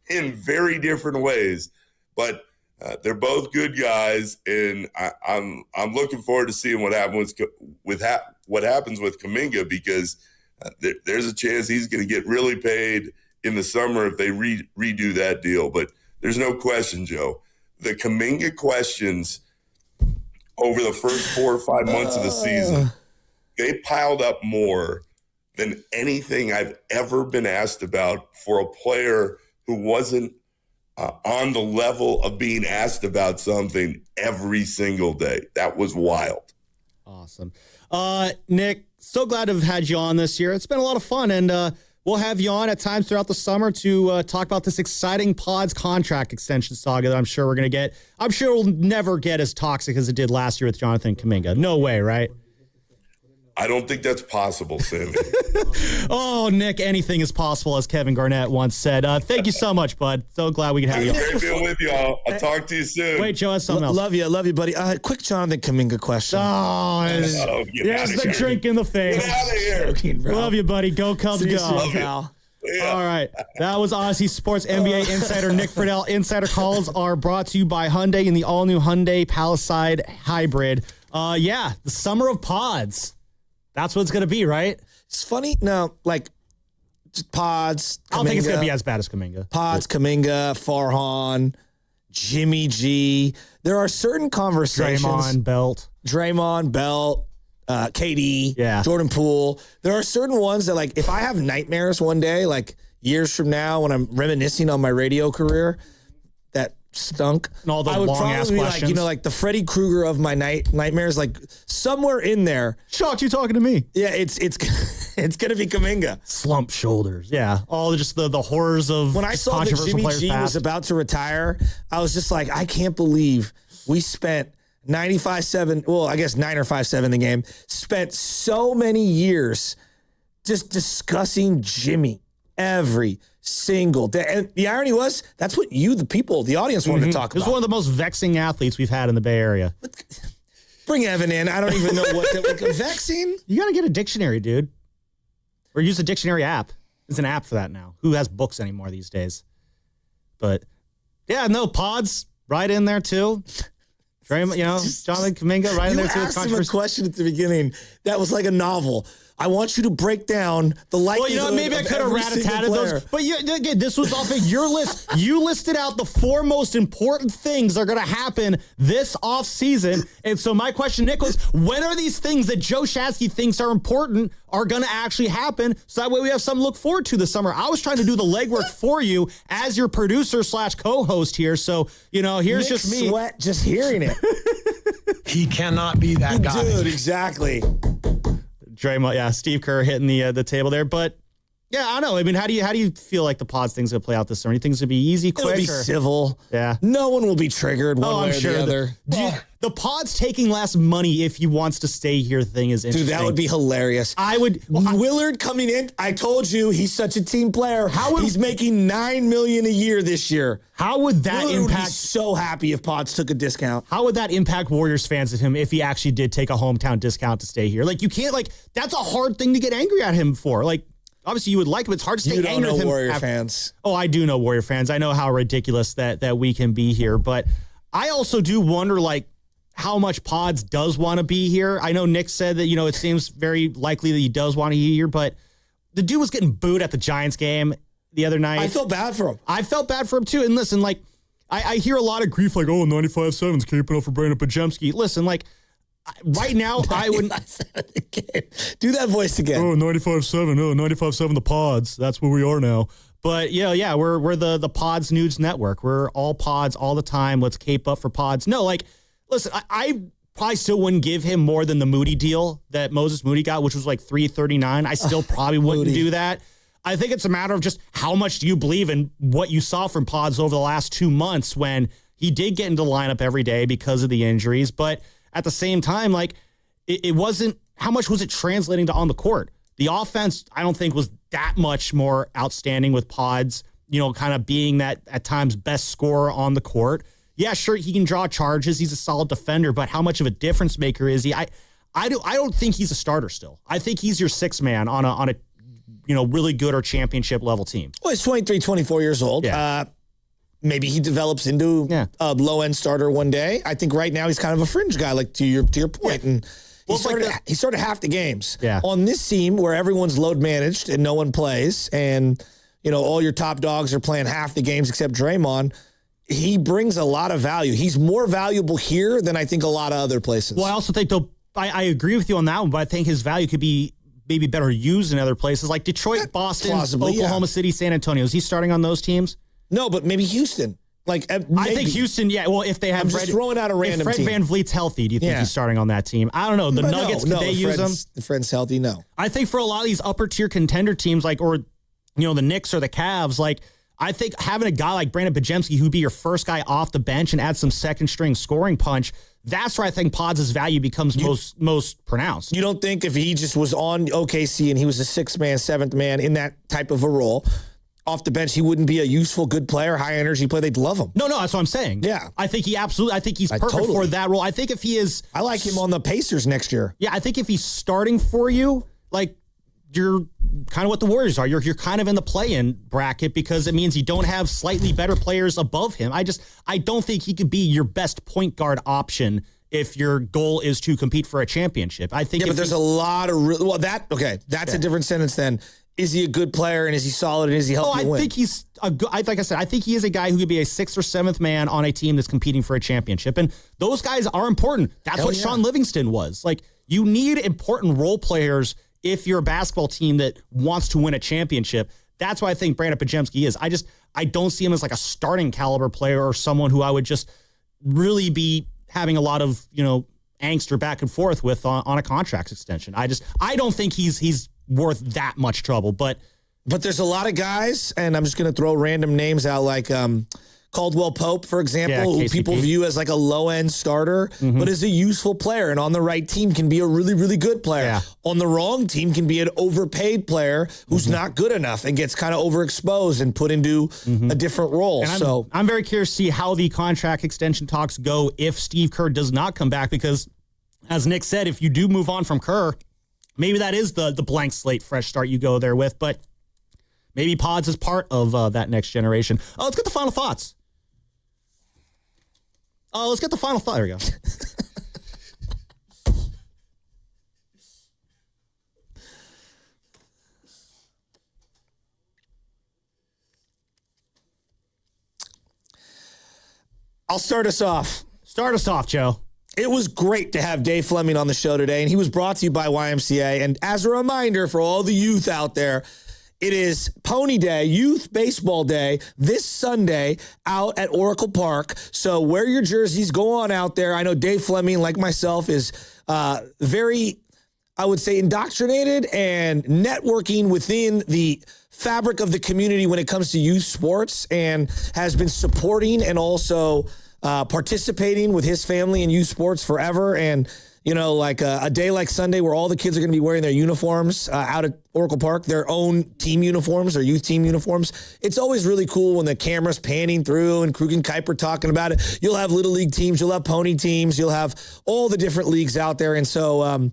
S8: in very different ways. But they're both good guys, and I'm looking forward to seeing what happens with Kuminga, because there's a chance he's going to get really paid in the summer if they redo that deal. But there's no question, Joe. The Kuminga questions over the first 4 or 5 months of the season, they piled up more than anything I've ever been asked about for a player who wasn't on the level of being asked about something every single day. That was wild.
S1: Awesome. Nick, so glad to have had you on this year. It's been a lot of fun, and we'll have you on at times throughout the summer to talk about this exciting Pods contract extension saga that I'm sure we're going to get. I'm sure it will never get as toxic as it did last year with Jonathan Kuminga. No way, right?
S8: I don't think that's possible, Sammy.
S1: Oh, Nick, anything is possible, as Kevin Garnett once said. Thank you so much, bud. So glad we could have you on.
S8: Great being with y'all. I'll talk to you soon.
S1: Wait, Joe has something else.
S2: Love you, buddy. Quick Jonathan Kuminga question.
S1: There's the drink in the face.
S8: Get out of here.
S2: Joking, bro.
S1: Love you, buddy. Go Cubs, go.
S2: Love you.
S8: Yeah.
S1: All right. That was Odyssey Sports NBA insider Nick Fidell. Insider calls are brought to you by Hyundai in the all-new Hyundai Palisade Hybrid. The summer of Pods. That's what it's going to be, right?
S2: It's funny. No, just Pods, Kuminga.
S1: I don't think it's going to be as bad as Kuminga.
S2: Pods, Kuminga, Farhan, Jimmy G. There are certain conversations. Draymond, Belt, KD, Jordan Poole. There are certain ones that, if I have nightmares one day, years from now when I'm reminiscing on my radio career, that stunk.
S1: And all the long-ass questions.
S2: The Freddy Krueger of my nightmares, somewhere in there.
S1: Shocked you talking to me.
S2: Yeah, it's going to be Kuminga.
S1: Slump shoulders. Yeah. All just the horrors of
S2: when I saw that Jimmy G was about to retire, I was just like, I can't believe we spent 95-7, well, I guess 9 or 5-7 the game, spent so many years just discussing Jimmy every single day. And the irony was, that's what the audience wanted to talk about.
S1: He was one of the most vexing athletes we've had in the Bay Area.
S2: Bring Evan in. I don't even know what vexing.
S1: You got to get a dictionary, dude. Or use a dictionary app. There's an app for that now. Who has books anymore these days? But, Pods right in there too. Jonathan Kuminga right in there too.
S2: You asked him a question at the beginning that was like a novel. I want you to break down the likelihood.
S1: Well, maybe I could have rat-a-tatted those. But again, this was off of your list. You listed out the 4 most important things that are going to happen this offseason. And so my question, Nick, was when are these things that Joe Shasky thinks are important are going to actually happen? So that way we have something to look forward to this summer. I was trying to do the legwork for you as your producer / co-host here. So, here's
S2: Nick
S1: just me.
S2: Sweat just hearing it.
S26: He cannot be that guy.
S2: Dude, exactly.
S1: Draymond, Steve Kerr hitting the table there, but I don't know. I mean, how do you feel like the Pods things will play out this summer? You think it's gonna be easy, quick?
S2: It'll be civil.
S1: Yeah,
S2: no one will be triggered one way or the other.
S1: The Pods taking less money if he wants to stay here thing is interesting.
S2: Dude, that would be hilarious. Willard coming in. I told you he's such a team player. He's making $9 million a year this year.
S1: How would that
S2: Willard
S1: impact?
S2: Would be so happy if Pods took a discount.
S1: How would that impact Warriors fans of him if he actually did take a hometown discount to stay here? Like, you can't, that's a hard thing to get angry at him for. Like, obviously you would like him. It's hard to stay angry with him.
S2: You don't know Warrior fans.
S1: Oh, I do know Warrior fans. I know how ridiculous that we can be here. But I also do wonder, how much Pods does want to be here. I know Nick said that, it seems very likely that he does want to be here, but the dude was getting booed at the Giants game the other night.
S2: I felt bad for him.
S1: I felt bad for him too. And listen, I hear a lot of grief 95-7's keeping up for Brandon Pajemski. Listen, right now, I wouldn't.
S2: Do that voice again.
S1: 95-7. 95-7 the Pods. That's where we are now. But we're the Pods News Network. We're all Pods all the time. Let's cape up for Pods. No, listen, I probably still wouldn't give him more than the Moody deal that Moses Moody got, which was $339. I still probably wouldn't do that. I think it's a matter of just how much do you believe in what you saw from Pods over the last 2 months when he did get into the lineup every day because of the injuries. But at the same time, it wasn't, how much was it translating to on the court? The offense, I don't think, was that much more outstanding with Pods, kind of being that at times best scorer on the court. Yeah, sure, he can draw charges. He's a solid defender, but how much of a difference maker is he? I don't think he's a starter still. I think he's your sixth man on a really good or championship level team.
S2: Well, he's 23, 24 years old.
S1: Yeah.
S2: Maybe he develops into a low-end starter one day. I think right now he's kind of a fringe guy, to your point. And he started half the games.
S1: Yeah.
S2: On this team where everyone's load managed and no one plays, and all your top dogs are playing half the games except Draymond, he brings a lot of value. He's more valuable here than I think a lot of other places.
S1: Well, I also think, though, I agree with you on that one, but I think his value could be maybe better used in other places like Detroit, Boston, Oklahoma City, San Antonio. Is he starting on those teams?
S2: No, but maybe Houston. Maybe.
S1: I think Houston, well, if they have
S2: I'm just throwing out a random
S1: Fred
S2: team.
S1: Van Vliet's healthy, do you think he's starting on that team? I don't know. The Nuggets, could they use him?
S2: The Fred's healthy, no.
S1: I think for a lot of these upper tier contender teams, the Knicks or the Cavs, I think having a guy like Brandon Pajemski who'd be your first guy off the bench and add some second string scoring punch, that's where I think Pods' value becomes most pronounced.
S2: You don't think if he just was on OKC and he was a sixth man, seventh man in that type of a role, off the bench, he wouldn't be a useful, good player, high energy player? They'd love him.
S1: No, that's what I'm saying.
S2: Yeah.
S1: I think he's perfect for that role. I think if he is...
S2: I like him on the Pacers next year.
S1: Yeah, I think if he's starting for you, you're kind of what the Warriors are. You're kind of in the play-in bracket because it means you don't have slightly better players above him. I don't think he could be your best point guard option if your goal is to compete for a championship. I think.
S2: Yeah, but there's a lot of that's a different sentence then. Is he a good player and is he solid and is he helping win?
S1: I think he's a good. Like I said, I think he is a guy who could be a sixth or seventh man on a team that's competing for a championship, and those guys are important. That's what Sean Livingston was. You need important role players. If you're a basketball team that wants to win a championship, that's why I think Brandon Pajemski is. I don't see him as a starting caliber player or someone who I would just really be having a lot of, angst or back and forth with on a contract extension. I don't think he's worth that much trouble, but
S2: there's a lot of guys, and I'm just going to throw random names out Caldwell Pope, for example, who people view as a low-end starter, but is a useful player, and on the right team can be a really, really good player.
S1: Yeah.
S2: On the wrong team can be an overpaid player who's not good enough and gets kind of overexposed and put into a different role.
S1: And I'm very curious to see how the contract extension talks go if Steve Kerr does not come back, because as Nick said, if you do move on from Kerr, maybe that is the blank slate, fresh start you go there with, but maybe Pods is part of that next generation. Let's get the final thoughts. Let's get the final thought. There we go.
S2: I'll start us off.
S1: Start us off, Joe.
S2: It was great to have Dave Fleming on the show today, and he was brought to you by YMCA. And as a reminder for all the youth out there, it is Pony Day, Youth Baseball Day, this Sunday out at Oracle Park. So wear your jerseys, go on out there. I know Dave Fleming, like myself, is very, I would say, indoctrinated and networking within the fabric of the community when it comes to youth sports, and has been supporting and also participating with his family in youth sports forever. And, you know, like a day like Sunday where all the kids are going to be wearing their uniforms out at Oracle Park, their own team uniforms, their youth team uniforms. It's always really cool when the camera's panning through and Krug and Kuiper talking about it. You'll have little league teams, you'll have pony teams, you'll have all the different leagues out there. And so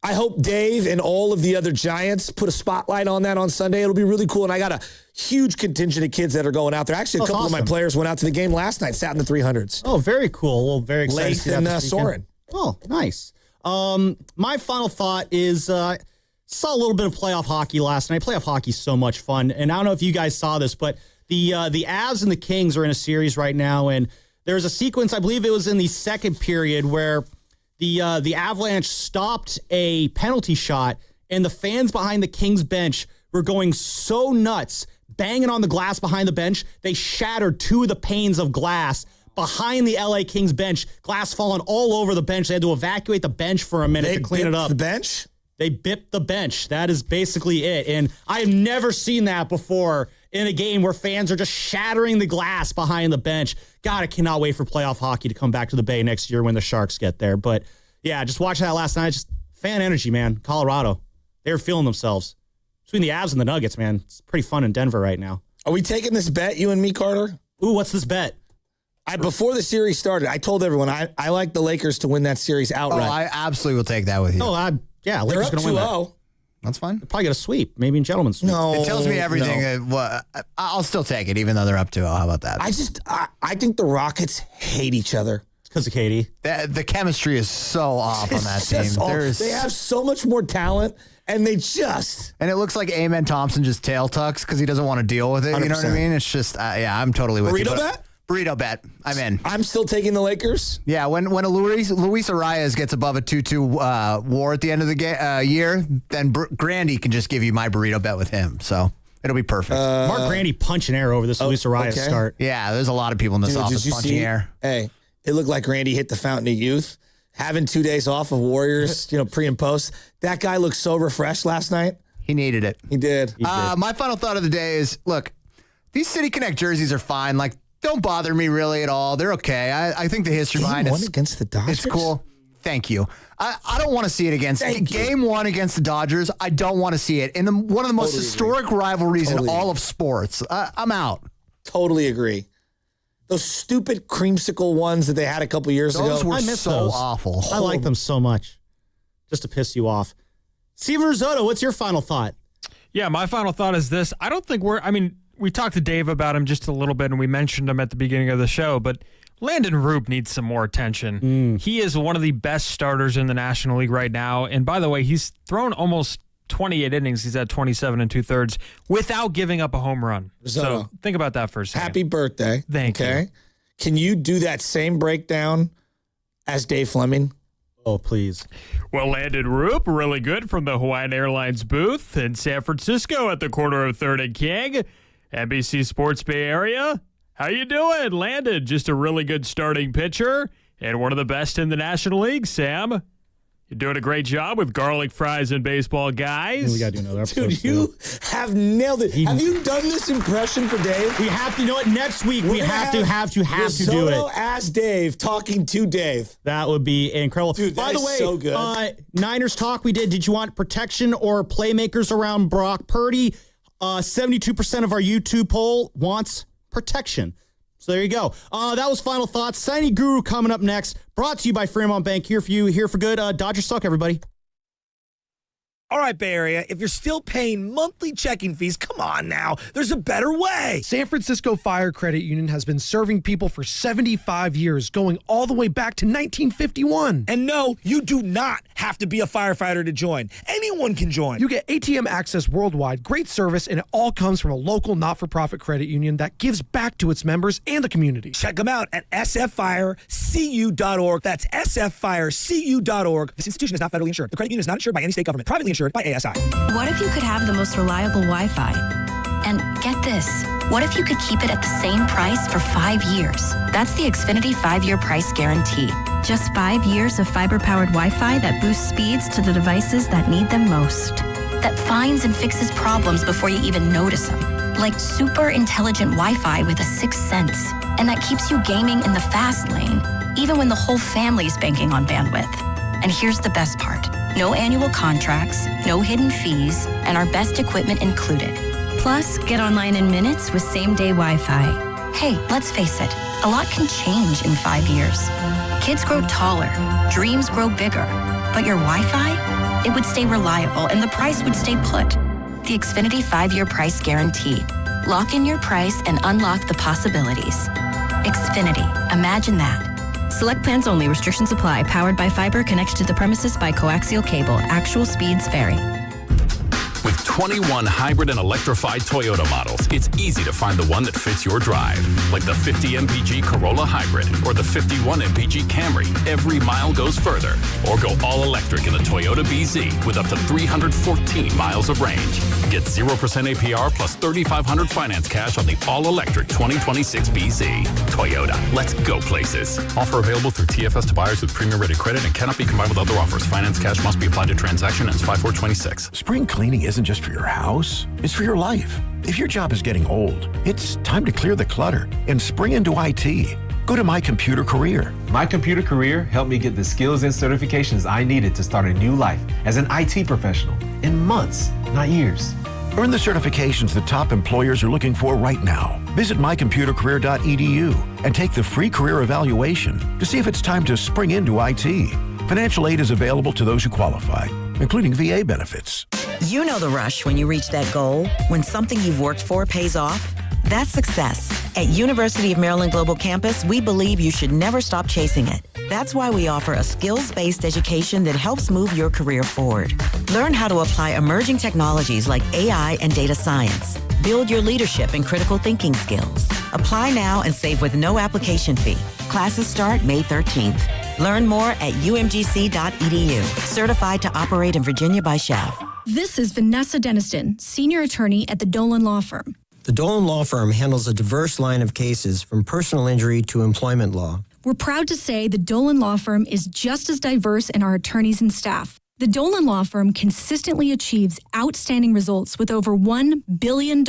S2: I hope Dave and all of the other Giants put a spotlight on that on Sunday. It'll be really cool. And I got a huge contingent of kids that are going out there. Actually, a couple of my players went out to the game last night, sat in the 300s.
S1: Oh, very cool. Well, very excited
S2: Lath
S1: to see that
S2: and
S1: this
S2: Soren.
S1: Oh, nice. My final thought is saw a little bit of playoff hockey last night. Playoff hockey's so much fun. And I don't know if you guys saw this, but the Avs and the Kings are in a series right now. And there's a sequence, I believe it was in the second period, where the Avalanche stopped a penalty shot, and the fans behind the Kings bench were going so nuts, banging on the glass behind the bench, they shattered 2 of the panes of glass behind the LA Kings bench, glass falling all over the bench. They had to evacuate the bench for a minute to clean it up.
S2: The bench?
S1: They bipped the bench. That is basically it. And I have never seen that before in a game where fans are just shattering the glass behind the bench. God, I cannot wait for playoff hockey to come back to the Bay next year when the Sharks get there. But yeah, just watching that last night, just fan energy, man. Colorado, they were feeling themselves. Between the Avs and the Nuggets, man, it's pretty fun in Denver right now.
S2: Are we taking this bet, you and me, Carter?
S1: Ooh, what's this bet?
S2: Before the series started, I told everyone I like the Lakers to win that series outright.
S10: Oh, I absolutely will take that with you.
S1: Oh, yeah,
S2: They're
S1: Lakers
S2: up
S1: going to win
S2: 2-0.
S1: that.
S10: That's fine.
S1: They'll probably get a sweep, maybe in gentleman's sweep.
S2: No,
S10: it tells me everything. I'll still take it, even though they're up 2-0. How about that?
S2: I think the Rockets hate each other.
S1: Because of Katie.
S10: The chemistry is so off on that team.
S2: They have so much more talent, and they just...
S10: And it looks like Amen Thompson just tail tucks because he doesn't want to deal with it. 100%. You know what I mean? It's just, yeah, I'm totally with you.
S2: Burrito bet?
S10: Burrito bet. I'm in.
S2: I'm still taking the Lakers.
S10: Yeah, when a Luis Arraez gets above a 2-2 WAR at the end of the year, then Grandy can just give you my burrito bet with him. So it'll be perfect.
S1: Mark Grandy punching air over this Luis Arraez start.
S10: Yeah, there's a lot of people in this office punching air.
S2: Hey, it looked like Grandy hit the fountain of youth. Having 2 days off of Warriors, pre and post. That guy looked so refreshed last night.
S10: He needed it.
S2: He did.
S10: My final thought of the day is, look, these City Connect jerseys are fine. Like, don't bother me really at all. They're okay. I think the history behind it.
S2: Game 1 against the Dodgers?
S10: It's cool. Thank you. I don't want to see it against Game 1 against the Dodgers. I don't want to see it in one of the most historic rivalries in all of sports. I'm out.
S2: Totally agree. Those stupid creamsicle ones that they had a couple years ago.
S10: Those were
S1: I miss
S10: so
S1: those.
S10: awful.
S1: I like them so much. Just to piss you off. Steven Risotto, what's your final thought?
S19: Yeah, my final thought is this. I don't think we talked to Dave about him just a little bit, and we mentioned him at the beginning of the show, but Landon Roupp needs some more attention. He is one of the best starters in the National League right now. And by the way, he's thrown almost 28 innings. He's at 27 2/3 without giving up a home run. So think about that for a second.
S2: Happy birthday.
S19: Thank you.
S2: Can you do that same breakdown as Dave Fleming?
S1: Oh, please.
S19: Well, Landon Roupp, really good from the Hawaiian Airlines booth in San Francisco at the corner of 3rd and King. NBC Sports Bay Area. How you doing, Landon? Just a really good starting pitcher and one of the best in the National League, Sam. You're doing a great job with garlic fries and baseball, guys.
S1: We got to do another episode.
S2: Dude, you have nailed it. Have you done this impression for Dave?
S1: We have to. You know what? Next week, we have to do it.
S2: As Dave talking to Dave.
S1: That would be incredible.
S2: Dude,
S1: by the way,
S2: so good.
S1: Niners talk we did you want protection or playmakers around Brock Purdy? 72% of our YouTube poll wants protection. So there you go. That was Final Thoughts. Signy Guru coming up next. Brought to you by Fremont Bank. Here for you, here for good. Dodgers suck, everybody.
S11: All right, Bay Area, if you're still paying monthly checking fees, come on now. There's a better way.
S26: San Francisco Fire Credit Union has been serving people for 75 years, going all the way back to 1951.
S11: And no, you do not have to be a firefighter to join. Anyone can join.
S26: You get ATM access worldwide, great service, and it all comes from a local not-for-profit credit union that gives back to its members and the community.
S11: Check them out at sffirecu.org. That's sffirecu.org. This institution is not federally insured. The credit union is not insured by any state government. Privately insured by ASI.
S3: What if you could have the most reliable Wi-Fi? And get this, what if you could keep it at the same price for 5 years? That's the Xfinity 5-year price guarantee. Just 5 years of fiber-powered Wi-Fi that boosts speeds to the devices that need them most. That finds and fixes problems before you even notice them. Like super intelligent Wi-Fi with a sixth sense. And that keeps you gaming in the fast lane, even when the whole family's banking on bandwidth. And here's the best part. No annual contracts, no hidden fees, and our best equipment included. Plus, get online in minutes with same-day Wi-Fi. Hey, let's face it, a lot can change in 5 years. Kids grow taller, dreams grow bigger, but your Wi-Fi? It would stay reliable and the price would stay put. The Xfinity 5-year price guarantee. Lock in your price and unlock the possibilities. Xfinity, imagine that. Select plans only. Restrictions apply. Powered by fiber. Connects to the premises by coaxial cable. Actual speeds vary.
S12: With 21 hybrid and electrified Toyota models, it's easy to find the one that fits your drive. Like the 50 MPG Corolla Hybrid or the 51 MPG Camry. Every mile goes further. Or go all electric in the Toyota BZ with up to 314 miles of range. Get 0% APR plus $3,500 finance cash on the all-electric 2026 BZ. Toyota, let's go places. Offer available through TFS to buyers with premium-rated credit and cannot be combined with other offers. Finance cash must be applied to transaction ends 5/4/26.
S14: Spring cleaning isn't just for your house, it's for your life. If your job is getting old, it's time to clear the clutter and spring into IT. Go to My Computer Career.
S15: My Computer Career helped me get the skills and certifications I needed to start a new life as an IT professional in months, not years.
S14: Earn the certifications that top employers are looking for right now. Visit mycomputercareer.edu and take the free career evaluation to see if it's time to spring into IT. Financial aid is available to those who qualify, including VA benefits.
S16: You know the rush when you reach that goal, when something you've worked for pays off. That's success. At University of Maryland Global Campus, we believe you should never stop chasing it. That's why we offer a skills-based education that helps move your career forward. Learn how to apply emerging technologies like AI and data science. Build your leadership and critical thinking skills. Apply now and save with no application fee. Classes start May 13th. Learn more at umgc.edu. Certified to operate in Virginia by SCHEV.
S18: This is Vanessa Deniston, senior attorney at the Dolan Law Firm.
S21: The Dolan Law Firm handles a diverse line of cases from personal injury to employment law.
S18: We're proud to say the Dolan Law Firm is just as diverse in our attorneys and staff. The Dolan Law Firm consistently achieves outstanding results with over $1 billion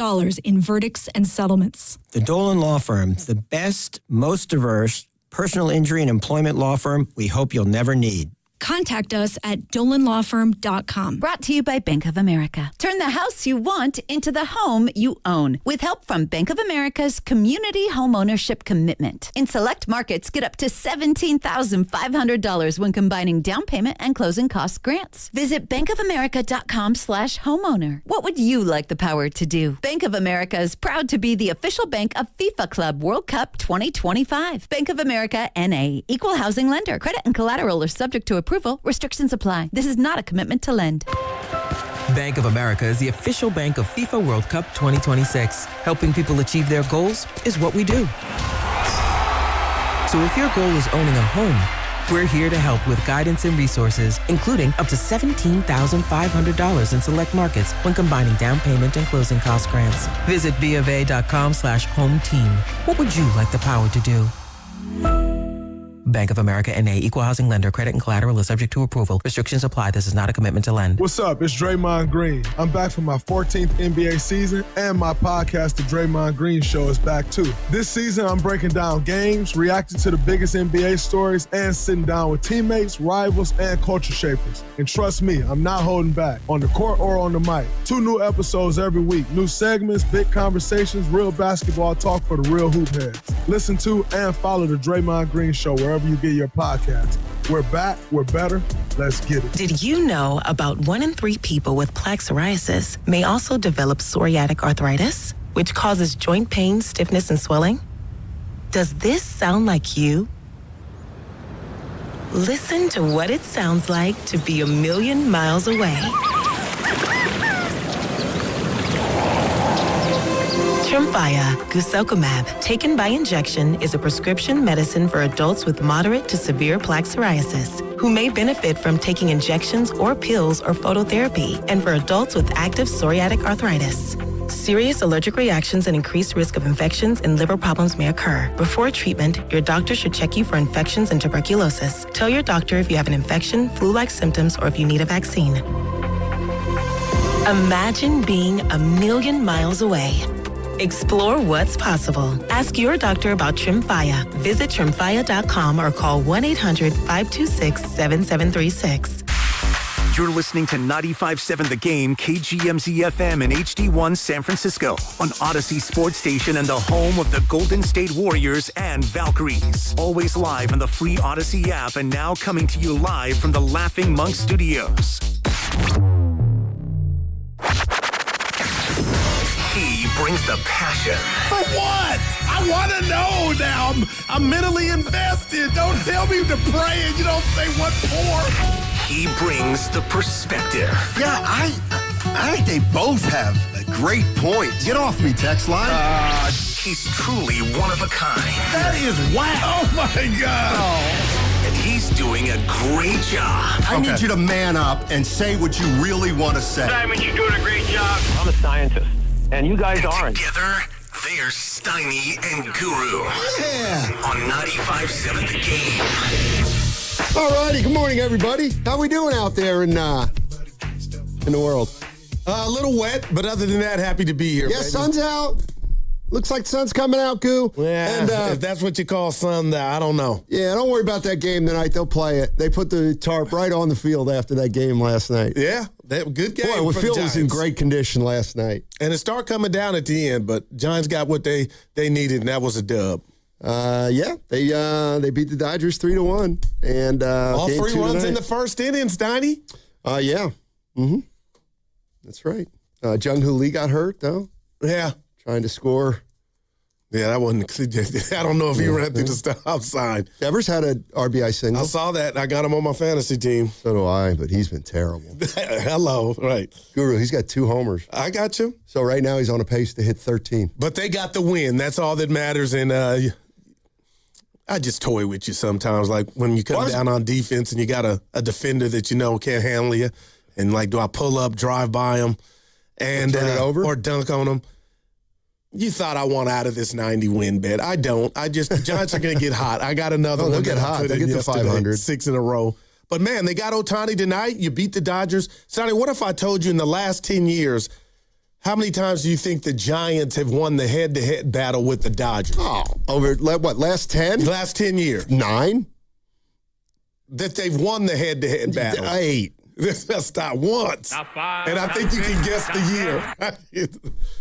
S18: in verdicts and settlements.
S21: The Dolan Law Firm, the best, most diverse personal injury and employment law firm we hope you'll never need.
S18: Contact us at dolanlawfirm.com.
S28: Brought to you by Bank of America. Turn the house you want into the home you own with help from Bank of America's Community Homeownership Commitment. In select markets, get up to $17,500 when combining down payment and closing cost grants. Visit bankofamerica.com/homeowner. What would you like the power to do? Bank of America is proud to be the official bank of FIFA Club World Cup 2025. Bank of America N.A. Equal housing lender. Credit and collateral are subject to approval. Restrictions apply. This is not a commitment to lend.
S29: Bank of America is the official bank of FIFA World Cup 2026. Helping people achieve their goals is what we do. So if your goal is owning a home, we're here to help with guidance and resources, including up to $17,500 in select markets when combining down payment and closing cost grants. Visit BofA.com/home team. What would you like the power to do? Bank of America N.A. Equal housing lender. Credit and collateral is subject to approval. Restrictions apply. This is not a commitment to lend.
S30: What's up? It's Draymond Green. I'm back for my 14th NBA season, and my podcast, The Draymond Green Show, is back too. This season, I'm breaking down games, reacting to the biggest NBA stories, and sitting down with teammates, rivals, and culture shapers. And trust me, I'm not holding back, on the court or on the mic. 2 new episodes every week. New segments, big conversations, real basketball talk for the real hoop heads. Listen to and follow The Draymond Green Show wherever you get your podcast. We're back, we're better, Let's get it.
S16: Did you know about 1 in 3 people with plaque psoriasis may also develop psoriatic arthritis, which causes joint pain, stiffness, and swelling? Does this sound like you? Listen to what it sounds like to be a million miles away. Tremfya guselkumab, taken by injection, is a prescription medicine for adults with moderate to severe plaque psoriasis who may benefit from taking injections or pills or phototherapy, and for adults with active psoriatic arthritis. Serious allergic reactions and increased risk of infections and liver problems may occur. Before treatment, your doctor should check you for infections and tuberculosis. Tell your doctor if you have an infection, flu-like symptoms, or if you need a vaccine. Imagine being a million miles away. Explore what's possible. Ask your doctor about Tremfya. Visit Tremfya.com or call 1-800-526-7736.
S9: You're listening to 95.7 The Game, KGMZ FM and HD1 San Francisco on Odyssey Sports Station and the home of the Golden State Warriors and Valkyries. Always live on the free Odyssey app and now coming to you live from the Laughing Monk Studios. He brings the passion.
S4: For what? I want to know now. I'm mentally invested. Don't tell me to pray and you don't say what for.
S9: He brings the perspective.
S5: Yeah, I think they both have a great point. Get off me, text line.
S9: He's truly one of a kind.
S4: That is wow. Oh, my God.
S9: Oh. And he's doing a great job.
S5: I need you to man up and say what you really want to say.
S13: Simon, you're doing a great job. I'm a scientist, and you guys aren't.
S9: Together, they're Steiny and Guru.
S5: Yeah.
S9: On 95.7 The Game.
S5: All righty, good morning, everybody. How we doing out there in the world?
S4: A little wet, but other than that, happy to be here.
S5: Yeah, baby. Sun's out. Looks like the sun's coming out, Goo.
S4: Yeah, and, if that's what you call sun, I don't know.
S5: Yeah, don't worry about that game tonight. They'll play it. They put the tarp right on the field after that game last night.
S4: Yeah, good game.
S5: Boy, the field was in great condition last night.
S4: And it started coming down at the end, but Giants got what they needed, and that was a dub.
S5: Yeah, they beat the Dodgers 3-1, and
S4: all 3 runs in the first inning, Steiny.
S5: Yeah, that's right. Jung Hoo Lee got hurt though.
S4: Yeah,
S5: trying to score.
S4: Yeah, that wasn't. I don't know if he ran through the stop sign.
S5: Devers had an RBI single.
S4: I saw that. I got him on my fantasy team.
S5: So do I, but he's been terrible.
S4: Hello, right,
S5: Guru. He's got 2 homers.
S4: I got you.
S5: So right now he's on a pace to hit 13.
S4: But they got the win. That's all that matters. And I just toy with you sometimes, like when you come down on defense and you got a defender that you know can't handle you, and like, do I pull up, drive by him, and
S5: turn it over
S4: or dunk on him? You thought I want out of this 90 win bet. I don't. The Giants are going to get hot. I got another one.
S5: They'll get hot. They'll get to 500.
S4: 6 in a row. But, man, they got Ohtani tonight. You beat the Dodgers. Sonny, what if I told you in the last 10 years, how many times do you think the Giants have won the head-to-head battle with the Dodgers?
S5: Oh, over what, last 10?
S4: Last 10 years.
S5: 9?
S4: That they've won the head-to-head battle.
S5: 8.
S4: That's not once.
S13: Not 5.
S4: And I think you can guess the year.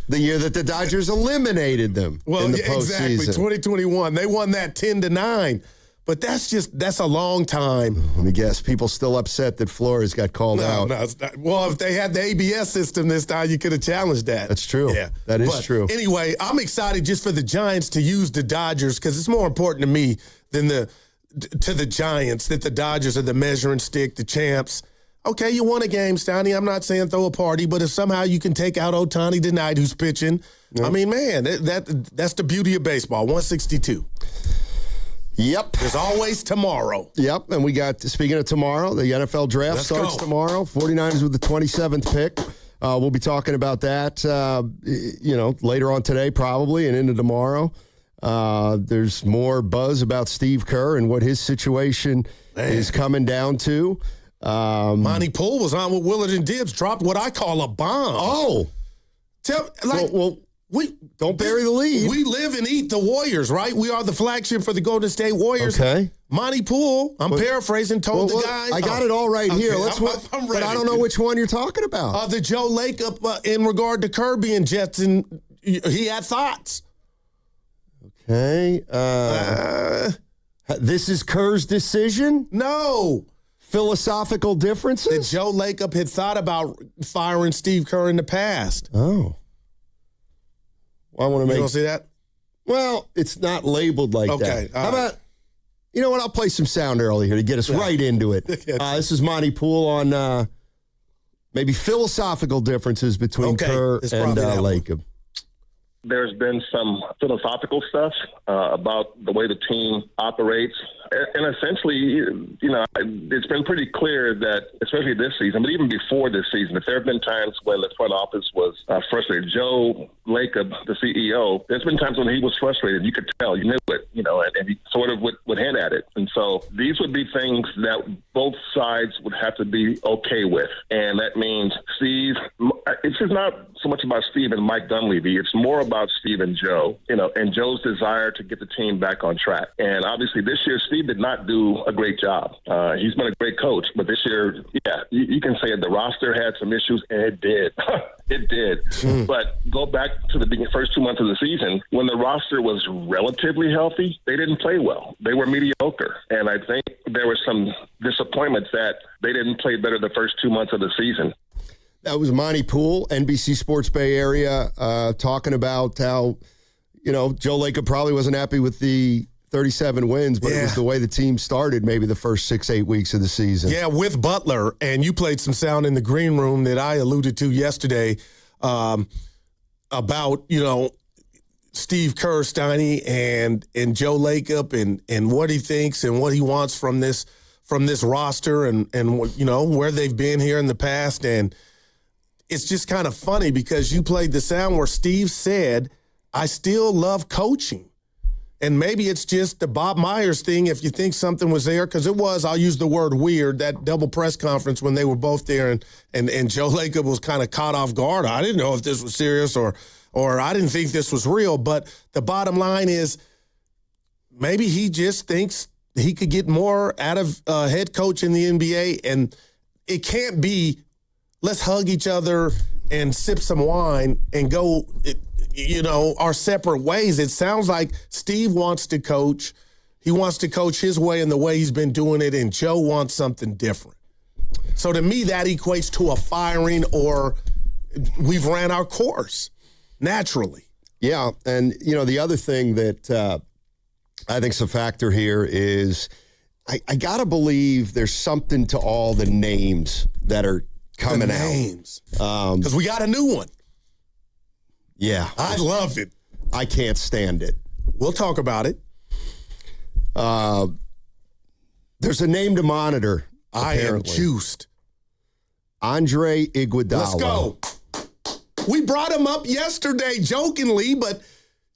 S5: The year that the Dodgers eliminated them in the postseason.
S4: Exactly, 2021. They won that 10-9. But that's a long time.
S5: Let me guess. People still upset that Flores got called out.
S4: No, it's not. Well, if they had the ABS system this time, you could have challenged that.
S5: That's true.
S4: Yeah,
S5: that is true.
S4: Anyway, I'm excited just for the Giants to use the Dodgers because it's more important to me than to the Giants that the Dodgers are the measuring stick, the champs. Okay, you won a game, Steiny. I'm not saying throw a party, but if somehow you can take out Ohtani tonight, who's pitching, I mean, man, that's the beauty of baseball. 162.
S5: Yep.
S4: There's always tomorrow.
S5: Yep, and we got, speaking of tomorrow, the NFL draft starts tomorrow. 49ers with the 27th pick. We'll be talking about that, later on today probably and into tomorrow. There's more buzz about Steve Kerr and what his situation is coming down to.
S4: Monty Poole was on with Willard and Dibbs, dropped what I call a bomb.
S5: Oh.
S4: We
S5: don't bury the lead.
S4: We live and eat the Warriors, right? We are the flagship for the Golden State Warriors.
S5: Okay.
S4: Monty Poole, I'm paraphrasing, told the guys.
S5: I got it all right here.
S4: I'm ready.
S5: But I don't know which one you're talking about.
S4: The Joe Lake up in regard to Kirby and Jetson, he had thoughts.
S5: Okay. This is Kerr's decision?
S4: No.
S5: philosophical differences?
S4: That Joe Lacob had thought about firing Steve Kerr in the past.
S5: Oh. Well, I want to make.
S4: You don't see that?
S5: Well, it's not labeled like that.
S4: Okay.
S5: How about, you know what? I'll play some sound early here to get us right into it. This is Monty Poole on maybe philosophical differences between Kerr and Lacob.
S6: There's been some philosophical stuff about the way the team operates. And essentially, you know, it's been pretty clear that, especially this season, but even before this season, that there have been times when the front office was frustrated. Joe Lacob, the CEO, there's been times when he was frustrated. You could tell, you knew it, you know, and he sort of would hint at it. And so these would be things that both sides would have to be okay with. And that means Steve, it's just not so much about Steve and Mike Dunleavy. It's more about Steve and Joe, you know, and Joe's desire to get the team back on track. And obviously this year, Steve did not do a great job. He's been a great coach, but this year, you can say the roster had some issues, and it did. It did. But go back to the first 2 months of the season, when the roster was relatively healthy, they didn't play well. They were mediocre. And I think there was some disappointments that they didn't play better the first 2 months of the season.
S5: That was Monty Poole, NBC Sports Bay Area, talking about how, you know, Joe Lacob probably wasn't happy with the 37 wins, but it was the way the team started maybe the first 6-8 weeks of the season. Yeah,
S4: with Butler, and you played some sound in the green room that I alluded to yesterday about, you know, Steve Kerr, Steiny, and Joe Lacob and what he thinks and what he wants from this roster and you know, where they've been here in the past. And it's just kind of funny because you played the sound where Steve said, I still love coaching. And maybe it's just the Bob Myers thing if you think something was there, because it was, I'll use the word weird, that double press conference when they were both there and Joe Lacob was kind of caught off guard. I didn't know if this was serious or I didn't think this was real. But the bottom line is maybe he just thinks he could get more out of head coach in the NBA. And it can't be, let's hug each other and sip some wine and go you know, our separate ways. It sounds like Steve wants to coach. He wants to coach his way and the way he's been doing it, and Joe wants something different. So to me, that equates to a firing or we've ran our course naturally.
S5: Yeah, and, you know, the other thing that I think's a factor here is I got to believe there's something to all the names that are coming out. Names.
S4: Because we got a new one.
S5: Yeah.
S4: I love it.
S5: I can't stand it.
S4: We'll talk about it.
S5: There's a name to monitor.
S4: Apparently. I am juiced.
S5: Andre Iguodala.
S4: Let's go. We brought him up yesterday jokingly, but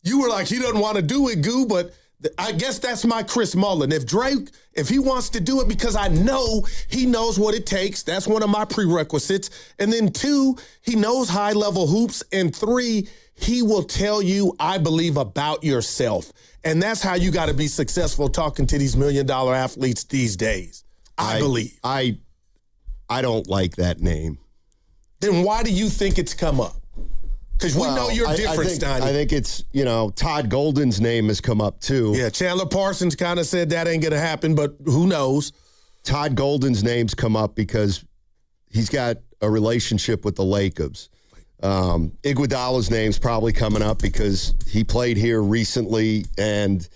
S4: you were like, he doesn't want to do it, Goo, but I guess that's my Chris Mullin. If he wants to do it, because I know he knows what it takes, that's one of my prerequisites. And then 2, he knows high-level hoops. And 3, he will tell you, I believe, about yourself. And that's how you got to be successful talking to these $1 million athletes these days. I believe.
S5: I don't like that name.
S4: Then why do you think it's come up? Because we know you're different, Steiny.
S5: I think it's, you know, Todd Golden's name has come up too.
S4: Yeah, Chandler Parsons kind of said that ain't going to happen, but who knows?
S5: Todd Golden's name's come up because he's got a relationship with the Lacobs. Iguodala's name's probably coming up because he played here recently and,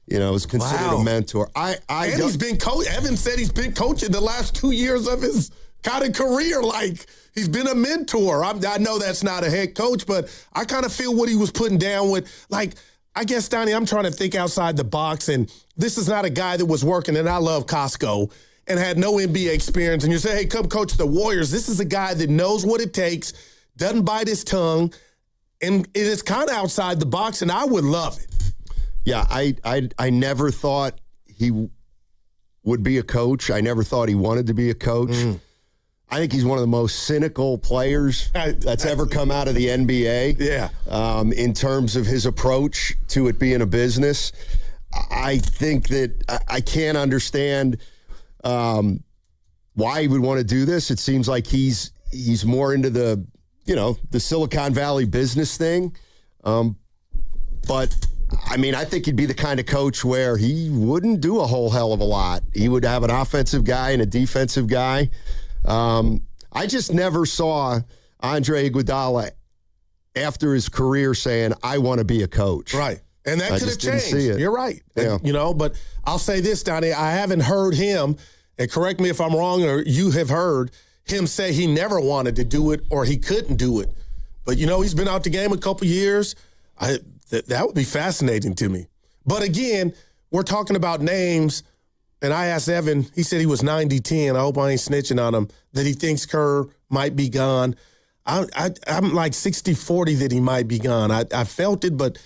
S5: you know, is considered a mentor.
S4: And he's been Evan said he's been coaching the last 2 years of his kind of career. Like, he's been a mentor. I know that's not a head coach, but I kind of feel what he was putting down with. Like, I guess, Donnie, I'm trying to think outside the box, and this is not a guy that was working, and I love Costco, and had no NBA experience, and you say, hey, come coach the Warriors. This is a guy that knows what it takes, doesn't bite his tongue, and it is kind of outside the box, and I would love it.
S5: Yeah, I never thought he would be a coach. I never thought he wanted to be a coach. I think he's one of the most cynical players that's ever come out of the NBA.
S4: Yeah.
S5: In terms of his approach to it being a business. I think that I can't understand why he would want to do this. It seems like he's more into the Silicon Valley business thing. But I mean, I think he'd be the kind of coach where he wouldn't do a whole hell of a lot. He would have an offensive guy and a defensive guy. I just never saw Andre Iguodala after his career saying, I want to be a coach.
S4: Right. And that could have changed.
S5: See it.
S4: You're right.
S5: Yeah.
S4: But I'll say this, Donnie, I haven't heard him, and correct me if I'm wrong or you have heard him say he never wanted to do it or he couldn't do it. But, he's been out the game a couple years. That would be fascinating to me. But again, we're talking about names, and I asked Evan, he said he was 90-10. I hope I ain't snitching on him, that he thinks Kerr might be gone. I'm like 60-40 that he might be gone. I felt it, but,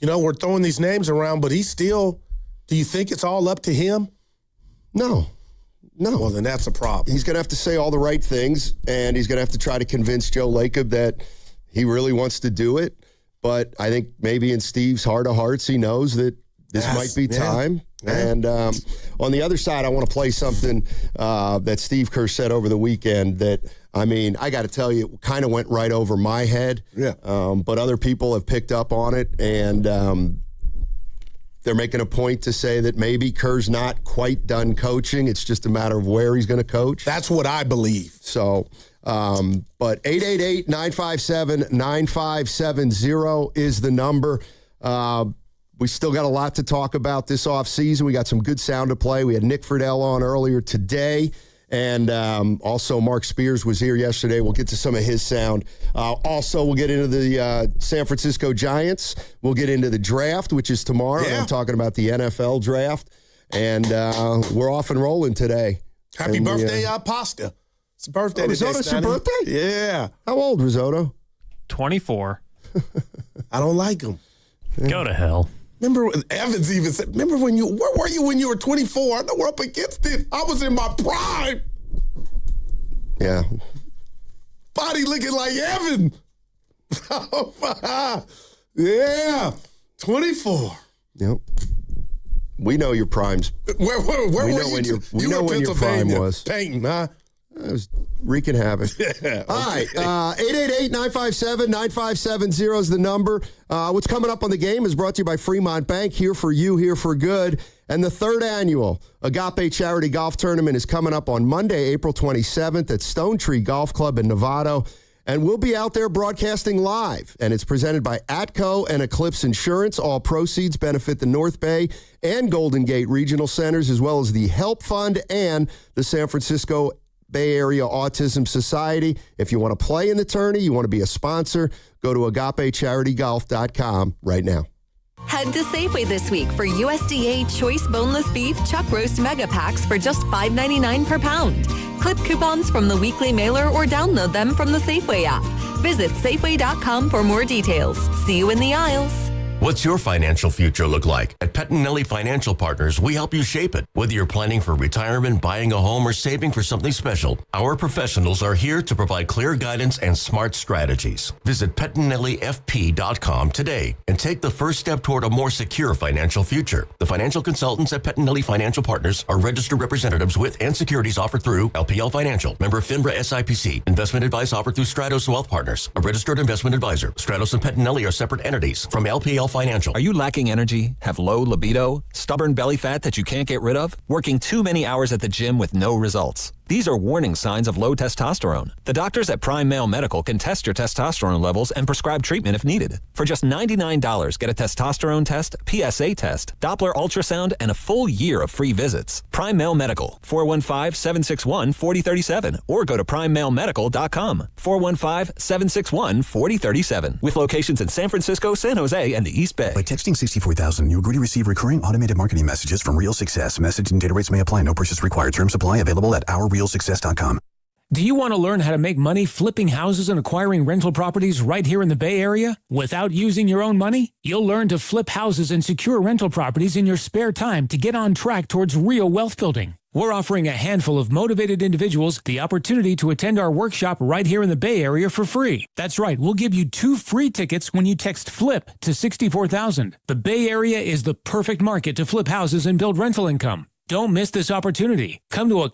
S4: we're throwing these names around, but he's still, do you think it's all up to him?
S5: No.
S4: Well, then that's a problem.
S5: He's going to have to say all the right things, and he's going to have to try to convince Joe Lacob that he really wants to do it. But I think maybe in Steve's heart of hearts, he knows that this might be time. Yeah. And on the other side, I want to play something that Steve Kerr said over the weekend that, I got to tell you, it kind of went right over my head.
S4: Yeah.
S5: But other people have picked up on it, and they're making a point to say that maybe Kerr's not quite done coaching. It's just a matter of where he's going to coach.
S4: That's what I believe.
S5: So, but 888-957-9570 is the number. We still got a lot to talk about this offseason. We got some good sound to play. We had Nick Fidell on earlier today. And also Mark Spears was here yesterday. We'll get to some of his sound. Also, we'll get into the San Francisco Giants. We'll get into the draft, which is tomorrow.
S4: Yeah.
S5: I'm talking about the NFL draft. And we're off and rolling today.
S4: Happy birthday, Pasta. It's a birthday today,
S5: Risotto's your birthday?
S4: Yeah.
S5: How old, Risotto?
S19: 24.
S4: I don't like him.
S19: Go to hell.
S4: Remember, Evans even said, where were you when you were 24? I know we're up against it. I was in my prime.
S5: Yeah.
S4: Body looking like Evan. Yeah. 24.
S5: Yep. We know your primes.
S4: Where were you?
S5: We know when your prime was.
S4: Painting, huh?
S5: It was wreaking havoc.
S4: Yeah,
S5: all right. 888-957-9570 is the number. What's coming up on the game is brought to you by Fremont Bank. Here for you, here for good. And the third annual Agape Charity Golf Tournament is coming up on Monday, April 27th at Stone Tree Golf Club in Novato. And we'll be out there broadcasting live. And it's presented by Atco and Eclipse Insurance. All proceeds benefit the North Bay and Golden Gate Regional Centers, as well as the Help Fund and the San Francisco Bay Area Autism Society. If you want to play in the tourney, you want to be a sponsor, go to AgapeCharityGolf.com right now.
S7: Head to Safeway this week for USDA Choice Boneless Beef Chuck Roast Mega Packs for just $5.99 per pound. Clip coupons from the weekly mailer or download them from the Safeway app. Visit Safeway.com for more details. See you in the aisles.
S8: What's your financial future look like? At Pettinelli Financial Partners, we help you shape it. Whether you're planning for retirement, buying a home, or saving for something special, our professionals are here to provide clear guidance and smart strategies. Visit PettinelliFP.com today and take the first step toward a more secure financial future. The financial consultants at Pettinelli Financial Partners are registered representatives with and securities offered through LPL Financial, member FINRA SIPC. Investment advice offered through Stratos Wealth Partners, a registered investment advisor. Stratos and Pettinelli are separate entities from LPL Financial.
S10: Are you lacking energy, have low libido, stubborn belly fat that you can't get rid of, working too many hours at the gym with no results? These are warning signs of low testosterone. The doctors at Prime Male Medical can test your testosterone levels and prescribe treatment if needed. For just $99, get a testosterone test, PSA test, Doppler ultrasound, and a full year of free visits. Prime Male Medical, 415-761-4037, or go to PrimeMaleMedical.com, 415-761-4037, with locations in San Francisco, San Jose, and the East Bay.
S17: By texting 64,000, you agree to receive recurring automated marketing messages from Real Success. Message and data rates may apply. No purchase required. Terms apply. Available at OurRealSuccess.com.
S20: Do you want to learn how to make money flipping houses and acquiring rental properties right here in the Bay Area without using your own money? You'll learn to flip houses and secure rental properties in your spare time to get on track towards real wealth building. We're offering a handful of motivated individuals the opportunity to attend our workshop right here in the Bay Area for free. That's right, we'll give you 2 free tickets when you text FLIP to 64,000. The Bay Area is the perfect market to flip houses and build rental income. Don't miss this opportunity. Come to a